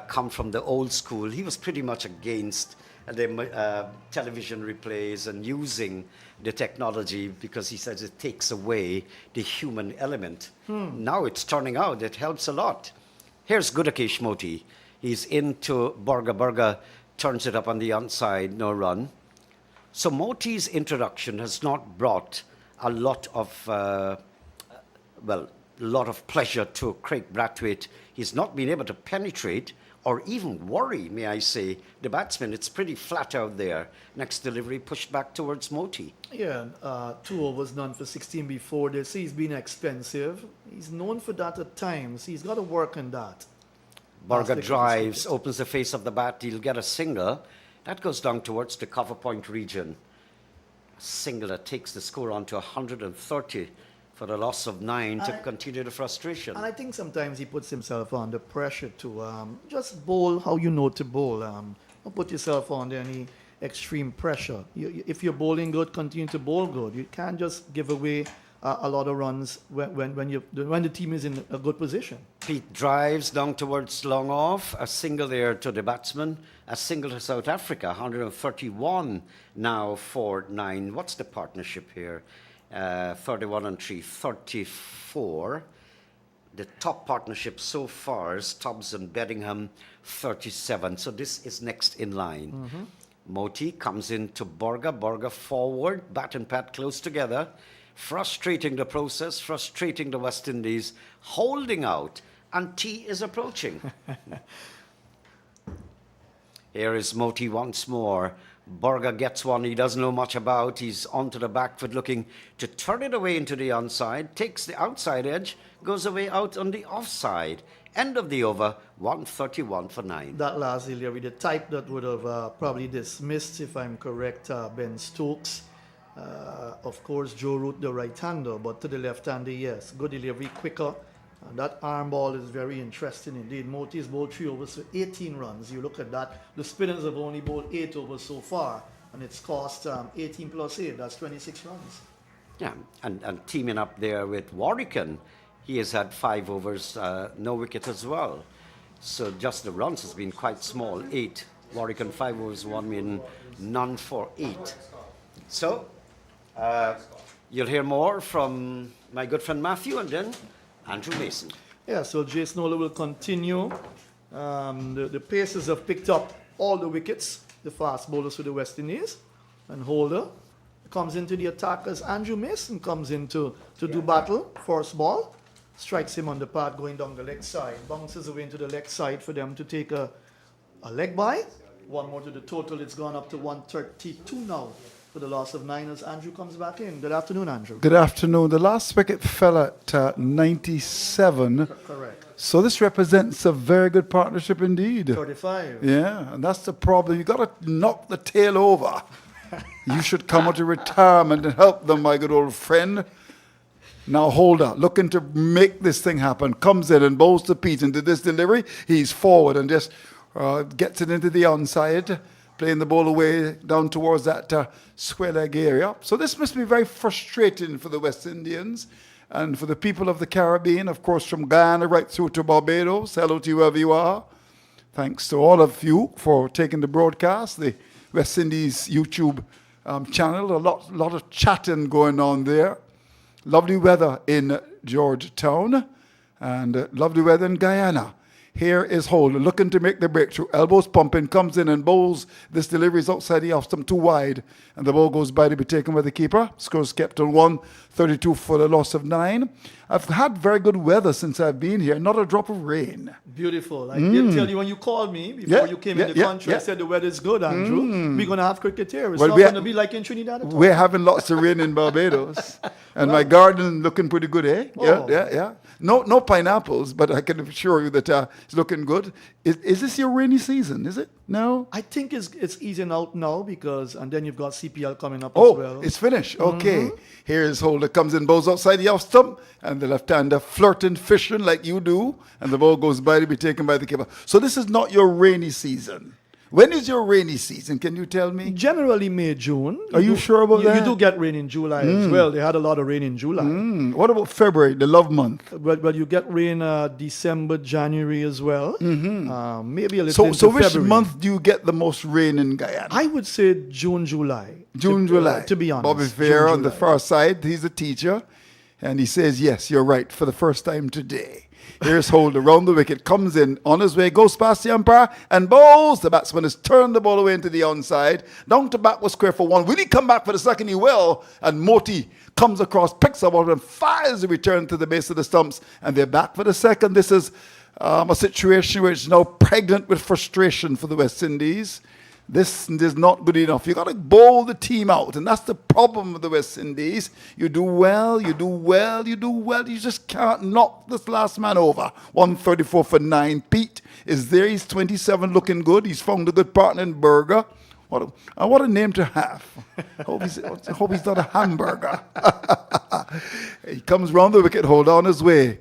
come from the old school, he was pretty much against the television replays and using the technology because he says it takes away the human element. Now it's turning out it helps a lot. Here's Gudakesh Moti. He's into Burga, turns it up on the outside, no run. So Moti's introduction has not brought a lot of pleasure to Craig Brathwaite. He's not been able to penetrate or even worry, may I say, the batsman. It's pretty flat out there. Next delivery pushed back towards Moti. Yeah, 2 overs, none for 16 before this. He's been expensive. He's known for that at times. He's got to work on that. Burga drives, opens the face of the bat. He'll get a single. That goes down towards the cover point region. A single that takes the score on to 130 for the loss of 9 to continue the frustration. And I think sometimes he puts himself under pressure to just bowl how you know to bowl. Don't put yourself under any extreme pressure. If you're bowling good, continue to bowl good. You can't just give away a lot of runs when the team is in a good position. Pete drives down towards long off. A single there to the batsman. A single to South Africa. 131 now for 9. What's the partnership here? 31 and 3, 34. The top partnership so far is Tubbs and Bedingham, 37. So this is next in line. Moti comes into Burga forward, bat and pad close together, frustrating the process, frustrating the West Indies, holding out, and T is approaching. Here is Moti once more. Burga gets one he doesn't know much about. He's onto the back foot looking to turn it away into the onside, takes the outside edge, goes away out on the offside. End of the over, 131 for 9. That last delivery, the type that would have probably dismissed, if I'm correct, Ben Stokes. Of course, Joe Root, the right-hander, but to the left-hander, yes. Good delivery, quicker. That arm ball is very interesting indeed. Moti's bowled 3 overs for 18 runs. You look at that. The spinners have only bowled 8 overs so far, and it's cost 18 plus 8. That's 26 runs. Yeah, and teaming up there with Warwican, he has had 5 overs, no wicket as well. So just the runs has been quite small, 8. Warwican 5 overs, 1 win, none for 8. So you'll hear more from my good friend Matthew and then Andrew Mason. Yeah, so Jason Ola will continue. The Pacers have picked up all the wickets, the fast bowlers for the West Indies. And Holder comes into the attack as Andrew Mason comes in to do battle. First ball, strikes him on the pad going down the leg side. Bounces away into the leg side for them to take a leg by. One more to the total. It's gone up to 132 now for the loss of 9 as Andrew comes back in. Good afternoon, Andrew. Good afternoon. The last wicket fell at 97. Correct. So this represents a very good partnership indeed. 35. Yeah, and that's the problem. You got to knock the tail over. You should come out of retirement and help them, my good old friend. Now Holder, looking to make this thing happen, comes in and bowls to Pete into this delivery. He's forward and just gets it into the onside, playing the ball away down towards that square leg area. So this must be very frustrating for the West Indians and for the people of the Caribbean, of course, from Guyana right through to Barbados. Hello to you wherever you are. Thanks to all of you for taking the broadcast, the West Indies YouTube channel. A lot of chatting going on there. Lovely weather in Georgetown and lovely weather in Guyana. Here is Holder looking to make the breakthrough. Elbows pumping, comes in and bowls. This delivery is outside the off stump, too wide. And the ball goes by to be taken by the keeper. Scores kept on 132 for the loss of 9. I've had very good weather since I've been here. Not a drop of rain. Beautiful. I did tell you when you called me before you came in the country, I said the weather is good, Andrew. We're going to have cricket here. It's not going to be like in Trinidad at all. We're having lots of rain in Barbados. And my garden looking pretty good, eh? Oh. Yeah. No pineapples, but I can assure you that it's looking good. Is this your rainy season, is it? No? I think it's easing out now because, and then you've got CPL coming up as Oh, well. it's finished. Okay. Here's Holder, comes in, bowls outside the off stump, and the left-hander flirting, fishing like you do, and the ball goes by to be taken by the keeper. So this is not your rainy season. When is your rainy season? Can you tell me? Generally May, June. Are you sure about that? You do get rain in July as well. They had a lot of rain in July. What about February, the love month? But you get rain December, January as well. Maybe a little So into which February. month do you get the most rain in Guyana? I would say June, July. June, July. To be honest. Bobby Fair June, on the July. far side, he's a teacher, and he says, yes, you're right, for the first time today. Here's Holder around the wicket, comes in, on his way, goes past the umpire, and bowls. The batsman has turned the ball away into the onside. Down to back was square for 1. Will he come back for the second? He will. And Moti comes across, picks up and fires the return to the base of the stumps, and they're back for the second. This is a situation where it's now pregnant with frustration for the West Indies. This is not good enough. You got to bowl the team out, and that's the problem with the West Indies. You do well. You just can't knock this last man over. 134 for 9. Pete is there. He's 27, looking good. He's found a good partner in Berger. What a name to have. Hope he's not a hamburger. He comes round the wicket, hold on his way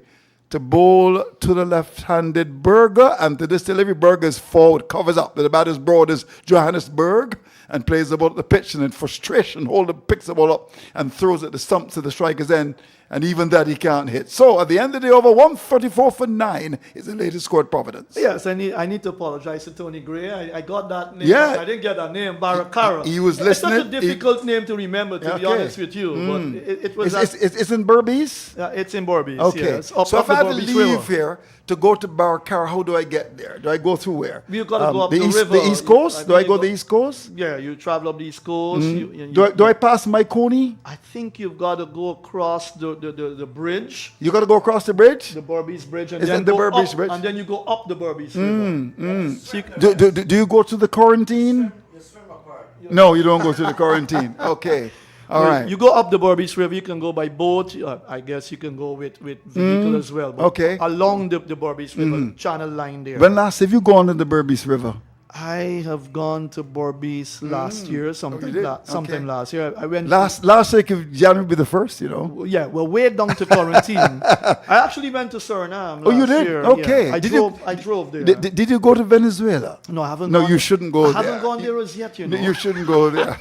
to bowl to the left-handed Berger, and to this delivery, Berger is forward, covers up. The bat is broad as Johannesburg, and plays the ball at the pitch, and in frustration, Holder picks the ball up and throws it the stump to the striker's end, and even that he can't hit. So at the end of the over, 134 for 9 is the latest score at Providence. Yes, I need to apologize to Tony Gray. I got that name. Yeah. I didn't get that name, Barakara. He was It's listening. such a difficult name to remember, to be Okay. honest with you. But it was... It's in Berbice? it's in Berbice, Okay. yes. Up So if the I have to Berbice leave River. here to go to Barakara, how do I get there? Do I go through where? You've got to go up the east, river. The East Coast? Do I you go the East Coast? Yeah, you travel up the East Coast. Do I pass Maikoni? I think you've got to go across the bridge, You got to go across the bridge? the Berbice Bridge, and Is then it the go Berbice up, Bridge? and then you go up the Berbice River. So you- Do you go to the quarantine? No, you don't go to the quarantine. Okay. All right. You go up the Berbice River, you can go by boat. I guess you can go with vehicle as well. But Okay. along the Berbice River, channel line there. When last have you gone to the Berbice River? I have gone to Berbice last year, sometime did? sometime Okay. last year. I went Last week of January be the first, you know. Yeah, well, way down to quarantine. I actually went to Suriname. Oh, you last did? year. Okay. Yeah. I drove there. Did you go to Venezuela? No, I haven't. No, gone you there. shouldn't go I there. haven't gone there as yet. You know. You shouldn't go there.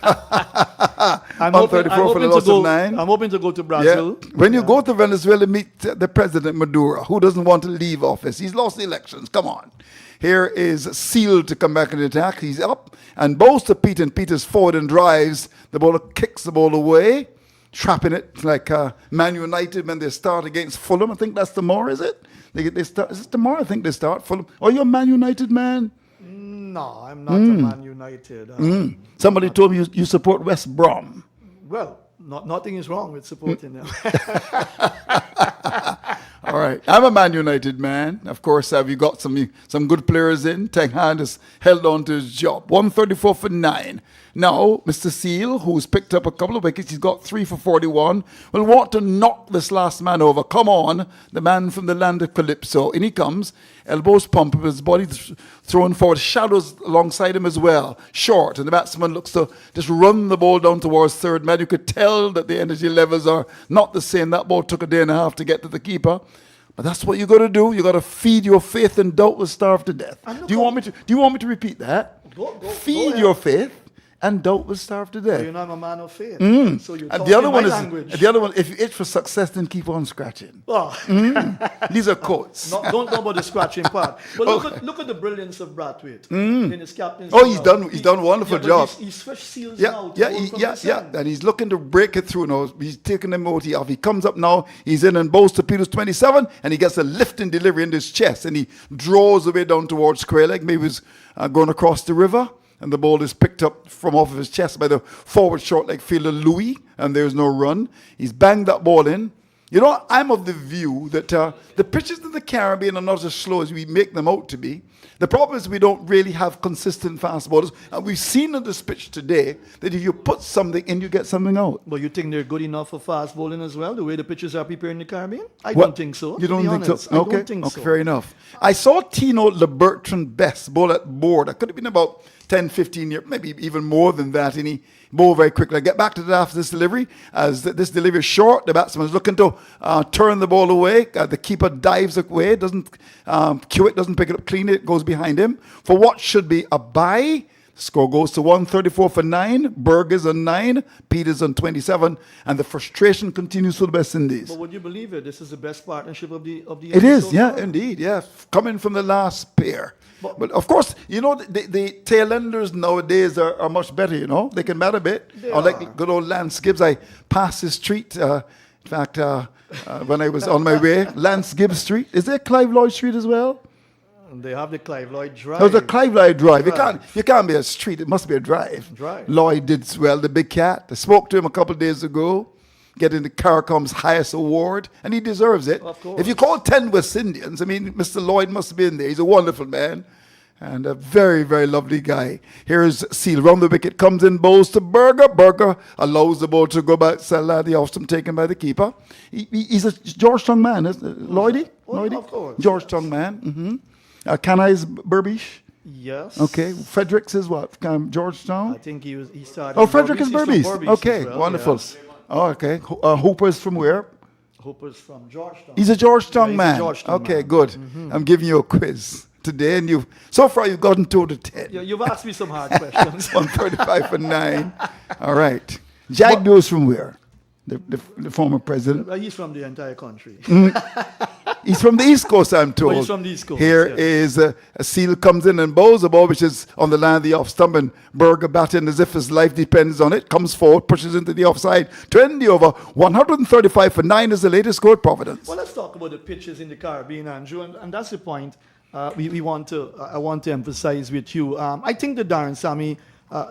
I'm on hoping, 34 for the loss of 9. I'm hoping to go to Yeah. Brazil. When you go to Venezuela, meet the president Maduro, who doesn't want to leave office. He's lost the elections. Come on. Here is Seal to come back in the attack. He's up and bowls to Pete, and Pete is forward and drives. The bowler kicks the ball away, trapping it like Man United when they start against Fulham. I think that's tomorrow, is it? They start. Is it tomorrow? I think they start Fulham. Oh, you're a Man United man? No, I'm not a Man United. Somebody told me you support West Brom. Well, nothing is wrong with supporting them. All right. right. I'm a Man United man. Of course, we got some good players in. Ten Hag has held on to his job. 134 for 9. Now, Mr. Seal, who's picked up a couple of wickets, he's got 3 for 41, will want to knock this last man over. Come on, the man from the land of Calypso. In he comes, elbows pumping, his body thrown forward, shadows alongside him as well, short, and the batsman looks to just run the ball down towards third man. You could tell that the energy levels are not the same. That ball took a day and a half to get to the keeper. But that's what you got to do. You got to feed your faith, and doubt will starve to death. Do you want me to repeat that? Feed your faith, and doubt will starve to death. Well, you're not a man of faith. So you're And talking the other one language. is the other one. If you itch for success, then keep on scratching. Oh. These are quotes. Don't know about the scratching part. But look at the brilliance of Brathwaite in his captaincy. Oh, he's done a wonderful but job. He's switched seals Yeah, now. And he's looking to break it through now. He's taking the MOT off. He comes up now. He's in and bows to Peters 27, and he gets a lifting delivery into his chest, and he draws away down towards square leg. Maybe he was going across the river. And the ball is picked up from off of his chest by the forward short leg fielder Louis, and there's no run. He's banged that ball in. You know, I'm of the view that the pitches in the Caribbean are not as slow as we make them out to be. The problem is we don't really have consistent fast bowlers. And we've seen on this pitch today that if you put something in, you get something out. But you think they're good enough for fast bowling as well, the way the pitches are prepared in the Caribbean? I don't think so. You don't think so? I Okay, don't think so. fair enough. I saw Tino LeBertrand Best bowl at board. That could have been about 10, 15 years, maybe even more than that, and he bowled very quickly. I get back to that after this delivery. As this delivery is short, the batsman is looking to turn the ball away. The keeper dives away, doesn't cue it, doesn't pick it up cleanly, it goes behind him. For what should be a bye, the score goes to 134 for 9, Berg is on 9, Peters on 27, and the frustration continues for the West Indies. But would you believe it? This is the best partnership of the It is, so yeah, far. indeed, yeah. Coming from the last pair. But of course, you know, the tail enders nowadays are much better, you know. They can bat a bit. Like good old Lance Gibbs. I passed his street, in fact, when I was on my way. Lance Gibbs Street. Is there Clive Lloyd Street as well? They have the Clive Lloyd Drive. There's a Clive Lloyd Drive. Right. You can't be a street. It must be a drive. Drive. Lloyd did well, the big cat. I spoke to him a couple of days ago, getting the CARICOM's highest award, and he deserves it. Of course. If you call 10 West Indians, I mean, Mr. Lloyd must have been there. He's a wonderful man and a very, very lovely guy. Here's Seal. Round the wicket, comes in, bowls to Berger. Berger allows the ball to go back. The off-stump taken by the keeper. He's a Georgetown man, isn't Lloydie? Well, of course. Georgetown man. Mm-hmm. Canai's Berbish. Yes. Okay. Fredericks is what? I Georgetown? think he started. Oh, Frederick is He's from Berbice. Berbice Okay, as well, wonderful. yes. Oh, okay. Hooper's from where? Hooper's from Georgetown. He's a Georgetown Yeah, he's a man. Georgetown Okay, man. good. I'm giving you a quiz today, and so far you've gotten 2 to 10. Yeah, you've asked me some hard questions. 135 for 9. All right. Jack Doe's from where? The former president. He's from the entire country. He's from the East Coast, I'm told. he's from the East Coast, Here yes. is a Seal comes in and bowls a ball which is on the line of the off stump, and Berger batting as if his life depends on it. Comes forward, pushes into the offside. 20 over. 135 for 9 is the latest score at Providence. Well, let's talk about the pitches in the Caribbean, Andrew, and that's the point I want to emphasize with you. I think the Darren Sammy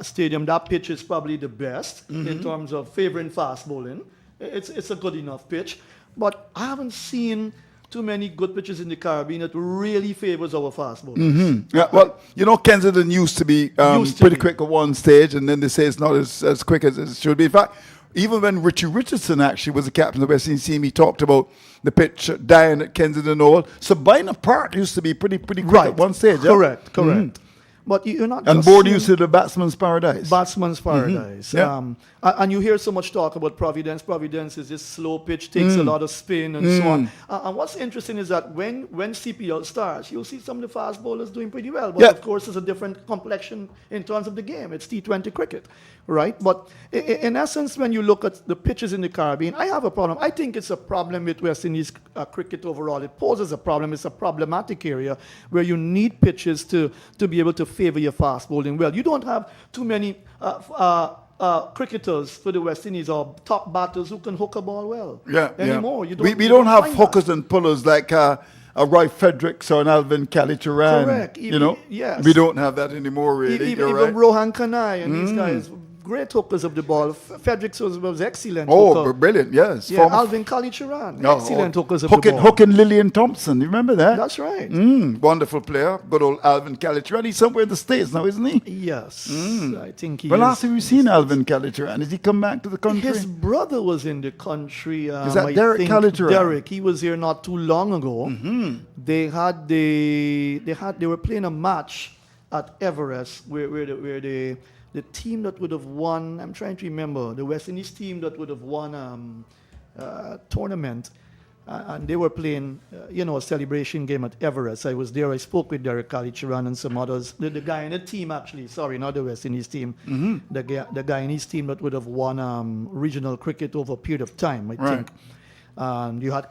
Stadium, that pitch is probably the best in terms of favoring fast bowling. It's a good enough pitch, but I haven't seen too many good pitches in the Caribbean that really favors our fast bowlers. Yeah, well, you know, Kensington used to be pretty quick at one stage, and then they say it's not as quick as it should be. In fact, even when Richie Richardson actually was the captain of the West Indies team, he talked about the pitch dying at Kensington Oval. Sabina Park used to be pretty quick at one stage. Yeah? Correct. But you're not And just board seeing used to the batsman's paradise. Batsman's paradise. Yeah. And you hear so much talk about Providence. Providence is this slow pitch, takes a lot of spin and so on. And what's interesting is that when CPL starts, you'll see some of the fast bowlers doing pretty well. But of course, it's a different complexion in terms of the game. It's T20 cricket, right? But in essence, when you look at the pitches in the Caribbean, I have a problem. I think it's a problem with West Indies cricket overall. It poses a problem. It's a problematic area where you need pitches to be able to favor your fast bowling well. You don't have too many cricketers for the West Indies or top batters who can hook a ball well anymore. You We don't have hookers and pullers like a Roy Fredericks or an Alvin Kalituran. Correct. You know? Yes. We don't have that anymore, really. Even You're right. Rohan Kanai and these guys great hookers of the ball. Fredericks was excellent. Oh, hooker. brilliant, yes. Yeah, Alvin Kalicharan, excellent hookers of the ball. Hooking Lillian Thompson, you remember that? That's right. Wonderful player. Good old Alvin Calichuran. He's somewhere in the States now, isn't he? Yes, I think he Well, is. last have you seen Alvin Calichuran? Has he come back to the country? His brother was in the country. Is that I Derek think Calichuran? Derek, he was here not too long ago. They were playing a match at Everest where the team that would have won. I'm trying to remember the West Indies team that would have won tournament. And they were playing, a celebration game at Everest. I was there. I spoke with Derek Kalicharan and some others. The guy in the team, actually. Sorry, not the West Indies team. The guy in his team that would have won regional cricket over a period of time, I think. You had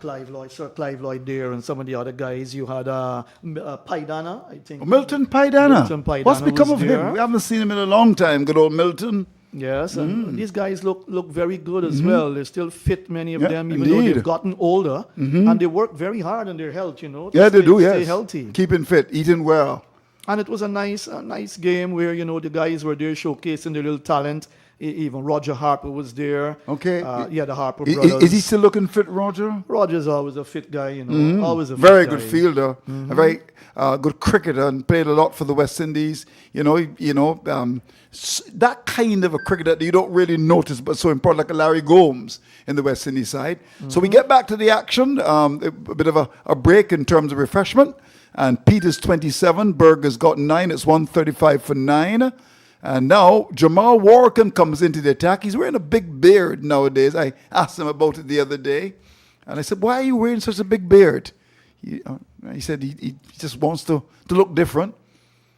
Sir Clive Lloyd there, and some of the other guys. You had Paidana, I think. Milton Paidana. Milton Paidana What's become was of there. him? We haven't seen him in a long time. Good old Milton. Yes, and these guys look very good as well. They're still fit, many of them, even though indeed. they've gotten older. And they work very hard on their health, to Yeah, they do, yes. stay healthy. Keeping fit, eating well. And it was a nice game where, the guys were there showcasing their little talent. Even Roger Harper was there. Okay. The Harper brothers. Is he still looking fit, Roger? Roger's always a fit guy, always a fit Very guy. good fielder, a very good cricketer, and played a lot for the West Indies. That kind of a cricketer that you don't really notice, but so important, like a Larry Gomes in the West Indies side. So we get back to the action, a bit of a break in terms of refreshment. And Peters 27, Berger's got 9. It's 135 for 9. And now Jamal Warrican comes into the attack. He's wearing a big beard nowadays. I asked him about it the other day. And I said, why are you wearing such a big beard? He said he just wants to look different.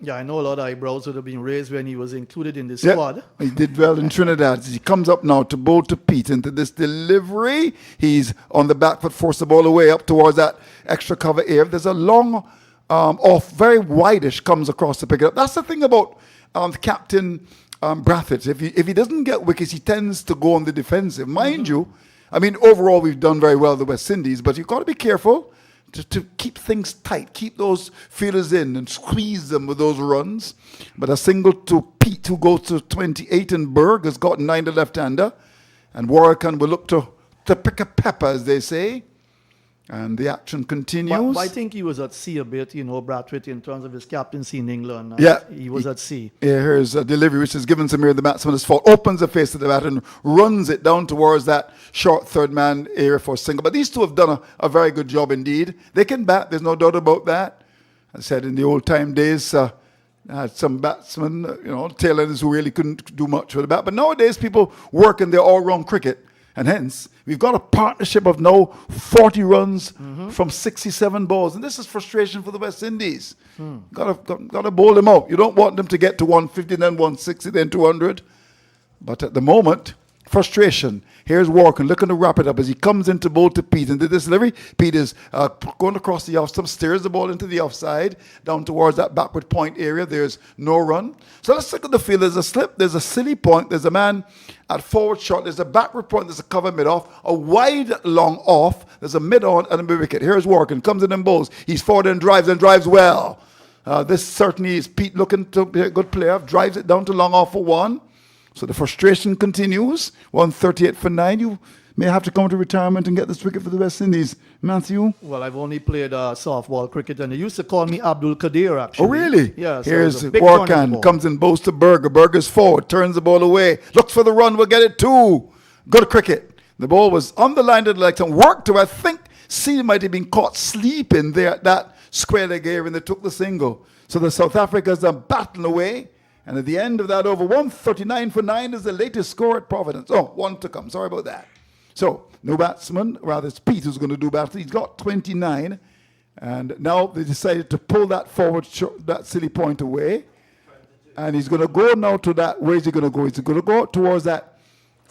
Yeah, I know a lot of eyebrows would have been raised when he was included in the squad. He did well in Trinidad. He comes up now to bowl to Pete into this delivery. He's on the back foot, force the ball away up towards that extra cover area. There's a long off, very wideish, comes across to pick it up. That's the thing about Captain Brathwaite. If he doesn't get wickets, he tends to go on the defensive. Mind you, I mean, overall we've done very well, the West Indies, but you've got to be careful to keep things tight, keep those fielders in and squeeze them with those runs. But a single to Pete, who goes to 28, and Berg has got 9, the left-hander. And Warrican will look to pick a pepper, as they say. And the action continues. But I think he was at sea a bit, Brathwaite, in terms of his captaincy in England. Yeah. He was at sea. Yeah, here's a delivery which is given to Samir, the batsman is fault, opens the face of the bat and runs it down towards that short third man area for a single. But these two have done a very good job indeed. They can bat, there's no doubt about that. I said in the old time days, I had some batsmen, tailenders who really couldn't do much with the bat. But nowadays people work in their all-round cricket. And hence, we've got a partnership of now 40 runs from 67 balls. And this is frustration for the West Indies. Got to bowl them out. You don't want them to get to 150, then 160, then 200. But at the moment, frustration. Here's Walker looking to wrap it up as he comes into bowl to Pete. And this delivery, Pete is going across the off stump, steers the ball into the offside, down towards that backward point area. There's no run. So let's look at the field. There's a slip, there's a silly point, there's a man at forward shot, there's a backward point, there's a cover mid-off, a wide long off, there's a mid-on and a mid-wicket. Here's Walker, comes in and bowls. He's forward and drives well. This certainly is Pete looking to be a good player, drives it down to long off for 1. So the frustration continues. 138 for 9. You may have to come to retirement and get this wicket for the West Indies. Matthew? Well, I've only played softball cricket, and they used to call me Abdul Kadir, actually. Oh, really? Yes. Here's Warkan, comes in, bows to Berger. Berger's forward, turns the ball away, looks for the run, will get it too. Good cricket. The ball was on the line to the left and worked to, I think, Seed might have been caught sleeping there at that square leg area, and they took the single. So the South Africans are battling away. And at the end of that over, 139 for 9 is the latest score at Providence. Oh, 1 to come. Sorry about that. So, no batsman. Rather, it's Pete who's going to do battle. He's got 29. And now they decided to pull that forward, that silly point away. And he's going to go now to that. Where's he going to go? He's going to go towards that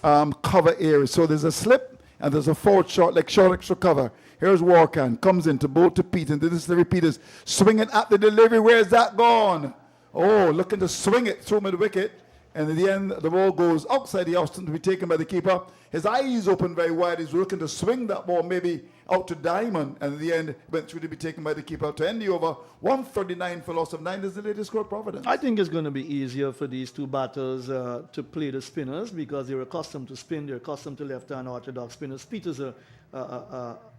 cover area. So there's a slip and there's a forward shot, like short extra cover. Here's Warkan. Comes in to bowl to Pete. And this is the repeaters swinging at the delivery. Where's that gone? Oh, looking to swing it through mid-wicket. And in the end, the ball goes outside the off stump to be taken by the keeper. His eyes open very wide. He's looking to swing that ball maybe out to Diamond. And in the end, went through to be taken by the keeper to end the over. 139 for loss of 9 is the latest score at Providence. I think it's going to be easier for these two batters to play the spinners because they're accustomed to spin. They're accustomed to left-hand orthodox spinners. Peter's a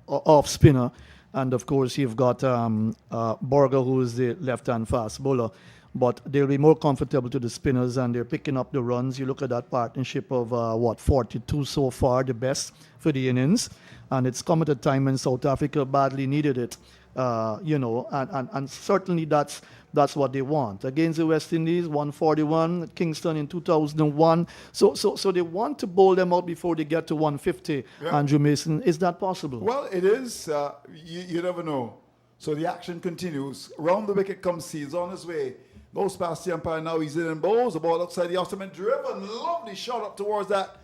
off spinner. And, of course, you've got Borger, who is the left-hand fast bowler. But they'll be more comfortable to the spinners, and they're picking up the runs. You look at that partnership of, 42 so far, the best for the innings. And it's come at a time when South Africa badly needed it, and certainly that's what they want. Against the West Indies, 141, Kingston in 2001. So they want to bowl them out before they get to 150. Yeah. Andrew Mason, is that possible? Well, it is. You never know. So the action continues. Round the wicket comes Seals on his way. Goes past the umpire now. He's in and bowls. The ball outside the off stump and driven. Lovely shot up towards that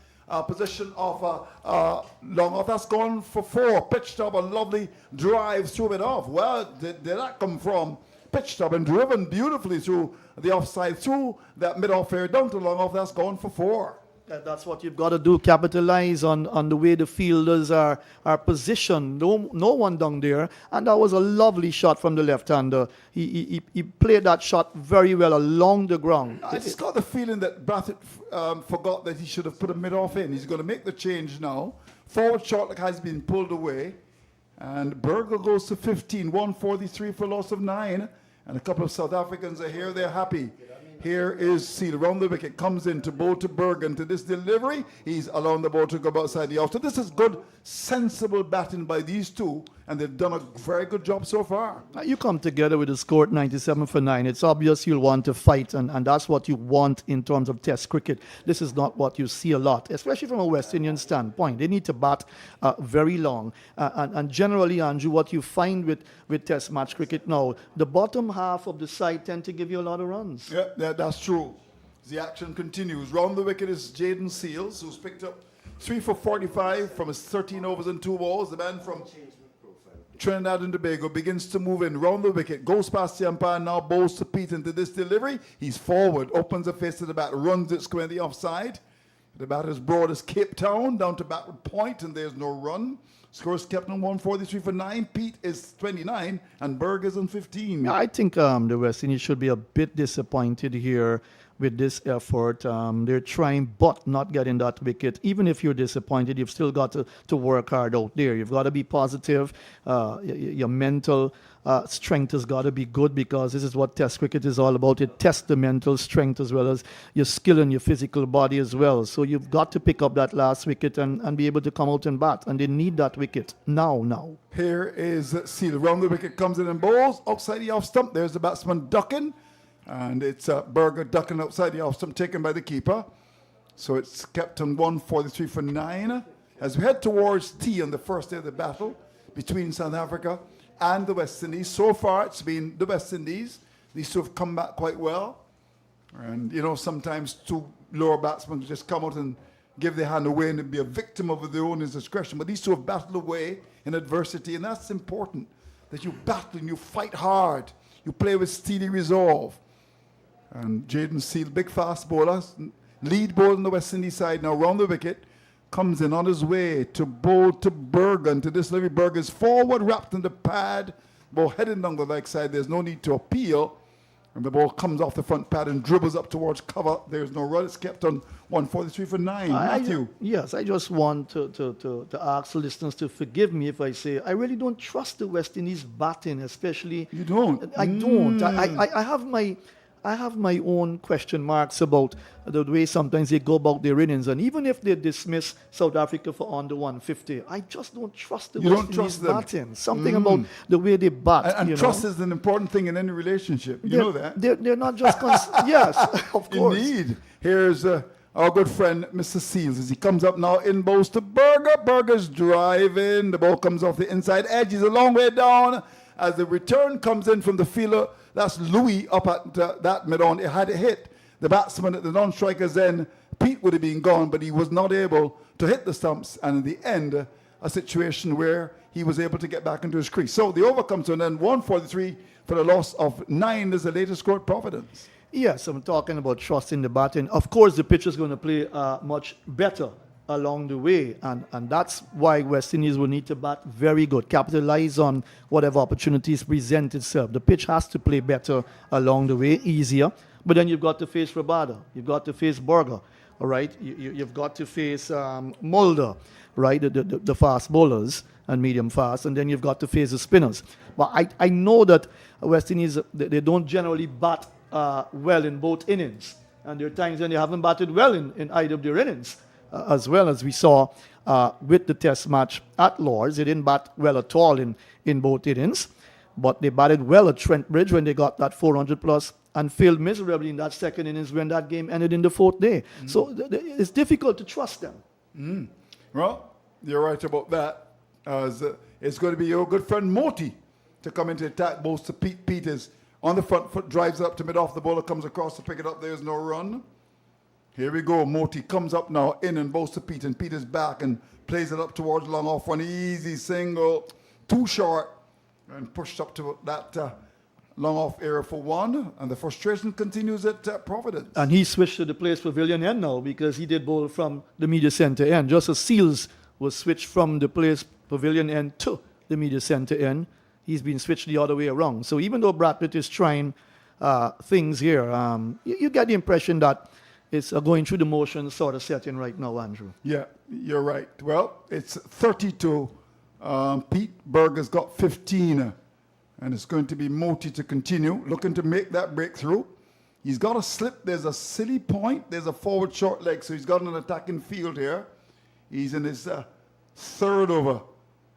position of long off. That's gone for 4. Pitched up a lovely drive through it off. Well, did that come from? Pitched up and driven beautifully through the offside, through that mid-off fair down to long off. That's gone for 4. That's what you've got to do. Capitalize on the way the fielders are positioned. No one down there. And that was a lovely shot from the left-hander. He played that shot very well along the ground. I just got the feeling that Brathwaite forgot that he should have put a mid-off in. He's going to make the change now. Forward shot has been pulled away. And Berger goes to 15. 143 for loss of 9. And a couple of South Africans are here. They're happy. Here is Seal around the wicket, comes in to bowl to Bergen. To this delivery, he's allowing the ball to go outside the off. So this is good, sensible batting by these two, and they've done a very good job so far. You come together with a score at 97 for 9. It's obvious you'll want to fight, and that's what you want in terms of Test cricket. This is not what you see a lot, especially from a West Indian standpoint. They need to bat very long. And generally, Andrew, what you find with Test match cricket now, the bottom half of the side tend to give you a lot of runs. Yeah, that's true. The action continues. Round the wicket is Jaden Seals, who's picked up 3 for 45 from his 13 overs and 2 balls. The man from Trinidad and Tobago begins to move in. Round the wicket, goes past the umpire, now bowls to Pete into this delivery. He's forward, opens the face to the bat, runs it square the offside. The bat is broad as Cape Town, down to backward point, and there's no run. Scores kept on 143 for 9. Pete is 29, and Berg is on 15. I think the West Indies should be a bit disappointed here with this effort. They're trying, but not getting that wicket. Even if you're disappointed, you've still got to work hard out there. You've got to be positive. Your mental strength has got to be good, because this is what Test cricket is all about. It tests the mental strength as well as your skill and your physical body as well. So you've got to pick up that last wicket and be able to come out and bat. And they need that wicket now. Here is Seal. Round the wicket comes in and bowls. Outside the off stump, there's the batsman ducking. And it's Berger ducking outside the off stump, taken by the keeper. So it's kept on 143 for 9. As we head towards tea on the first day of the battle between South Africa and the West Indies. So far, it's been the West Indies. These two have come back quite well. And, sometimes two lower batsmen just come out and give their hand away and be a victim of their own indiscretion. But these two have battled away in adversity, and that's important, that you battle and you fight hard. You play with steely resolve. And Jaden Seal, big fast bowler, lead bowler on the West Indies side now, round the wicket, comes in on his way to bowl to Bergen. To this delivery, Bergen is forward, wrapped in the pad, ball heading down the leg side. There's no need to appeal. And the ball comes off the front pad and dribbles up towards cover. There's no run. It's kept on 143 for 9. Matthew. Yes, I just want to ask the listeners to forgive me if I say I really don't trust the West Indies batting, especially. You don't? I don't. I have my own question marks about the way sometimes they go about their innings. And even if they dismiss South Africa for under 150, I just don't trust the West Indies batting. Something about the way they bat. And trust is an important thing in any relationship. You know that? They're not just... yes, of course. Indeed. Here's our good friend, Mr. Seals, as he comes up now in bowls to Berger. Berger's driving. The ball comes off the inside edge. He's a long way down. As the return comes in from the fielder, that's Louis up at that mid-on. It had hit the batsman at the non-striker's end. Pete would have been gone, but he was not able to hit the stumps. And in the end, a situation where he was able to get back into his crease. So the over comes to an end. 143 for the loss of 9 is the latest score at Providence. Yes, I'm talking about trust in the batting. Of course, the pitcher is going to play much better along the way, and that's why West Indies will need to bat very good, capitalize on whatever opportunities present itself. The pitch has to play better along the way, easier, but then you've got to face Rabada, you've got to face Berger, all right? You've got to face Mulder, right, the fast bowlers and medium fast, and then you've got to face the spinners. But I know that West Indies, they don't generally bat well in both innings, and there are times when they haven't batted well in either of their innings. As well as we saw with the test match at Lords. They didn't bat well at all in both innings, but they batted well at Trent Bridge when they got that 400 plus and failed miserably in that second innings when that game ended in the fourth day. So it's difficult to trust them. Well, you're right about that. As it's going to be your good friend Moti to come into attack. Bowls to Pete Peters on the front foot, drives up to mid-off. The bowler comes across to pick it up. There's no run. Here we go. Moti comes up now, in and bows to Pete, and Peter's back and plays it up towards long off. One easy single, too short, and pushed up to that long off area for one. And the frustration continues at Providence. And he switched to the place pavilion end now because he did bowl from the media center end. Just as Seals was switched from the place pavilion end to the media center end, he's been switched the other way around. So even though Bradford is trying things here, you get the impression that it's going through the motions sort of setting right now, Andrew. Yeah, you're right. Well, it's 32. Pete Berger's got 15. And it's going to be Moti to continue, looking to make that breakthrough. He's got a slip. There's a silly point. There's a forward short leg. So he's got an attacking field here. He's in his third over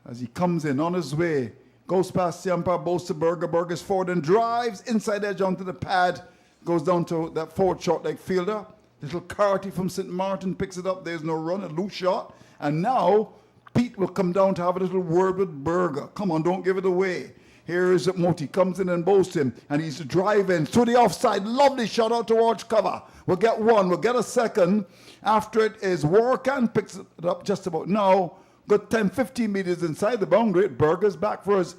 as he comes in on his way. Goes past the umpire, bows to Berger. Berger's forward and drives inside edge onto the pad. Goes down to that forward short leg fielder. Little Carty from St. Martin picks it up. There's no run, a loose shot. And now Pete will come down to have a little word with Berger. Come on, don't give it away. Here is Moti, comes in and bows him, and he's driving through the offside. Lovely shot out towards cover. We'll get one, we'll get a second. After it is Warkan, picks it up just about now. Good 10, 15 meters inside the boundary. Berger's back for his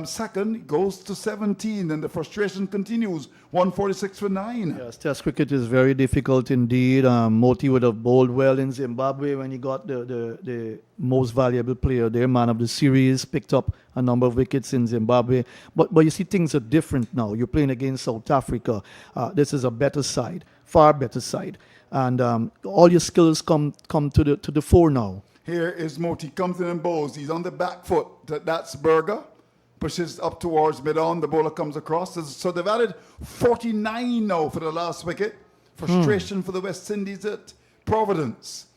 second, goes to 17, and the frustration continues. 146 for 9. Yes, Test cricket is very difficult indeed. Moti would have bowled well in Zimbabwe when he got the most valuable player there, man of the series, picked up a number of wickets in Zimbabwe. But you see, things are different now. You're playing against South Africa. This is a better side, far better side. And all your skills come to the fore now. Here is Moti, comes in and bows. He's on the back foot. That's Berger. Pushes up towards mid-on. The bowler comes across. So they've added 49 now for the last wicket. Frustration for the West Indies at Providence.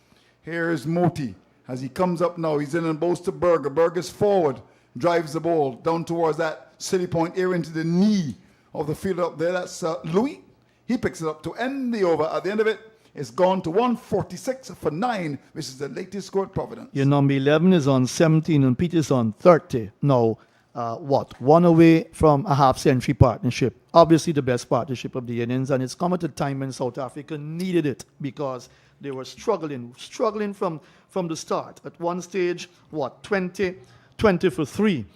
Here is Moti. As he comes up now, he's in and bows to Berger. Berger's forward. Drives the ball down towards that silly point area into the knee of the fielder up there. That's Louis. He picks it up to end the over. At the end of it, it's gone to 146 for 9, which is the latest score at Providence. Your number 11 is on 17 and Pete is on 30. Now, one away from a half-century partnership. Obviously the best partnership of the innings, and it's come at a time when South Africa needed it because they were struggling from the start. At one stage, 20 for 3.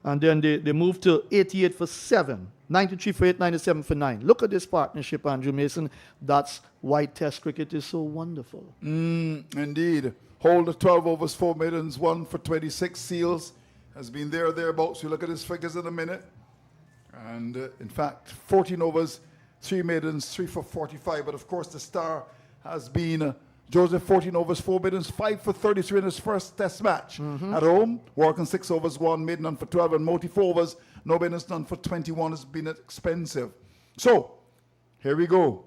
And then they moved to 88 for 7, 93 for 8, 97 for 9. Look at this partnership, Andrew Mason. That's why Test cricket is so wonderful. Indeed. Hold of 12 overs, 4 maidens, 1 for 26. Seals has been there or thereabouts. We look at his figures in a minute. And in fact, 14 overs, 3 maidens, 3 for 45. But of course, the star has been Joseph, 14 overs, 4 maidens, 5 for 33 in his first test match. At home, Warken 6 overs, 1 maiden, none for 12. And Moti 4 overs, no maidens, none for 21. Has been expensive. So, here we go.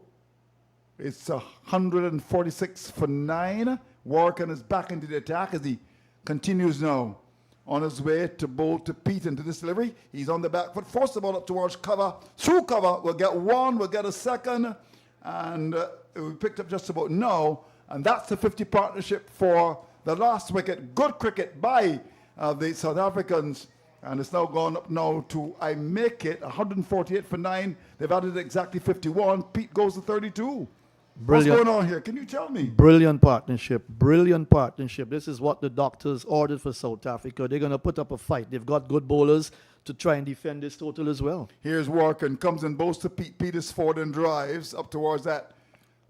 It's 146 for 9. Warken is back into the attack as he continues now on his way to bowl to Pete into this delivery. He's on the back foot, forced the ball up towards cover. Through cover, we'll get one, we'll get a second, and we picked up just about now. And that's the 50 partnership for the last wicket. Good cricket by the South Africans. And it's now gone up now to, I make it, 148 for 9. They've added exactly 51. Pete goes to 32. Brilliant. What's going on here? Can you tell me? Brilliant partnership. Brilliant partnership. This is what the doctors ordered for South Africa. They're going to put up a fight. They've got good bowlers to try and defend this total as well. Here's Warken, comes in, bowls to Pete. Pete is forward and drives up towards that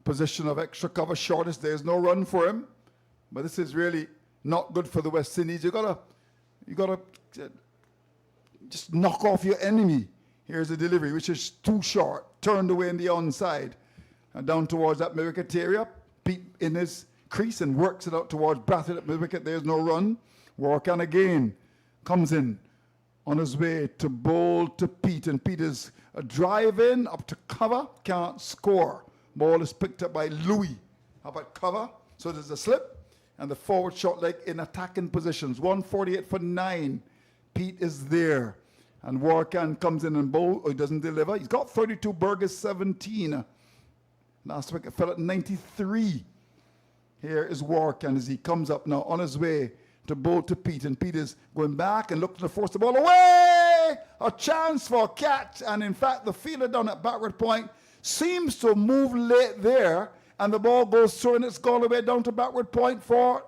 position of extra cover shortest. There's no run for him. But this is really not good for the West Indies. You gotta just knock off your enemy. Here's a delivery, which is too short, turned away in the onside. And down towards that mid-wicket area. Pete in his crease and works it out towards Brathwaite at mid-wicket. There's no run. Warken again comes in on his way to bowl to Pete. And Pete is a drive in, up to cover, can't score. Ball is picked up by Louis. How about cover? So there's a slip. And the forward short leg in attacking positions. 148 for 9. Pete is there. And Warken comes in and bowl. Oh, he doesn't deliver. He's got 32. Burgess 17. Last week it fell at 93. Here is Warken as he comes up now on his way to bowl to Pete. And Pete is going back and looking to force the ball away. A chance for a catch. And in fact, the fielder down at backward point seems to move late there. And the ball goes through and it's gone away down to backward point for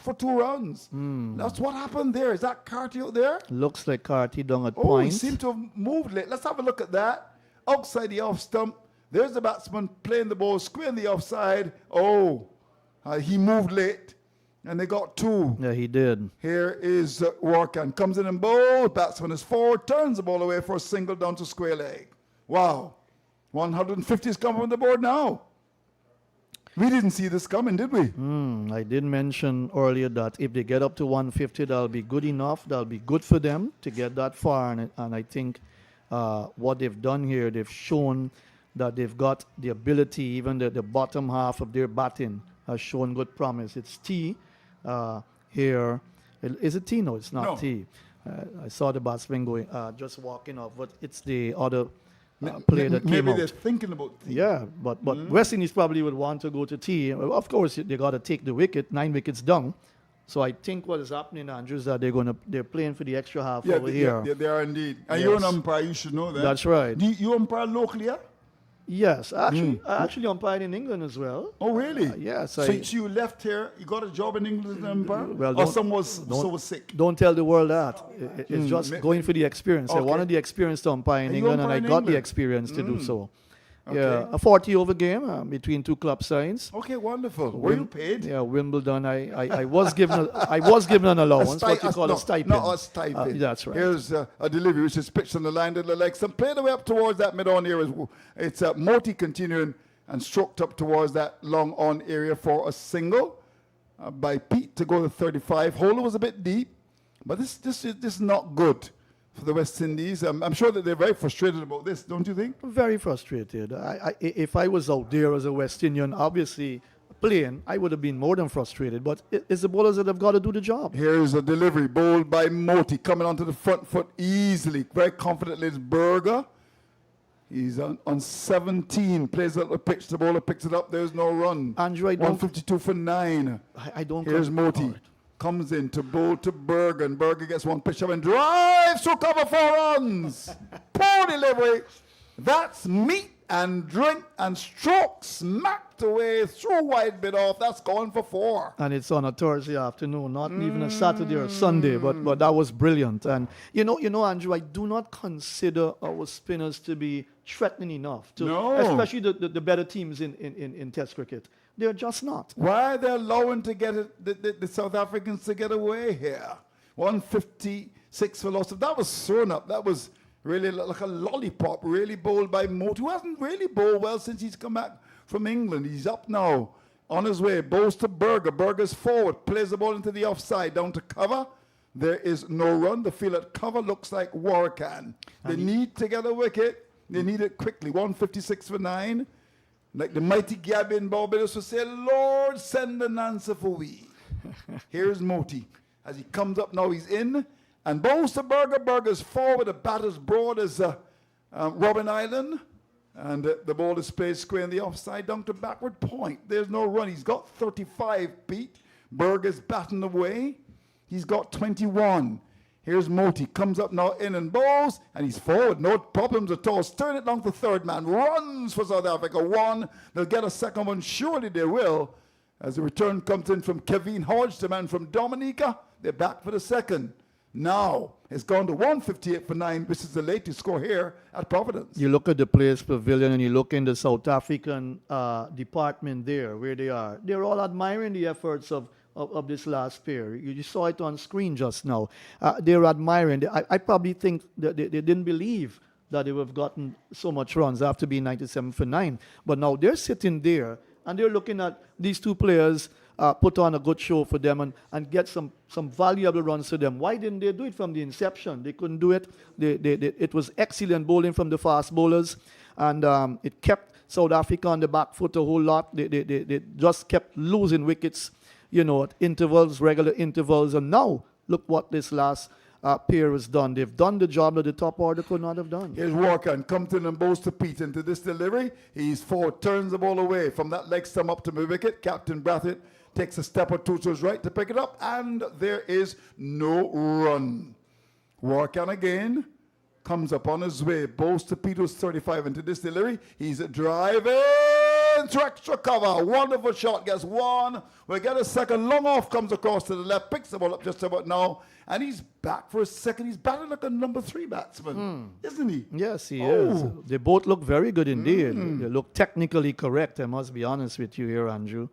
2 runs. That's what happened there. Is that Carty out there? Looks like Carty down at Oh, point. he seemed to have moved late. Let's have a look at that. Outside the off stump. There's the batsman playing the ball, square in the offside. Oh, he moved late. And they got 2. Yeah, he did. Here is Warken. Comes in and bowls. Batsman is forward. Turns the ball away for a single down to square leg. Wow. 150 is coming on the board now. We didn't see this coming, did we? I did mention earlier that if they get up to 150, that'll be good enough. That'll be good for them to get that far. And I think what they've done here, they've shown that they've got the ability, even the bottom half of their batting has shown good promise. It's T here. Is it T? No, it's not No. T. I saw the batsman going, just walking off, but it's the other player that came Maybe out. they're thinking about T. Yeah, but West Indies probably would want to go to T. Of course, they got to take the wicket, 9 wickets down. So I think what is happening, Andrew, is that they're playing for the extra half over here. Yeah, they are indeed. And Yes. you're an umpire, you should know that. That's right. You umpire locally, yeah? Yes, I actually umpired in England as well. Oh, really? Yes. So you left here, you got a job in England as an umpire? Well, or don't- someone was sick? Don't tell the world that. It's just going for the experience. I Okay. wanted the experience to umpire in And you England, and I umpire in got the England? experience to do so. Okay. Yeah, a 40-over game between 2 club sides. Okay, wonderful. Were you paid? Yeah, Wimbledon. I was given an allowance, what you call a stipend. Not a stipend. That's right. Here's a delivery which is pitched on the line to the legs and played away up towards that mid-on area. It's Moti continuing and stroked up towards that long-on area for a single by Pete to go to 35. Holder was a bit deep, but this is not good for the West Indies. I'm sure that they're very frustrated about this, don't you think? Very frustrated. If I was out there as a West Indian, obviously playing, I would have been more than frustrated. But it's the bowlers that have got to do the job. Here's a delivery bowled by Moti, coming onto the front foot easily, very confidently. It's Berger. He's on 17, plays out the pitch. The bowler picks it up. There's no run. Andrew, I don't- 152 for 9. I don't. Here's Moti. All right. Comes in to bowl to Berger, and Berger gets one pitch up and drives to cover 4 runs. Poor delivery. That's meat and drink and stroke smacked away through wide bit off. That's gone for 4. And it's on a Thursday afternoon, not even a Saturday or Sunday. But that was brilliant. And you know, Andrew, I do not consider our spinners to be threatening enough to, No. especially the better teams in Test cricket. They're just not. Why are they allowing to get the South Africans to get away here? 156 for loss. That was thrown up. That was really like a lollipop, really bowled by Moti, who hasn't really bowled well since he's come back from England. He's up now, on his way, bowls to Berger. Berger's forward, plays the ball into the offside, down to cover. There is no run. The field at cover looks like Warken. They need to get a wicket. They need it quickly. 156 for 9. Like the mighty Gabby Barbados would say, Lord, send an answer for we. Here's Moti. As he comes up now, he's in. And bowls to Berger. Berger's forward. The batter's broad as Robin Island. And the ball is played square in the offside down to backward point. There's no run. He's got 35, Pete. Berger's batting away. He's got 21. Here's Moti, comes up now in and bowls, and he's forward, no problems at all. Turn it down to third man, runs for South Africa, one. They'll get a second one, surely they will. As the return comes in from Kevin Hodge, the man from Dominica, they're back for the second. Now, it's gone to 158 for 9, which is the latest score here at Providence. You look at the Players Pavilion and you look in the South African department there, where they are. They're all admiring the efforts of this last pair. You saw it on screen just now. They're admiring. I probably think that they didn't believe that they would have gotten so much runs after being 97 for 9. But now they're sitting there and they're looking at these two players put on a good show for them and get some valuable runs to them. Why didn't they do it from the inception? They couldn't do it. It was excellent bowling from the fast bowlers, and it kept South Africa on the back foot a whole lot. They just kept losing wickets, at intervals, regular intervals, and now look what this last pair has done. They've done the job that the top order could not have done. Here's Walker and Compton and bows to Pete into this delivery. He's forward, turns the ball away from that leg stump up to mid wicket. Captain Brathwaite takes a step or two to his right to pick it up, and there is no run. Warkan again comes up on his way, bows to Pete, who's 35 into this delivery. He's driving to extra cover. Wonderful shot, gets one. We get a second. Long off comes across to the left, picks the ball up just about now, and he's back for a second. He's batting like a number 3 batsman, isn't he? Yes, he is. They both look very good indeed. They look technically correct, I must be honest with you here, Andrew.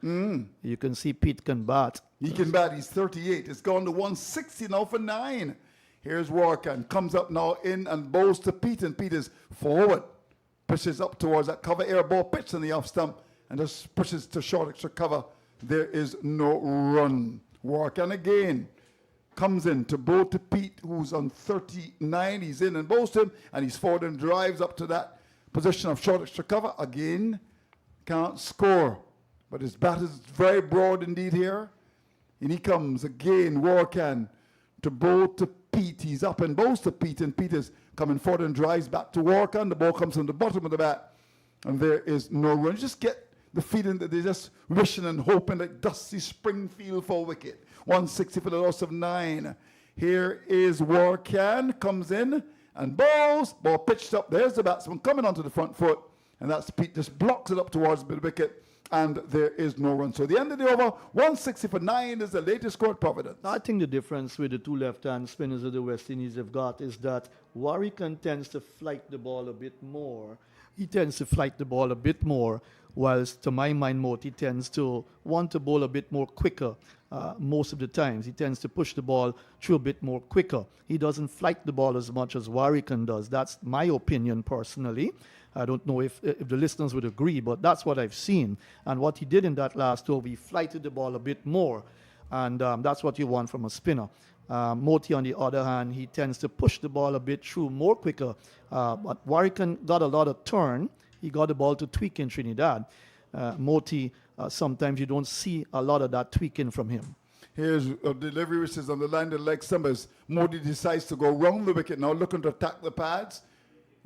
You can see Pete can bat. He can bat. He's 38. It's gone to 160 now for 9. Here's Warkan. Comes up now in and bows to Pete, and Pete is forward. Pushes up towards that cover, air ball pitch in the off stump, and just pushes to short extra cover. There is no run. Warkan again comes in to bowl to Pete, who's on 39. He's in and bows to him, and he's forward and drives up to that position of short extra cover. Again, can't score, but his bat is very broad indeed here. And he comes again, Warkan, to bowl to Pete. He's up and bows to Pete, and Pete is coming forward and drives back to Warkan. The ball comes from the bottom of the bat, and there is no run. You just get the feeling that they're just wishing and hoping that Dusty Springfield for wicket. 160 for the loss of 9. Here is Warkan, comes in and bowls. Ball pitched up. There's the batsman coming onto the front foot, and that's Pete. Just blocks it up towards the wicket, and there is no run. So the end of the over, 160 for 9 is the latest score at Providence. I think the difference with the two left-hand spinners of the West Indies have got is that Warrican tends to flight the ball a bit more. He tends to flight the ball a bit more, whilst to my mind, Moti tends to want to bowl a bit more quicker most of the times. He tends to push the ball through a bit more quicker. He doesn't flight the ball as much as Warrican does. That's my opinion personally. I don't know if the listeners would agree, but that's what I've seen. And what he did in that last over, he flighted the ball a bit more. And that's what you want from a spinner. Moti, on the other hand, he tends to push the ball a bit through more quicker. But Warrican got a lot of turn. He got the ball to tweak in Trinidad. Moti, sometimes you don't see a lot of that tweaking from him. Here's a delivery which is on the line of the leg stumbers. Moti decides to go round the wicket now, looking to attack the pads.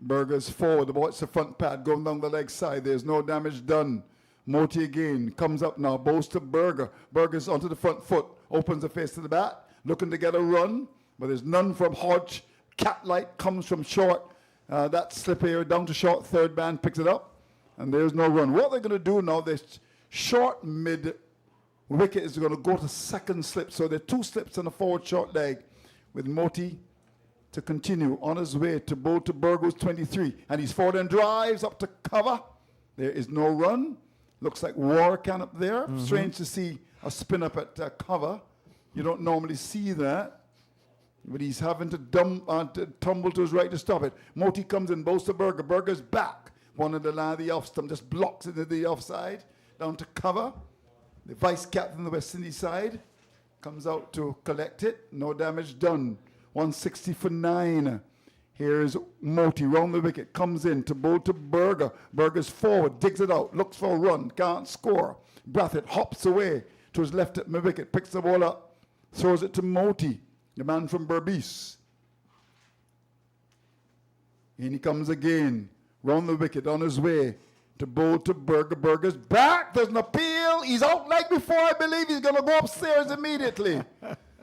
Berger's forward, the ball hits the front pad, going down the leg side. There's no damage done. Moti again comes up now, bows to Berger. Berger's onto the front foot, opens the face to the bat, looking to get a run, but there's none from Hodge. Catlight comes from short. That slip here down to short, third man picks it up, and there's no run. What they're going to do now, this short mid wicket is going to go to second slip. So there are 2 slips on the forward short leg, with Moti to continue on his way to bowl to Burgos 23, and he's forward and drives up to cover. There is no run. Looks like Warkan up there. Strange to see a spin up at cover. You don't normally see that, but he's having to tumble to his right to stop it. Moti comes in, bows to Berger. Berger's back. One of the line of the off stump just blocks it to the offside, down to cover. The vice captain of the West Indies side comes out to collect it. No damage done. 160 for 9. Here's Moti round the wicket, comes in to bowl to Berger. Berger's forward, digs it out, looks for a run, can't score. Brathwaite hops away to his left at mid-wicket, picks the ball up, throws it to Moti, the man from Berbice. And he comes again, round the wicket, on his way to bowl to Berger. Berger's back, there's an appeal, he's out like before. I believe he's going to go upstairs immediately.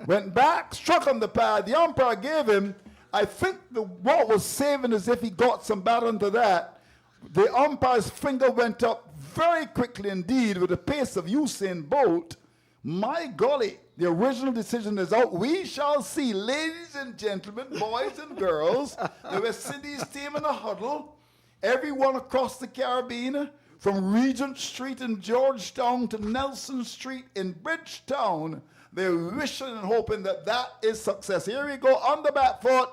Went back, struck on the pad. The umpire gave him. I think the what was saving as if he got some bat into that. The umpire's finger went up very quickly indeed with the pace of Usain Bolt. My golly, the original decision is out. We shall see, ladies and gentlemen, boys and girls, the West Indies team in a huddle. Everyone across the Caribbean, from Regent Street in Georgetown to Nelson Street in Bridgetown, they're wishing and hoping that that is success. Here we go on the back foot.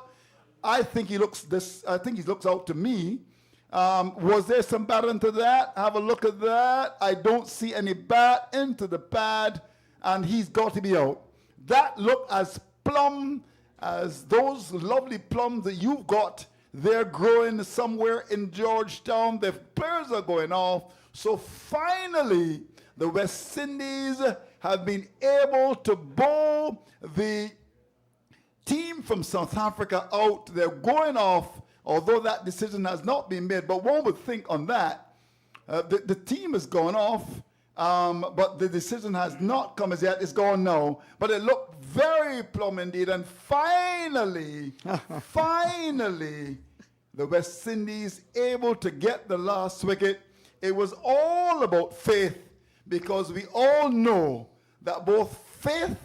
I think he looks out to me. Was there some bat into that? Have a look at that. I don't see any bat into the pad, and he's got to be out. That looked as plum as those lovely plums that you've got. They're growing somewhere in Georgetown. The players are going off. So finally, the West Indies have been able to bowl the team from South Africa out. They're going off, although that decision has not been made. But one would think on that, the team has gone off, but the decision has not come as yet. It's gone now. But it looked very plumb indeed. And finally, finally, the West Indies able to get the last wicket. It was all about faith, because we all know that both faith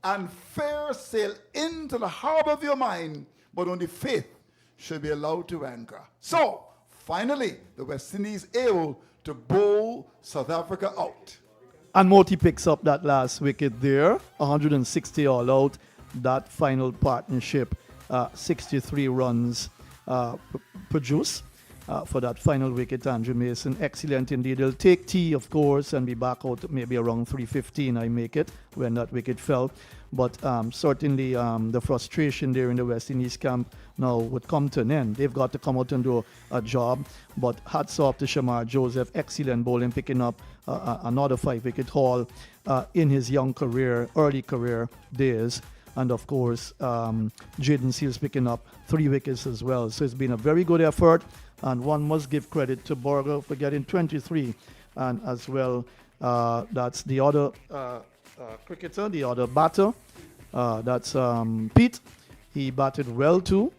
and fear sail into the harbor of your mind, but only faith should be allowed to anchor. So, finally, the West Indies able to bowl South Africa out. And Moti picks up that last wicket there, 160 all out. That final partnership, 63 runs produced for that final wicket. Andrew Mason, excellent indeed. He'll take tea, of course, and be back out maybe around 3:15, I make it, when that wicket fell. But certainly the frustration there in the West Indies camp now would come to an end. They've got to come out and do a job. But hats off to Shamar Joseph, excellent bowling, picking up another 5-wicket haul in his young career, early career days. And of course, Jaden Seals picking up 3 wickets as well. So it's been a very good effort. And one must give credit to Borger for getting 23. And as well, that's the other cricketer, the other batter. That's Pete. He batted well too,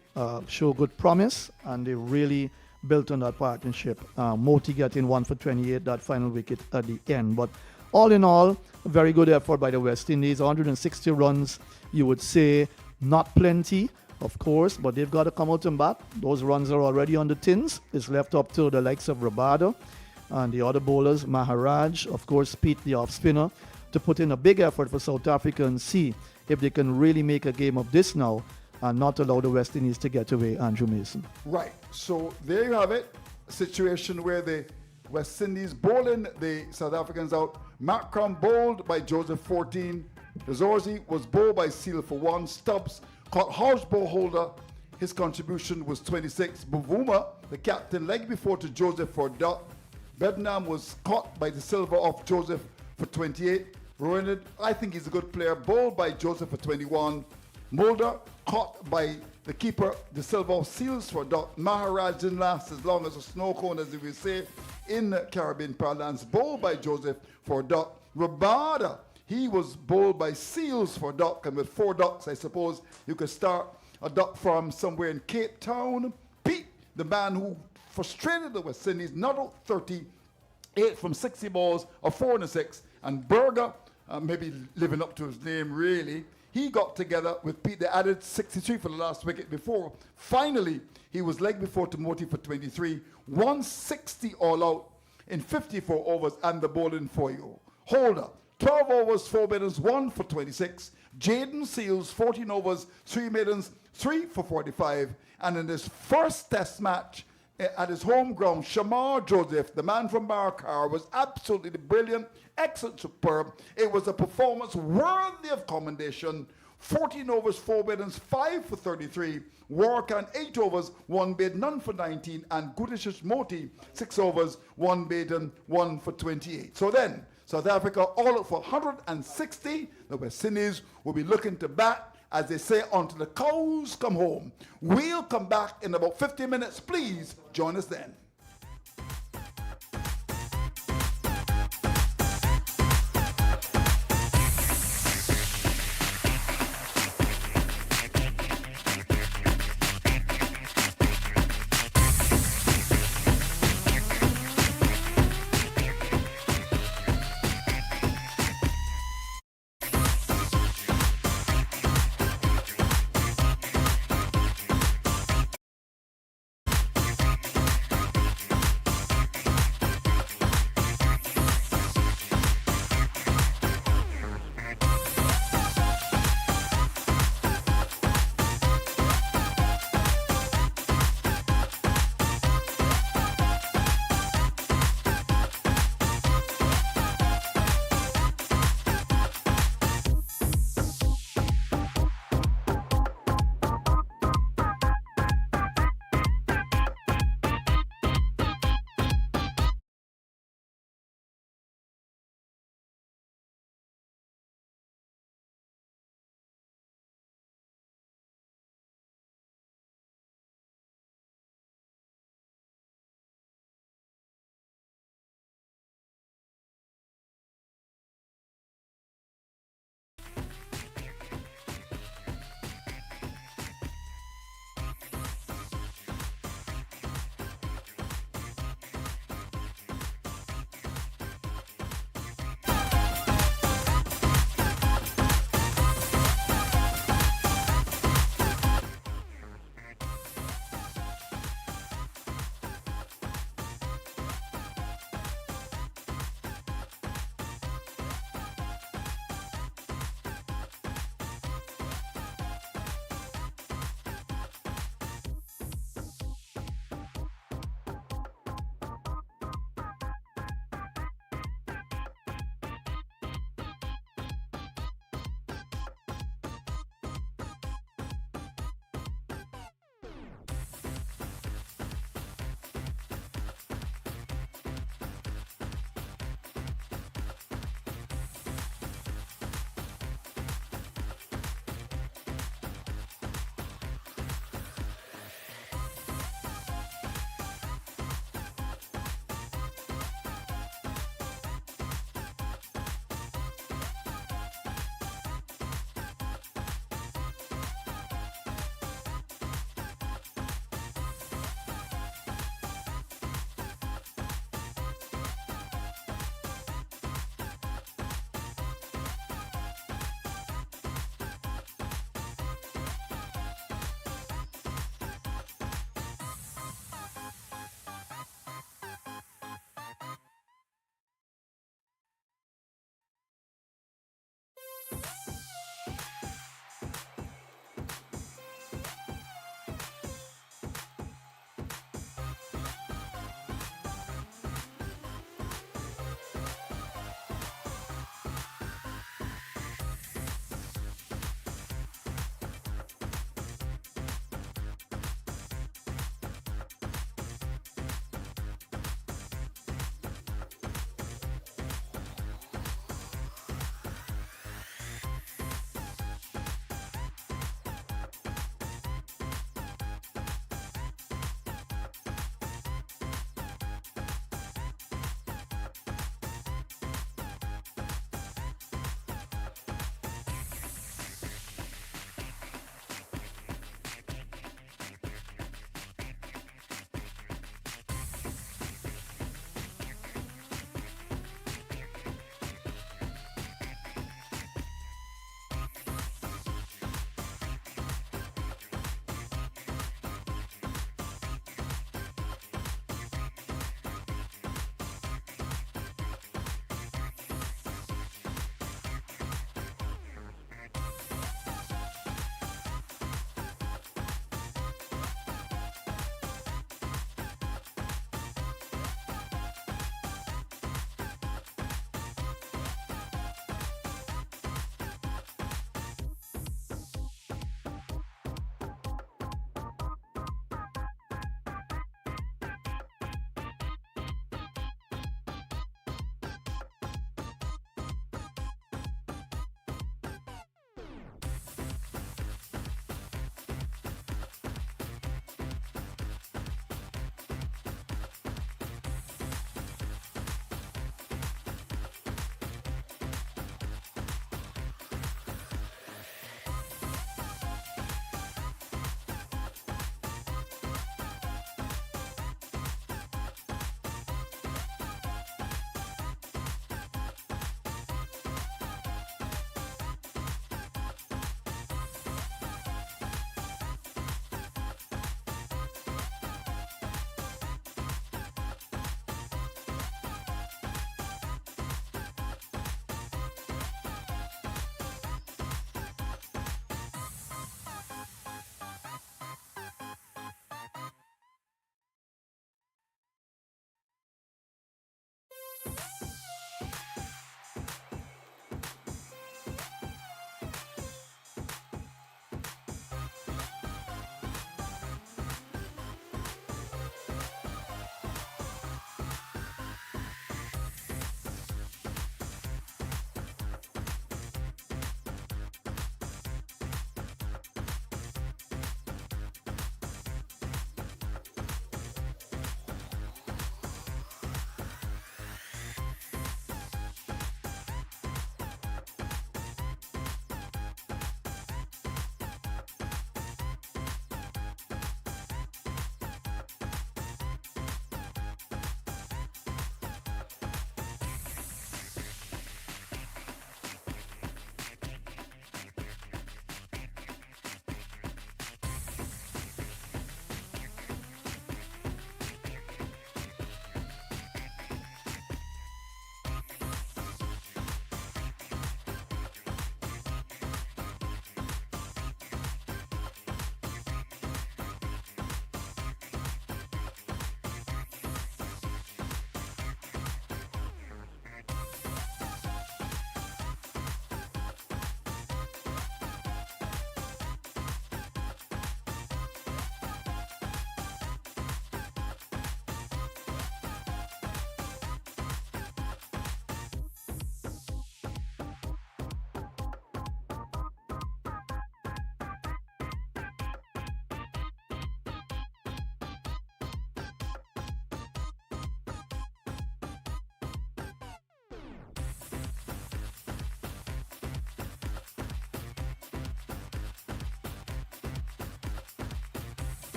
showed good promise, and they really built on that partnership. Moti getting 1 for 28, that final wicket at the end. But all in all, a very good effort by the West Indies. 160 runs, you would say, not plenty, of course, but they've got to come out and bat. Those runs are already on the tins. It's left up to the likes of Rabada and the other bowlers, Maharaj, of course, Pete, the off-spinner, to put in a big effort for South Africa and see if they can really make a game of this now and not allow the West Indies to get away, Andrew Mason. Right. So there you have it. A situation where the West Indies bowling the South Africans out. Markram bowled by Joseph 14. Zorzi was bowled by Seal for 1. Stubbs caught Hodge ball holder. His contribution was 26. Bavuma, the captain, leg before to Joseph for a dot. Bednam was caught by the silver off Joseph for 28. Roynard, I think he's a good player, bowled by Joseph for 21. Mulder caught by the keeper, the silver off Seals for a dot. Maharaj didn't last as long as a snow cone, as we say in Caribbean parlance, bowled by Joseph for a dot. Rabada, he was bowled by Seals for a duck, and with 4 ducks, I suppose you could start a duck farm somewhere in Cape Town. Pete, the man who frustrated the West Indies, not out 38 from 60 balls, or 4 and a 6, and Berger, maybe living up to his name really, he got together with Pete. They added 63 for the last wicket before. Finally, he was leg before to Moti for 23, 160 all out in 54 overs, and the bowling for you. Holder, 12 overs, 4 maidens, 1 for 26. Jaden Seals, 14 overs, 3 maidens, 3 for 45. And in his first test match at his home ground, Shamar Joseph, the man from Markar, was absolutely brilliant, excellent, superb. It was a performance worthy of commendation. 14 overs, 4 maidens, 5 for 33. Warkan, 8 overs, 1 bid, none for 19. And Gutishish Moti, 6 overs, 1 maiden, 1 for 28. So then, South Africa all out for 160. The West Indies will be looking to bat, as they say, until the cows come home. We'll come back in about 50 minutes. Please join us then.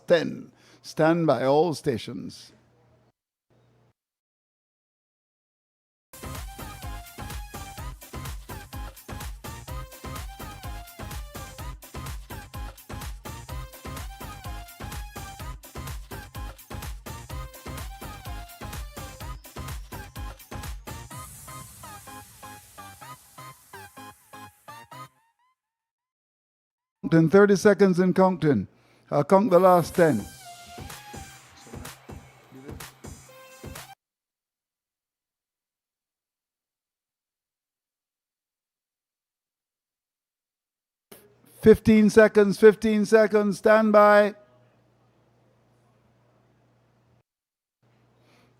last 10. Stand by all stations. In 30 seconds in counting. I'll count the last 10. Fifteen seconds, stand by.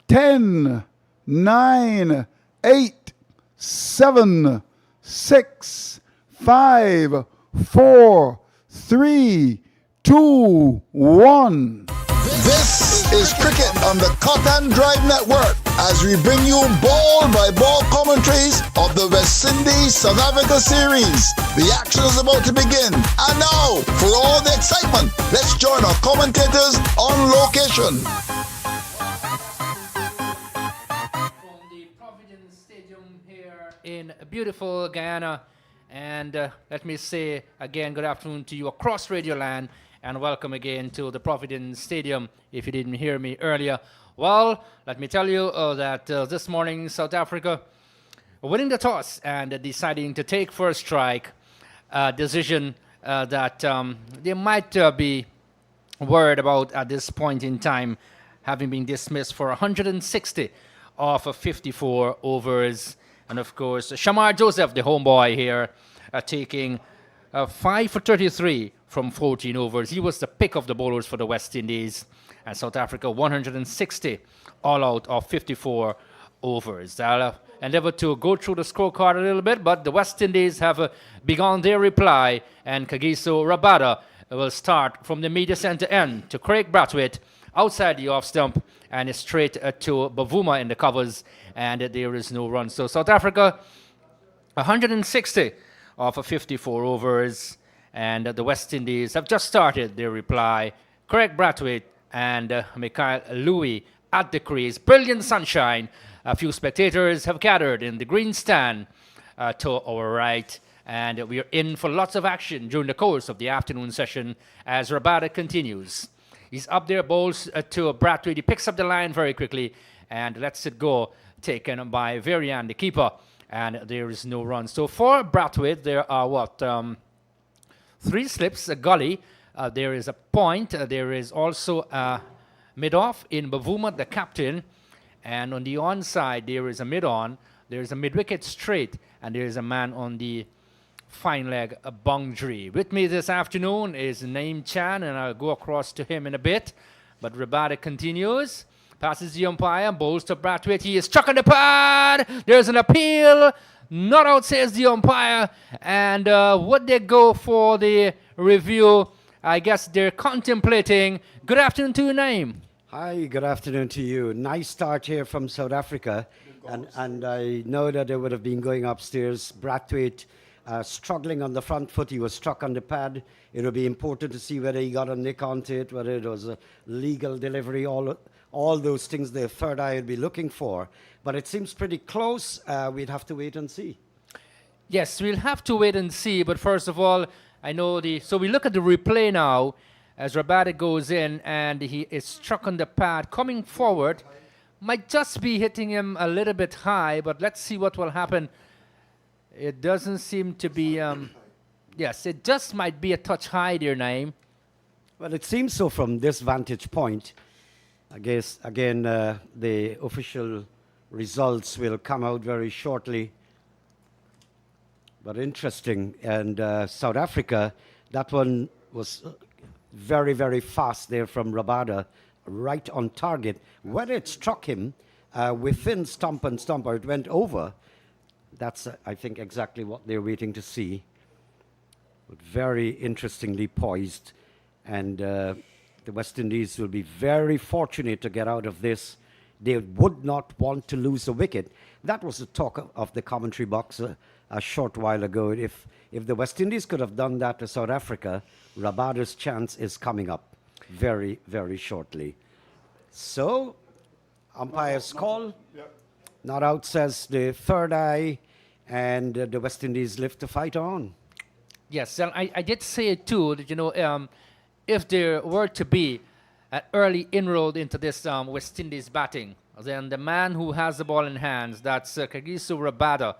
10, 9, 8, 7, 6, 5, 4, 3, 2, 1. This is Cricket on the Cut and Drive Network as we bring you ball-by-ball commentaries of the West Indies South Africa series. The action is about to begin. And now, for all the excitement, let's join our commentators on location. From the Providence Stadium here in beautiful Guyana. And let me say again, good afternoon to you across Radio Land, and welcome again to the Providence Stadium, if you didn't hear me earlier. Well, let me tell you that this morning, South Africa winning the toss and deciding to take first strike, decision that they might be worried about at this point in time, having been dismissed for 160 of 54 overs. And of course, Shamar Joseph, the homeboy here, taking 5 for 33 from 14 overs. He was the pick of the bowlers for the West Indies. And South Africa 160 all out of 54 overs. I'll endeavor to go through the scorecard a little bit, but the West Indies have begun their reply, and Kagiso Rabada will start from the media center end to Craig Brathwaite outside the off stump and straight to Bavuma in the covers, and there is no run. So South Africa 160 of 54 overs, and the West Indies have just started their reply. Craig Brathwaite and Mikhail Louis at the crease. Brilliant sunshine. A few spectators have gathered in the green stand to our right, and we are in for lots of action during the course of the afternoon session as Rabada continues. He's up there, bowls to Brathwaite. He picks up the line very quickly and lets it go, taken by Varian, the keeper, and there is no run. So for Brathwaite, there are 3 slips, a gully, there is a point, there is also a mid-off in Bavuma, the captain, and on the onside there is a mid-on, there is a mid-wicket straight, and there is a man on the fine leg, a boundary. With me this afternoon is Naeem Chan, and I'll go across to him in a bit. But Rabada continues, passes the umpire, bowls to Brathwaite. He is struck on the pad. There's an appeal. Not out, says the umpire. And would they go for the review? I guess they're contemplating. Good afternoon to you, Naeem. Hi, good afternoon to you. Nice start here from South Africa. And I know that they would have been going upstairs. Brathwaite struggling on the front foot. He was struck on the pad. It will be important to see whether he got a nick onto it, whether it was a legal delivery, all those things the third eye would be looking for. But it seems pretty close. We'd have to wait and see. Yes, we'll have to wait and see. But first of all, I know so we look at the replay now as Rabada goes in and he is struck on the pad. Coming forward, might just be hitting him a little bit high, but let's see what will happen. It doesn't seem to be, yes, it just might be a touch high there, Naeem. Well, it seems so from this vantage point. I guess, again, the official results will come out very shortly. But interesting. And South Africa, that one was very, very fast there from Rabada, right on target. Whether it struck him within stump and stump or it went over, that's, I think, exactly what they're waiting to see. But very interestingly poised. And the West Indies will be very fortunate to get out of this. They would not want to lose a wicket. That was the talk of the commentary box a short while ago. If the West Indies could have done that to South Africa, Rabada's chance is coming up. very, very shortly. So, umpire's call. Not out, says the third eye, and the West Indies live to fight on. Yes, and I did say it too, that, if there were to be an early inroad into this West Indies batting, then the man who has the ball in hands, that's Kagiso Rabada,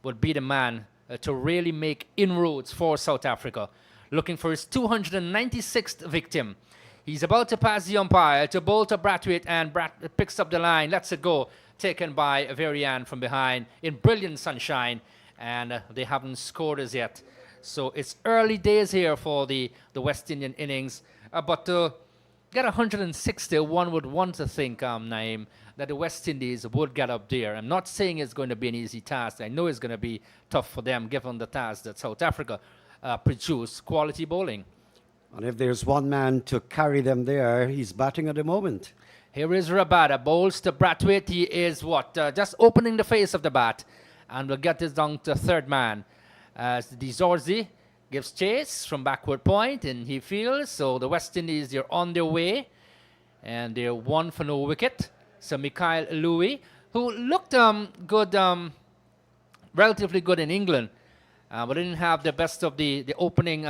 would be the man to really make inroads for South Africa, looking for his 296th victim. He's about to pass the umpire to bowl to Brathwaite, and Brathwaite picks up the line, lets it go, taken by Varian from behind in brilliant sunshine, and they haven't scored as yet. So it's early days here for the West Indian innings, but to get 160, one would want to think, Naeem, that the West Indies would get up there. I'm not saying it's going to be an easy task. I know it's going to be tough for them, given the task that South Africa produce quality bowling. And if there's one man to carry them there, he's batting at the moment. Here is Rabada, bowls to Brathwaite. He is just opening the face of the bat, and we'll get this down to third man. As Dizorzi gives chase from backward point, and he fields. So the West Indies, they're on their way, and they're 1 for no wicket. So Mikhail Louis, who looked good, relatively good in England, but didn't have the best of the opening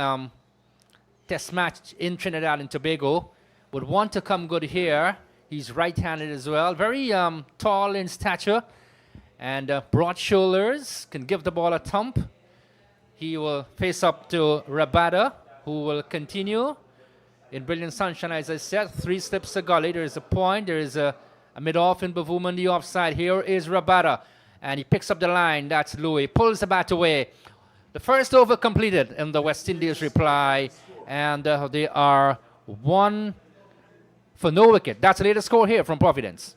test match in Trinidad and Tobago, would want to come good here. He's right-handed as well, very tall in stature, and broad shoulders, can give the ball a thump. He will face up to Rabada, who will continue in brilliant sunshine, as I said. 3 slips to gully. There is a point. There is a mid-off in Bavuma on the offside. Here is Rabada, and he picks up the line. That's Louis. Pulls the bat away. The first over completed in the West Indies reply, and they are 1 for no wicket. That's the latest score here from Providence.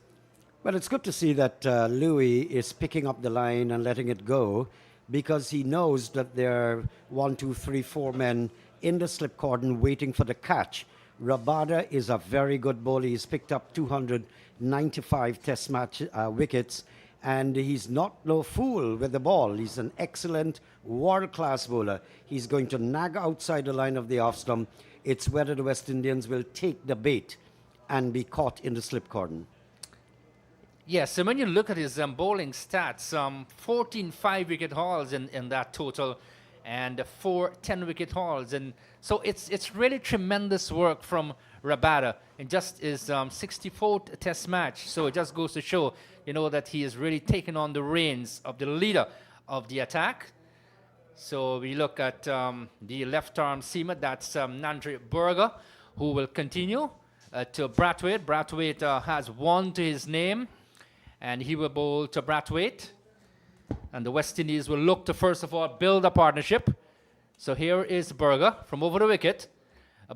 Well, it's good to see that Louis is picking up the line and letting it go, because he knows that there are 1, 2, 3, 4 men in the slip cordon waiting for the catch. Rabada is a very good bowler. He's picked up 295 test match wickets, and he's not no fool with the ball. He's an excellent world-class bowler. He's going to nag outside the line of the off stump. It's whether the West Indians will take the bait and be caught in the slip cordon. Yes, so when you look at his bowling stats, 14 5-wicket hauls in that total, and 4 10-wicket hauls. And so it's really tremendous work from Rabada in just his 64th test match. So it just goes to show, that he has really taken on the reins of the leader of the attack. So we look at the left-arm seamer, that's Nandri Berger, who will continue to Brathwaite. Brathwaite has 1 to his name, and he will bowl to Brathwaite. And the West Indies will look to, first of all, build a partnership. So here is Berger from over the wicket.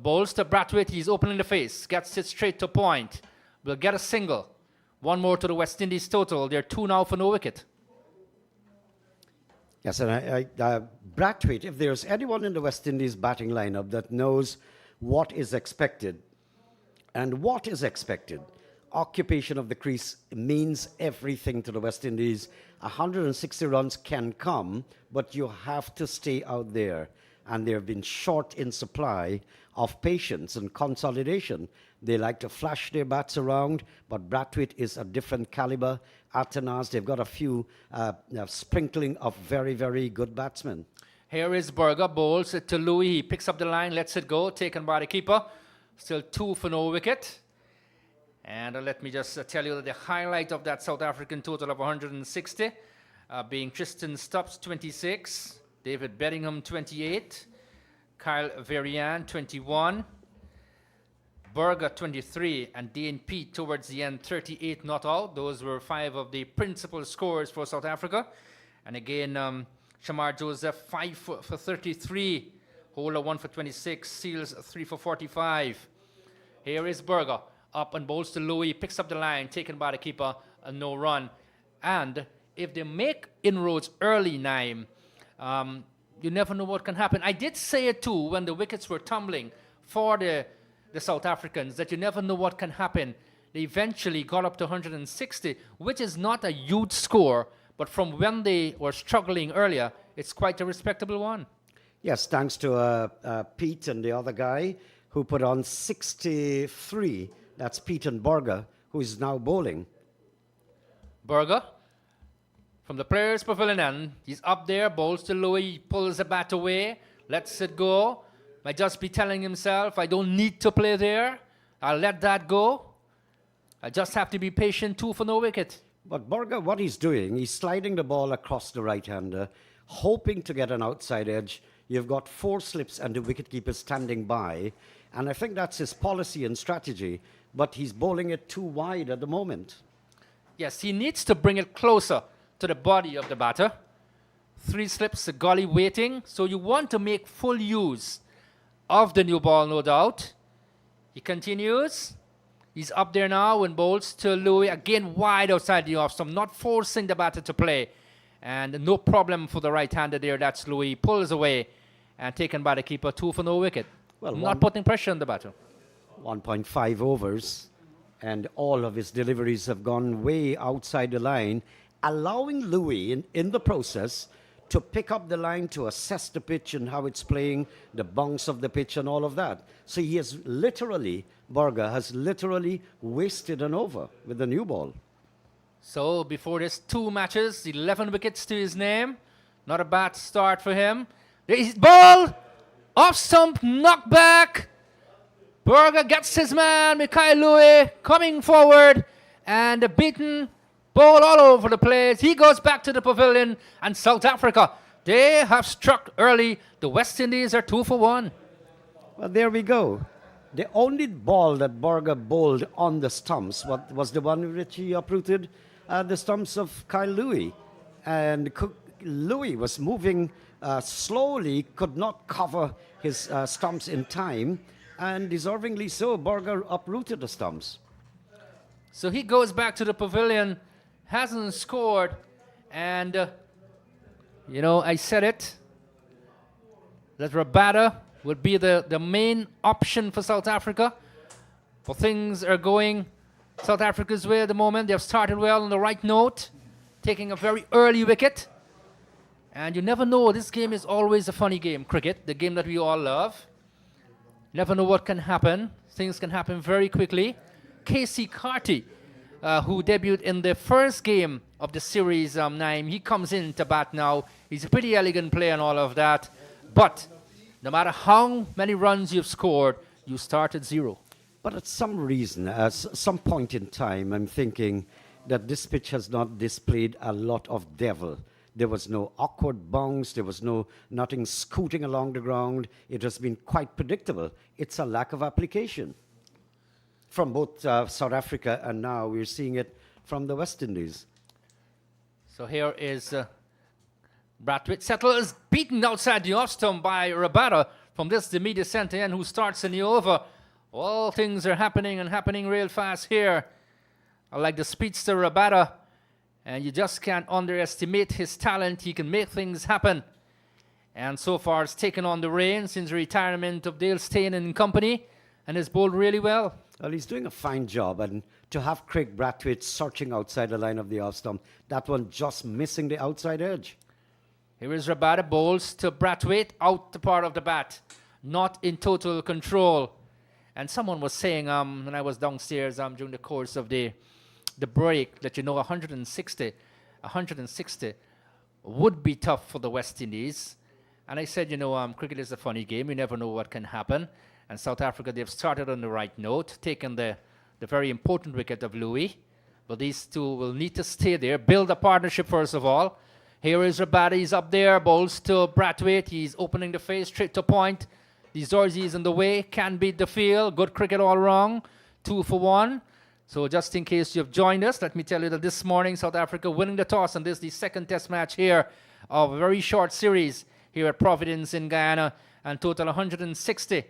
Bowls to Brathwaite. He's opening the face. Gets it straight to point. Will get a single. 1 more to the West Indies total. They're 2 now for no wicket. Yes, and Brathwaite, if there's anyone in the West Indies batting lineup that knows what is expected, and what is expected, occupation of the crease means everything to the West Indies. 160 runs can come, but you have to stay out there. And they've been short in supply of patience and consolidation. They like to flash their bats around, but Brathwaite is a different caliber. Atanas, they've got a few sprinkling of very, very good batsmen. Here is Berger, bowls to Louis. He picks up the line, lets it go, taken by the keeper. Still 2 for no wicket. And let me just tell you that the highlight of that South African total of 160 being Tristan Stubbs, 26, David Bedingham, 28, Kyle Varian, 21, Berger, 23, and DNP towards the end, 38 not out. Those were 5 of the principal scores for South Africa. And again, Shamar Joseph, 5 for 33, Hola 1 for 26, Seals 3 for 45. Here is Berger. Up and bowls to Louis, picks up the line, taken by the keeper, a no run. And if they make inroads early, Naim, you never know what can happen. I did say it too when the wickets were tumbling for the South Africans, that you never know what can happen. They eventually got up to 160, which is not a huge score, but from when they were struggling earlier, it's quite a respectable one. Yes, thanks to Pete and the other guy. who put on 63. That's Peyton Borger, who is now bowling. Berger from the players' pavilion end. He's up there, bowls to Louis, pulls the bat away, lets it go. Might just be telling himself, I don't need to play there. I'll let that go. I just have to be patient, 2 for no wicket. But Borger, what he's doing, he's sliding the ball across the right-hander, hoping to get an outside edge. You've got 4 slips and the wicketkeeper standing by. And I think that's his policy and strategy. But he's bowling it too wide at the moment. Yes, he needs to bring it closer to the body of the batter. 3 slips, a gully waiting. So you want to make full use of the new ball, no doubt. He continues. He's up there now and bowls to Louis. Again, wide outside the off stump, not forcing the batter to play. And no problem for the right-hander there. That's Louis. Pulls away and taken by the keeper, 2 for no wicket. Well, not putting pressure on the batter. 1.5 overs. And all of his deliveries have gone way outside the line, allowing Louis, in the process, to pick up the line, to assess the pitch and how it's playing, the bounce of the pitch and all of that. So he has literally, Borger has literally wasted an over with the new ball. So before this 2 matches, 11 wickets to his name. Not a bad start for him. There is ball! Off stump, knocked back. Berger gets his man, Mikhail Louis, coming forward, and a beaten ball all over the place. He goes back to the pavilion, and South Africa, they have struck early. The West Indies are 2 for 1. Well, there we go. The only ball that Borger bowled on the stumps was the one which he uprooted the stumps of Kyle Louis. And Louis was moving slowly, could not cover his stumps in time. And deservingly so, Borger uprooted the stumps. So he goes back to the pavilion, hasn't scored, and, I said it, that Rabada would be the main option for South Africa. For things are going South Africa's way at the moment. They've started well on the right note, taking a very early wicket. And you never know, this game is always a funny game, cricket, the game that we all love. Never know what can happen. Things can happen very quickly. Casey Carty, who debuted in the first game of the series 9, he comes in to bat now. He's a pretty elegant player and all of that. But no matter how many runs you've scored, you start at 0. But at some reason, at some point in time, I'm thinking that this pitch has not displayed a lot of devil. There was no awkward bounce. There was nothing scooting along the ground. It has been quite predictable. It's a lack of application from both South Africa, and now we're seeing it from the West Indies. So here is Brathwaite. Settles beaten outside the off stump by Rabada from the media centre end, who starts in the over. All things are happening and happening real fast here. I like the speedster Rabada. And you just can't underestimate his talent. He can make things happen. And so far, it's taken on the reins since the retirement of Dale Steyn and company, and has bowled really well. Well, he's doing a fine job. And to have Craig Brathwaite searching outside the line of the off stump, that one just missing the outside edge. Here is Rabada, bowls to Brathwaite, out the part of the bat, not in total control. And someone was saying when I was downstairs during the course of the break, that 160 would be tough for the West Indies. And I said, cricket is a funny game. You never know what can happen. And South Africa, they've started on the right note, taken the very important wicket of Louis. But these two will need to stay there, build a partnership first of all. Here is Rabada, he's up there, bowls to Brathwaite. He's opening the face straight to point. The Zorzi is in the way, can beat the field. Good cricket all wrong, 2 for 1. So just in case you've joined us, let me tell you that this morning, South Africa winning the toss, and this is the second test match here of a very short series here at Providence in Guyana, and total 160.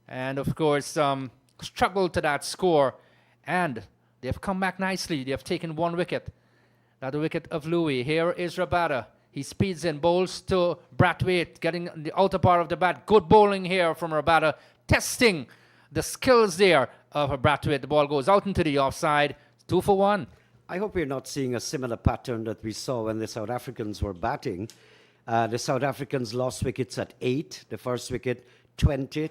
And of course, struggled to that score, and they've come back nicely. They have taken 1 wicket. Now the wicket of Louis. Here is Rabada. He speeds in, bowls to Brathwaite, getting the outer part of the bat. Good bowling here from Rabada, testing the skills there of Brathwaite. The ball goes out into the offside. 2 for 1. I hope we're not seeing a similar pattern that we saw when the South Africans were batting. The South Africans lost wickets at 8. The first wicket, 20,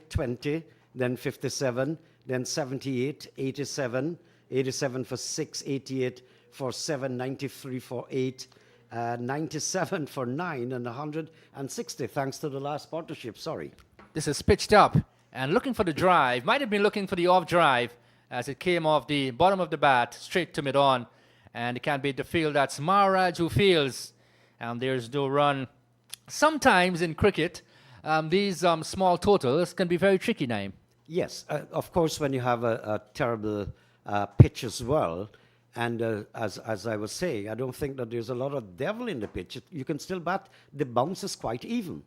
then 57, then 78, 87, 87 for 6, 88 for 7, 93 for 8, 97 for 9, and 160, thanks to the last partnership, sorry. This is pitched up and looking for the drive. Might have been looking for the off drive as it came off the bottom of the bat straight to mid-on. And it can't beat the field. That's Maharaj who fields. And there's no run. Sometimes in cricket, these small totals can be very tricky, Naeem. Yes, of course, when you have a terrible pitch as well, and as I was saying, I don't think that there's a lot of devil in the pitch. You can still bat. The bounce is quite even.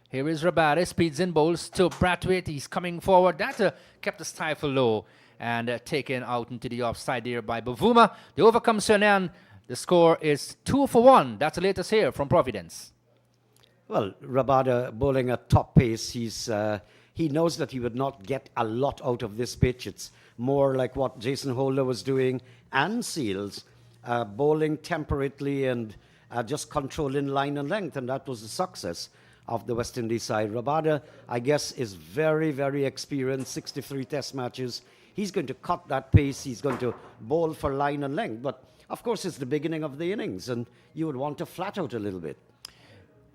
Here is Rabada, speeds in bowls to Brathwaite. He's coming forward. That kept the stifle low and taken out into the offside there by Bavuma. The over comes to an end. The score is 2 for 1. That's the latest here from Providence. Well, Rabada bowling at top pace. He knows that he would not get a lot out of this pitch. It's more like what Jason Holder was doing and Seals, bowling temperately and just controlling line and length, and that was the success of the West Indies side. Rabada, I guess, is very, very experienced, 63 test matches. He's going to cut that pace. He's going to bowl for line and length. But, of course, it's the beginning of the innings, and you would want to flat out a little bit.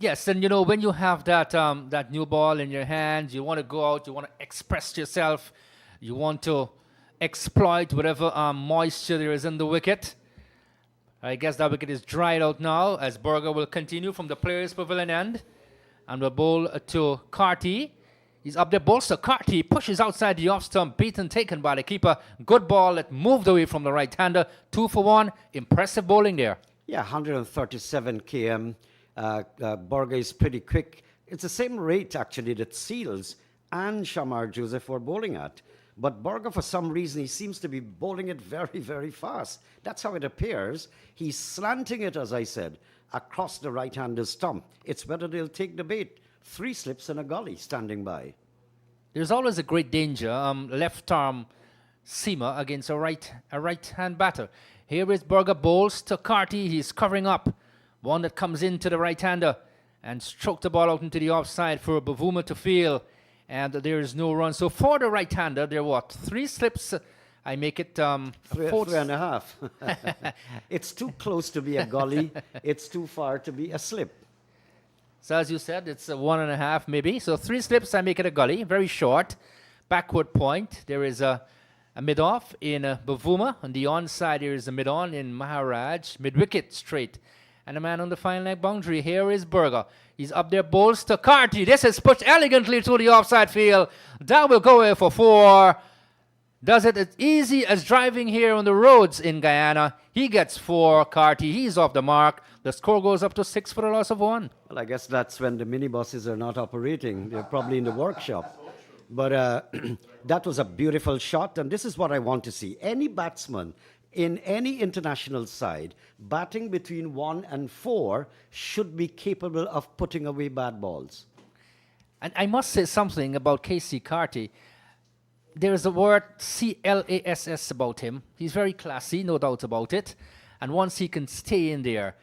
Yes, and you know, when you have that that new ball in your hands, you want to go out, you want to express yourself, you want to exploit whatever moisture there is in the wicket. I guess that wicket is dried out now as Berger will continue from the players' pavilion end and will bowl to Carty. He's up there, bowls to Carty, pushes outside the off stump, beaten, taken by the keeper. Good ball that moved away from the right-hander. 2 for 1. Impressive bowling there. Yeah, 137 km. Berger is pretty quick. It's the same rate, actually, that Seals and Shamar Joseph were bowling at. But Berger, for some reason, he seems to be bowling it very, very fast. That's how it appears. He's slanting it, as I said, across the right-hander's stump. It's whether they'll take the bait. 3 slips and a gully standing by. There's always a great danger, left arm seamer against a right-hand batter. Here is Berger, bowls to Carty. He's covering up. One that comes into the right-hander and stroked the ball out into the offside for Bavuma to field. And there is no run. So for the right-hander, there are 3 slips. I make it 3.5. It's too close to be a gully. It's too far to be a slip. So as you said, it's a 1.5 maybe. So 3 slips, I make it a gully. Very short. Backward point. There is a mid-off in Bavuma. On the onside, there is a mid-on in Maharaj. Mid-wicket straight. And a man on the fine leg boundary. Here is Berger. He's up there, bowls to Carty. This is pushed elegantly to the offside field. That will go away for 4. Does it as easy as driving here on the roads in Guyana. He gets 4. Carty, he's off the mark. The score goes up to 6 for a loss of 1. Well, I guess that's when the minibuses are not operating. They're probably in the workshop. But that was a beautiful shot, and this is what I want to see. Any batsman in any international side batting between 1 and 4 should be capable of putting away bad balls. And I must say something about Casey Carty. There's a word CLASS about him. He's very classy, no doubt about it. And once he can stay in there,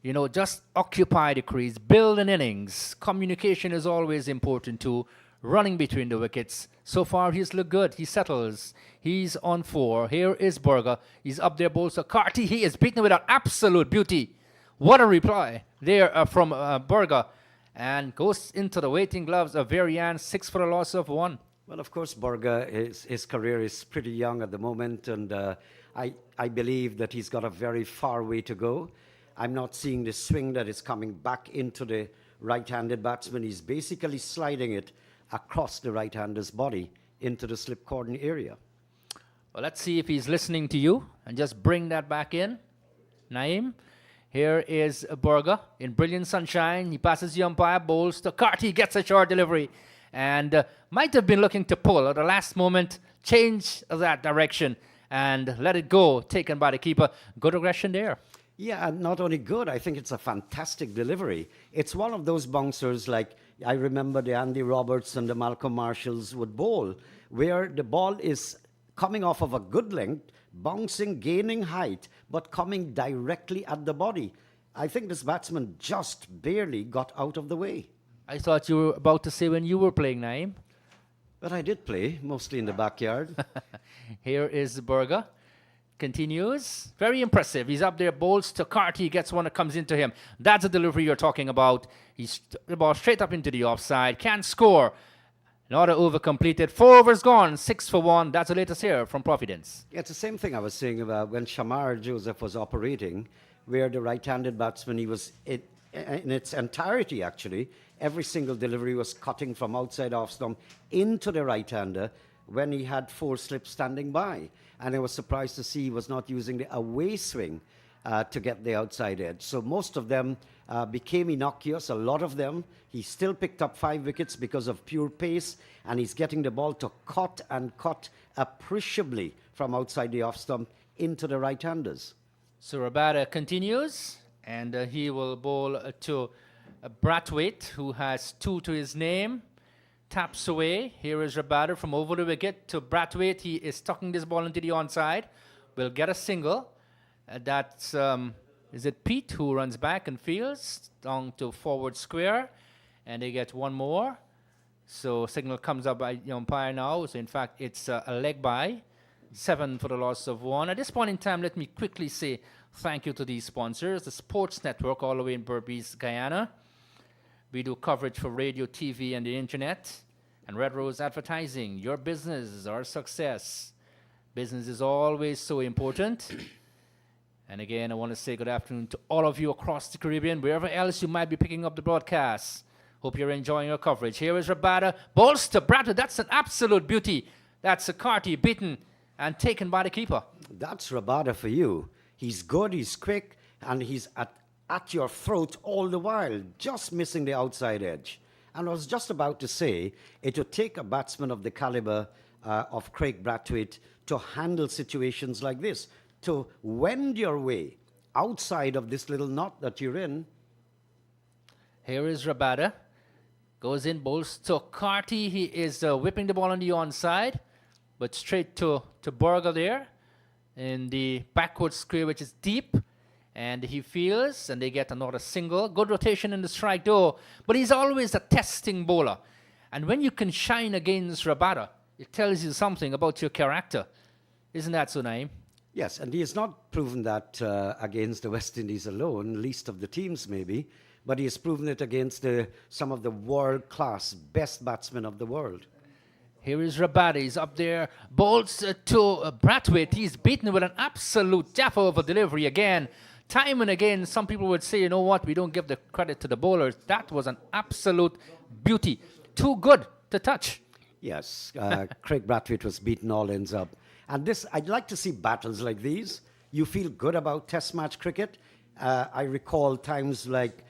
you know, just occupy the crease, build an innings. Communication is always important too. Running between the wickets. So far, he's looked good. He settles. He's on 4. Here is Berger. He's up there, bowls to Carty. He is beaten with an absolute beauty. What a reply there from Berger. And goes into the waiting gloves of Varian. 6 for a loss of 1. Well, of course, Berger, his career is pretty young at the moment, and I believe that he's got a very far way to go. I'm not seeing the swing that is coming back into the right-handed batsman. He's basically sliding it across the right-hander's body into the slip cordon area. Well, let's see if he's listening to you and just bring that back in. Naeem, here is Berger in brilliant sunshine. He passes the umpire, bowls to Carty, gets a short delivery, and might have been looking to pull at the last moment, change that direction and let it go, taken by the keeper. Good aggression there. Yeah, and not only good, I think it's a fantastic delivery. It's one of those bouncers like I remember the Andy Roberts and the Malcolm Marshalls would bowl, where the ball is coming off of a good length, bouncing, gaining height, but coming directly at the body. I think this batsman just barely got out of the way. I thought you were about to say when you were playing, Naeem. But I did play, mostly in the backyard. Here is Berger. Continues. Very impressive. He's up there, bowls to Carty, gets one that comes into him. That's the delivery you're talking about. He's the ball straight up into the offside. Can't score. Another over completed. 4 overs gone. 6 for 1. That's the latest here from Providence. Yeah, it's the same thing I was saying about when Shamar Joseph was operating, where the right-handed batsman, he was in its entirety, actually. Every single delivery was cutting from outside off stump into the right-hander when he had 4 slips standing by. And I was surprised to see he was not using the away swing to get the outside edge. So most of them became innocuous, a lot of them. He still picked up 5 wickets because of pure pace, and he's getting the ball to cut and cut appreciably from outside the off stump into the right-handers. So Rabada continues, and he will bowl to Brathwaite, who has 2 to his name. Taps away. Here is Rabada from over the wicket to Brathwaite. He is tucking this ball into the onside. Will get a single. That's, is it Pete who runs back and fields down to forward square. And they get one more. So signal comes up by the umpire now. So in fact, it's a leg by. 7 for the loss of 1. At this point in time, let me quickly say thank you to these sponsors. The Sports Network all the way in Berbice, Guyana. We do coverage for radio, TV, and the internet. And Red Rose Advertising. Your business is our success. Business is always so important. And again, I want to say good afternoon to all of you across the Caribbean, wherever else you might be picking up the broadcast. Hope you're enjoying your coverage. Here is Rabada. Balls to Bradford. That's an absolute beauty. That's a Carty beaten and taken by the keeper. That's Rabada for you. He's good, he's quick, and he's at your throat all the while, just missing the outside edge. And I was just about to say, it would take a batsman of the caliber of Craig Brathwaite to handle situations like this, to wend your way outside of this little knot that you're in. Here is Rabada. Goes in, bowls to Carty. He is whipping the ball on the onside, but straight to Berger there in the backward square, which is deep. And he fields, and they get another single. Good rotation in the strike, though. But he's always a testing bowler. And when you can shine against Rabada, it tells you something about your character. Isn't that so, Naeem? Yes, and he has not proven that against the West Indies alone, least of the teams maybe, but he has proven it against some of the world-class best batsmen of the world. Here is Rabada. He's up there. Bowls to Brathwaite. He's beaten with an absolute Jaffa over delivery again. Time and again, some people would say, you know what, we don't give the credit to the bowlers. That was an absolute beauty. Too good to touch. Yes, Craig Brathwaite was beaten all ends up. And this, I'd like to see battles like these. You feel good about Test match cricket. I recall times like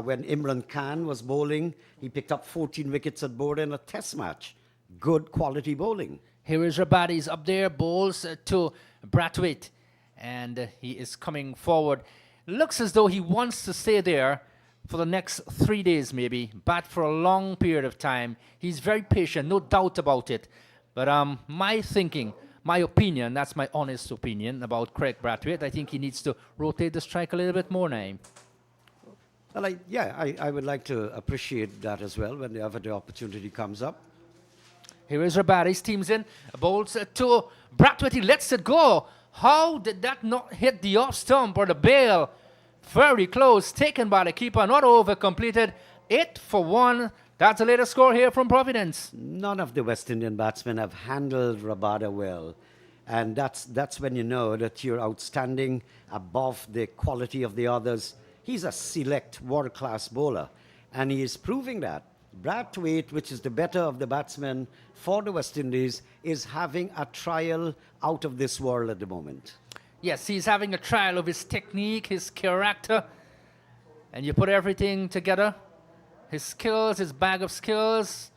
when Imran Khan was bowling, he picked up 14 wickets at board in a Test match. Good quality bowling. Here is Rabada. He's up there. Bowls to Brathwaite. And he is coming forward. Looks as though he wants to stay there for the next 3 days maybe. Bat for a long period of time. He's very patient, no doubt about it. But my thinking, my opinion, that's my honest opinion about Craig Brathwaite. I think he needs to rotate the strike a little bit more now. Well, I would like to appreciate that as well whenever the opportunity comes up. Here is Rabada. His team's in. Bowls to Brathwaite. He lets it go. How did that not hit the off stump or the bail? Very close. Taken by the keeper. Not over completed. 8 for 1. That's the latest score here from Providence. None of the West Indian batsmen have handled Rabada well. And that's when you know that you're outstanding, above the quality of the others. He's a select world-class bowler. And he is proving that. Brathwaite, which is the better of the batsmen for the West Indies, is having a trial out of this world at the moment. Yes, he's having a trial of his technique, his character, and you put everything together, his skills, his bag of skills.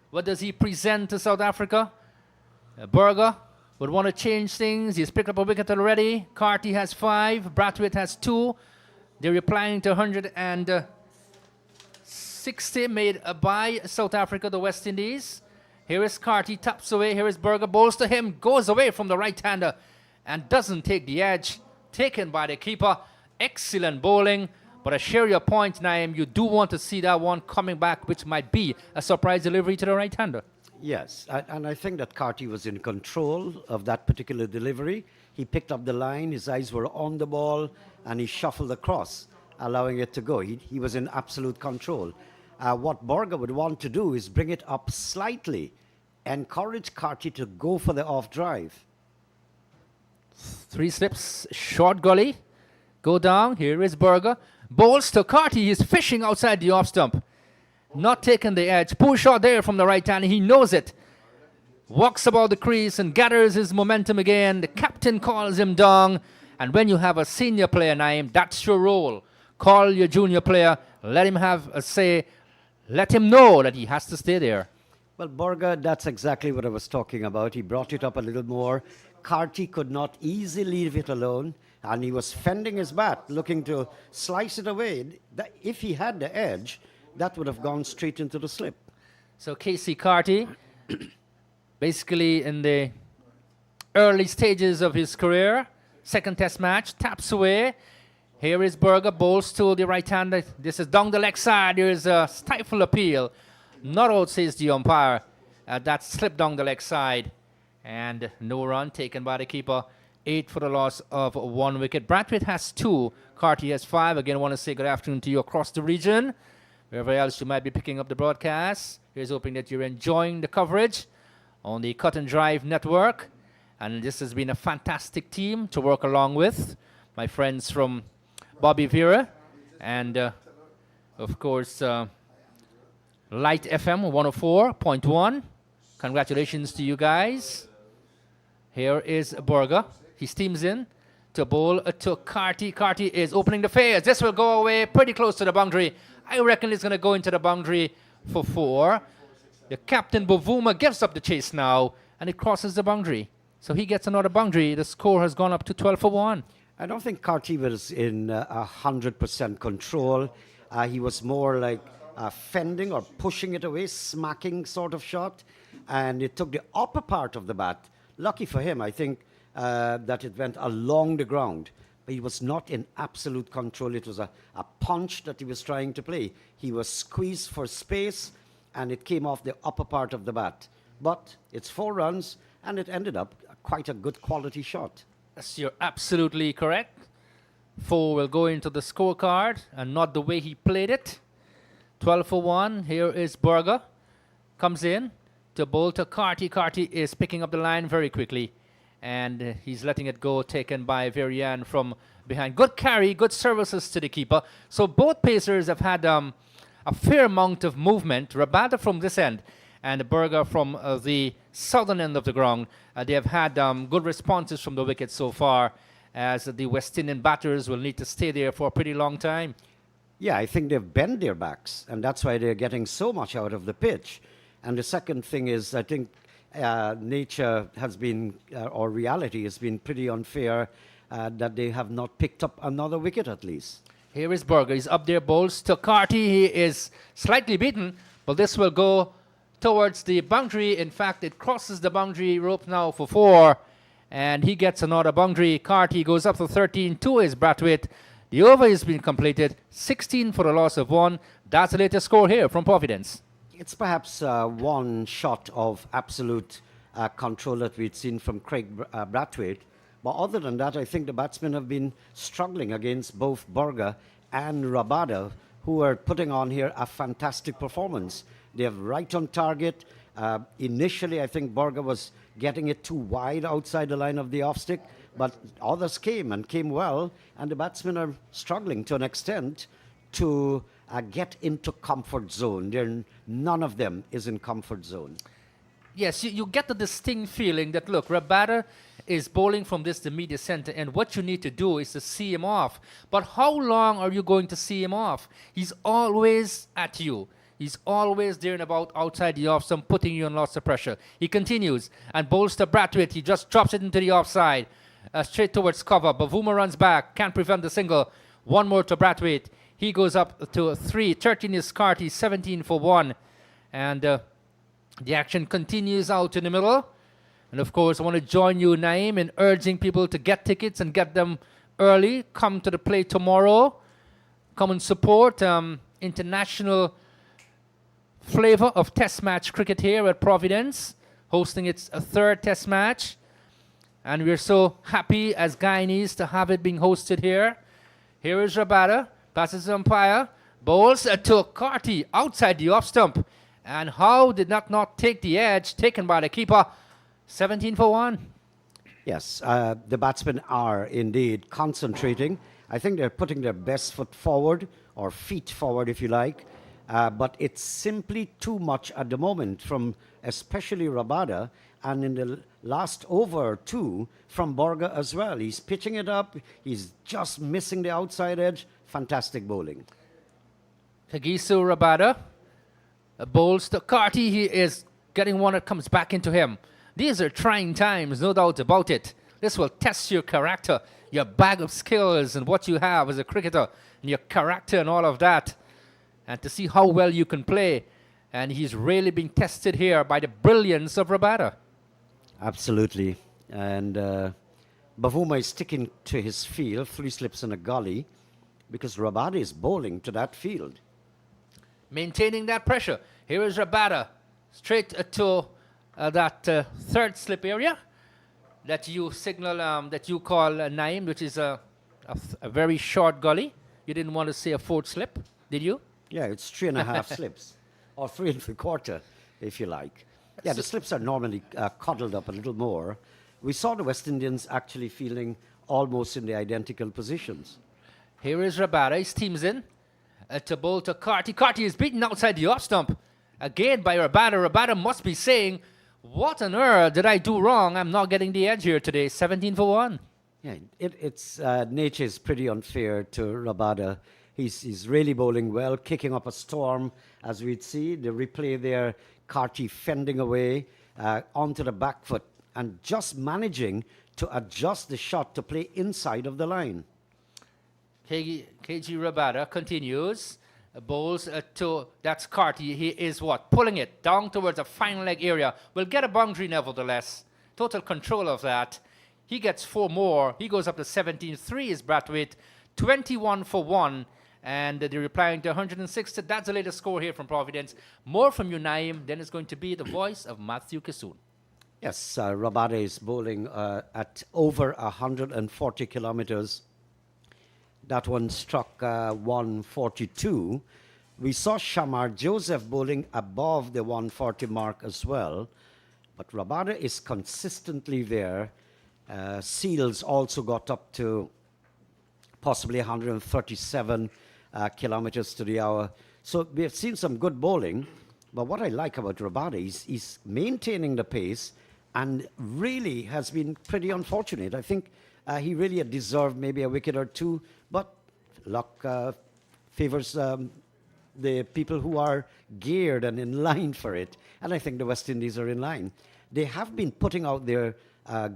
What does he present to South Africa? Berger would want to change things. He's picked up a wicket already. Carty has 5. Brathwaite has 2. They're replying to 160 made by South Africa, the West Indies. Here is Carty, taps away. Here is Berger, bowls to him, goes away from the right-hander and doesn't take the edge. Taken by the keeper. Excellent bowling. But I share your point, Naeem. You do want to see that one coming back, which might be a surprise delivery to the right-hander. Yes, and I think that Carty was in control of that particular delivery. He picked up the line, his eyes were on the ball, and he shuffled across, allowing it to go. He was in absolute control. What Borger would want to do is bring it up slightly, encourage Carty to go for the off drive. 3 slips, short gully, go down. Here is Berger. Bowls to Carty. He's fishing outside the off stump. Not taking the edge. Poor shot there from the right hand. He knows it. Walks about the crease and gathers his momentum again. The captain calls him down. And when you have a senior player, Naim, that's your role. Call your junior player. Let him have a say. Let him know that he has to stay there. Well, Borger, that's exactly what I was talking about. He brought it up a little more. Carty could not easily leave it alone, and he was fending his bat, looking to slice it away. If he had the edge, that would have gone straight into the slip. So Casey Carty, basically in the early stages of his career, second test match, taps away. Here is Berger, bowls to the right hand. This is down the leg side. There is a stifle appeal. Not out, says the umpire. That slipped down the leg side. And no run taken by the keeper. 8 for the loss of 1 wicket. Brathwaite has 2. Carty has 5. Again, I want to say good afternoon to you across the region. Wherever else you might be picking up the broadcast. Here's hoping that you're enjoying the coverage on the Cut and Drive network. And this has been a fantastic team to work along with. My friends from Bobby Vera. And, of course, Light FM 104.1. Congratulations to you guys. Here is Berger. He steams in to bowl to Carty. Carty is opening the fares. This will go away pretty close to the boundary. I reckon it's going to go into the boundary for 4. The captain Bovuma gives up the chase now, and it crosses the boundary. So he gets another boundary. The score has gone up to 12 for 1. I don't think Carty was in 100% control. He was more like fending or pushing it away, smacking sort of shot. And it took the upper part of the bat. Lucky for him, I think, that it went along the ground. But he was not in absolute control. It was a punch that he was trying to play. He was squeezed for space, and it came off the upper part of the bat. But it's 4 runs, and it ended up quite a good quality shot. Yes, you're absolutely correct. 4 will go into the scorecard, and not the way he played it. 12 for 1. Here is Berger. Comes in to bowl to Carty. Carty is picking up the line very quickly. And he's letting it go, taken by Varian from behind. Good carry, good services to the keeper. So both pacers have had a fair amount of movement. Rabada from this end and Berger from the southern end of the ground. They have had good responses from the wicket so far, as the West Indian batters will need to stay there for a pretty long time. Yeah, I think they've bent their backs, and that's why they're getting so much out of the pitch. And the second thing is, I think nature has been, or reality has been pretty unfair, that they have not picked up another wicket at least. Here is Berger. He's up there, bowls to Carty. He is slightly beaten, but this will go towards the boundary. In fact, it crosses the boundary rope now for 4, and he gets another boundary. Carty goes up to 13. 2 is Brathwaite. The over has been completed. 16 for the loss of 1. That's the latest score here from Providence. It's perhaps one shot of absolute control that we'd seen from Craig Brathwaite. But other than that, I think the batsmen have been struggling against both Berger and Rabada, who are putting on here a fantastic performance. They have right on target. Initially, I think Berger was getting it too wide outside the line of the off stick, but others came and came well, and the batsmen are struggling to an extent to get into comfort zone. None of them is in comfort zone. Yes, you get the distinct feeling that, look, Rabada is bowling from the media center, and what you need to do is to see him off. But how long are you going to see him off? He's always at you. He's always there and about outside the off stump, putting you on lots of pressure. He continues and bowls to Brathwaite. He just drops it into the offside, straight towards cover. Bavuma runs back, can't prevent the single. 1 more to Brathwaite. He goes up to 3. 13 is Carty, 17 for 1. And the action continues out in the middle. And of course, I want to join you, Naeem, in urging people to get tickets and get them early. Come to the play tomorrow. Come and support international flavor of test match cricket here at Providence, hosting its third test match. And we're so happy as Guyanese to have it being hosted here. Here is Rabada, passes to umpire, bowls to Carty outside the off stump. And how did that not take the edge, taken by the keeper? 17 for 1. Yes, the batsmen are indeed concentrating. I think they're putting their best foot forward, or feet forward if you like. But it's simply too much at the moment from especially Rabada, and in the last over two from Borga as well. He's pitching it up. He's just missing the outside edge. Fantastic bowling. Kagiso Rabada bowls to Carty. He is getting one that comes back into him. These are trying times, no doubt about it. This will test your character, your bag of skills and what you have as a cricketer, and your character and all of that, and to see how well you can play. And he's really being tested here by the brilliance of Rabada. Absolutely. And Bavuma is sticking to his field, 3 slips and a gully, because Rabada is bowling to that field. Maintaining that pressure. Here is Rabada, straight to that third slip area that you signal, that you call Naim, which is a very short gully. You didn't want to say a 4th slip, did you? Yeah, it's 3.5 slips, or 3 3/4, if you like. Yeah, the slips are normally cuddled up a little more. We saw the West Indians actually feeling almost in the identical positions. Here is Rabada. His team's in to bowl to Carty. Carty is beaten outside the off stump. Again by Rabada. Rabada must be saying, what on earth did I do wrong? I'm not getting the edge here today. 17 for 1. Yeah, it's nature is pretty unfair to Rabada. He's really bowling well, kicking up a storm, as we'd see. The replay there, Carty fending away onto the back foot and just managing to adjust the shot to play inside of the line. KG Rabada continues. Bowls to, that's Carty. He is what? Pulling it down towards a fine leg area. Will get a boundary nevertheless. Total control of that. He gets 4 more. He goes up to 17-3 is Brathwaite. 21 for 1. And they're replying to 106. That's the latest score here from Providence. More from you, Naim. Then it's going to be the voice of Matthew Kissoon. Yes, Rabada is bowling at over 140 kilometers. That one struck 142. We saw Shamar Joseph bowling above the 140 mark as well. But Rabada is consistently there. Seals also got up to possibly 137 kilometers to the hour. So we have seen some good bowling. But what I like about Rabada is he's maintaining the pace and really has been pretty unfortunate. I think he really had deserved maybe a wicket or two, but luck favors the people who are geared and in line for it. And I think the West Indies are in line. They have been putting out their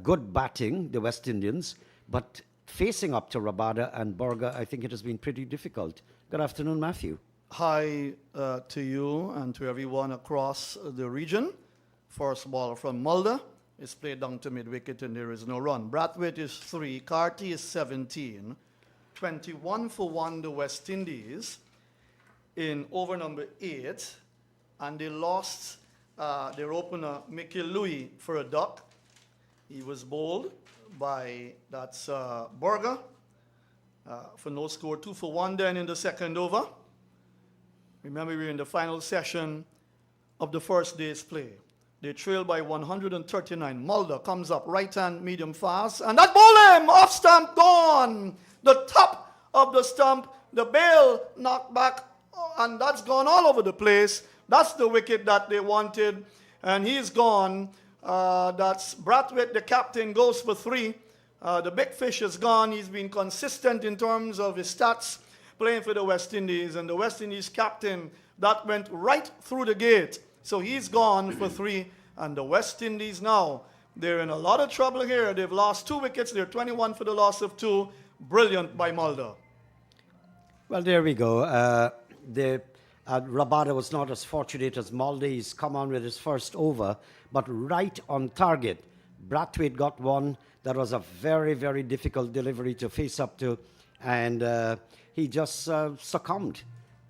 good batting, the West Indians, but facing up to Rabada and Borga, I think it has been pretty difficult. Good afternoon, Matthew. Hi to you and to everyone across the region. First ball from Mulder is played down to mid-wicket and there is no run. Brathwaite is 3, Carty is 17. 21 for 1 the West Indies in over number 8. And they lost their opener, Mickey Louis, for a duck. He was bowled by, that's Borga, for no score. 2 for 1 then in the second over. Remember, we're in the final session of the first day's play. They trail by 139. Mulder comes up, right hand, medium fast, and that ball him! Off stump, gone! The top of the stump, the bail knocked back, and that's gone all over the place. That's the wicket that they wanted, and he's gone. That's Brathwaite, the captain, goes for 3. The big fish is gone. He's been consistent in terms of his stats playing for the West Indies, and the West Indies captain, that went right through the gate. So he's gone for 3, and the West Indies now, they're in a lot of trouble here. They've lost 2 wickets. They're 21 for the loss of 2. Brilliant by Mulder. Well, there we go. Rabada was not as fortunate as Mulder. He's come on with his first over, but right on target. Brathwaite got one. That was a very, very difficult delivery to face up to, and he just succumbed.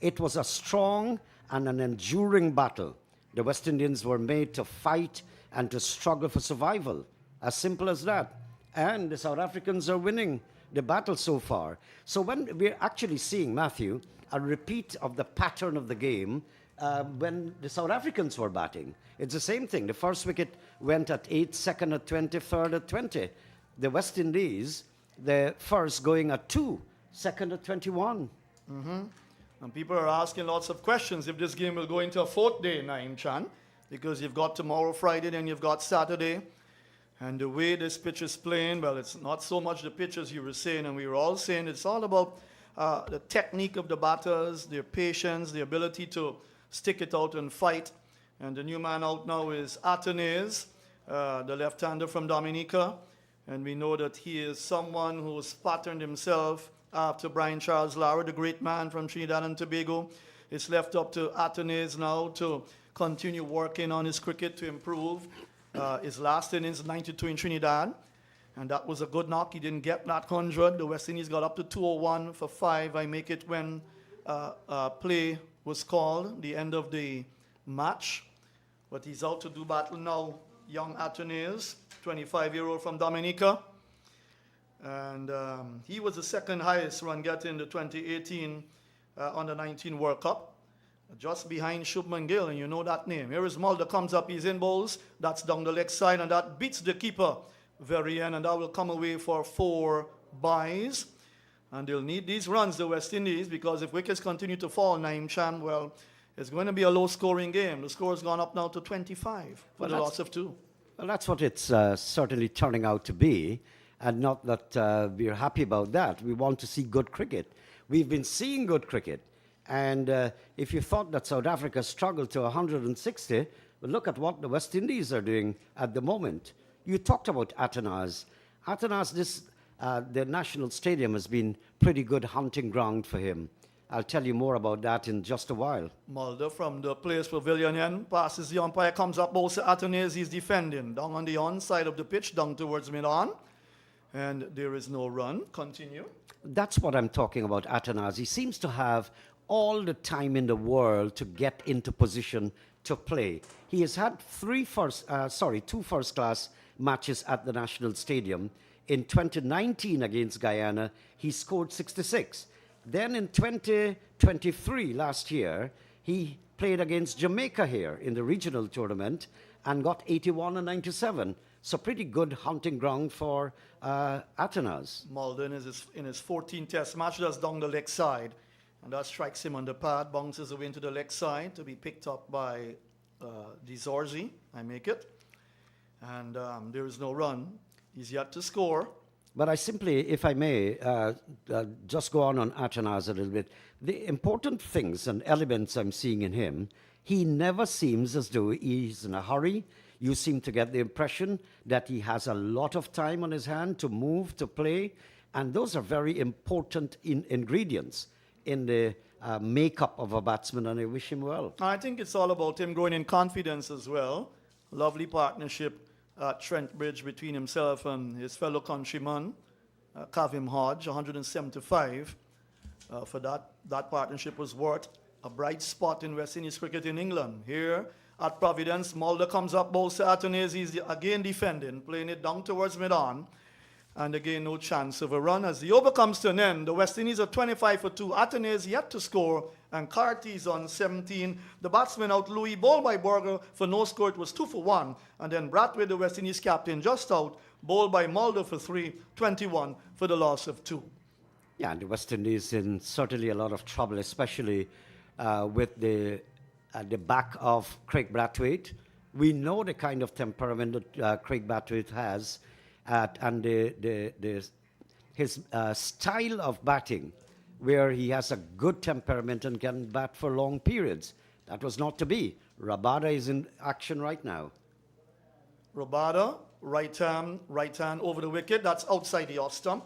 It was a strong and an enduring battle. The West Indians were made to fight and to struggle for survival. As simple as that. And the South Africans are winning the battle so far. So when we're actually seeing, Matthew, a repeat of the pattern of the game when the South Africans were batting. It's the same thing. The first wicket went at 8, second at 20, third at 20. The West Indies, the first going at 2, second at 21. And people are asking lots of questions if this game will go into a fourth day, Naeem Chan, because you've got tomorrow, Friday, then you've got Saturday. And the way this pitch is playing, well, it's not so much the pitch as you were saying, and we were all saying it's all about the technique of the batters, their patience, the ability to stick it out and fight. And the new man out now is Atenes, the left-hander from Dominica. And we know that he is someone who's patterned himself after Brian Charles Lara, the great man from Trinidad and Tobago. It's left up to Atenes now to continue working on his cricket to improve. His last innings, 92 in Trinidad. And that was a good knock. He didn't get that 100. The West Indies got up to 201 for 5. I make it when play was called, the end of the match. But he's out to do battle now. Young Atenes, 25-year-old from Dominica. And he was the second highest run getter in the 2018 Under-19 World Cup. Just behind Shubman Gill, and you know that name. Here is Mulder, comes up, he's in bowls. That's down the leg side, and that beats the keeper very end, and that will come away for 4 byes. And they'll need these runs, the West Indies, because if wickets continue to fall, Naeem Chan, well, it's going to be a low-scoring game. The score's gone up now to 25 for the loss of 2. Well, that's what it's certainly turning out to be, and not that we're happy about that. We want to see good cricket. We've been seeing good cricket. And if you thought that South Africa struggled to 160, well, look at what the West Indies are doing at the moment. You talked about Atenas. Atenas, the National Stadium has been pretty good hunting ground for him. I'll tell you more about that in just a while. Mulder from the Players Pavilion end, passes the umpire, comes up, bowls to Atenas, he's defending. Down on the on side of the pitch, down towards mid-on. And there is no run. Continue. That's what I'm talking about, Atenas. He seems to have all the time in the world to get into position to play. He has had 2 first-class matches at the National Stadium. In 2019 against Guyana, he scored 66. Then in 2023, last year, he played against Jamaica here in the regional tournament and got 81 and 97. So pretty good hunting ground for Atenas. Malden is in his 14th test match, that's down the leg side. And that strikes him on the pad, bounces away into the leg side to be picked up by Dizorzi. I make it. And there is no run. He's yet to score. But I simply, if I may, just go on Atenas a little bit. The important things and elements I'm seeing in him, he never seems as though he's in a hurry. You seem to get the impression that he has a lot of time on his hand to move, to play. And those are very important ingredients in the makeup of a batsman, and I wish him well. I think it's all about him growing in confidence as well. Lovely partnership at Trent Bridge between himself and his fellow countryman, Kavim Hodge, 175. For that partnership was worth a bright spot in West Indies cricket in England. Here at Providence, Mulder comes up, bowls to Atenas, he's again defending, playing it down towards mid-on. And again, no chance of a run. As the over comes to an end, the West Indies are 25 for 2. Atenas yet to score, and Carty's on 17. The batsman out, Louis, bowled by Berger for no score. It was 2 for 1. And then Bradway, the West Indies captain, just out, bowled by Mulder for 3, 21 for the loss of 2. Yeah, and the West Indies in certainly a lot of trouble, especially with at the back of Craig Brathwaite. We know the kind of temperament that Craig Brathwaite has. And his style of batting, where he has a good temperament and can bat for long periods. That was not to be. Rabada is in action right now. Rabada, right hand over the wicket. That's outside the off stump.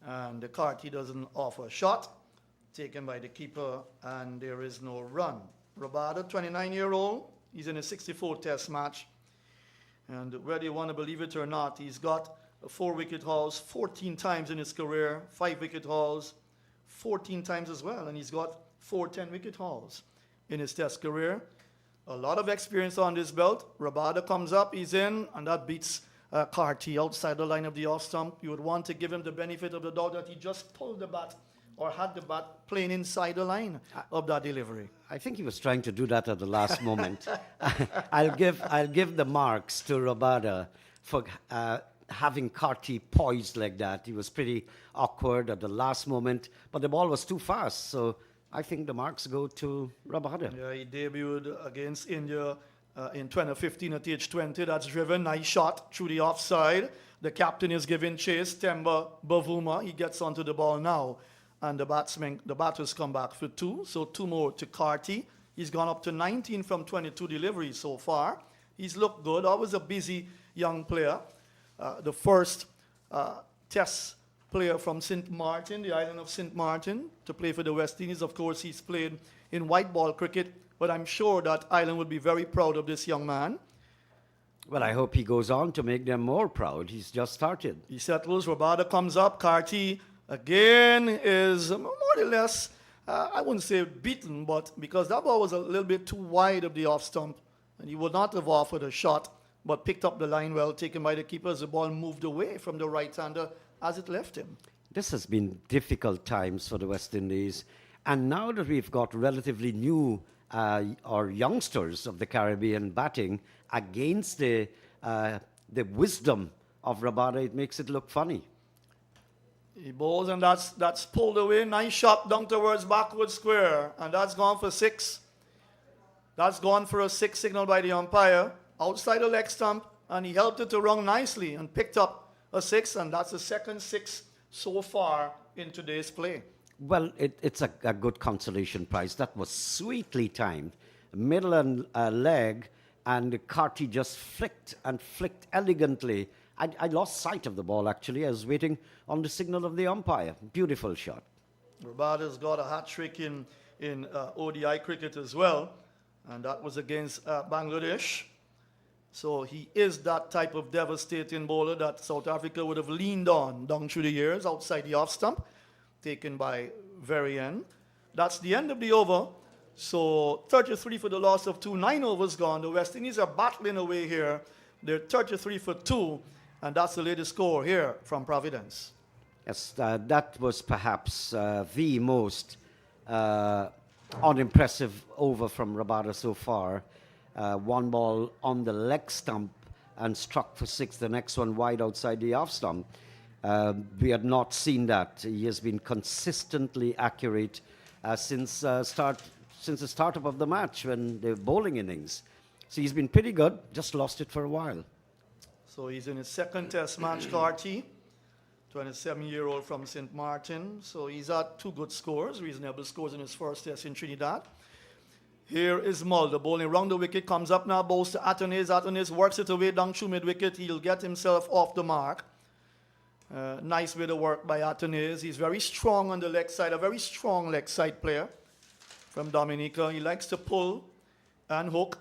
And the Carty doesn't offer a shot. Taken by the keeper, and there is no run. Rabada, 29-year-old. He's in his 64th test match. And whether you want to believe it or not, he's got 4 wicket hauls 14 times in his career, 5 wicket hauls 14 times as well, and he's got 4 10-wicket hauls. in his Test career. A lot of experience on this belt. Rabada comes up, he's in, and that beats Carty outside the line of the off stump. You would want to give him the benefit of the doubt that he just pulled the bat or had the bat playing inside the line of that delivery. I think he was trying to do that at the last moment. I'll give the marks to Rabada for having Carty poised like that. He was pretty awkward at the last moment, but the ball was too fast. So I think the marks go to Rabada. Yeah, he debuted against India in 2015 at age 20. That's driven. Nice shot through the offside. The captain is giving chase. Temba Bavuma. He gets onto the ball now. And the batters come back for 2. So 2 more to Carty. He's gone up to 19 from 22 deliveries so far. He's looked good. Always a busy young player. The first Test player from St. Martin, the island of St. Martin, to play for the West Indies. Of course, he's played in white ball cricket, but I'm sure that island would be very proud of this young man. Well, I hope he goes on to make them more proud. He's just started. He settles, Rabada comes up, Carty again is more or less, I wouldn't say beaten, but because that ball was a little bit too wide of the off stump, and he would not have offered a shot, but picked up the line well, taken by the keeper as the ball moved away from the right-hander as it left him. This has been difficult times for the West Indies. And now that we've got relatively new or youngsters of the Caribbean batting against the wisdom of Rabada, it makes it look funny. He bowls and that's pulled away. Nice shot down towards backward square. And that's gone for 6. That's gone for a 6 signal by the umpire. Outside the leg stump. And he helped it to run nicely and picked up a 6. And that's the second 6 so far in today's play. Well, it's a good consolation prize. That was sweetly timed. Middle and leg, and Carty just flicked elegantly. I lost sight of the ball, actually. I was waiting on the signal of the umpire. Beautiful shot. Rabada's got a hat-trick in ODI cricket as well, and that was against Bangladesh. So he is that type of devastating bowler that South Africa would have leaned on down through the years outside the off stump, taken by Varian. That's the end of the over. So 33 for the loss of 2, 9 overs gone. The West Indies are battling away here. They're 33 for 2, and that's the latest score here from Providence. Yes, that was perhaps the most unimpressive over from Rabada so far. 1 ball on the leg stump and struck for 6, the next one wide outside the off stump. We had not seen that. He has been consistently accurate since the startup of the match when the bowling innings. So he's been pretty good, just lost it for a while. So he's in his second Test match, Carty, 27-year-old from St. Martin. So he's had 2 good scores, reasonable scores in his first Test in Trinidad. Here is Mulder bowling round the wicket, comes up now, bowls to Atonez. Atonez works it away down through mid-wicket. He'll get himself off the mark. Nice bit of work by Atonez. He's very strong on the leg side, a very strong leg side player from Dominica. He likes to pull and hook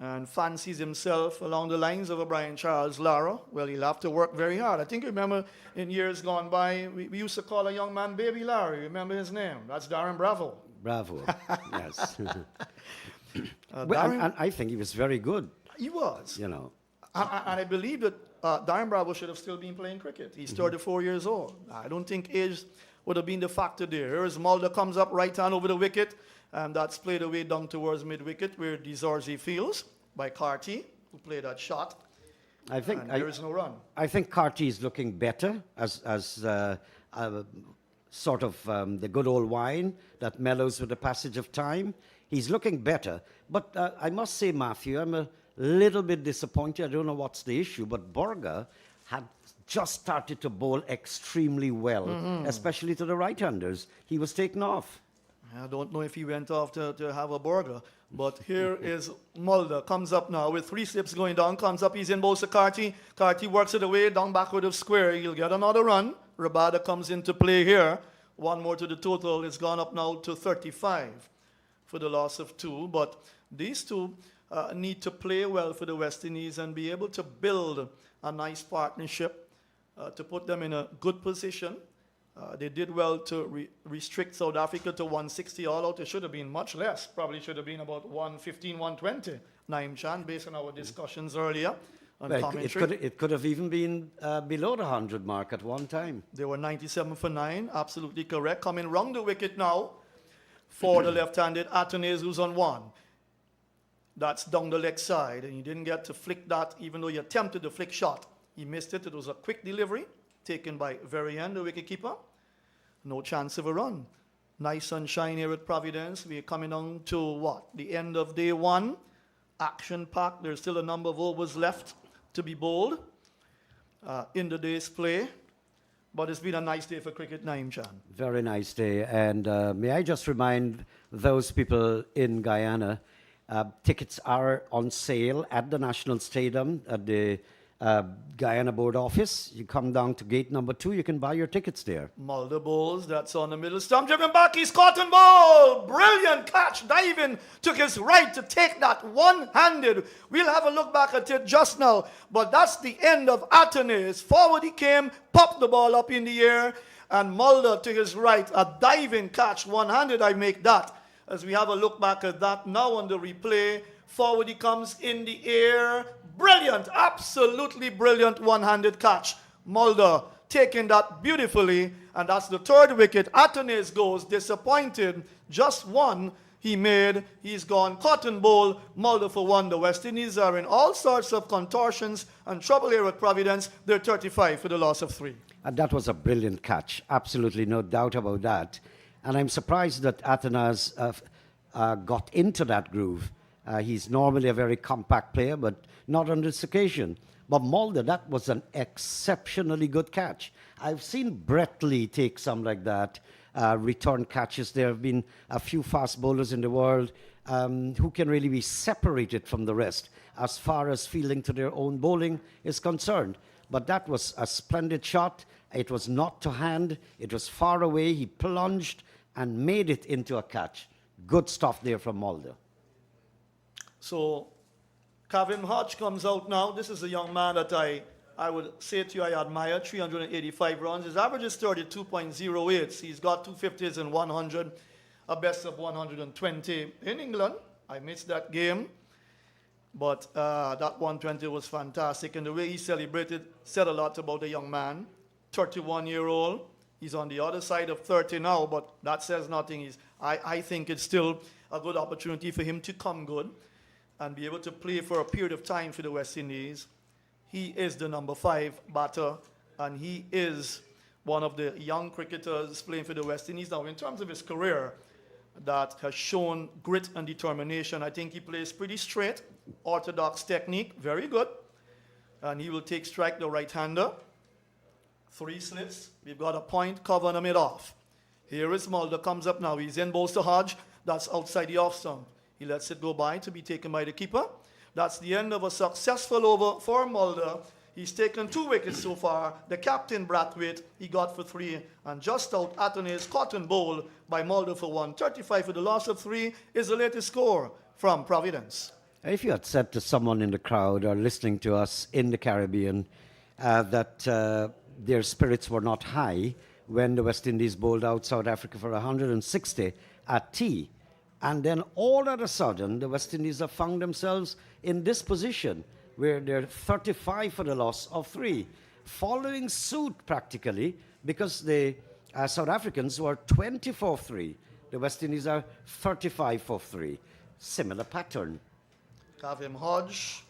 and fancies himself along the lines of a Brian Charles Lara. Well, he'll have to work very hard. I think you remember in years gone by, we used to call a young man Baby Larry. Remember his name? That's Darren Bravo. Bravo, yes. And I think he was very good. He was. You know. And I believe that Darren Bravo should have still been playing cricket. He's 34 years old. I don't think age would have been the factor there. Here's Mulder comes up right hand over the wicket, and that's played away down towards mid-wicket where Dizorzi fields by Carty, who played that shot. I think there is no run. I think Carty is looking better as sort of the good old wine that mellows with the passage of time. He's looking better. But I must say, Matthew, I'm a little bit disappointed. I don't know what's the issue, but Borga had just started to bowl extremely well, especially to the right-handers. He was taken off. I don't know if he went off to have a burger, but here is Mulder, comes up now with 3 slips going down, comes up, he's in bowls to Carty. Carty works it away, down backward of square. He'll get another run. Rabada comes into play here. 1 more to the total. It's gone up now to 35 for the loss of 2. But these 2 need to play well for the West Indies and be able to build a nice partnership to put them in a good position They did well to restrict South Africa to 160 all out. It should have been much less. Probably should have been about 115, 120. Naim Chan, based on our discussions earlier on Well, commentary. it could have even been below the 100 mark at one time. They were 97 for 9, absolutely correct. Coming round the wicket now for the left-handed Atenes, who's on 1. That's down the leg side, and he didn't get to flick that, even though he attempted the flick shot. He missed it. It was a quick delivery taken by Verian, the wicketkeeper. No chance of a run. Nice sunshine here at Providence. We're coming on to what? The end of day 1. Action packed. There's still a number of overs left to be bowled in the day's play. But it's been a nice day for cricket, Naim Chan. Very nice day. And may I just remind those people in Guyana, tickets are on sale at the National Stadium at the Guyana Board office. You come down to gate number 2, you can buy your tickets there. Mulder bowls, that's on the middle stump, driven back, he's caught and ball! Brilliant catch, diving, took his right to take that one-handed. We'll have a look back at it just now, but that's the end of Atenes. Forward he came, popped the ball up in the air, and Mulder to his right, a diving catch, one-handed, I make that. As we have a look back at that now on the replay, forward he comes in the air, brilliant, absolutely brilliant one-handed catch. Mulder taking that beautifully, and that's the 3rd wicket. Atenes goes disappointed, just one he made. He's gone cotton bowl, Mulder for 1. The West Indies are in all sorts of contortions and trouble here at Providence. They're 35 for the loss of 3. And that was a brilliant catch, absolutely no doubt about that. And I'm surprised that Atenas got into that groove. He's normally a very compact player, but not on this occasion. But Mulder, that was an exceptionally good catch. I've seen Brett Lee take some like that, return catches. There have been a few fast bowlers in the world who can really be separated from the rest as far as fielding to their own bowling is concerned. But that was a splendid shot. It was not to hand. It was far away. He plunged and made it into a catch. Good stuff there from Mulder. So Kavim Hodge comes out now. This is a young man that I would say to you I admire. 385 runs. His average is 32.08. He's got 250s and 100, a best of 120 in England. I missed that game. But that 120 was fantastic. And the way he celebrated said a lot about the young man. 31-year-old. He's on the other side of 30 now, but that says nothing. I think it's still a good opportunity for him to come good and be able to play for a period of time for the West Indies. He is the number 5 batter, and he is one of the young cricketers playing for the West Indies. Now, in terms of his career, that has shown grit and determination. I think he plays pretty straight, orthodox technique, very good. And he will take strike the right-hander. 3 slits. We've got a point, cover, and a mid-off. Here is Mulder, comes up now. He's in bowls to Hodge. That's outside the off stump. He lets it go by to be taken by the keeper. That's the end of a successful over for Mulder. He's taken 2 wickets so far. The captain, Brathwaite, he got for 3. And just out, Atenes cotton bowl by Mulder for 1. 35 for the loss of 3 is the latest score from Providence. If you had said to someone in the crowd or listening to us in the Caribbean that their spirits were not high when the West Indies bowled out South Africa for 160 at tea, and then all of a sudden the West Indies have found themselves in this position where they're 35 for the loss of 3, following suit practically, because the South Africans were 24-3. The West Indies are 35-3. Similar pattern. Kavim Hodge,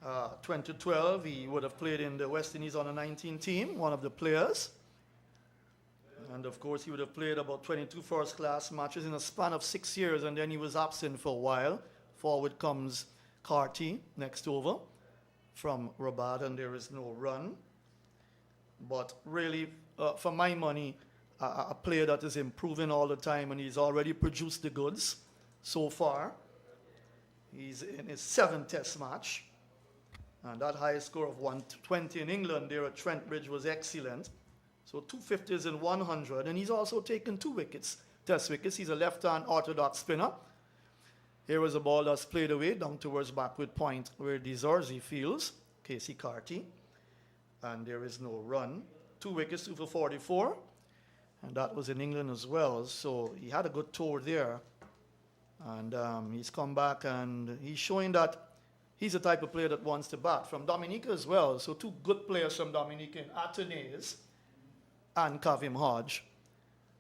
2012, he would have played in the West Indies on a 19 team, one of the players. And of course, he would have played about 22 first-class matches in a span of 6 years, and then he was absent for a while. Forward comes Carty, next over from Rabat, and there is no run. But really, for my money, a player that is improving all the time, and he's already produced the goods so far. He's in his 7th test match. And that highest score of 120 in England there at Trent Bridge was excellent. So 250s and 100. And he's also taken 2 wickets, test wickets. He's a left-hand orthodox spinner. Here is a ball that's played away down towards backward point where Dezorzi fields, Casey Carty. And there is no run. 2 wickets, 2 for 44. and that was in England as well. So he had a good tour there, and he's come back and he's showing that he's the type of player that wants to bat. From Dominica as well, so two good players from Dominica in Atenes and Kavim Hodge.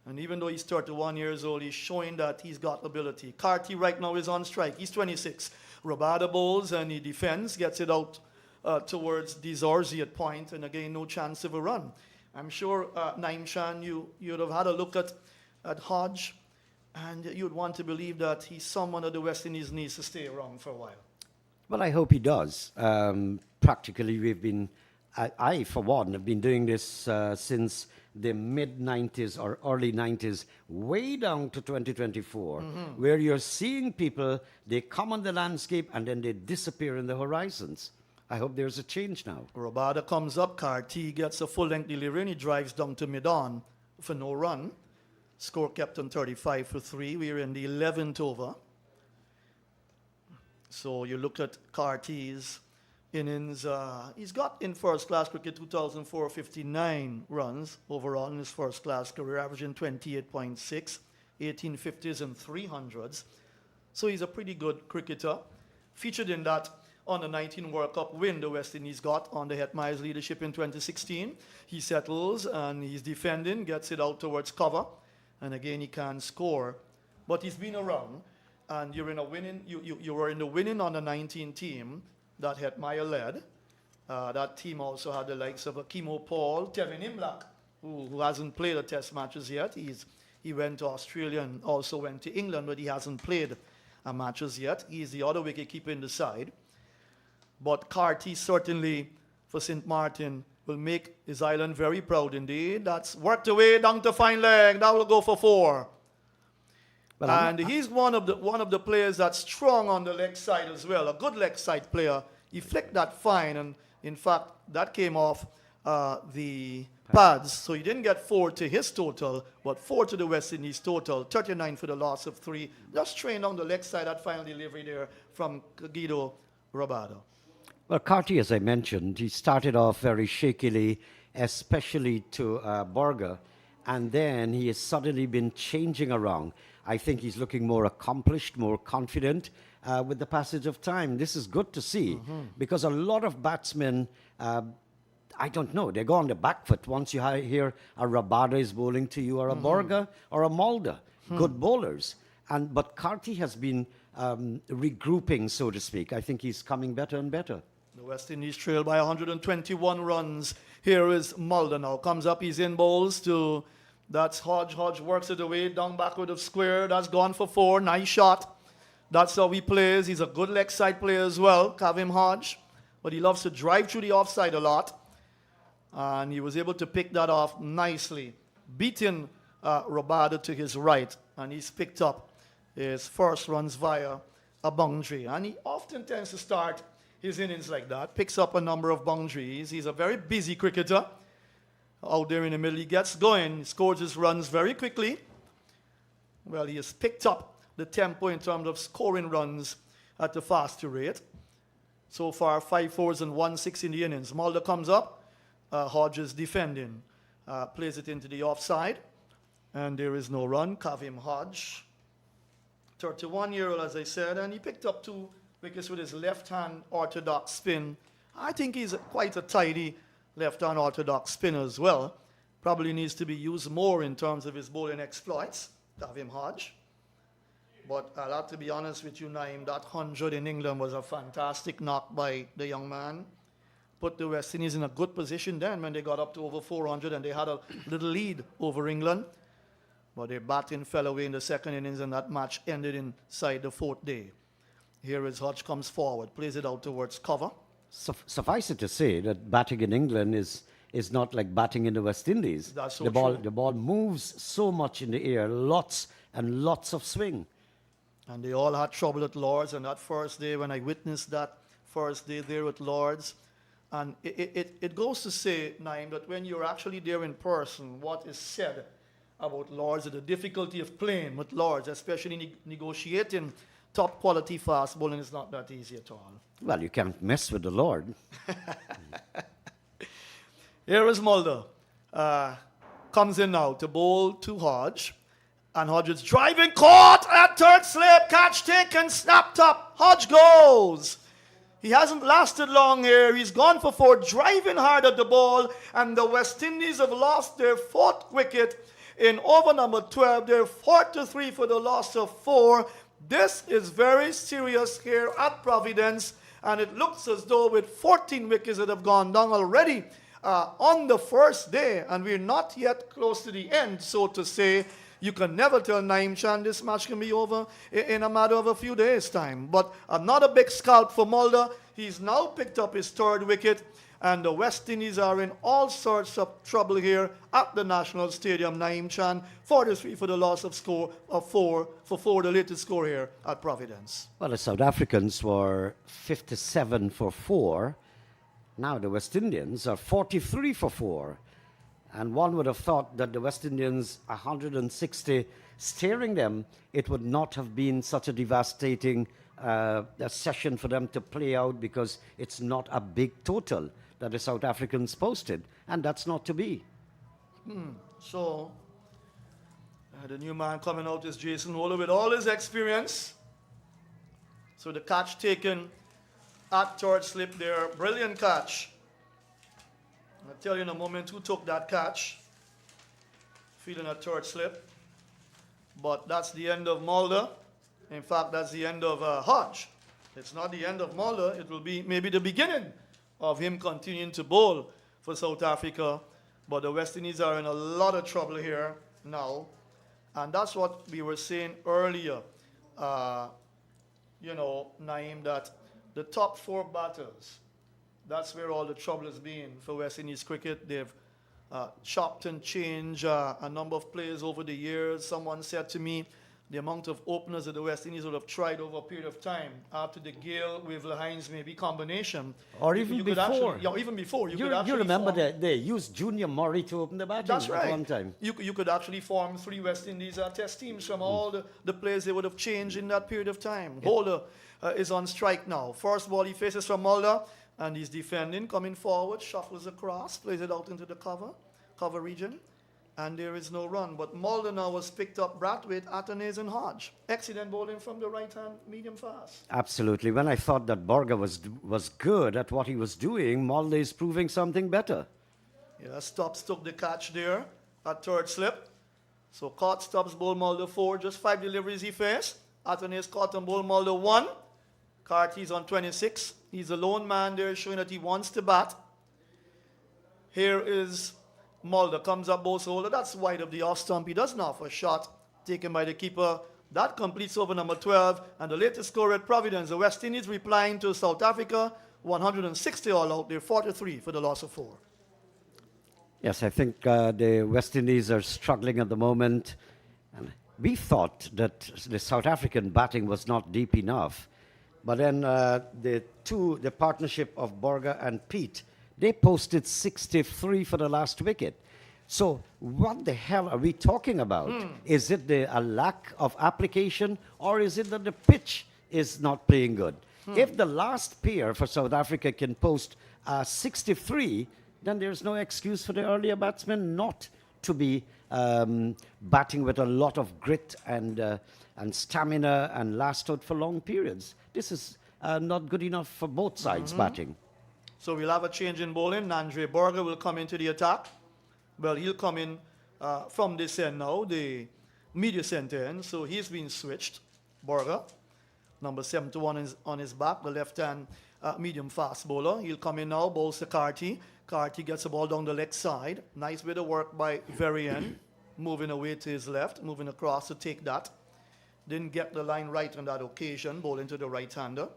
And even though he's 31 years old, he's showing that he's got ability. Carty right now is on strike. He's 26. Rabada bowls and he defends, gets it out towards Dizorzi at point, and again, no chance of a run. I'm sure, Naim Shan, you'd have had a look at Hodge, and you'd want to believe that he's someone that the West Indies needs to stay around for a while. Well, I hope he does. Practically, we've been, I for one, have been doing this since the mid-90s or early 90s, way down to 2024, where you're seeing people, they come on the landscape and then they disappear in the horizons. I hope there's a change now. Rabada comes up, Carty gets a full-length delivery, and he drives down to mid-on for no run. Score kept on 35 for 3. We're in the 11th over. So you look at Carty's innings. He's got in first-class cricket 2004 59 runs overall in his first-class career, averaging 28.6, 18 50s and 300s. So he's a pretty good cricketer. Featured in that under 19 World Cup win the West Indies got under Hetmeyer's leadership in 2016. He settles and he's defending, gets it out towards cover, and again he can't score. But he's been around, and you're in a winning. You were in the winning under 19 team that Hetmeyer led. That team also had the likes of Akimo Paul, Tevin Imlach, who hasn't played a test matches yet. He went to Australia and also went to England, but he hasn't played a matches yet. He's the other wicketkeeper in the side. But Carty certainly, for St. Martin, will make his island very proud indeed. That's worked away down to fine leg. That will go for 4. Well, and he's one of the players that's strong on the leg side as well. A good leg side player. He flicked that fine, and in fact, that came off the pads. So he didn't get 4 to his total, but 4 to the West Indies total. 39 for the loss of 3. Just trained on the leg side. That final delivery there from Guido Rabada. Well, Carty, as I mentioned, he started off very shakily, especially to Borga, and then he has suddenly been changing around. I think he's looking more accomplished, more confident with the passage of time. This is good to see, because a lot of batsmen, I don't know, they go on the back foot once you hear a Rabada is bowling to you, or a Borga, or a Mulder, good bowlers. But Carty has been regrouping, so to speak. I think he's coming better and better. The West Indies trail by 121 runs. Here is Mulder now. Comes up, he's in bowls to, that's Hodge. Hodge works it away, down backward of square. That's gone for 4. Nice shot. That's how he plays. He's a good leg side player as well, Kavim Hodge. But he loves to drive through the offside a lot. And he was able to pick that off nicely, beating Rabada to his right. And he's picked up his first runs via a boundary. And he often tends to start his innings like that, picks up a number of boundaries. He's a very busy cricketer. Out there in the middle, he gets going, scores his runs very quickly. Well, he has picked up the tempo in terms of scoring runs at a faster rate. So far, 5 4s and 1 6 in the innings. Mulder comes up, Hodge is defending, plays it into the offside, and there is no run. Kavim Hodge, 31-year-old, as I said, and he picked up 2 wickets with his left-hand orthodox spin. I think he's quite a tidy left-hand orthodox spinner as well. Probably needs to be used more in terms of his bowling exploits, Kavim Hodge. But I'll have to be honest with you, Naim, that 100 in England was a fantastic knock by the young man. Put the West Indies in a good position then when they got up to over 400 and they had a little lead over England. But their batting fell away in the second innings and that match ended inside the 4th day. Here is Hodge comes forward, plays it out towards cover. Suffice it to say that batting in England is not like batting in the West Indies. That's so the ball true. The ball moves so much in the air, lots and lots of swing. And they all had trouble at Lord's, and that first day when I witnessed that first day there at Lord's, and it goes to say, Naim, that when you're actually there in person, what is said about Lord's, the difficulty of playing with Lord's, especially negotiating top quality fast bowling, is not that easy at all. Well, you can't mess with the Lord. Here is Mulder. comes in now to bowl to Hodge. And Hodge is driving, caught at third slip, catch taken, snapped up. Hodge goes. He hasn't lasted long here. He's gone for 4, driving hard at the ball. And the West Indies have lost their 4th wicket in over number 12. They're 4-3 for the loss of 4. This is very serious here at Providence. And it looks as though with 14 wickets that have gone down already on the first day, and we're not yet close to the end, so to say, you can never tell Naeem Chan this match can be over in a matter of a few days' time. But another big scalp for Mulder. He's now picked up his 3rd wicket, and the West Indies are in all sorts of trouble here at the National Stadium. Naeem Chan, 43 for the loss of score of 4 for 4, the latest score here at Providence. Well, the South Africans were 57 for 4. Now the West Indians are 43 for 4. And one would have thought that the West Indians, 160, staring them, it would not have been such a devastating a session for them to play out, because it's not a big total that the South Africans posted. And that's not to be. So, the new man coming out is Jason Holder with all his experience. So the catch taken at third slip there, brilliant catch. I'll tell you in a moment who took that catch. Feeling a third slip. But that's the end of Mulder. In fact, that's the end of Hodge. It's not the end of Mulder. It will be maybe the beginning of him continuing to bowl for South Africa. But the West Indies are in a lot of trouble here now. And that's what we were saying earlier. Naeem, that the top 4 batters, that's where all the trouble has been for West Indies cricket. They've chopped and changed a number of players over the years. Someone said to me the amount of openers that the West Indies would have tried over a period of time after the Gale with Hines maybe combination. Or even before. Even before. You remember that they used Junior Murray to open the batting. That's right. At one time. You could actually form 3 West Indies test teams from all the players they would have changed in that period of time. Yeah. Holder is on strike now. First ball he faces from Mulder, and he's defending, coming forward, shuffles across, plays it out into the cover region, and there is no run. But Mulder now was picked up Brathwaite, Athanaze, and Hodge. Excellent bowling from the right hand, medium fast. Absolutely. When I thought that Borga was good at what he was doing, Mulder is proving something better. Yeah, Stubbs took the catch there at third slip. So caught Stubbs, bowl Mulder 4, just 5 deliveries he faced. Athanaze caught and bowl Mulder 1. Carty's on 26. He's a lone man there, showing that he wants to bat. Here is Mulder, comes up, bowls Holder. That's wide of the off stump. He doesn't offer a shot taken by the keeper. That completes over number 12. And the latest score at Providence, the West Indies replying to South Africa, 160 all out. They're 43 for the loss of 4. Yes, I think the West Indies are struggling at the moment. And we thought that the South African batting was not deep enough. But then the partnership of Borga and Pete, they posted 63 for the last wicket. So what the hell are we talking about? Is it a lack of application, or is it that the pitch is not playing good? If the last pair for South Africa can post 63, then there's no excuse for the earlier batsmen not to be batting with a lot of grit and stamina and last out for long periods. This is not good enough for both sides batting. So we'll have a change in bowling. Nandre Borga will come into the attack. Well, he'll come in from this end now, the media center end. So he's been switched. Borga, number 71 is on his back, the left-hand medium fast bowler. He'll come in now, bowls to Carty. Carty gets the ball down the leg side. Nice bit of work by Varian, moving away to his left, moving across to take that. Didn't get the line right on that occasion, bowling to the right-hander.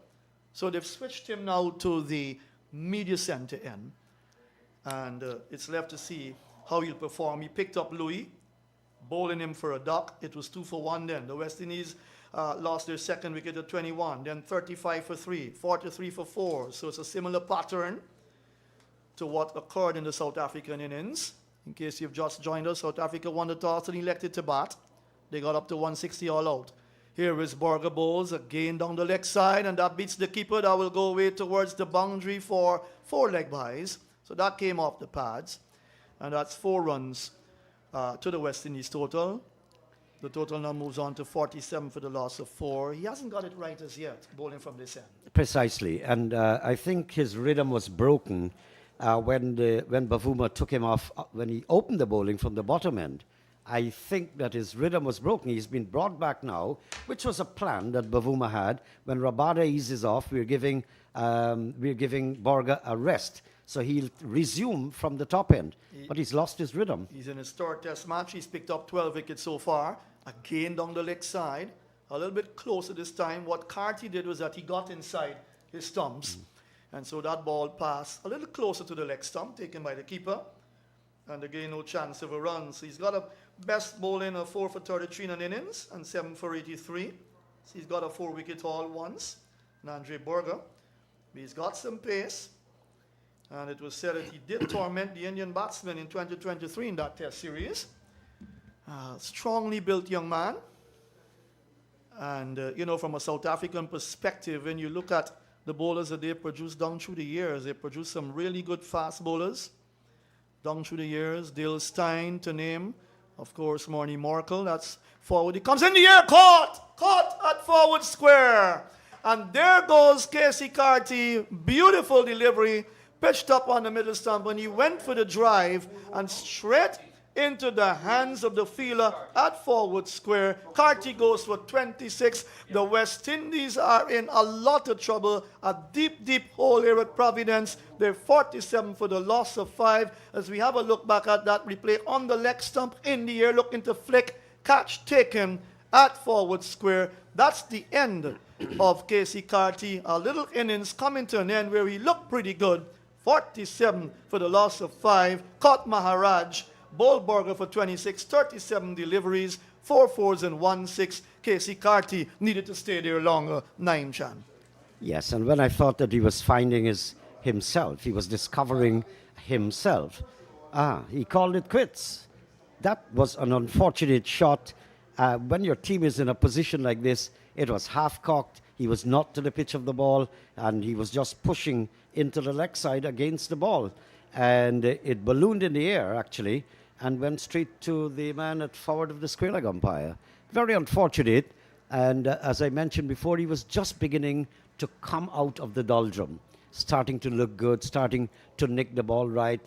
So they've switched him now to the media center end. And it's left to see how he'll perform. He picked up Louis, bowling him for a duck. It was 2 for 1 then. The West Indies lost their second wicket at 21, then 35 for 3, 43 for 4. So it's a similar pattern to what occurred in the South African innings. In case you've just joined us, South Africa won the toss and elected to bat. They got up to 160 all out. Here is Borga bowls again down the leg side, and that beats the keeper. That will go away towards the boundary for 4 leg byes. So that came off the pads, and that's 4 runs to the West Indies total. The total now moves on to 47 for the loss of 4. He hasn't got it right as yet, bowling from this end. Precisely, and I think his rhythm was broken when Bavuma took him off when he opened the bowling from the bottom end. I think that his rhythm was broken. He's been brought back now, which was a plan that Bavuma had. When Rabada eases off, we're giving Borga a rest, so he'll resume from the top end. But he's lost his rhythm. He's in his third test match. He's picked up 12 wickets so far. Again down the leg side. A little bit closer this time. What Carty did was that he got inside his stumps. And so that ball passed a little closer to the leg stump, taken by the keeper. And again, no chance of a run. So he's got a best bowling of 4 for 33 in an innings and 7 for 83. So he's got a 4-wicket haul once. And Andre Borga. He's got some pace. And it was said that he did torment the Indian batsmen in 2023 in that test series. Strongly built young man. And, from a South African perspective, when you look at the bowlers that they produced down through the years, they produced some really good fast bowlers down through the years. Dale Steyn to name. Of course, Marnie Morkel. That's forward. He comes in the air. Caught at forward square. And there goes Casey Carty. Beautiful delivery. Pitched up on the middle stump. And he went for the drive and straight into the hands of the fielder at forward square. Carty goes for 26. The West Indies are in a lot of trouble. A deep, deep hole here at Providence. They're 47 for the loss of 5. As we have a look back at that replay on the leg stump in the air, looking to flick. Catch taken at forward square. That's the end of Casey Carty. A little innings coming to an end where he looked pretty good. 47 for the loss of 5. Caught Maharaj. Borga for 26, 37 deliveries, 4 fours and 1 6. Casey Carty needed to stay there longer. Naim Chan. Yes, and when I thought that he was finding himself, he was discovering himself, he called it quits. That was an unfortunate shot. When your team is in a position like this, it was half-cocked. He was not to the pitch of the ball, and he was just pushing into the leg side against the ball. And it ballooned in the air, actually, and went straight to the man at forward of the square leg umpire. Very unfortunate. And as I mentioned before, he was just beginning to come out of the doldrum, starting to look good, starting to nick the ball right.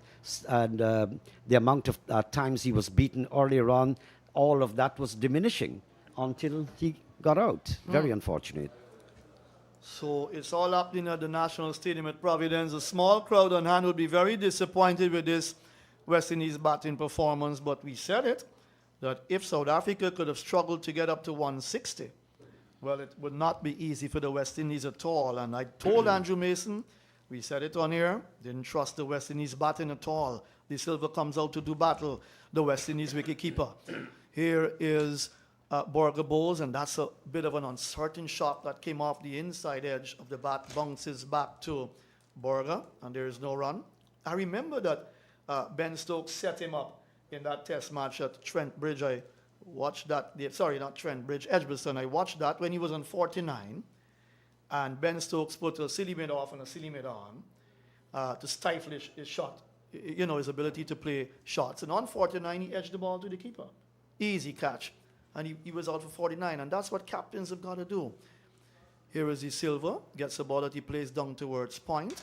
And the amount of times he was beaten earlier on, all of that was diminishing until he got out. Very unfortunate. So it's all happening at the National Stadium at Providence. A small crowd on hand would be very disappointed with this West Indies batting performance, but we said it, that if South Africa could have struggled to get up to 160, well, it would not be easy for the West Indies at all. And I told Andrew Mason, we said it on air, didn't trust the West Indies batting at all. De Silva comes out to do battle, the West Indies wicketkeeper. Here is Borga bowls, and that's a bit of an uncertain shot that came off the inside edge of the bat, bounces back to Borga, and there is no run. I remember that Ben Stokes set him up in that test match at Trent Bridge. I watched that, sorry, not Trent Bridge, Edgbaston. I watched that when he was on 49, and Ben Stokes put a silly mid off and a silly mid on to stifle his shot, his ability to play shots. And on 49, he edged the ball to the keeper. Easy catch. And he was out for 49, and that's what captains have got to do. Here is De Silva, gets the ball that he plays down towards point.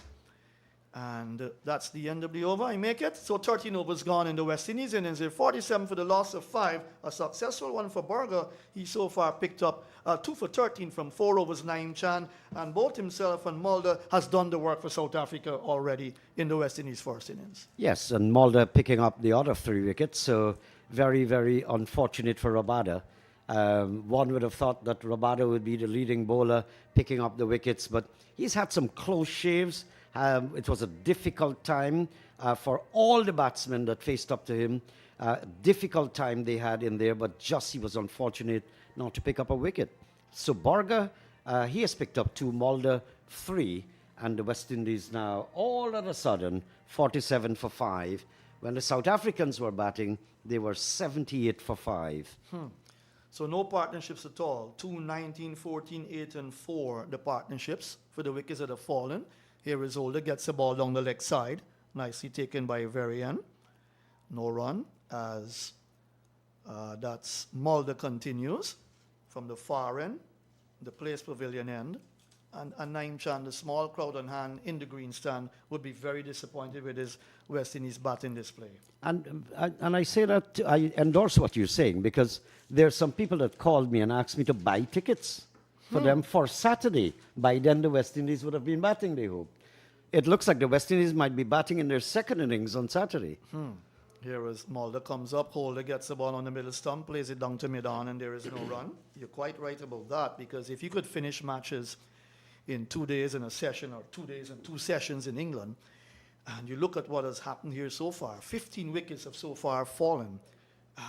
And that's the end of the over. I make it. So 13 overs gone in the West Indies innings. 47 for the loss of 5. A successful one for Borga. He so far picked up 2 for 13 from 4 overs, Naim Chan. And both himself and Mulder has done the work for South Africa already in the West Indies first innings. Yes, and Mulder picking up the other 3 wickets. So very, very unfortunate for Rabada. One would have thought that Rabada would be the leading bowler picking up the wickets, but he's had some close shaves. It was a difficult time for all the batsmen that faced up to him. Difficult time they had in there, but just he was unfortunate not to pick up a wicket. So Borga, he has picked up 2, Mulder 3, and the West Indies now all of a sudden 47 for 5. When the South Africans were batting, they were 78 for 5. So no partnerships at all. 2, 19, 14, 8, and 4, the partnerships for the wickets that have fallen. Here is Holder, gets the ball down the leg side. Nicely taken by Varian. No run as That's Mulder continues from the far end, the place pavilion end. And Naim Chan, the small crowd on hand in the green stand, would be very disappointed with his West Indies batting display. And I say that, I endorse what you're saying, because there are some people that called me and asked me to buy tickets for them for Saturday. By then, the West Indies would have been batting, they hope. It looks like the West Indies might be batting in their second innings on Saturday. Here is Mulder comes up, Holder gets the ball on the middle stump, plays it down to mid-on, and there is no run. You're quite right about that, because if you could finish matches in 2 days in a session, or 2 days and 2 sessions in England, and you look at what has happened here so far, 15 wickets have so far fallen,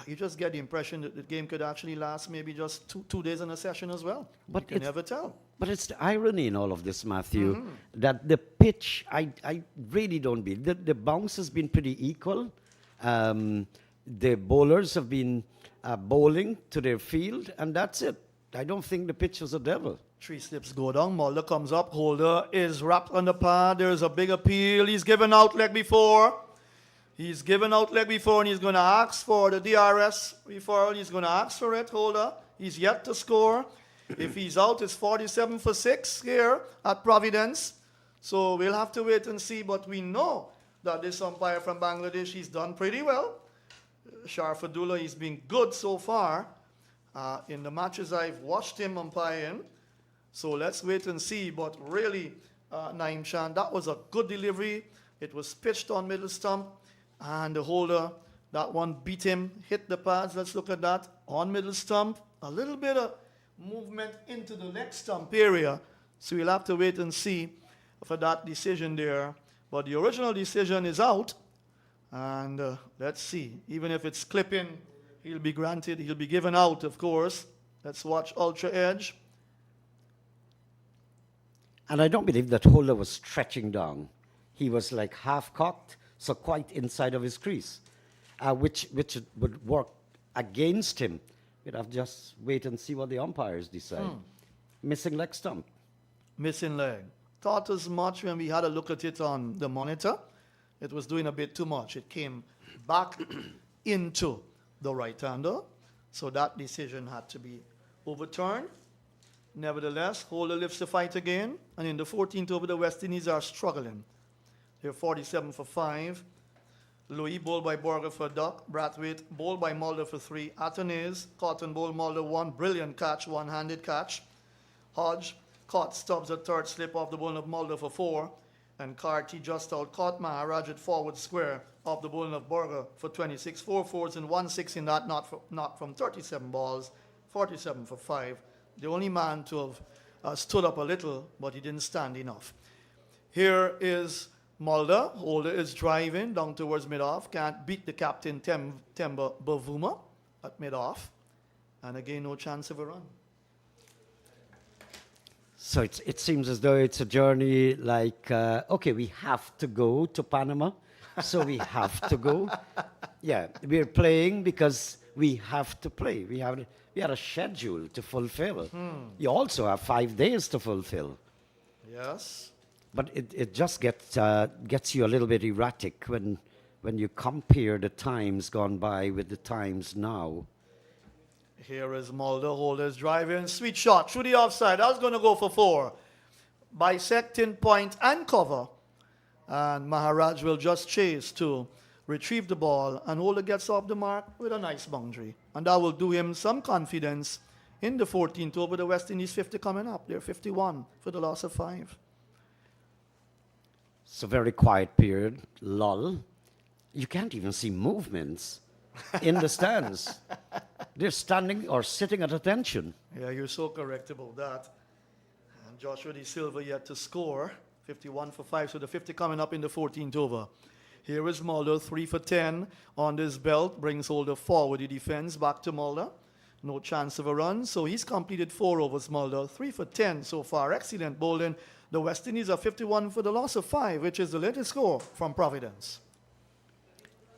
you just get the impression that the game could actually last maybe just two days in a session as well. But you can never tell. But it's the irony in all of this, Matthew, that the pitch, I really don't believe. The bounce has been pretty equal. The bowlers have been bowling to their field, and that's it. I don't think the pitch was a devil. 3 slips go down. Mulder comes up. Holder is wrapped on the pad. There's a big appeal. He's given out leg before. He's given out leg before, and he's going to ask for the DRS before. He's going to ask for it, Holder. He's yet to score. If he's out, it's 47 for 6 here at Providence. So we'll have to wait and see. But we know that this umpire from Bangladesh, he's done pretty well. Sharfadullah, he's been good so far in the matches I've watched him umpiring. So let's wait and see. But really, Naim Chan, that was a good delivery. It was pitched on middle stump. And the Holder, that one beat him, hit the pads. Let's look at that. On middle stump, a little bit of movement into the leg stump area. So we'll have to wait and see for that decision there. But the original decision is out. And let's see. Even if it's clipping, he'll be granted. He'll be given out, of course. Let's watch Ultra Edge. And I don't believe that Holder was stretching down. He was like half-cocked, so quite inside of his crease, which would work against him. We'd have to just wait and see what the umpires decide. Missing leg stump. Missing leg. Thought as much when we had a look at it on the monitor. It was doing a bit too much. It came back into the right-hander, so that decision had to be overturned. Nevertheless, Holder lifts the fight again, and in the 14th over, the West Indies are struggling. They're 47 for 5. Louis bowled by Borger for a duck. Brathwaite bowled by Mulder for 3. Athanaze, Cotton bowled Mulder 1. Brilliant catch, one-handed catch. Hodge caught Stubbs at third slip off the bowling of Mulder for 4. And Carty just out caught Maharaj at forward square off the bowling of Borger for 26. 4 fours and 1 6 in that knock from 37 balls. 47 for 5. The only man to have stood up a little, but he didn't stand enough. Here is Mulder. Holder is driving down towards mid-off. Can't beat the captain, Temba Bavuma, at mid-off. And again, no chance of a run. So it seems as though it's a journey like, okay, we have to go to Panama, so we have to go. Yeah, we're playing because we have to play. We had a schedule to fulfill. You also have 5 days to fulfill. Yes. But it just gets you a little bit erratic when you compare the times gone by with the times now. Here is Mulder. Holder's driving. Sweet shot through the offside. I was going to go for 4. Bisecting point and cover. And Maharaj will just chase to retrieve the ball. And Holder gets off the mark with a nice boundary. And that will do him some confidence in the 14th over. The West Indies 50 coming up. They're 51 for the loss of 5. It's a very quiet period, lull. You can't even see movements in the stands. They're standing or sitting at attention. Yeah, you're so correct about that. And Joshua De Silva yet to score. 51 for 5, so the 50 coming up in the 14th over. Here is Mulder, 3 for 10 on this belt. Brings Holder forward. He defends back to Mulder. No chance of a run, so he's completed 4 overs, Mulder. 3 for 10 so far. Excellent bowling. The West Indies are 51 for the loss of 5, which is the latest score from Providence.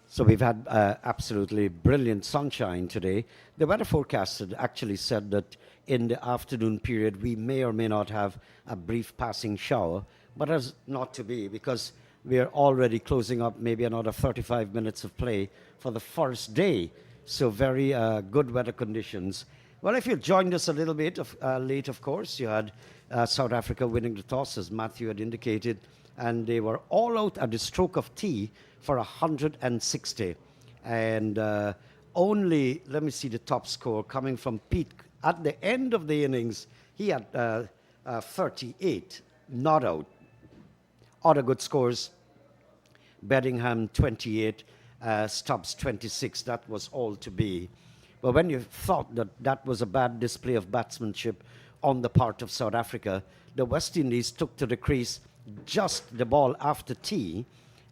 So we've had absolutely brilliant sunshine today. The weather forecast had actually said that in the afternoon period we may or may not have a brief passing shower, but as not to be, because we are already closing up maybe another 35 minutes of play for the first day So very good weather conditions. Well, if you joined us a little bit late, of course, you had South Africa winning the toss, as Matthew had indicated, and they were all out at the stroke of tea for 160. And only, let me see the top score coming from Pete. At the end of the innings, he had 38, not out. Other good scores, Bedingham 28, Stubbs 26. That was all to be. But when you thought that that was a bad display of batsmanship on the part of South Africa, the West Indies took to the crease just the ball after tea,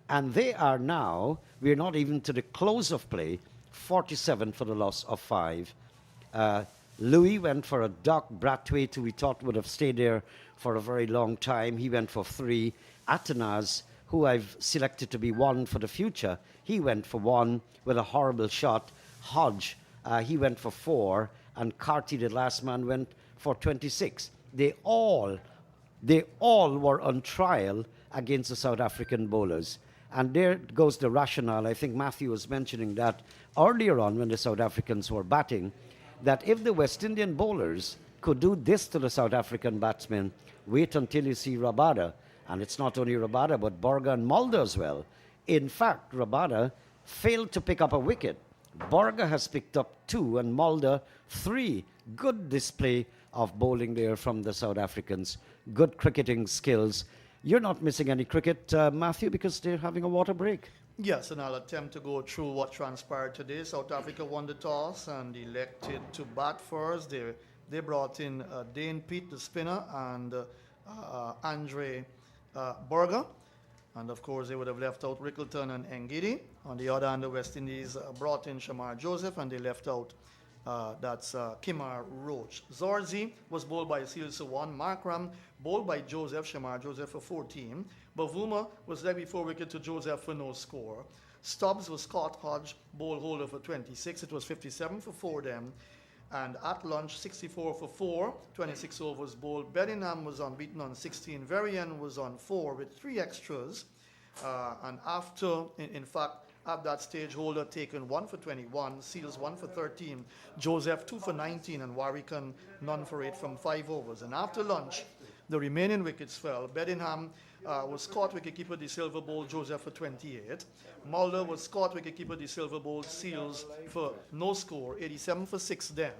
and they are now, we're not even to the close of play, 47 for the loss of 5. Louis went for a duck. Brathwaite, who we thought would have stayed there for a very long time, he went for 3. Atanas, who I've selected to be 1 for the future, he went for 1 with a horrible shot. Hodge, he went for 4, and Carty, the last man, went for 26. They all were on trial against the South African bowlers. And there goes the rationale. I think Matthew was mentioning that earlier on when the South Africans were batting, that if the West Indian bowlers could do this to the South African batsmen, wait until you see Rabada. And it's not only Rabada, but Borga and Mulder as well. In fact, Rabada failed to pick up a wicket. Borga has picked up 2 and Mulder 3. Good display of bowling there from the South Africans. Good cricketing skills. You're not missing any cricket, Matthew, because they're having a water break. Yes, and I'll attempt to go through what transpired today. South Africa won the toss and elected to bat first. They brought in Dane Pete, the spinner, and Andre Borga. And of course, they would have left out Rickleton and Ngidi. On the other hand, the West Indies brought in Shamar Joseph, and they left out Kimar Roach. Zorzi was bowled by Seal Suwan. Markram bowled by Joseph, Shamar Joseph for 14. Bavuma was there before wicket to Joseph for no score. Stubbs was Scott Hodge, bowl holder for 26. It was 57 for 4 them. And at lunch, 64 for 4, 26 overs bowled. Bedingham was unbeaten on 16. Varian was on 4 with 3 extras. And after, in fact, at that stage, Holder taken 1 for 21, Seals 1 for 13, Joseph 2 for 19, and Warwican none for 8 from 5 overs. And after lunch, the remaining wickets fell. Bedingham was caught wicketkeeper De Silva bowled Joseph for 28. Mulder was caught wicketkeeper De Silva bowled Seals for no score, 87 for 6 then.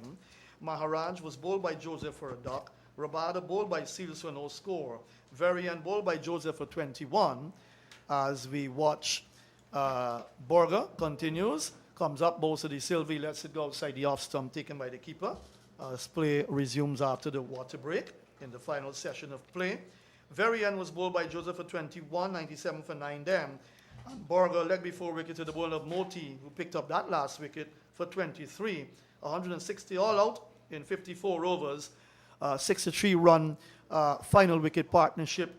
Maharaj was bowled by Joseph for a duck. Rabada bowled by Seals for no score. Varian bowled by Joseph for 21. As we watch, Borga continues, comes up, bowls to De Silva, lets it go outside the off stump, taken by the keeper. As play resumes after the water break in the final session of play. Varian was bowled by Joseph for 21, 97 for 9 them. And Borga leg before wicket to the bowler of Moti, who picked up that last wicket for 23. 160 all out in 54 overs. 63 run final wicket partnership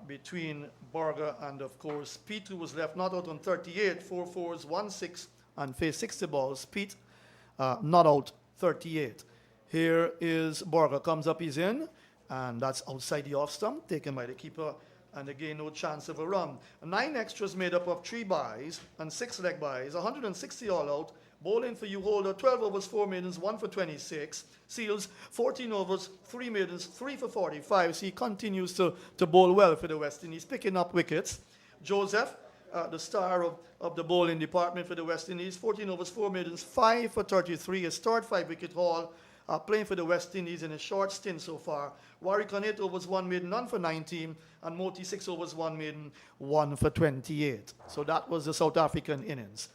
between Borga and, of course, Pete, who was left not out on 38, 4 fours, 1 6, and faced 60 balls. Pete not out 38. Here is Borga, comes up, he's in, and that's outside the off stump, taken by the keeper, and again, no chance of a run. 9 extras made up of 3 byes and 6 leg byes, 160 all out. Bowling for you, Holder, 12 overs, 4 maidens, 1 for 26. Seals, 14 overs, 3 maidens, 3 for 45. So he continues to bowl well for the West Indies, picking up wickets. Joseph, the star of the bowling department for the West Indies, 14 overs, 4 maidens, 5 for 33. His third 5-wicket haul, playing for the West Indies in a short stint so far. Warwick on 8 overs, 1 maiden, none for 19. And Moti, 6 overs, 1 maiden, 1 for 28. So that was the South African innings.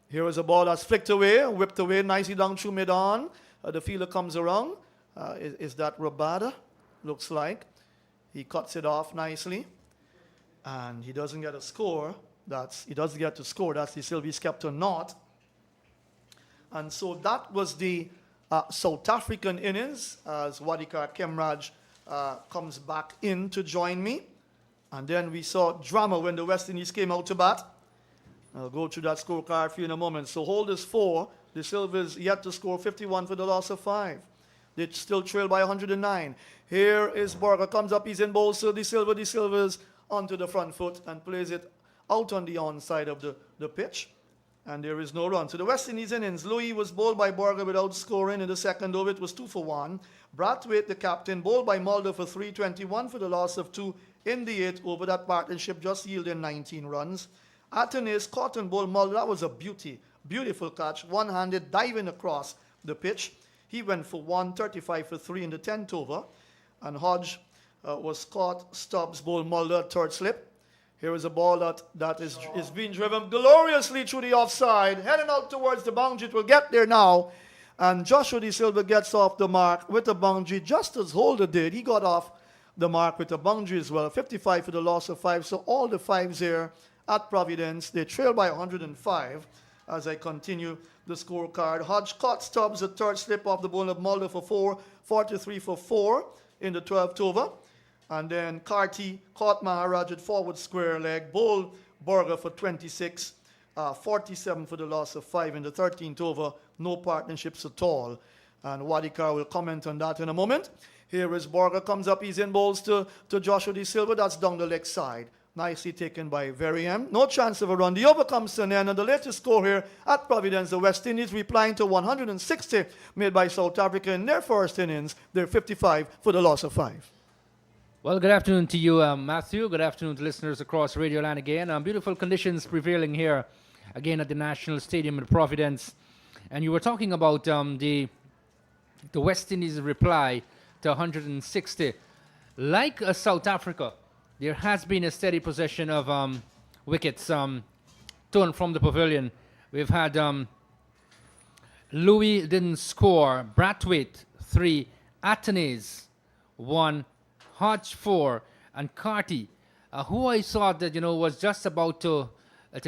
Here is a ball that's flicked away, whipped away nicely down through mid-on. The fielder comes around. Is that Rabada? Looks like. He cuts it off nicely. And he doesn't get a score. He doesn't get to score. That's the Sylvie's kept or not. And so that was the South African innings as Wadikar Kemraj comes back in to join me. And then we saw drama when the West Indies came out to bat. I'll go through that scorecard for you in a moment. So holders 4, De Silva's yet to score 51 for the loss of 5. They still trail by 109. Here is Borga, comes up, he's in bowl, so De Silva's onto the front foot and plays it out on the onside of the pitch. And there is no run. So the West Indies innings, Louis was bowled by Borger without scoring. In the second over, it was 2 for 1. Brathwaite, the captain, bowled by Mulder for 321 for the loss of 2 in the 8th over. That partnership just yielded 19 runs. Atenis caught and bowled Mulder. That was a beautiful catch. One-handed diving across the pitch. He went for 135 for 3 in the 10th over. And Hodge was caught. Stubbs bowled Mulder, third slip. Here is a ball that is being driven gloriously through the offside, heading out towards the boundary. It will get there now. And Joshua De Silva gets off the mark with a boundary, just as Holder did. He got off the mark with a boundary as well. 55 for the loss of 5. So all the 5s there at Providence. They trail by 105 as I continue the scorecard. Hodge caught Stubbs, a third slip off the ball of Mulder for 4, 43 for 4 in the 12th over. And then Carty caught Maharaj at forward square leg, bowled Borger for 26, 47 for the loss of 5 in the 13th over. No partnerships at all. And Wadikar will comment on that in a moment. Here is Borger, comes up, he's in bowls to Joshua De Silva. That's down the leg side. Nicely taken by Veriem. No chance of a run. The over comes to an end. And the latest score here at Providence, the West Indies replying to 160 made by South Africa in their first innings. They're 55 for the loss of 5. Well, good afternoon to you, Matthew. Good afternoon to listeners across Radio Land again. Beautiful conditions prevailing here again at the National Stadium in Providence. And you were talking about the West Indies' reply to 160. Like South Africa, there has been a steady possession of wickets to and from the pavilion. We've had Louis didn't score, Brathwaite 3, Atenes 1, Hodge 4, and Carty, who I thought that was just about to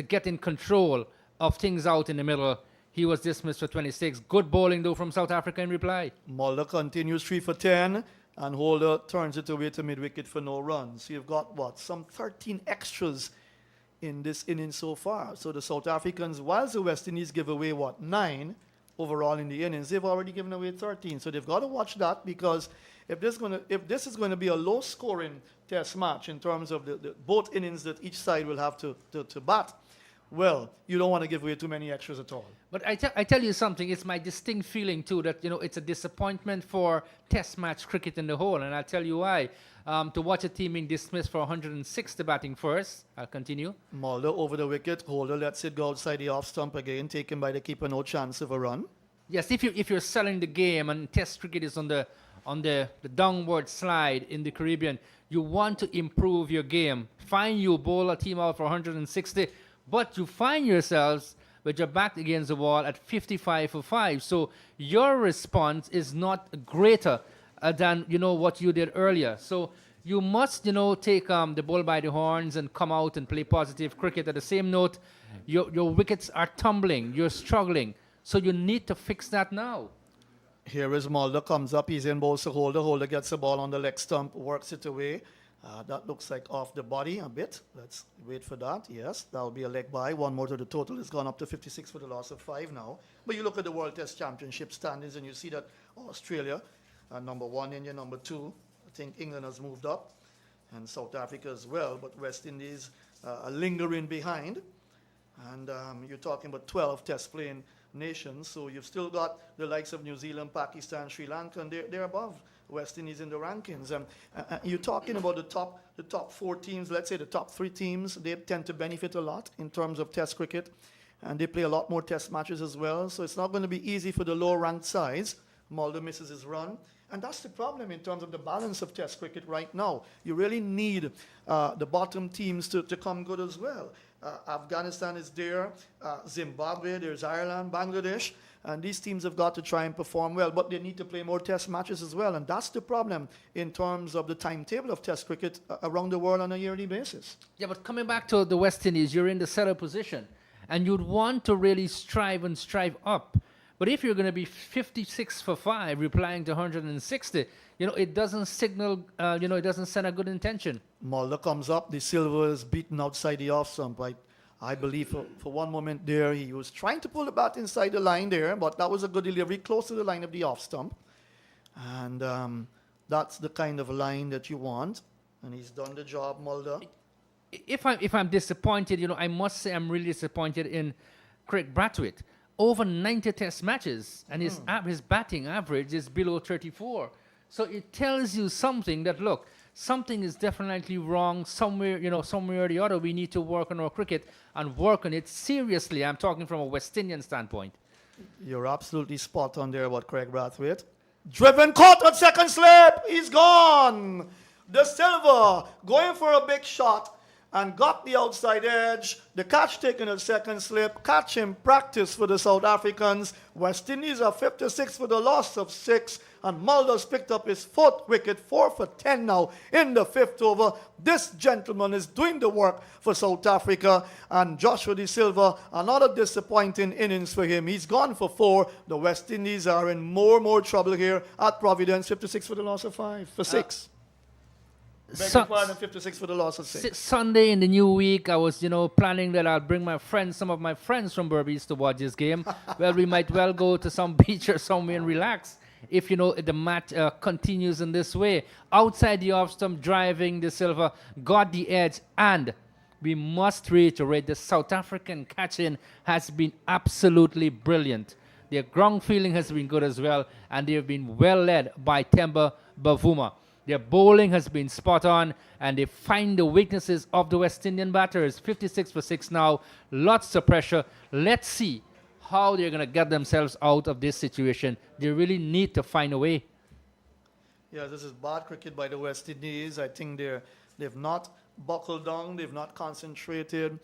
get in control of things out in the middle. He was dismissed for 26. Good bowling though from South Africa in reply. Mulder continues 3 for 10, and Holder turns it away to mid-wicket for no runs. You've got some 13 extras in this inning so far. So the South Africans, whilst the West Indies give away 9 overall in the innings, they've already given away 13. So they've got to watch that, because if this is going to be a low-scoring test match in terms of the both innings that each side will have to bat, well, you don't want to give away too many extras at all. But I tell you something, it's my distinct feeling too that it's a disappointment for test match cricket in the whole, and I'll tell you why. To watch a team being dismissed for 160 batting first. I'll continue. Mulder over the wicket, Holder lets it go outside the off stump again, taken by the keeper, no chance of a run. Yes, if you're selling the game and test cricket is on the downward slide in the Caribbean, you want to improve your game. Fine, you bowl a team out for 160, but you find yourselves with your back against the wall at 55 for 5. So your response is not greater than what you did earlier. So you must take the bull by the horns and come out and play positive cricket. At the same note, your wickets are tumbling, you're struggling. So you need to fix that now. Here is Mulder, comes up, he's in bowls to Holder. Holder gets the ball on the leg stump, works it away. That looks like off the body a bit. Let's wait for that. Yes, that'll be a leg by. One more to the total. It's gone up to 56 for the loss of 5 now. But you look at the World Test Championship standings and you see that Australia, number 1, India, number 2. I think England has moved up, and South Africa as well. But West Indies are lingering behind. And you're talking about 12 test playing nations. So you've still got the likes of New Zealand, Pakistan, Sri Lanka, and they're above West Indies in the rankings. You're talking about the top 4 teams, let's say the top 3 teams, they tend to benefit a lot in terms of test cricket, and they play a lot more test matches as well. So it's not going to be easy for the lower ranked sides. Mulder misses his run. And that's the problem in terms of the balance of test cricket right now. You really need the bottom teams to come good as well. Afghanistan is there, Zimbabwe, there's Ireland, Bangladesh, and these teams have got to try and perform well, but they need to play more test matches as well, and that's the problem in terms of the timetable of test cricket around the world on a yearly basis. Yeah, but coming back to the West Indies, you're in the setter position, and you'd want to really strive up. But if you're going to be 56 for 5, replying to 160, it doesn't signal, it doesn't send a good intention. Mulder comes up, the Silva is beaten outside the off stump. I believe for one moment there, he was trying to pull the bat inside the line there, but that was a good delivery, close to the line of the off stump. And that's the kind of line that you want. And he's done the job, Mulder. If I'm disappointed, I must say I'm really disappointed in Craig Brathwaite, over 90 test matches, and his batting average is below 34. So it tells you something that, look, something is definitely wrong somewhere, somewhere or the other. We need to work on our cricket and work on it seriously. I'm talking from a West Indian standpoint. You're absolutely spot on there about Craig Brathwaite. Driven, caught on second slip. He's gone. De Silva going for a big shot and got the outside edge. The catch taken at second slip. Catch in practice for the South Africans. West Indies are 56 for the loss of 6. And Mulder's picked up his 4th wicket, 4 for 10 now in the 5th over. This gentleman is doing the work for South Africa. And Joshua De Silva, another disappointing innings for him. He's gone for 4. The West Indies are in more trouble here at Providence. 56 for the loss of 5, for 6. Beg your pardon, 56 for the loss of 6. Sunday in the new week, I was, planning that I'll bring some of my friends from Berbice to watch this game. Well, we might well go to some beach or somewhere and relax if, the match continues in this way. Outside the off-stump, driving De Silva got the edge, and we must reiterate the South African catching has been absolutely brilliant. Their ground feeling has been good as well, and they have been well led by Temba Bavuma. Their bowling has been spot on, and they find the weaknesses of the West Indian batters. 56 for 6 now, lots of pressure. Let's see how they're going to get themselves out of this situation. They really need to find a way. Yeah, this is bad cricket by the West Indies. I think they've not buckled down, they've not concentrated.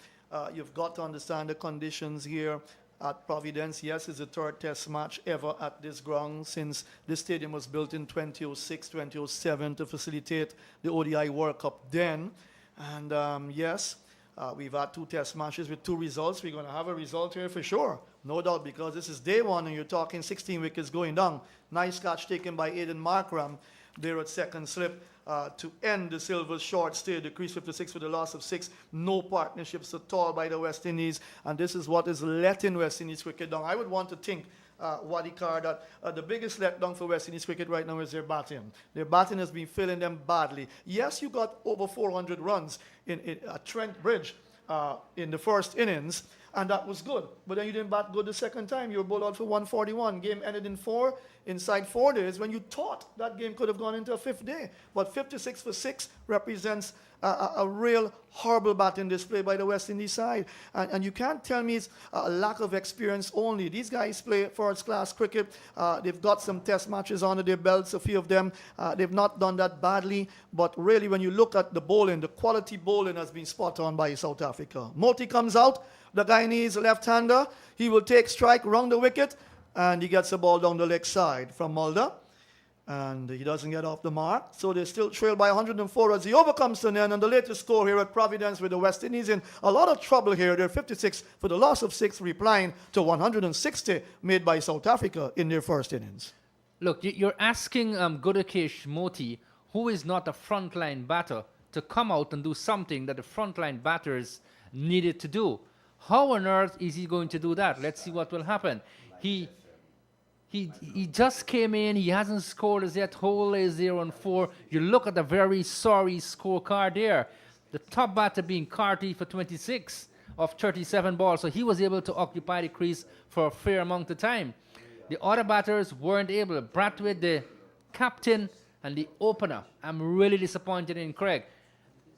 You've got to understand the conditions here at Providence. Yes, it's the 3rd test match ever at this ground since this stadium was built in 2006, 2007 to facilitate the ODI World Cup then. And yes, we've had 2 test matches with 2 results. We're going to have a result here for sure. No doubt, because this is day 1 and you're talking 16 wickets going down. Nice catch taken by Aiden Markram there at second slip to end the Silver's short stay. The crease 56 for the loss of 6. No partnerships at all by the West Indies. And this is what is letting West Indies cricket down. I would want to think, Wadikar, that the biggest letdown for West Indies cricket right now is their batting. Their batting has been failing them badly. Yes, you got over 400 runs at Trent Bridge in the first innings, and that was good. But then you didn't bat good the second time. You were bowled out for 141. Game ended in 4. Inside 4 days, when you thought that game could have gone into a 5th day. But 56 for 6 represents a real horrible batting display by the West Indies side. And you can't tell me it's a lack of experience only. These guys play first-class cricket. They've got some test matches under their belts, a few of them. They've not done that badly. But really, when you look at the bowling, the quality bowling has been spot on by South Africa. Moti comes out. The Guyanese left-hander. He will take strike, round the wicket, and he gets the ball down the leg side from Mulder. And he doesn't get off the mark. So they still trail by 104 as he overcomes to end. And the latest score here at Providence with the West Indies in a lot of trouble here. They're 56 for the loss of 6, replying to 160 made by South Africa in their first innings. Look, you're asking Gudakesh Moti, who is not a frontline batter, to come out and do something that the frontline batters needed to do. How on earth is he going to do that? Let's see what will happen. He just came in. He hasn't scored as yet. Hole is 0-4. You look at the very sorry scorecard there. The top batter being Carty for 26 of 37 balls. So he was able to occupy the crease for a fair amount of time. The other batters weren't able. Brathwaite, the captain, and the opener. I'm really disappointed in Craig.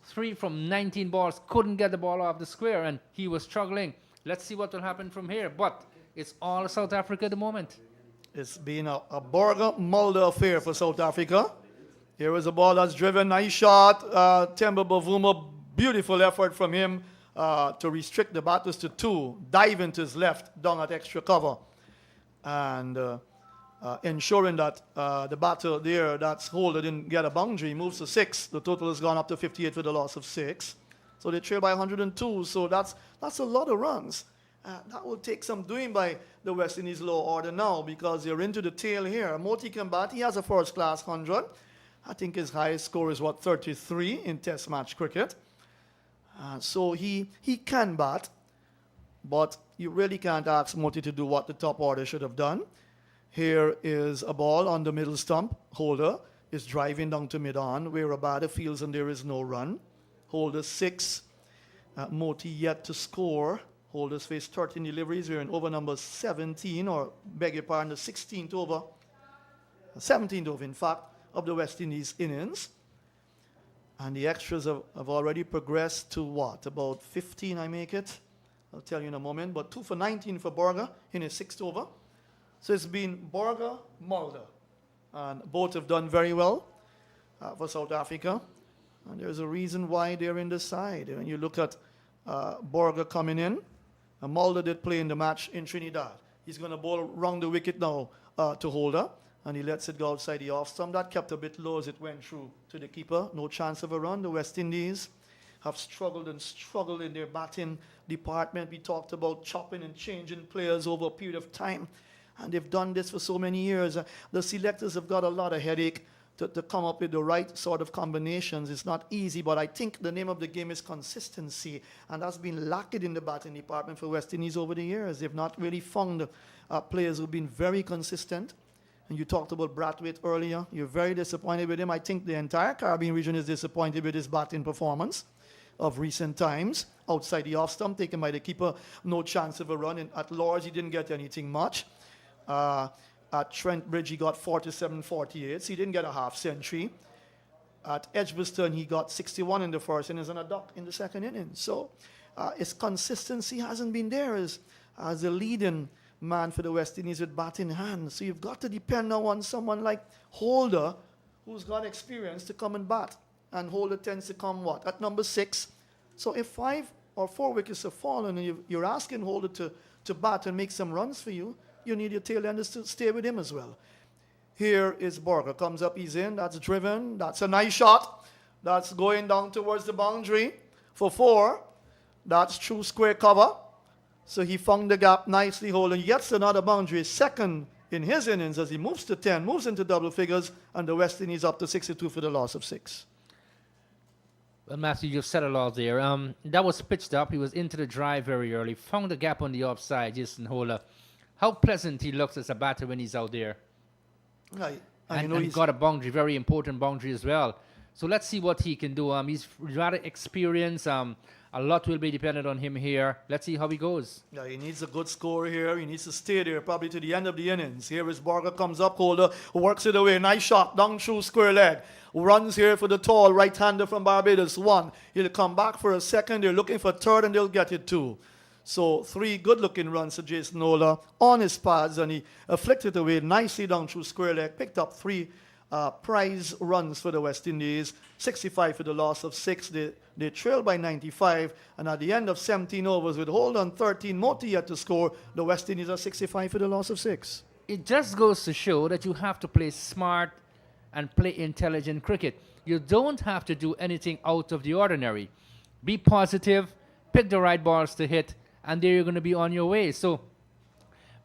3 from 19 balls. Couldn't get the ball off the square, and he was struggling. Let's see what will happen from here. But it's all South Africa at the moment. It's been a Borger Mulder affair for South Africa. Here is a ball that's driven. Nice shot. Temba Bavuma, beautiful effort from him to restrict the batters to 2. Dive into his left, down at extra cover. And ensuring that the batter there, that's Holder, didn't get a boundary. Moves to 6. The total has gone up to 58 for the loss of 6. So they trail by 102. So that's a lot of runs. That will take some doing by the West Indies low order now, because they're into the tail here. Moti can bat. He has a first-class 100. I think his highest score is, 33 in test match cricket. So he can bat, but you really can't ask Moti to do what the top order should have done. Here is a ball on the middle stump. Holder is driving down to mid-on, where a batter feels and there is no run. Holder 6. Moti yet to score. Holders faced 13 deliveries. We're in over number 17, or beg your pardon, the 16th over, 17th over, in fact, of the West Indies innings. And the extras have already progressed to what? About 15, I make it. I'll tell you in a moment. But 2 for 19 for Borga in his 6th over. So it's been Borga, Mulder. And both have done very well for South Africa. And there's a reason why they're in the side. When you look at Borga coming in, and Mulder did play in the match in Trinidad. He's going to bowl round the wicket now to Holder. And he lets it go outside the off stump. That kept a bit low as it went through to the keeper. No chance of a run. The West Indies have struggled and struggled in their batting department. We talked about chopping and changing players over a period of time. And they've done this for so many years. The selectors have got a lot of headache to come up with the right sort of combinations. It's not easy, but I think the name of the game is consistency. And that's been lacking in the batting department for West Indies over the years. They've not really found players who've been very consistent. And you talked about Brathwaite earlier. You're very disappointed with him. I think the entire Caribbean region is disappointed with his batting performance of recent times. Outside the off stump, taken by the keeper, no chance of a run. And at Lords, he didn't get anything much. At Trent Bridge, he got 47, 48, so he didn't get a half century. At Edgbaston, he got 61 in the first innings and a duck in the second inning. So his consistency hasn't been there as a leading man for the West Indies with bat in hand. So you've got to depend now on someone like Holder, who's got experience to come and bat. And Holder tends to come, what, at number 6. So if 5 or 4 wickets have fallen and you're asking Holder to bat and make some runs for you, you need your tailenders to stay with him as well. Here is Borger. Comes up, he's in. That's driven. That's a nice shot. That's going down towards the boundary for 4. That's true square cover. So he found the gap nicely holding. He gets another boundary, second in his innings as he moves to 10, moves into double figures, and the West Indies up to 62 for the loss of 6. Well, Matthew, you've said a lot there. That was pitched up. He was into the drive very early, found the gap on the offside, Jason Holder. How pleasant he looks as a batter when he's out there. Right. And he's got a boundary, very important boundary as well. So let's see what he can do. He's rather experienced. A lot will be dependent on him here. Let's see how he goes. Yeah, he needs a good score here. He needs to stay there probably to the end of the innings. Here is Borger, comes up, Holder, works it away. Nice shot, down through square leg. Runs here for the tall right-hander from Barbados. 1. He'll come back for a second. They're looking for a third, and they'll get it 2. So 3 good-looking runs to Jason Holder on his pads, and he flicked it away nicely down through square leg. Picked up 3 prize runs for the West Indies. 65 for the loss of 6. They trailed by 95, and at the end of 17 overs with Holder on 13, Moti yet to score, the West Indies are 65 for the loss of 6. It just goes to show that you have to play smart and play intelligent cricket. You don't have to do anything out of the ordinary. Be positive, pick the right balls to hit, and there you're going to be on your way. So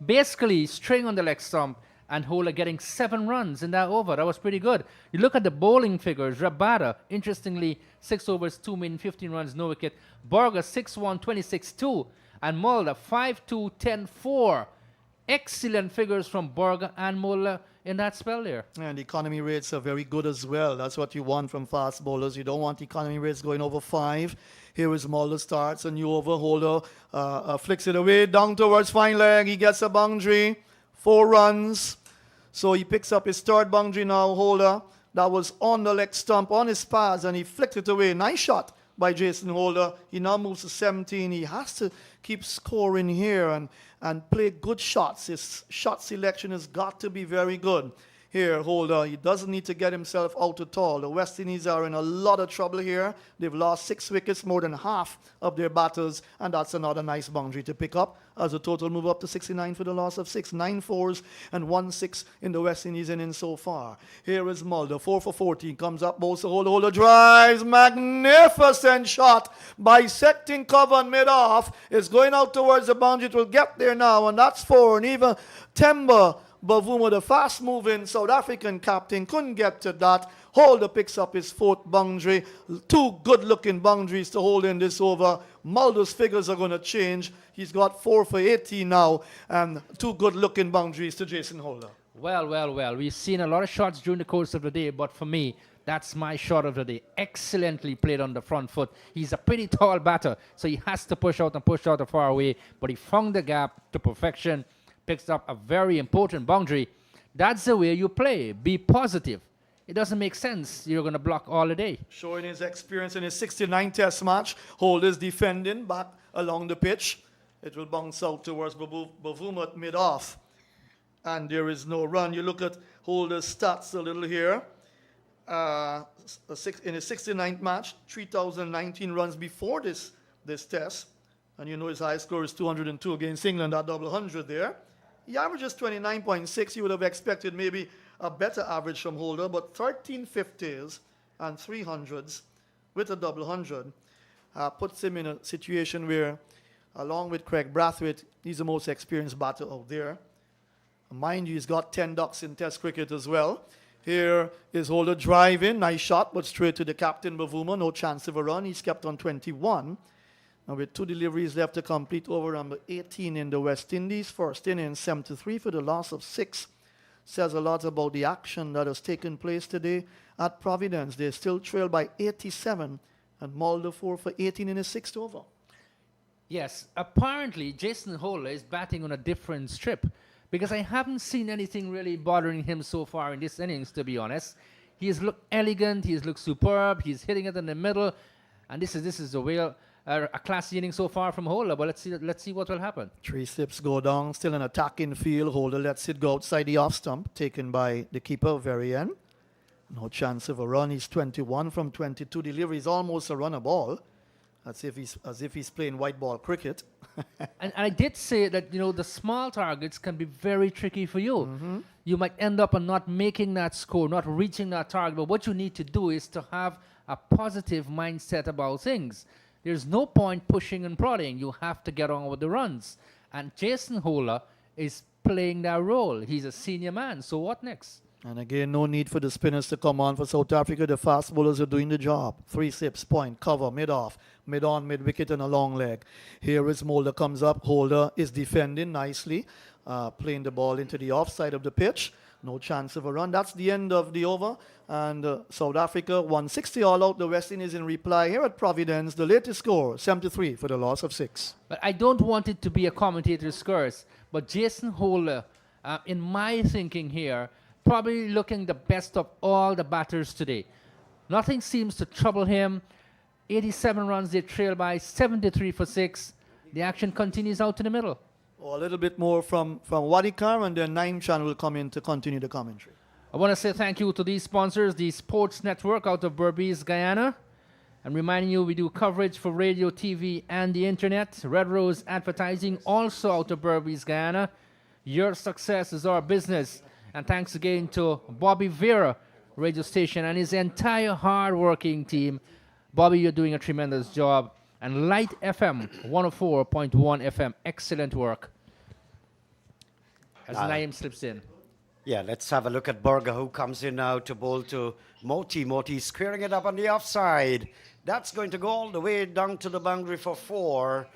basically, string on the leg stump and Holder getting 7 runs in that over. That was pretty good. You look at the bowling figures. Rabada, interestingly, 6 overs, 2 min, 15 runs, no wicket. Borger, 6-1, 26-2. And Mulder, 5-2, 10-4. Excellent figures from Borger and Mulder in that spell there. And the economy rates are very good as well. That's what you want from fast bowlers. You don't want economy rates going over 5. Here is Mulder, starts a new over. Holder flicks it away down towards fine leg. He gets a boundary, 4 runs. So he picks up his 3rd boundary now. Holder, that was on the leg stump, on his pads, and he flicked it away. Nice shot by Jason Holder. He now moves to 17. He has to keep scoring here and play good shots. His shot selection has got to be very good. Here, Holder, he doesn't need to get himself out at all. The West Indies are in a lot of trouble here. They've lost 6 wickets, more than half of their batters, and that's another nice boundary to pick up as a total move up to 69 for the loss of 6. 9 4s and 1 6 in the West Indies innings so far. Here is Mulder, 4 for 14, comes up, bowls the Holder, drives, magnificent shot, bisecting cover and mid-off. It's going out towards the boundary. It will get there now, and that's 4. And even Temba Bavuma, the fast-moving South African captain, couldn't get to that. Holder picks up his 4th boundary. 2 good-looking boundaries to hold in this over. Mulder's figures are going to change. He's got 4 for 18 now, and 2 good-looking boundaries to Jason Holder. Well. We've seen a lot of shots during the course of the day, but for me, That's my shot of the day. Excellently played on the front foot. He's a pretty tall batter, so he has to push out and push out far away. But he found the gap to perfection, picks up a very important boundary. That's the way you play. Be positive. It doesn't make sense. You're going to block all the day. Showing his experience in his 69 test match. Holders defending back along the pitch. It will bounce out towards Bavuma at mid-off. And there is no run. You look at Holder's stats a little here. In his 69th match, 3,019 runs before this test. And you know his high score is 202 against England, that double 100 there. He averages 29.6. You would have expected maybe a better average from Holder, but 13 50s and 300s with a double 100 puts him in a situation where, along with Craig Brathwaite, he's the most experienced batter out there. Mind you, he's got 10 ducks in Test cricket as well. Here is Holder driving, nice shot, but straight to the captain, Bavuma, no chance of a run. He's kept on 21. Now with 2 deliveries left to complete, over number 18 in the West Indies. First inning, 73 for the loss of 6. Says a lot about the action that has taken place today at Providence. They still trail by 87 and Mulder 4 for 18 in his 6th over. Yes, apparently Jason Holder is batting on a different strip, because I haven't seen anything really bothering him so far in this innings, to be honest. He has looked elegant, he has looked superb, he's hitting it in the middle, and this is a classy inning so far from Holder, but let's see what will happen. 3 steps go down, still an attacking field. Holder lets it go outside the off stump, taken by the keeper, very end. No chance of a run. He's 21 from 22 deliveries, almost a runner ball. As if he's playing white ball cricket. And I did say that, the small targets can be very tricky for you. Mm-hmm. You might end up on not making that score, not reaching that target. But what you need to do is to have a positive mindset about things. There's no point pushing and prodding. You have to get on with the runs. And Jason Holder is playing that role. He's a senior man. So what next? And again, no need for the spinners to come on for South Africa. The fast bowlers are doing the job. 3 sips, point, cover, mid-off, mid-on, mid-wicket, and a long leg. Here is Mulder comes up. Holder is defending nicely, playing the ball into the offside of the pitch. No chance of a run. That's the end of the over. And South Africa 160 all out. The West Indies in reply here at Providence. The latest score, 73 for the loss of 6. But I don't want it to be a commentator's curse. But Jason Holder, in my thinking here, probably looking the best of all the batters today. Nothing seems to trouble him. 87 runs they trail by, 73 for 6. The action continues out to the middle. Oh, a little bit more from Wadikar, and then Naim Chan will come in to continue the commentary. I want to say thank you to these sponsors, the Sports Network out of Berbice, Guyana. I'm reminding you we do coverage for radio, TV, and the internet. Red Rose Advertising, also out of Berbice, Guyana. Your success is our business. And thanks again to Bobby Vera radio station and his entire hard-working team. Bobby, you're doing a tremendous job. And Light FM, 104.1 FM, excellent work. As Naeem slips in. Yeah, let's have a look at Burger, who comes in now to bowl to Moti. Moti squaring it up on the offside. That's going to go all the way down to the boundary for 4.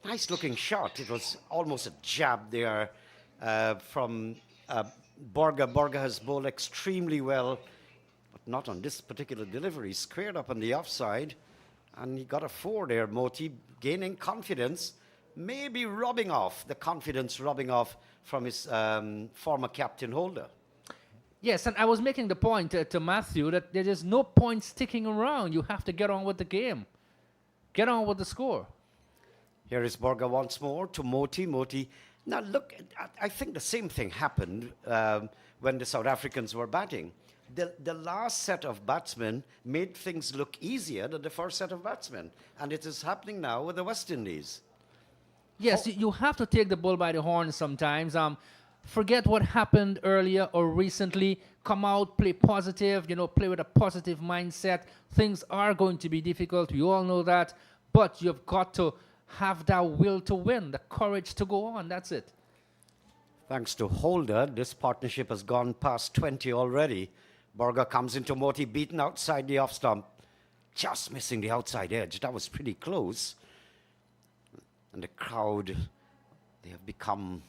Nice looking shot. It was almost a jab there from Borga. Borga has bowled extremely well, but not on this particular delivery. Squared up on the offside, and he got a 4 there. Moti gaining confidence, maybe rubbing off from his former captain Holder. Yes, and I was making the point to Matthew that there is no point sticking around. You have to get on with the game. Get on with the score. Here is Borga once more to Moti. Moti. Now look, I think the same thing happened when the South Africans were batting. The last set of batsmen made things look easier than the first set of batsmen. And it is happening now with the West Indies. Yes, you have to take the bull by the horn sometimes. Forget what happened earlier or recently. Come out, play positive, play with a positive mindset. Things are going to be difficult. We all know that. But you've got to have that will to win, the courage to go on. That's it. Thanks to Holder, this partnership has gone past 20 already. Borga comes into Moti, beaten outside the off stump. Just missing the outside edge. That was pretty close. And the crowd, they have become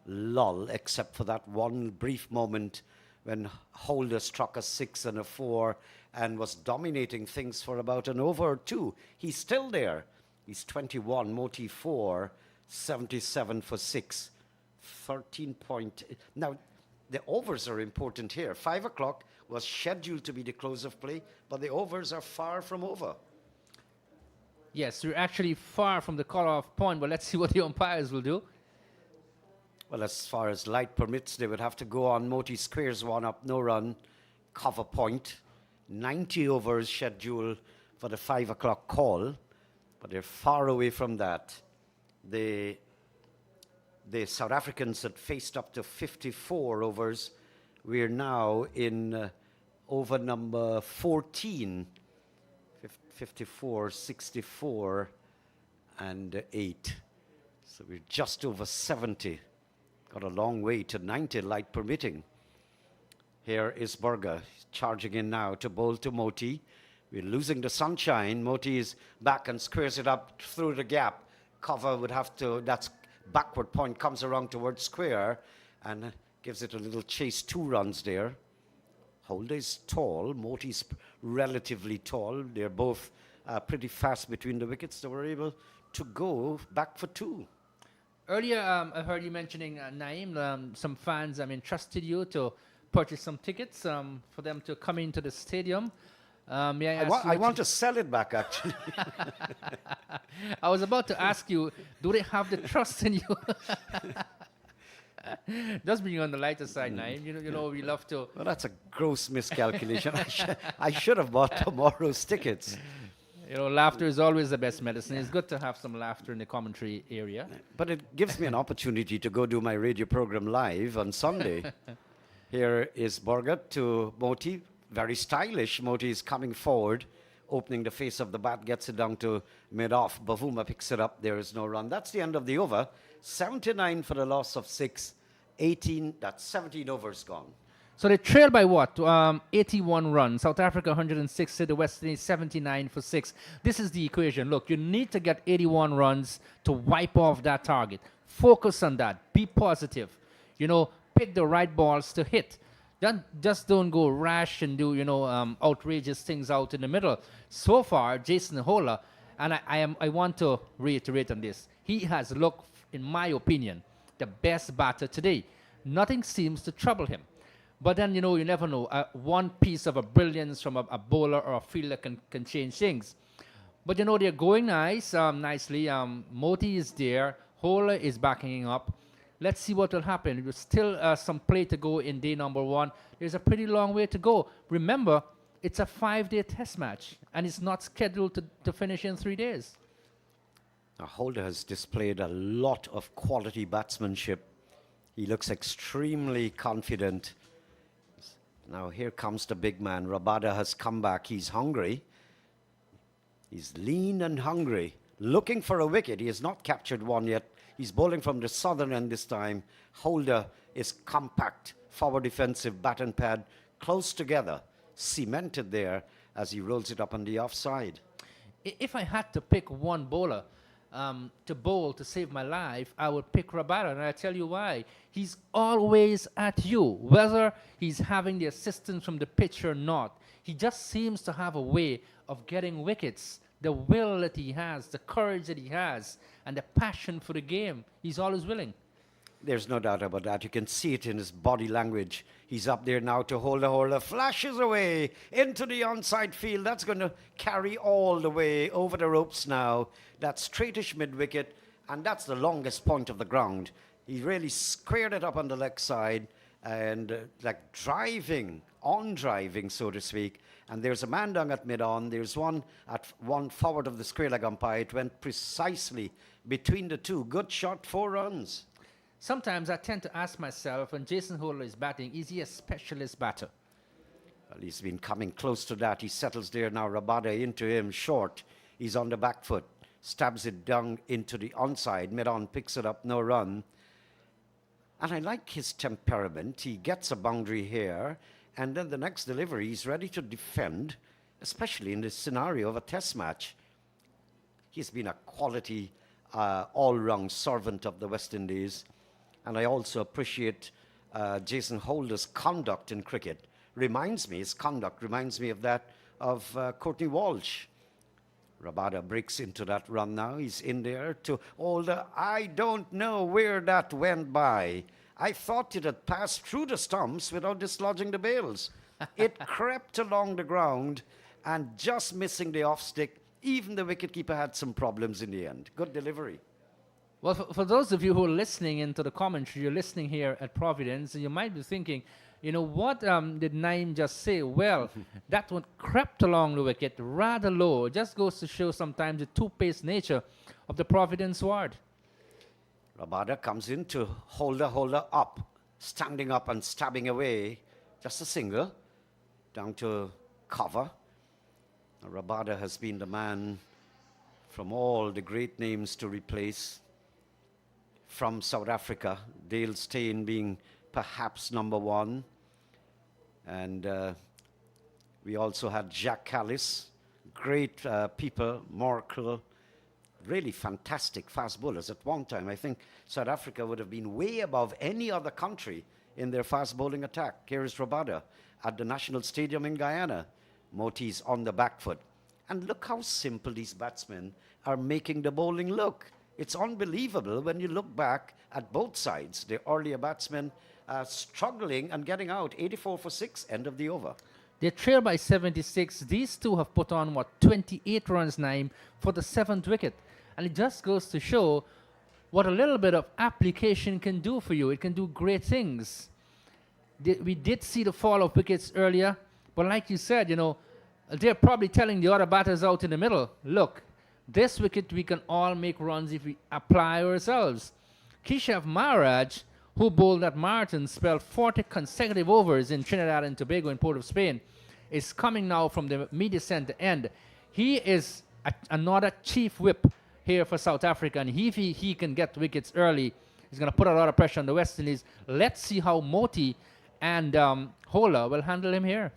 lull, except for that one brief moment when Holder struck a 6 and a 4 and was dominating things for about an over or two. He's still there. He's 21, Moti 4, 77 for 6, 13 point. Now, the overs are important here. 5 o'clock was scheduled to be the close of play, but the overs are far from over. Yes, we're actually far from the call-off point, but let's see what the umpires will do. Well, as far as light permits, they would have to go on. Moti squares one up, no run, cover point. 90 overs scheduled for the 5 o'clock call, but they're far away from that. The South Africans had faced up to 54 overs. We're now in over number 14, 54, 64, and 8. So we're just over 70. Got a long way to 90, light permitting. Here is Burger charging in now to bowl to Moti. We're losing the sunshine. Moti is back and squares it up through the gap. Cover would have to, that's backward point, comes around towards square and gives it a little chase, 2 runs there. Holder is tall. Moti's relatively tall. They're both pretty fast between the wickets. They were able to go back for 2. Earlier, I heard you mentioning, Naeem, some fans entrusted you to purchase some tickets for them to come into the stadium. May I ask I want to sell it back, actually. I was about to ask you, do they have the trust in you? Just being on the lighter side, Naeem. You know, we love to. Well, that's a gross miscalculation. I should have bought tomorrow's tickets. You know, laughter is always the best medicine. It's good to have some laughter in the commentary area. But it gives me an opportunity to go do my radio program live on Sunday. Here is Borgat to Moti. Very stylish. Moti is coming forward, opening the face of the bat, gets it down to mid-off. Bavuma picks it up. There is no run. That's the end of the over. 79 for the loss of 6. 18, that's 17 overs gone. So they trail by what? 81 runs. South Africa 106 to the West Indies 79 for 6. This is the equation. Look, you need to get 81 runs to wipe off that target. Focus on that. Be positive. You know, pick the right balls to hit. Just don't go rash and do, outrageous things out in the middle. So far, Jason Holder, and I want to reiterate on this, he has looked, in my opinion, the best batter today. Nothing seems to trouble him. But then, you never know. One piece of a brilliance from a bowler or a fielder can change things. But, they're going nicely. Moti is there. Holder is backing up. Let's see what will happen. There's still some play to go in day number 1. There's a pretty long way to go. Remember, it's a 5-day test match, and it's not scheduled to finish in 3 days. Now, Holder has displayed a lot of quality batsmanship. He looks extremely confident. Now here comes the big man. Rabada has come back. He's hungry. He's lean and hungry, looking for a wicket. He has not captured one yet. He's bowling from the southern end this time. Holder is compact, forward defensive, bat and pad, close together, cemented there as he rolls it up on the offside. If I had to pick one bowler to bowl to save my life, I would pick Rabada, and I'll tell you why. He's always at you, whether he's having the assistance from the pitch or not. He just seems to have a way of getting wickets. The will that he has, the courage that he has, and the passion for the game. He's always willing. There's no doubt about that. You can see it in his body language. He's up there now to Holder, flashes away into the onside field. That's going to carry all the way over the ropes now. That's straightish mid-wicket, and that's the longest point of the ground. He really squared it up on the leg side and driving, so to speak. And there's a man down at mid-on. There's one forward of the square leg umpire. It went precisely between the two. Good shot, 4 runs. Sometimes I tend to ask myself, when Jason Holder is batting, is he a specialist batter? Well, he's been coming close to that. He settles there now. Rabada into him, short. He's on the back foot. Stabs it down into the onside. Mid-on picks it up, no run. And I like his temperament. He gets a boundary here. And then the next delivery, he's ready to defend, especially in this scenario of a test match. He's been a quality all-round servant of the West Indies. And I also appreciate Jason Holder's conduct in cricket. His conduct reminds me of that of Courtney Walsh. Rabada breaks into that run now. He's in there to Holder. I don't know where that went by. I thought it had passed through the stumps without dislodging the bails. It crept along the ground and just missing the off stick. Even the wicketkeeper had some problems in the end. Good delivery. Well, for those of you who are listening into the commentary, you're listening here at Providence, you might be thinking, what did Naim just say? Well, that one crept along the wicket rather low. It just goes to show sometimes the two-paced nature of the Providence ward. Rabada comes in to Holder up, standing up and stabbing away. Just a single, down to cover. Rabada has been the man from all the great names to replace. From South Africa, Dale Steyn being perhaps number one. And we also had Jacques Callis, great people, Morkel, really fantastic fast bowlers. At one time, I think South Africa would have been way above any other country in their fast bowling attack. Here is Rabada at the National Stadium in Guyana. Moti's on the back foot. And look how simple these batsmen are making the bowling look. It's unbelievable when you look back at both sides. The earlier batsmen struggling and getting out. 84 for 6, end of the over. They trail by 76. These two have put on, 28 runs, Naim, for the 7th wicket. And it just goes to show what a little bit of application can do for you. It can do great things. We did see the fall of wickets earlier, but like you said, they're probably telling the other batters out in the middle, look, this wicket we can all make runs if we apply ourselves. Keshav Maharaj, who bowled at Martin, spelled 40 consecutive overs in Trinidad and Tobago in Port of Spain, is coming now from the media center end. He is another chief whip here for South Africa, and if he can get wickets early, he's going to put a lot of pressure on the West Indies. Let's see how Moti and Hola will handle him here.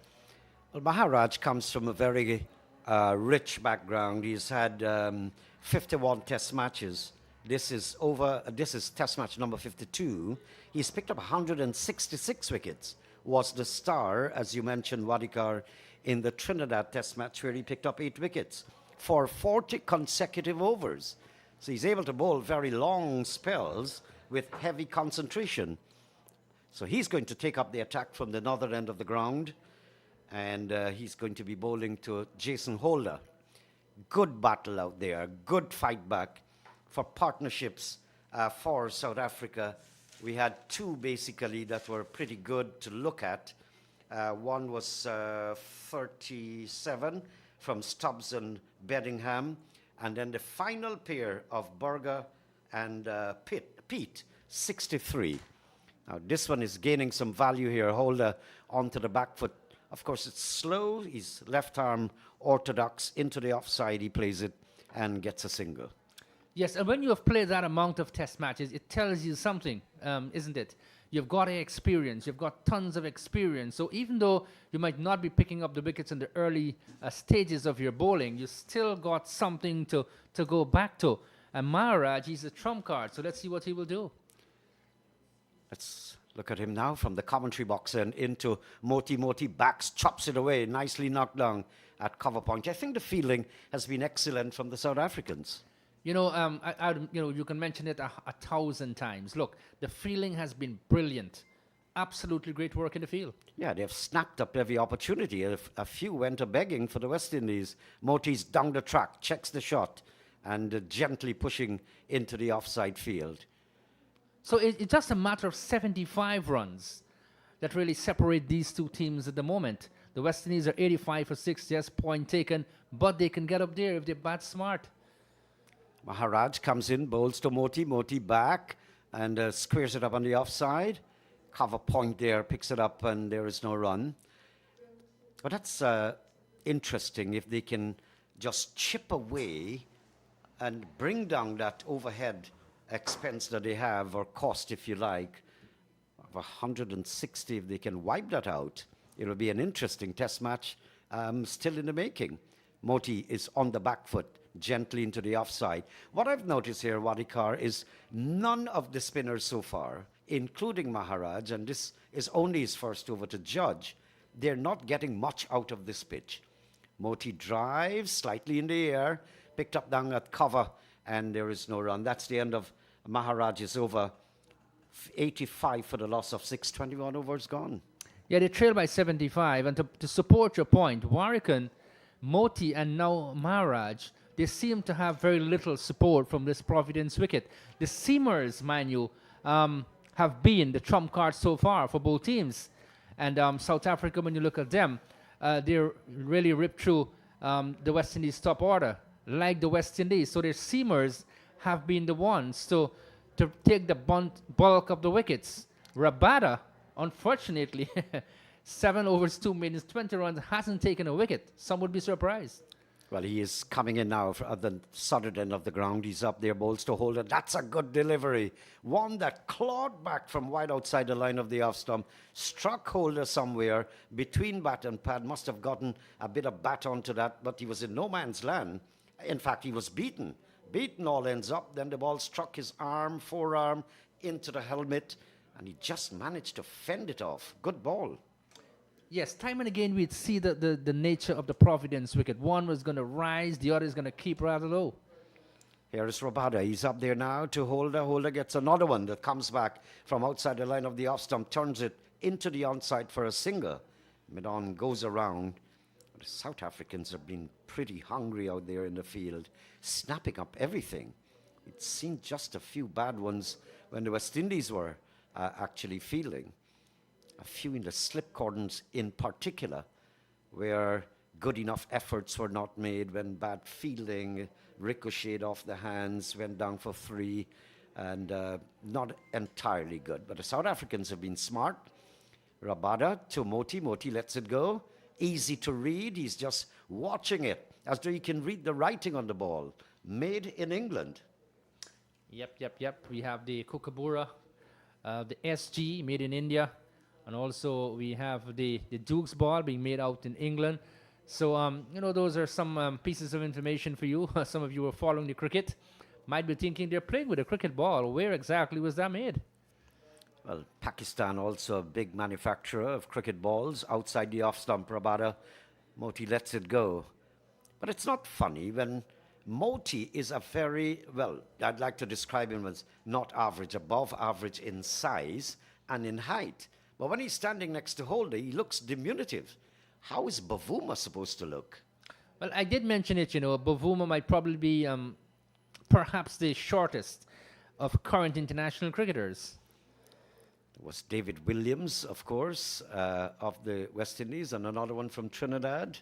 Well, Maharaj comes from a very rich background. He's had 51 test matches. This is test match number 52. He's picked up 166 wickets. Was the star, as you mentioned, Wadikar, in the Trinidad test match where he picked up 8 wickets for 40 consecutive overs. So he's able to bowl very long spells with heavy concentration. So he's going to take up the attack from the northern end of the ground. And he's going to be bowling to Jason Holder. Good battle out there, good fight back for partnerships for South Africa. We had 2 basically that were pretty good to look at. One was 37 from Stubbs and Beddingham. And then the final pair of Berger and Pete, 63. Now this one is gaining some value here. Holder onto the back foot. Of course, it's slow. He's left arm orthodox into the offside. He plays it and gets a single. Yes, and when you have played that amount of test matches, it tells you something, isn't it? You've got experience. You've got tons of experience. So even though you might not be picking up the wickets in the early stages of your bowling, you still got something to go back to. And Maharaj, he's a trump card. So let's see what he will do. Let's look at him now from the commentary box and into Moti. Moti backs, chops it away, nicely knocked down at cover point. I think the fielding has been excellent from the South Africans. You can mention it a 1,000 times. Look, the fielding has been brilliant. Absolutely great work in the field. Yeah, they've snapped up every opportunity. A few went a begging for the West Indies. Moti's down the track, checks the shot, and gently pushing into the offside field. So it's just a matter of 75 runs that really separate these two teams at the moment. The West Indies are 85 for 6, yes, point taken, but they can get up there if they bat smart. Maharaj comes in, bowls to Moti. Moti back and squares it up on the offside. Cover point there, picks it up, and there is no run. But that's interesting if they can just chip away and bring down that overhead expense that they have, or cost, if you like, of 160. If they can wipe that out, it'll be an interesting test match still in the making. Moti is on the back foot, gently into the offside. What I've noticed here, Wadikar, is none of the spinners so far, including Maharaj, and this is only his first over to judge, they're not getting much out of this pitch. Moti drives slightly in the air, picked up down at cover, and there is no run. That's the end of Maharaj's over. 85 for the loss of 6, 21 overs gone. Yeah, they trail by 75. And to support your point, Warrican, Moti, and now Maharaj, they seem to have very little support from this Providence wicket. The seamers, mind you, have been the trump card so far for both teams. And South Africa, when you look at them, they really ripped through the West Indies top order, like the West Indies. So their seamers have been the ones to take the bulk of the wickets. Rabada, unfortunately, 7 overs, 2 minutes, 20 runs, hasn't taken a wicket. Some would be surprised. Well, he is coming in now at the southern end of the ground. He's up there, bowls to Holder. That's a good delivery. One that clawed back from wide outside the line of the off stump, struck Holder somewhere between bat and pad. Must have gotten a bit of bat onto that, but he was in no man's land. In fact, he was beaten. Beaten all ends up. Then the ball struck his arm, forearm, into the helmet, and he just managed to fend it off. Good ball. Yes, time and again we'd see the nature of the Providence wicket. One was going to rise, the other is going to keep rather low. Here is Rabada. He's up there now to Holder. Holder gets another one that comes back from outside the line of the off stump, turns it into the onside for a single. Mid-on goes around. The South Africans have been pretty hungry out there in the field, snapping up everything. It's seen just a few bad ones when the West Indies were actually fielding. A few in the slip cordons in particular, where good enough efforts were not made, when bad fielding ricocheted off the hands, went down for 3, and not entirely good. But the South Africans have been smart. Rabada to Moti. Moti lets it go. Easy to read. He's just watching it as though he can read the writing on the ball. Made in England. Yep. We have the Kookaburra, the SG, made in India. And also we have the Duke's ball being made out in England. So, those are some pieces of information for you. Some of you who are following the cricket might be thinking they're playing with a cricket ball. Where exactly was that made? Well, Pakistan also a big manufacturer of cricket balls outside the off-stump. Rabada, Moti lets it go. But it's not funny when Moti is a very, well, I'd like to describe him as not average, above average in size and in height. But when he's standing next to Holder, he looks diminutive. How is Bavuma supposed to look? Well, I did mention it, Bavuma might probably be perhaps the shortest of current international cricketers. There was David Williams, of course, of the West Indies, and another one from Trinidad,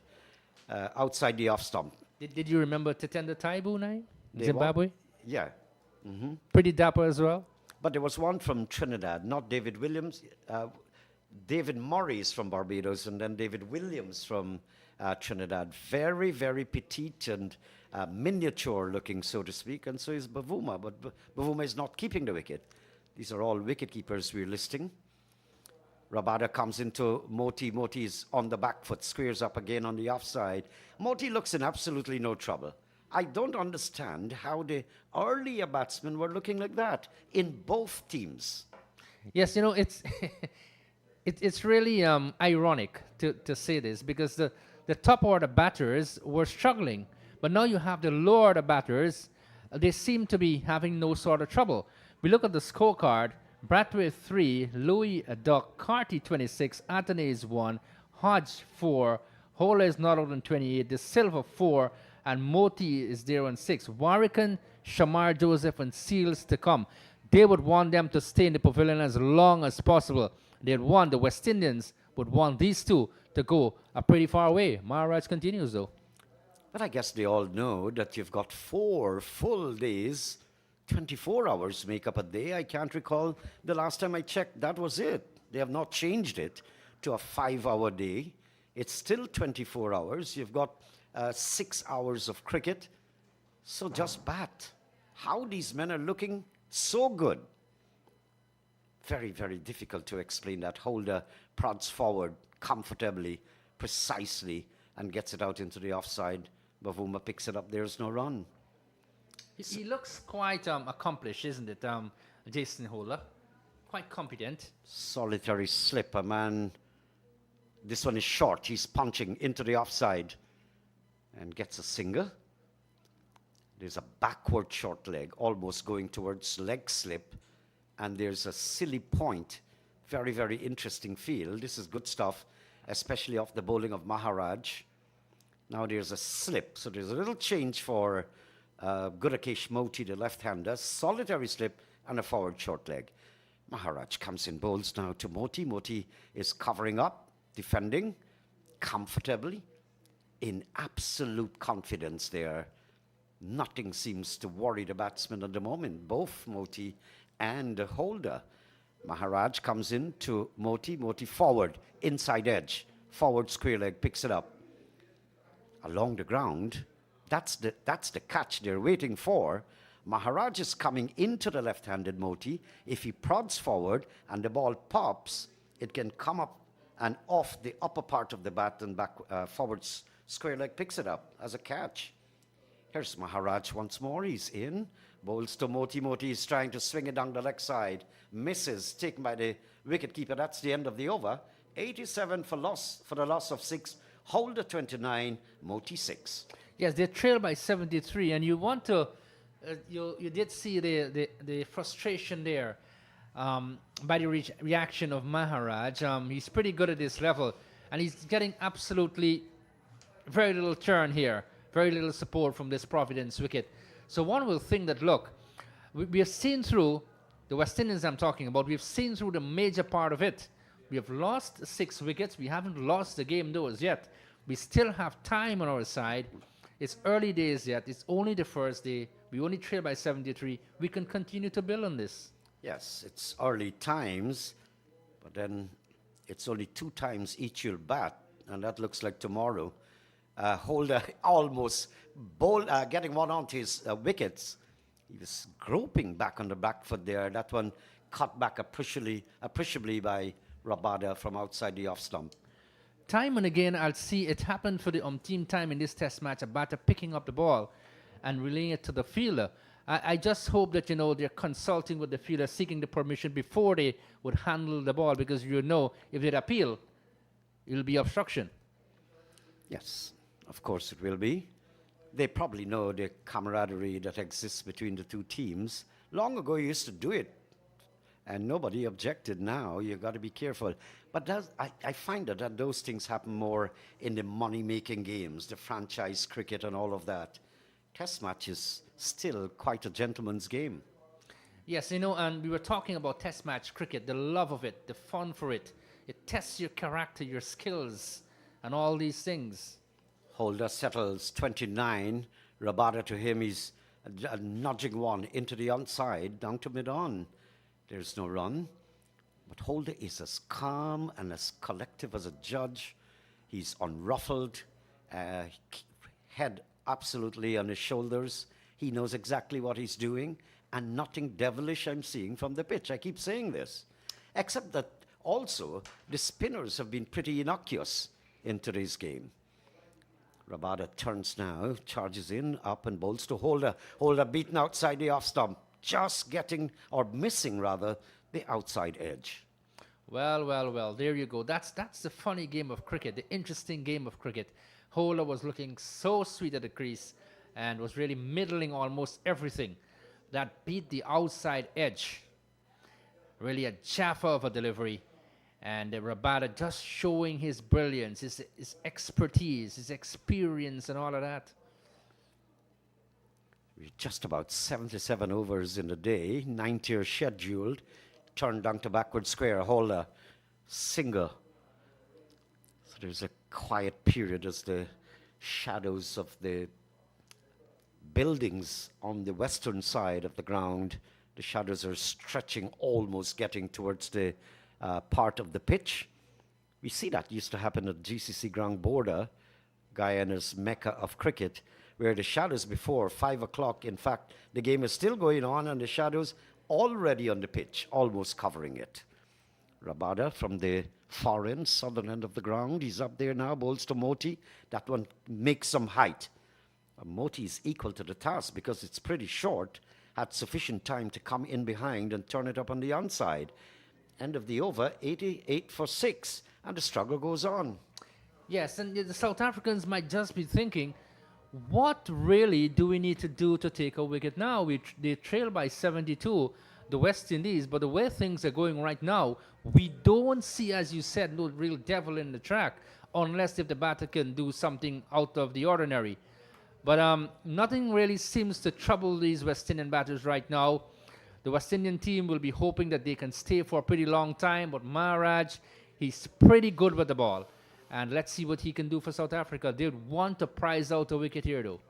outside the off stump. Did you remember Tatenda Taibu, Zimbabwe? Yeah. Pretty dapper as well. But there was one from Trinidad, not David Williams. David Murray is from Barbados, and then David Williams from Trinidad. Very, very petite and miniature looking, so to speak, and so is Bavuma. But Bavuma is not keeping the wicket. These are all wicket keepers we're listing. Rabada comes into Moti. Moti is on the back foot, squares up again on the offside. Moti looks in absolutely no trouble. I don't understand how the earlier batsmen were looking like that in both teams. Yes, it's it's really ironic to say this, because the top order batters were struggling, but now you have the lower order batters. They seem to be having no sort of trouble. We look at the scorecard: Brathwaite 3, Louis Duck, Carty 26, Athanaze 1, Hodge 4, Holder is not out on 28, De Silva 4, and Moti is there on 6. Warrican, Shamar Joseph, and Seals to come. They would want them to stay in the pavilion as long as possible. They'd want, the West Indians would want these two to go pretty far away. Maharaj continues, though. But I guess they all know that you've got 4 full days, 24 hours make up a day. I can't recall the last time I checked. That was it. They have not changed it to a 5-hour day. It's still 24 hours. You've got 6 hours of cricket. So just bat. How these men are looking so good. Very, very difficult to explain that. Holder prods forward comfortably, precisely, and gets it out into the offside. Bavuma picks it up. There's no run. He looks quite accomplished, isn't it, Jason Holder? Quite competent. Solitary slip, a man. This one is short. He's punching into the offside. and gets a single. There's a backward short leg, almost going towards leg slip, and there's a silly point. Very, very interesting field. This is good stuff, especially off the bowling of Maharaj. Now there's a slip, so there's a little change for Gudakesh Moti, the left-hander, solitary slip and a forward short leg. Maharaj comes in, bowls now to Moti. Moti is covering up, defending comfortably, in absolute confidence there. Nothing seems to worry the batsman at the moment, both Moti and the holder. Maharaj comes in to Moti. Moti forward, inside edge, forward square leg, picks it up. Along the ground, that's the catch they're waiting for. Maharaj is coming into the left-handed Moti. If he prods forward and the ball pops, it can come up and off the upper part of the bat and back forward square leg picks it up as a catch. Here's Maharaj once more. He's in. Bowls to Moti. Moti is trying to swing it down the leg side. Misses, taken by the wicketkeeper. That's the end of the over. 87 for the loss of 6. Holder 29, Moti 6. Yes, they trail by 73, and you want to, you did see the frustration there by the reaction of Maharaj. He's pretty good at this level, and he's getting absolutely very little turn here, very little support from this Providence wicket. So one will think that, look, we have seen through, the West Indians I'm talking about, we've seen through the major part of it. We have lost 6 wickets. We haven't lost the game though as yet. We still have time on our side. It's early days yet. It's only the first day. We only trail by 73. We can continue to build on this. Yes, it's early times, but then it's only 2 times each you'll bat, and that looks like tomorrow. Holder almost getting one onto his wickets. He was groping back on the back foot there. That one cut back appreciably by Rabada from outside the off stump. Time and again, I'll see it happen for the umpteenth time in this test match, a batter picking up the ball and relaying it to the fielder. I just hope that, they're consulting with the fielder, seeking the permission before they would handle the ball, because if they appeal, it'll be obstruction. Yes, of course it will be. They probably know the camaraderie that exists between the two teams. Long ago, you used to do it, and nobody objected. Now you've got to be careful. But I find that those things happen more in the money-making games, the franchise cricket and all of that. Test match is still quite a gentleman's game. Yes, and we were talking about test match cricket, the love of it, the fun for it. It tests your character, your skills, and all these things. Holder settles 29. Rabada to him, he's nudging one into the onside, down to mid-on. There's no run. But Holder is as calm and as collective as a judge. He's unruffled, head absolutely on his shoulders. He knows exactly what he's doing, and nothing devilish I'm seeing from the pitch. I keep saying this. Except that also the spinners have been pretty innocuous in today's game. Rabada turns now, charges in, up and bowls to Holder. Holder beaten outside the off stump, just getting, or missing rather, the outside edge. Well, there you go. That's the funny game of cricket, the interesting game of cricket. Holder was looking so sweet at the crease and was really middling almost everything. That beat the outside edge. Really a jaffa of a delivery. And Rabada just showing his brilliance, his expertise, his experience and all of that. We're just about 77 overs in the day, 90 are scheduled. Turned down to backward square, Holder, single. So there's a quiet period as the shadows of the buildings on the western side of the ground, the shadows are stretching, almost getting towards the part of the pitch. We see that used to happen at GCC ground border, Guyana's mecca of cricket, where the shadows before 5 o'clock, in fact, the game is still going on and the shadows already on the pitch, almost covering it. Rabada from the far end, southern end of the ground. He's up there now, bowls to Moti. That one makes some height. Moti is equal to the task because it's pretty short, had sufficient time to come in behind and turn it up on the onside. End of the over, 88 for 6, and the struggle goes on. Yes, and the South Africans might just be thinking, What really do we need to do to take a wicket now? They trail by 72, the West Indies, but the way things are going right now, we don't see, as you said, no real devil in the track, unless if the batter can do something out of the ordinary. But nothing really seems to trouble these West Indian batters right now. The West Indian team will be hoping that they can stay for a pretty long time, but Maharaj, he's pretty good with the ball. And let's see what he can do for South Africa. They'd want to prize out a wicket here, though.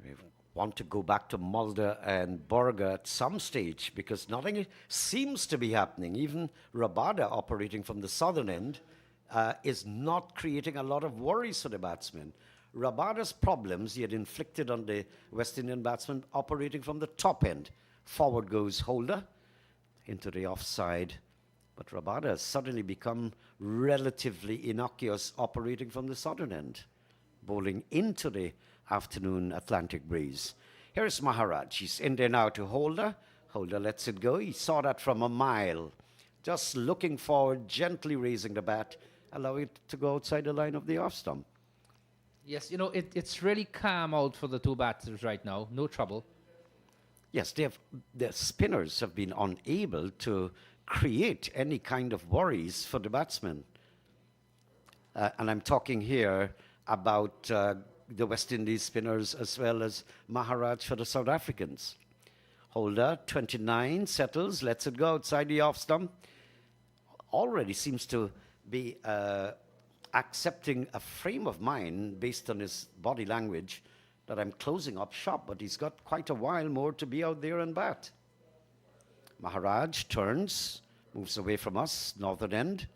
We want to go back to Mulder and Berger at some stage because nothing seems to be happening. Even Rabada, operating from the southern end, is not creating a lot of worries for the batsmen. Rabada's problems he had inflicted on the West Indian batsman operating from the top end. Forward goes Holder into the offside. But Rabada has suddenly become relatively innocuous operating from the southern end, bowling into the afternoon Atlantic breeze. Here's Maharaj. He's in there now to Holder. Holder lets it go. He saw that from a mile. Just looking forward, gently raising the bat, allowing it to go outside the line of the off stump. Yes, it's really calm out for the two batters right now. No trouble. Yes, the spinners have been unable to create any kind of worries for the batsmen. And I'm talking here about the West Indies spinners as well as Maharaj for the South Africans. Holder, 29, settles, lets it go outside the off stump. Already seems to be accepting a frame of mind based on his body language that I'm closing up shop, but he's got quite a while more to be out there and bat. Maharaj turns, moves away from us, northern end,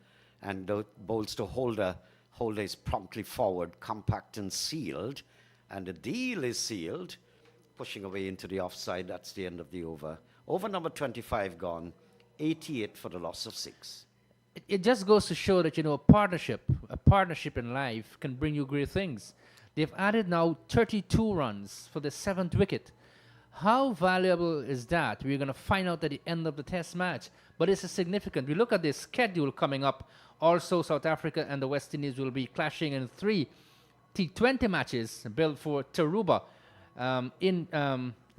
and bowls to Holder. Holder is promptly forward, compact and sealed, and the deal is sealed, pushing away into the offside. That's the end of the over. Over number 25 gone, 88 for the loss of 6. It just goes to show that, a partnership in life can bring you great things. They've added now 32 runs for the 7th wicket. How valuable is that? We're going to find out at the end of the test match. But it's significant. We look at the schedule coming up. Also, South Africa and the West Indies will be clashing in 3 T20 matches built for Taruba in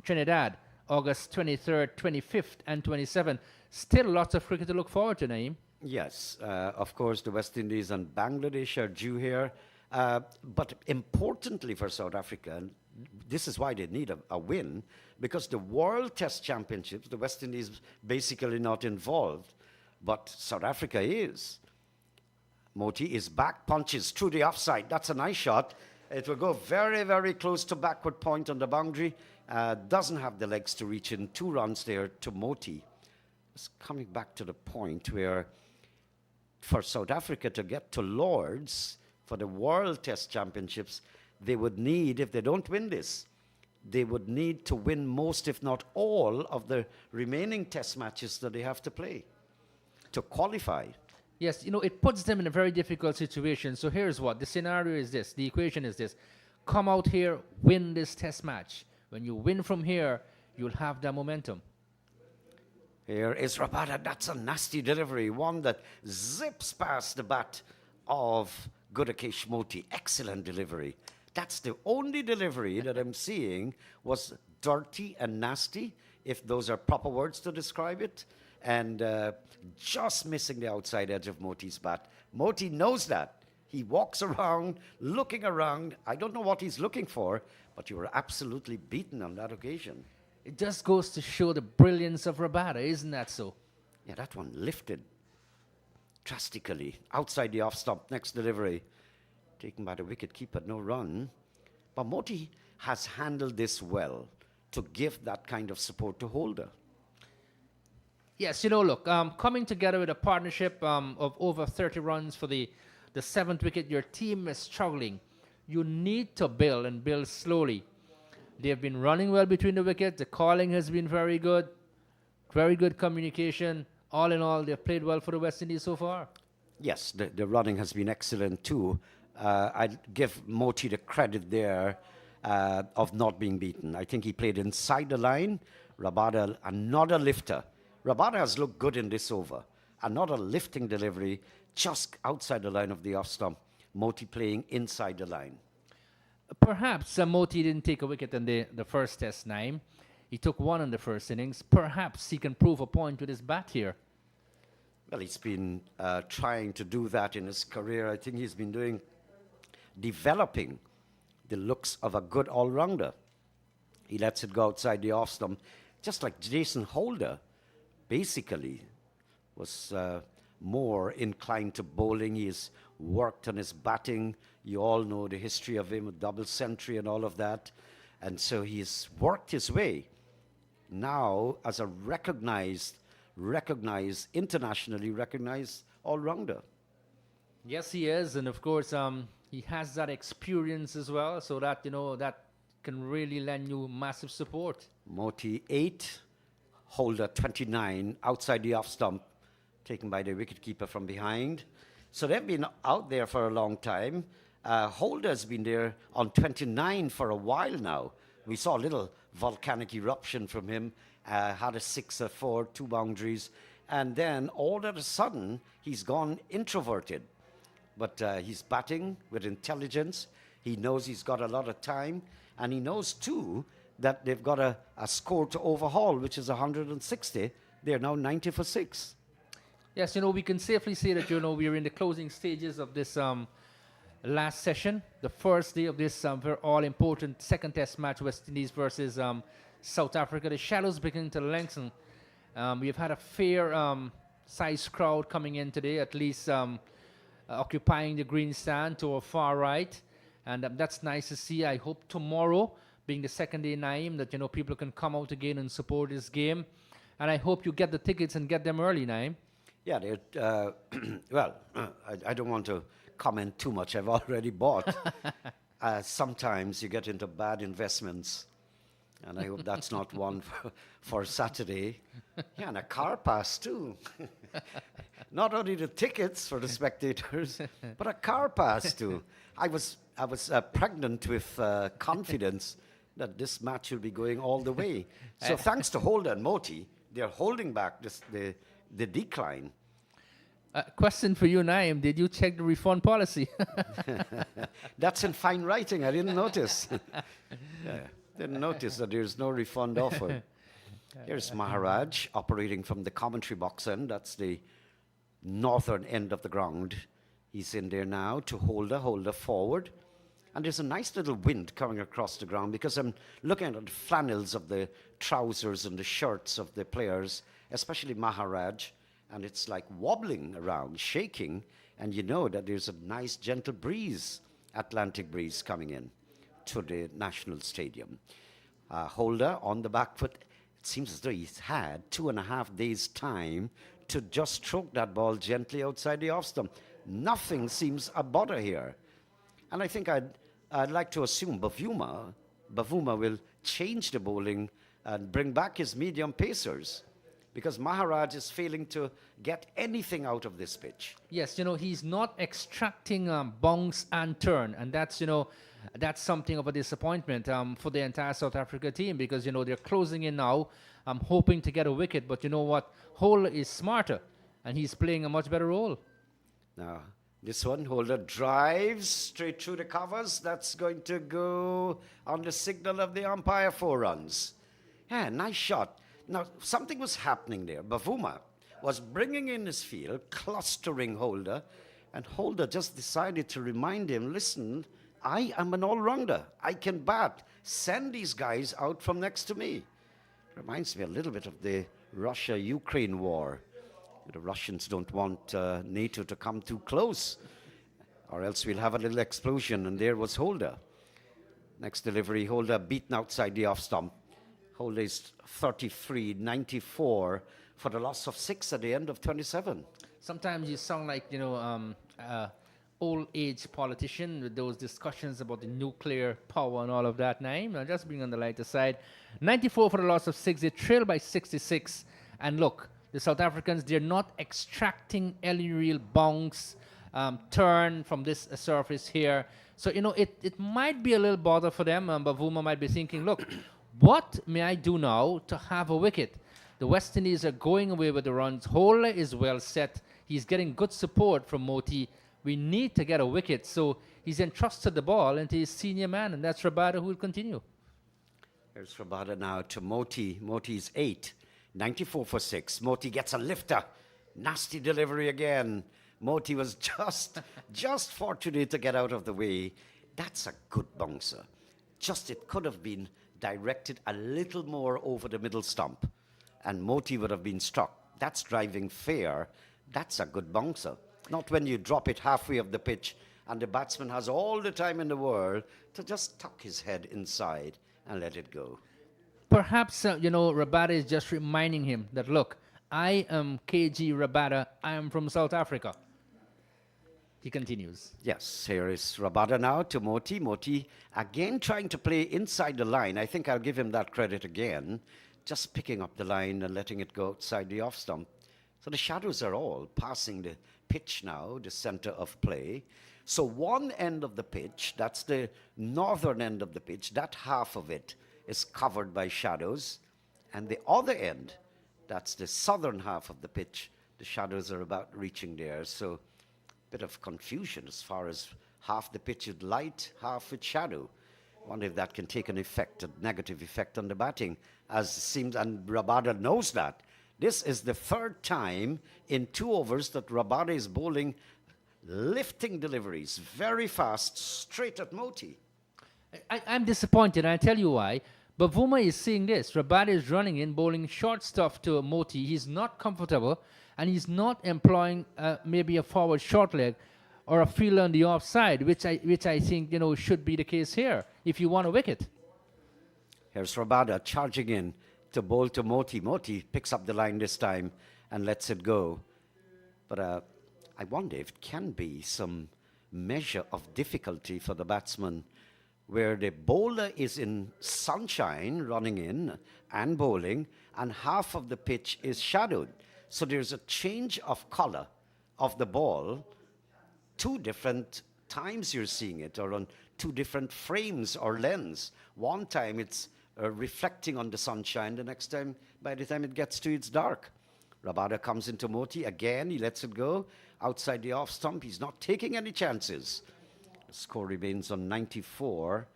Trinidad, August 23rd, 25th, and 27th. Still lots of cricket to look forward to, Naeem. Yes, of course, the West Indies and Bangladesh are due here. But importantly for South Africa, and this is why they need a win, because the World Test Championships, the West Indies basically not involved, but South Africa is. Moti is back, punches through the offside. That's a nice shot. It will go very, very close to backward point on the boundary. Doesn't have the legs to reach in. 2 runs there to Moti. It's coming back to the point where for South Africa to get to Lords for the World Test Championships, they would need, if they don't win this, they would need to win most, if not all, of the remaining test matches that they have to play to qualify. Yes, it puts them in a very difficult situation. So here's what. The scenario is this. The equation is this. Come out here, win this test match. When you win from here, you'll have that momentum. Here is Rabada. That's a nasty delivery. One that zips past the bat of Gudakesh Moti. Excellent delivery. That's the only delivery that I'm seeing was dirty and nasty, if those are proper words to describe it, and just missing the outside edge of Moti's bat. Moti knows that. He walks around, looking around. I don't know what he's looking for, but you were absolutely beaten on that occasion. It just goes to show the brilliance of Rabada, isn't that so? Yeah, that one lifted drastically outside the off stump. Next delivery taken by the wicket keeper, no run. But Moti has handled this well to give that kind of support to Holder. Yes, look, coming together with a partnership of over 30 runs for the 7th wicket, your team is struggling. You need to build and build slowly. They've been running well between the wickets. The calling has been very good communication. All in all, they've played well for the West Indies so far. Yes, the running has been excellent too. I'd give Moti the credit there of not being beaten. I think he played inside the line. Rabada, another lifter. Rabada has looked good in this over. Another lifting delivery just outside the line of the off stump. Moti playing inside the line. Perhaps Moti didn't take a wicket in the first test, Naim. He took one in the first innings. Perhaps he can prove a point with his bat here. Well, he's been trying to do that in his career. I think he's been developing the looks of a good all-rounder. He lets it go outside the off stump, just like Jason Holder, basically, was more inclined to bowling. He's worked on his batting. You all know the history of him, a double century and all of that. And so he's worked his way now as a internationally recognized all-rounder. Yes, he is. And of course, he has that experience as well. So that, that can really lend you massive support. Moti 8, Holder 29, outside the off stump, taken by the wicketkeeper from behind. So they've been out there for a long time. Holder's been there on 29 for a while now. We saw a little volcanic eruption from him, had a 6 for 2 boundaries, and then all of a sudden he's gone introverted. But he's batting with intelligence. He knows he's got a lot of time, and he knows too that they've got a score to overhaul, which is 160. They're now 90 for 6. Yes, we can safely say that, we're in the closing stages of this last session, the first day of this very all-important second test match, West Indies versus South Africa. The shadows beginning to lengthen. We've had a fair size crowd coming in today, at least occupying the green stand to our far right. And that's nice to see. I hope tomorrow, being the second day, Naim, that, people can come out again and support this game. And I hope you get the tickets and get them early, Naim. Yeah, well, I don't want to comment too much. I've already bought. Sometimes you get into bad investments, and I hope that's not one for Saturday. Yeah, and a car pass too. Not only the tickets for the spectators, but a car pass too. I was pregnant with confidence that this match will be going all the way. So thanks to Holder and Moti, they're holding back the decline. Question for you, Naim. Did you check the refund policy? That's in fine writing. I didn't notice. Didn't notice that there's no refund offered. Here's Maharaj operating from the commentary box end. That's the northern end of the ground. He's in there now to Holder forward. And there's a nice little wind coming across the ground because I'm looking at the flannels of the trousers and the shirts of the players, especially Maharaj, and it's like wobbling around, shaking, and you know that there's a nice gentle breeze, Atlantic breeze coming in to the National Stadium. Holder on the back foot. It seems as though he's had 2.5 days' time to just stroke that ball gently outside the off stump. Nothing seems a bother here. And I think I'd like to assume Bavuma will change the bowling and bring back his medium pacers, because Maharaj is failing to get anything out of this pitch. Yes, he's not extracting bounce and turn, and that's, that's something of a disappointment for the entire South Africa team, because, they're closing in now. I'm hoping to get a wicket, but you know what? Holder is smarter, and he's playing a much better role. Now, this one, Holder drives straight through the covers. That's going to go on the signal of the umpire, 4 runs. Yeah, nice shot. Now, something was happening there. Bavuma was bringing in his field, clustering Holder, and Holder just decided to remind him, listen, I am an all-rounder. I can bat. Send these guys out from next to me. Reminds me a little bit of the Russia-Ukraine war. The Russians don't want NATO to come too close, or else we'll have a little explosion, and there was Holder. Next delivery, Holder beaten outside the off stump. Holder is 33, 94 for the loss of 6 at the end of 27. Sometimes you sound like, old-age politician with those discussions about the nuclear power and all of that. Naim, just being on the lighter side. 94 for the loss of 6. They trail by 66. And look, the South Africans, they're not extracting any real bounce, turn from this surface here. So, it might be a little bother for them. Bavuma might be thinking, look, what may I do now to have a wicket? The West Indies are going away with the runs. Holder is well set. He's getting good support from Moti. We need to get a wicket. So He's entrusted the ball into his senior man, and that's Rabada, who will continue. Here's Rabada now to Moti. Moti's 8. 94 for 6. Moti gets a lifter. Nasty delivery again. Moti was just fortunate to get out of the way. That's a good bouncer. Just it could have been directed a little more over the middle stump, and Moti would have been struck. That's driving fair. That's a good bouncer. Not when you drop it halfway of the pitch and the batsman has all the time in the world to just tuck his head inside and let it go. Perhaps, Rabada is just reminding him that, look, I am KG Rabada. I am from South Africa. He continues. Yes, here is Rabada now to Moti. Moti again trying to play inside the line. I think I'll give him that credit again. Just picking up the line and letting it go outside the off stump. So the shadows are all passing the pitch now, the center of play. So one end of the pitch, that's the northern end of the pitch, that half of it is covered by shadows. And the other end, that's the southern half of the pitch, the shadows are about reaching there. So bit of confusion as far as half the pitch is light, half with shadow. Wonder if that can take an effect, a negative effect on the batting, as it seems, and Rabada knows that. This is the third time in 2 overs that Rabada is bowling lifting deliveries, very fast, straight at Moti. I'm disappointed, and I tell you why. Bavuma is seeing this. Rabada is running in, bowling short stuff to Moti. He's not comfortable, and he's not employing maybe a forward short leg or a fielder on the offside, which I think should be the case here if you want a wicket. Here's Rabada charging in to bowl to Moti. Moti picks up the line this time and lets it go. But I wonder if it can be some measure of difficulty for the batsman where the bowler is in sunshine running in and bowling and half of the pitch is shadowed. So there's a change of color of the ball. 2 different times you're seeing it, or on 2 different frames or lens. One time it's reflecting on the sunshine, the next time, by the time it gets to it's dark. Rabada comes into Moti again, he lets it go outside the off stump. He's not taking any chances. The score remains on 94.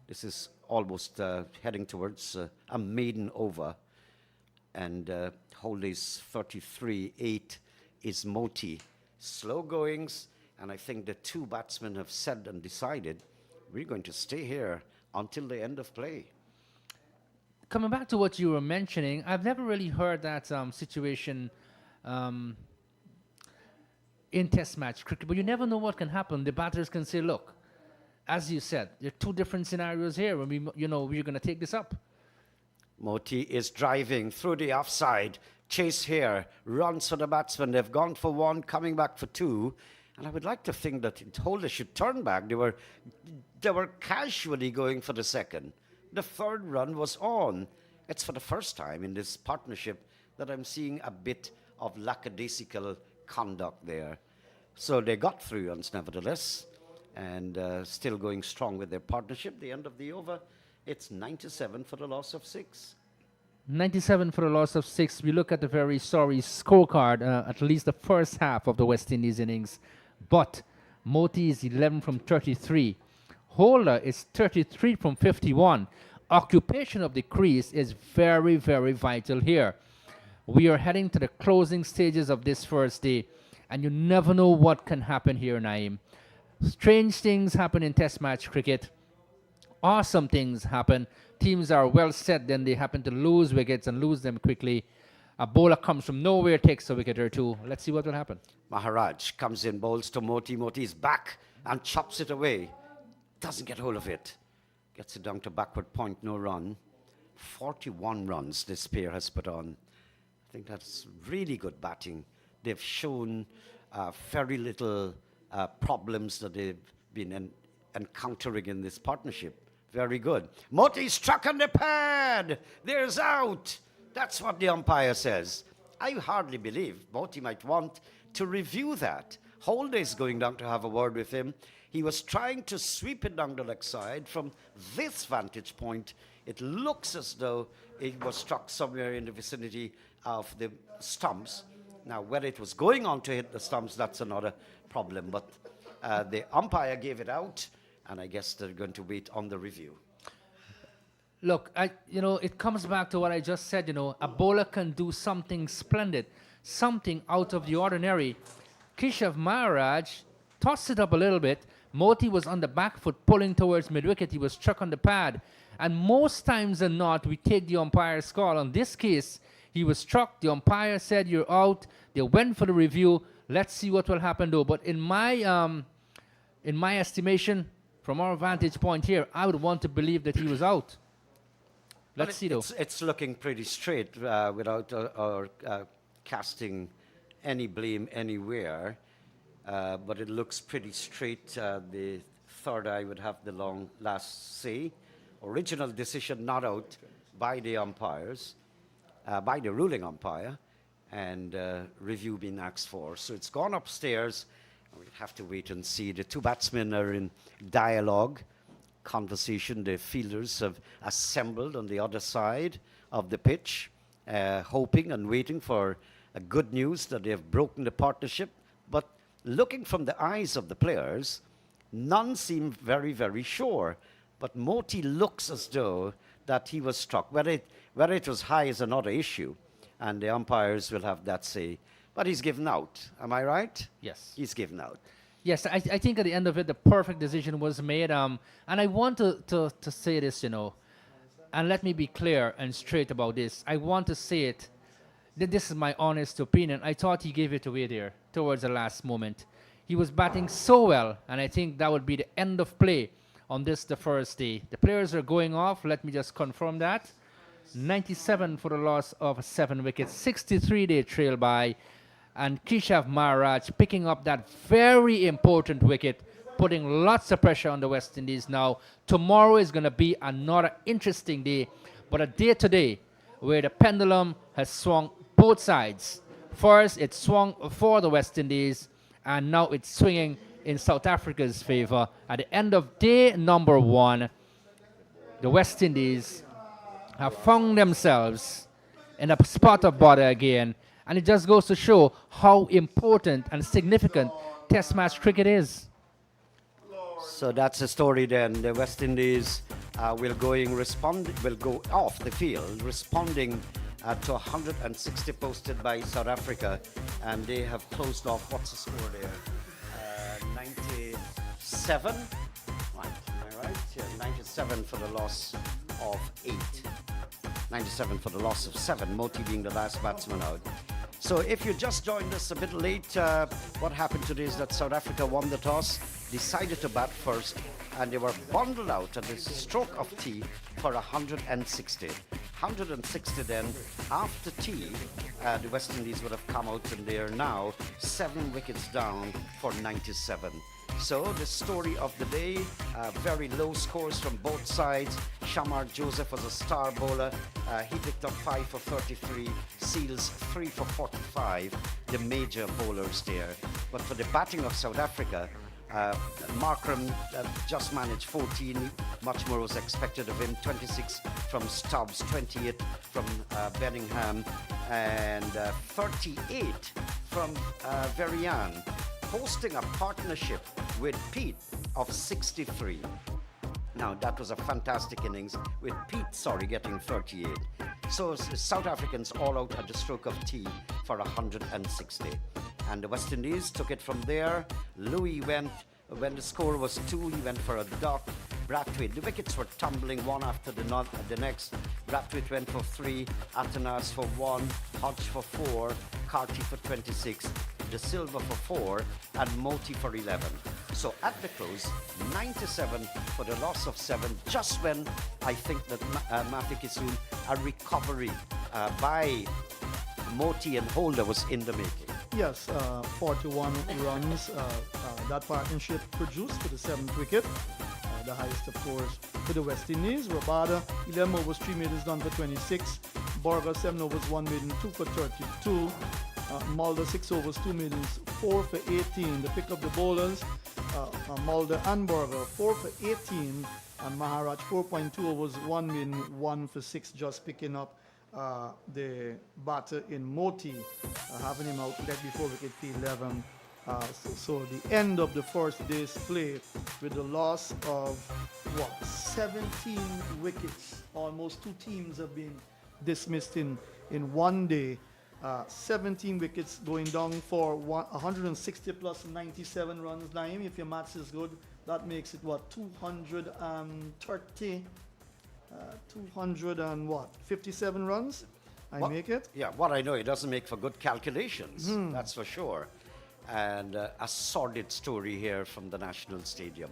This is almost heading towards a maiden over. And Holday's 33, 8 is Moti. Slow goings, and I think the 2 batsmen have said and decided we're going to stay here until the end of play. Coming back to what you were mentioning, I've never really heard that situation in Test match cricket, but you never know what can happen. The batters can say, look, as you said, there are 2 different scenarios here, and we're going to take this up. Moti is driving through the offside. Chase here, runs for the batsman. They've gone for 1, coming back for 2. And I would like to think that Holder should turn back. They were casually going for the second. The 3rd run was on. It's for the first time in this partnership that I'm seeing a bit of lackadaisical conduct there. So they got 3 runs nevertheless, and still going strong with their partnership. The end of the over, it's 97 for the loss of 6. 97 for a loss of 6. We look at the very sorry scorecard, at least the first half of the West Indies innings. But Moti is 11 from 33. Holder is 33 from 51. Occupation of the crease is very, very vital here. We are heading to the closing stages of this first day, and you never know what can happen here, Naeem. Strange things happen in Test match cricket. Awesome things happen. Teams are well set, then they happen to lose wickets and lose them quickly. A bowler comes from nowhere, takes a wicket or 2. Let's see what will happen. Maharaj comes in, bowls to Moti. Moti's back and chops it away. Doesn't get hold of it. Gets it down to backward point, no run. 41 runs this pair has put on. I think that's really good batting. They've shown very little problems that they've been encountering in this partnership. Very good. Moti struck on the pad. There's out. That's what the umpire says. I hardly believe Moti might want to review that. Holday's going down to have a word with him. He was trying to sweep it down the leg side. From this vantage point, it looks as though it was struck somewhere in the vicinity of the stumps. Now, whether it was going on to hit the stumps, that's another problem. But The umpire gave it out, and I guess they're going to wait on the review. Look, it comes back to what I just said. A bowler can do something splendid, something out of the ordinary. Keshav Maharaj tossed it up a little bit. Moti was on the back foot, pulling towards mid-wicket. He was struck on the pad. And most times than not, we take the umpire's call. On this case, he was struck. The umpire said, "You're out." They went for the review. Let's see what will happen, though. But in my estimation, from our vantage point here, I would want to believe that he was out. Let's see, though. It's looking pretty straight without casting any blame anywhere. But it looks pretty straight. The third eye would have the last say. Original decision not out by the umpires, by the ruling umpire, and review being asked for. So it's gone upstairs. We'll have to wait and see. The two batsmen are in dialogue, conversation. The fielders have assembled on the other side of the pitch, hoping and waiting for good news that they have broken the partnership. But looking from the eyes of the players, none seem very, very sure. But Moti looks as though that he was struck. Whether it was high is another issue, and the umpires will have that say. But he's given out. Am I right? Yes. He's given out. Yes, I think at the end of it, the perfect decision was made. And I want to say this, and let me be clear and straight about this. I want to say it. This is my honest opinion. I thought he gave it away there towards the last moment. He was batting so well, and I think that would be the end of play on the first day. The players are going off. Let me just confirm that. 97 for the loss of 7 wickets. 63 they trail by. And Keshav Maharaj picking up that very important wicket, putting lots of pressure on the West Indies now. Tomorrow is going to be another interesting day, but a day today where the pendulum has swung both sides. First, it swung for the West Indies, and now it's swinging in South Africa's favor. At the end of day number 1, the West Indies have found themselves in a spot of bother again, and it just goes to show how important and significant Test match cricket is. So that's the story then. The West Indies will go off the field, responding to 160 posted by South Africa, and they have closed off. What's the score there? 97. Right, am I right? Yeah, 97 for the loss of 8. 97 for the loss of 7. Moti being the last batsman out. So if you just joined us a bit late, what happened today is that South Africa won the toss, decided to bat first, and they were bundled out at the stroke of tea for 160. 160 then, after tea, the West Indies would have come out, and they are now 7 wickets down for 97. So the story of the day, very low scores from both sides. Shamar Joseph was a star bowler. He picked up 5 for 33, Seals 3 for 45, the major bowlers there. But for the batting of South Africa, Markram just managed 14. Much more was expected of him. 26 from Stubbs, 28 from Bellingham, and 38 from Varian, posting a partnership with Pete of 63. Now, that was a fantastic innings with Pete, getting 38. So South Africans all out at the stroke of tea for 160. And the West Indies took it from there. Louis went, when the score was 2, he went for a duck. Brathwaite, the wickets were tumbling one after the next. Brathwaite went for 3, Atanas for 1, Hodge for 4, Carty for 26, De Silva for 4, and Moti for 11. So at the close, 97 for the loss of 7, just when I think that Mafi Kisoon, a recovery by Moti and Holder was in the making. Yes, 41 runs that partnership produced for the 7th wicket. The highest, of course, for the West Indies. Rabada, 11 overs, 3 maidens done for 26. Borga, 7 overs, 1 maiden, 2 for 32. Mulder, 6 overs, 2 maidens, 4 for 18. The pick of the bowlers, Mulder and Borga, 4 for 18. And Maharaj, 4.2 overs, 1 maiden, 1 for 6, just picking up the batter in Moti, having him out right before wicket P11. So the end of the first day's play with the loss of 17 wickets. Almost two teams have been dismissed in one day. 17 wickets going down for 160 plus 97 runs. Naeem, if your maths is good, that makes it 230, 57 runs. Make it? Yeah, what I know, it doesn't make for good calculations, that's for sure. And a sordid story here from the National Stadium.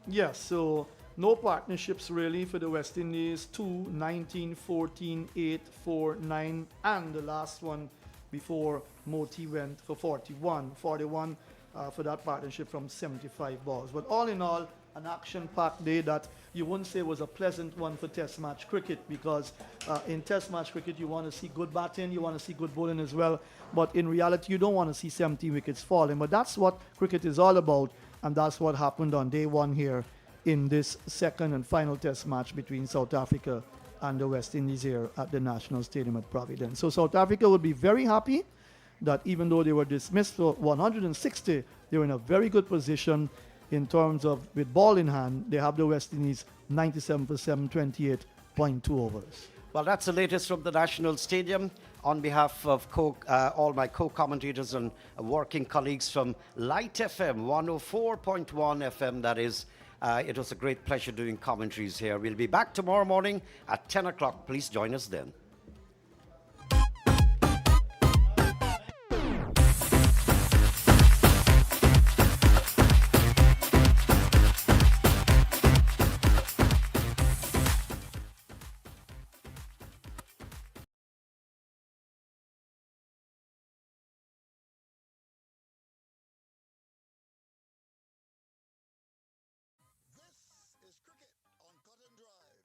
Yeah, so no partnerships really for the West Indies. 2, 19, 14, 8, 4, 9, and the last one before Moti went for 41 for that partnership from 75 balls. But all in all, an action-packed day that you wouldn't say was a pleasant one for Test match cricket, because in Test match cricket you want to see good batting, you want to see good bowling as well, but in reality you don't want to see 17 wickets falling. But that's what cricket is all about, and that's what happened on day one here in this second and final Test match between South Africa and the West Indies here at the National Stadium at Providence. So South Africa would be very happy that even though they were dismissed for 160, they were in a very good position in terms of, with ball in hand, they have the West Indies 97 for 7, 28.2 overs. Well, that's the latest from the National Stadium. On behalf of all my co-commentators and working colleagues from Light FM, 104.1 FM, that is, it was a great pleasure doing commentaries here. We'll be back tomorrow morning at 10 o'clock. Please join us then. This is Cricket on Cotton Drive.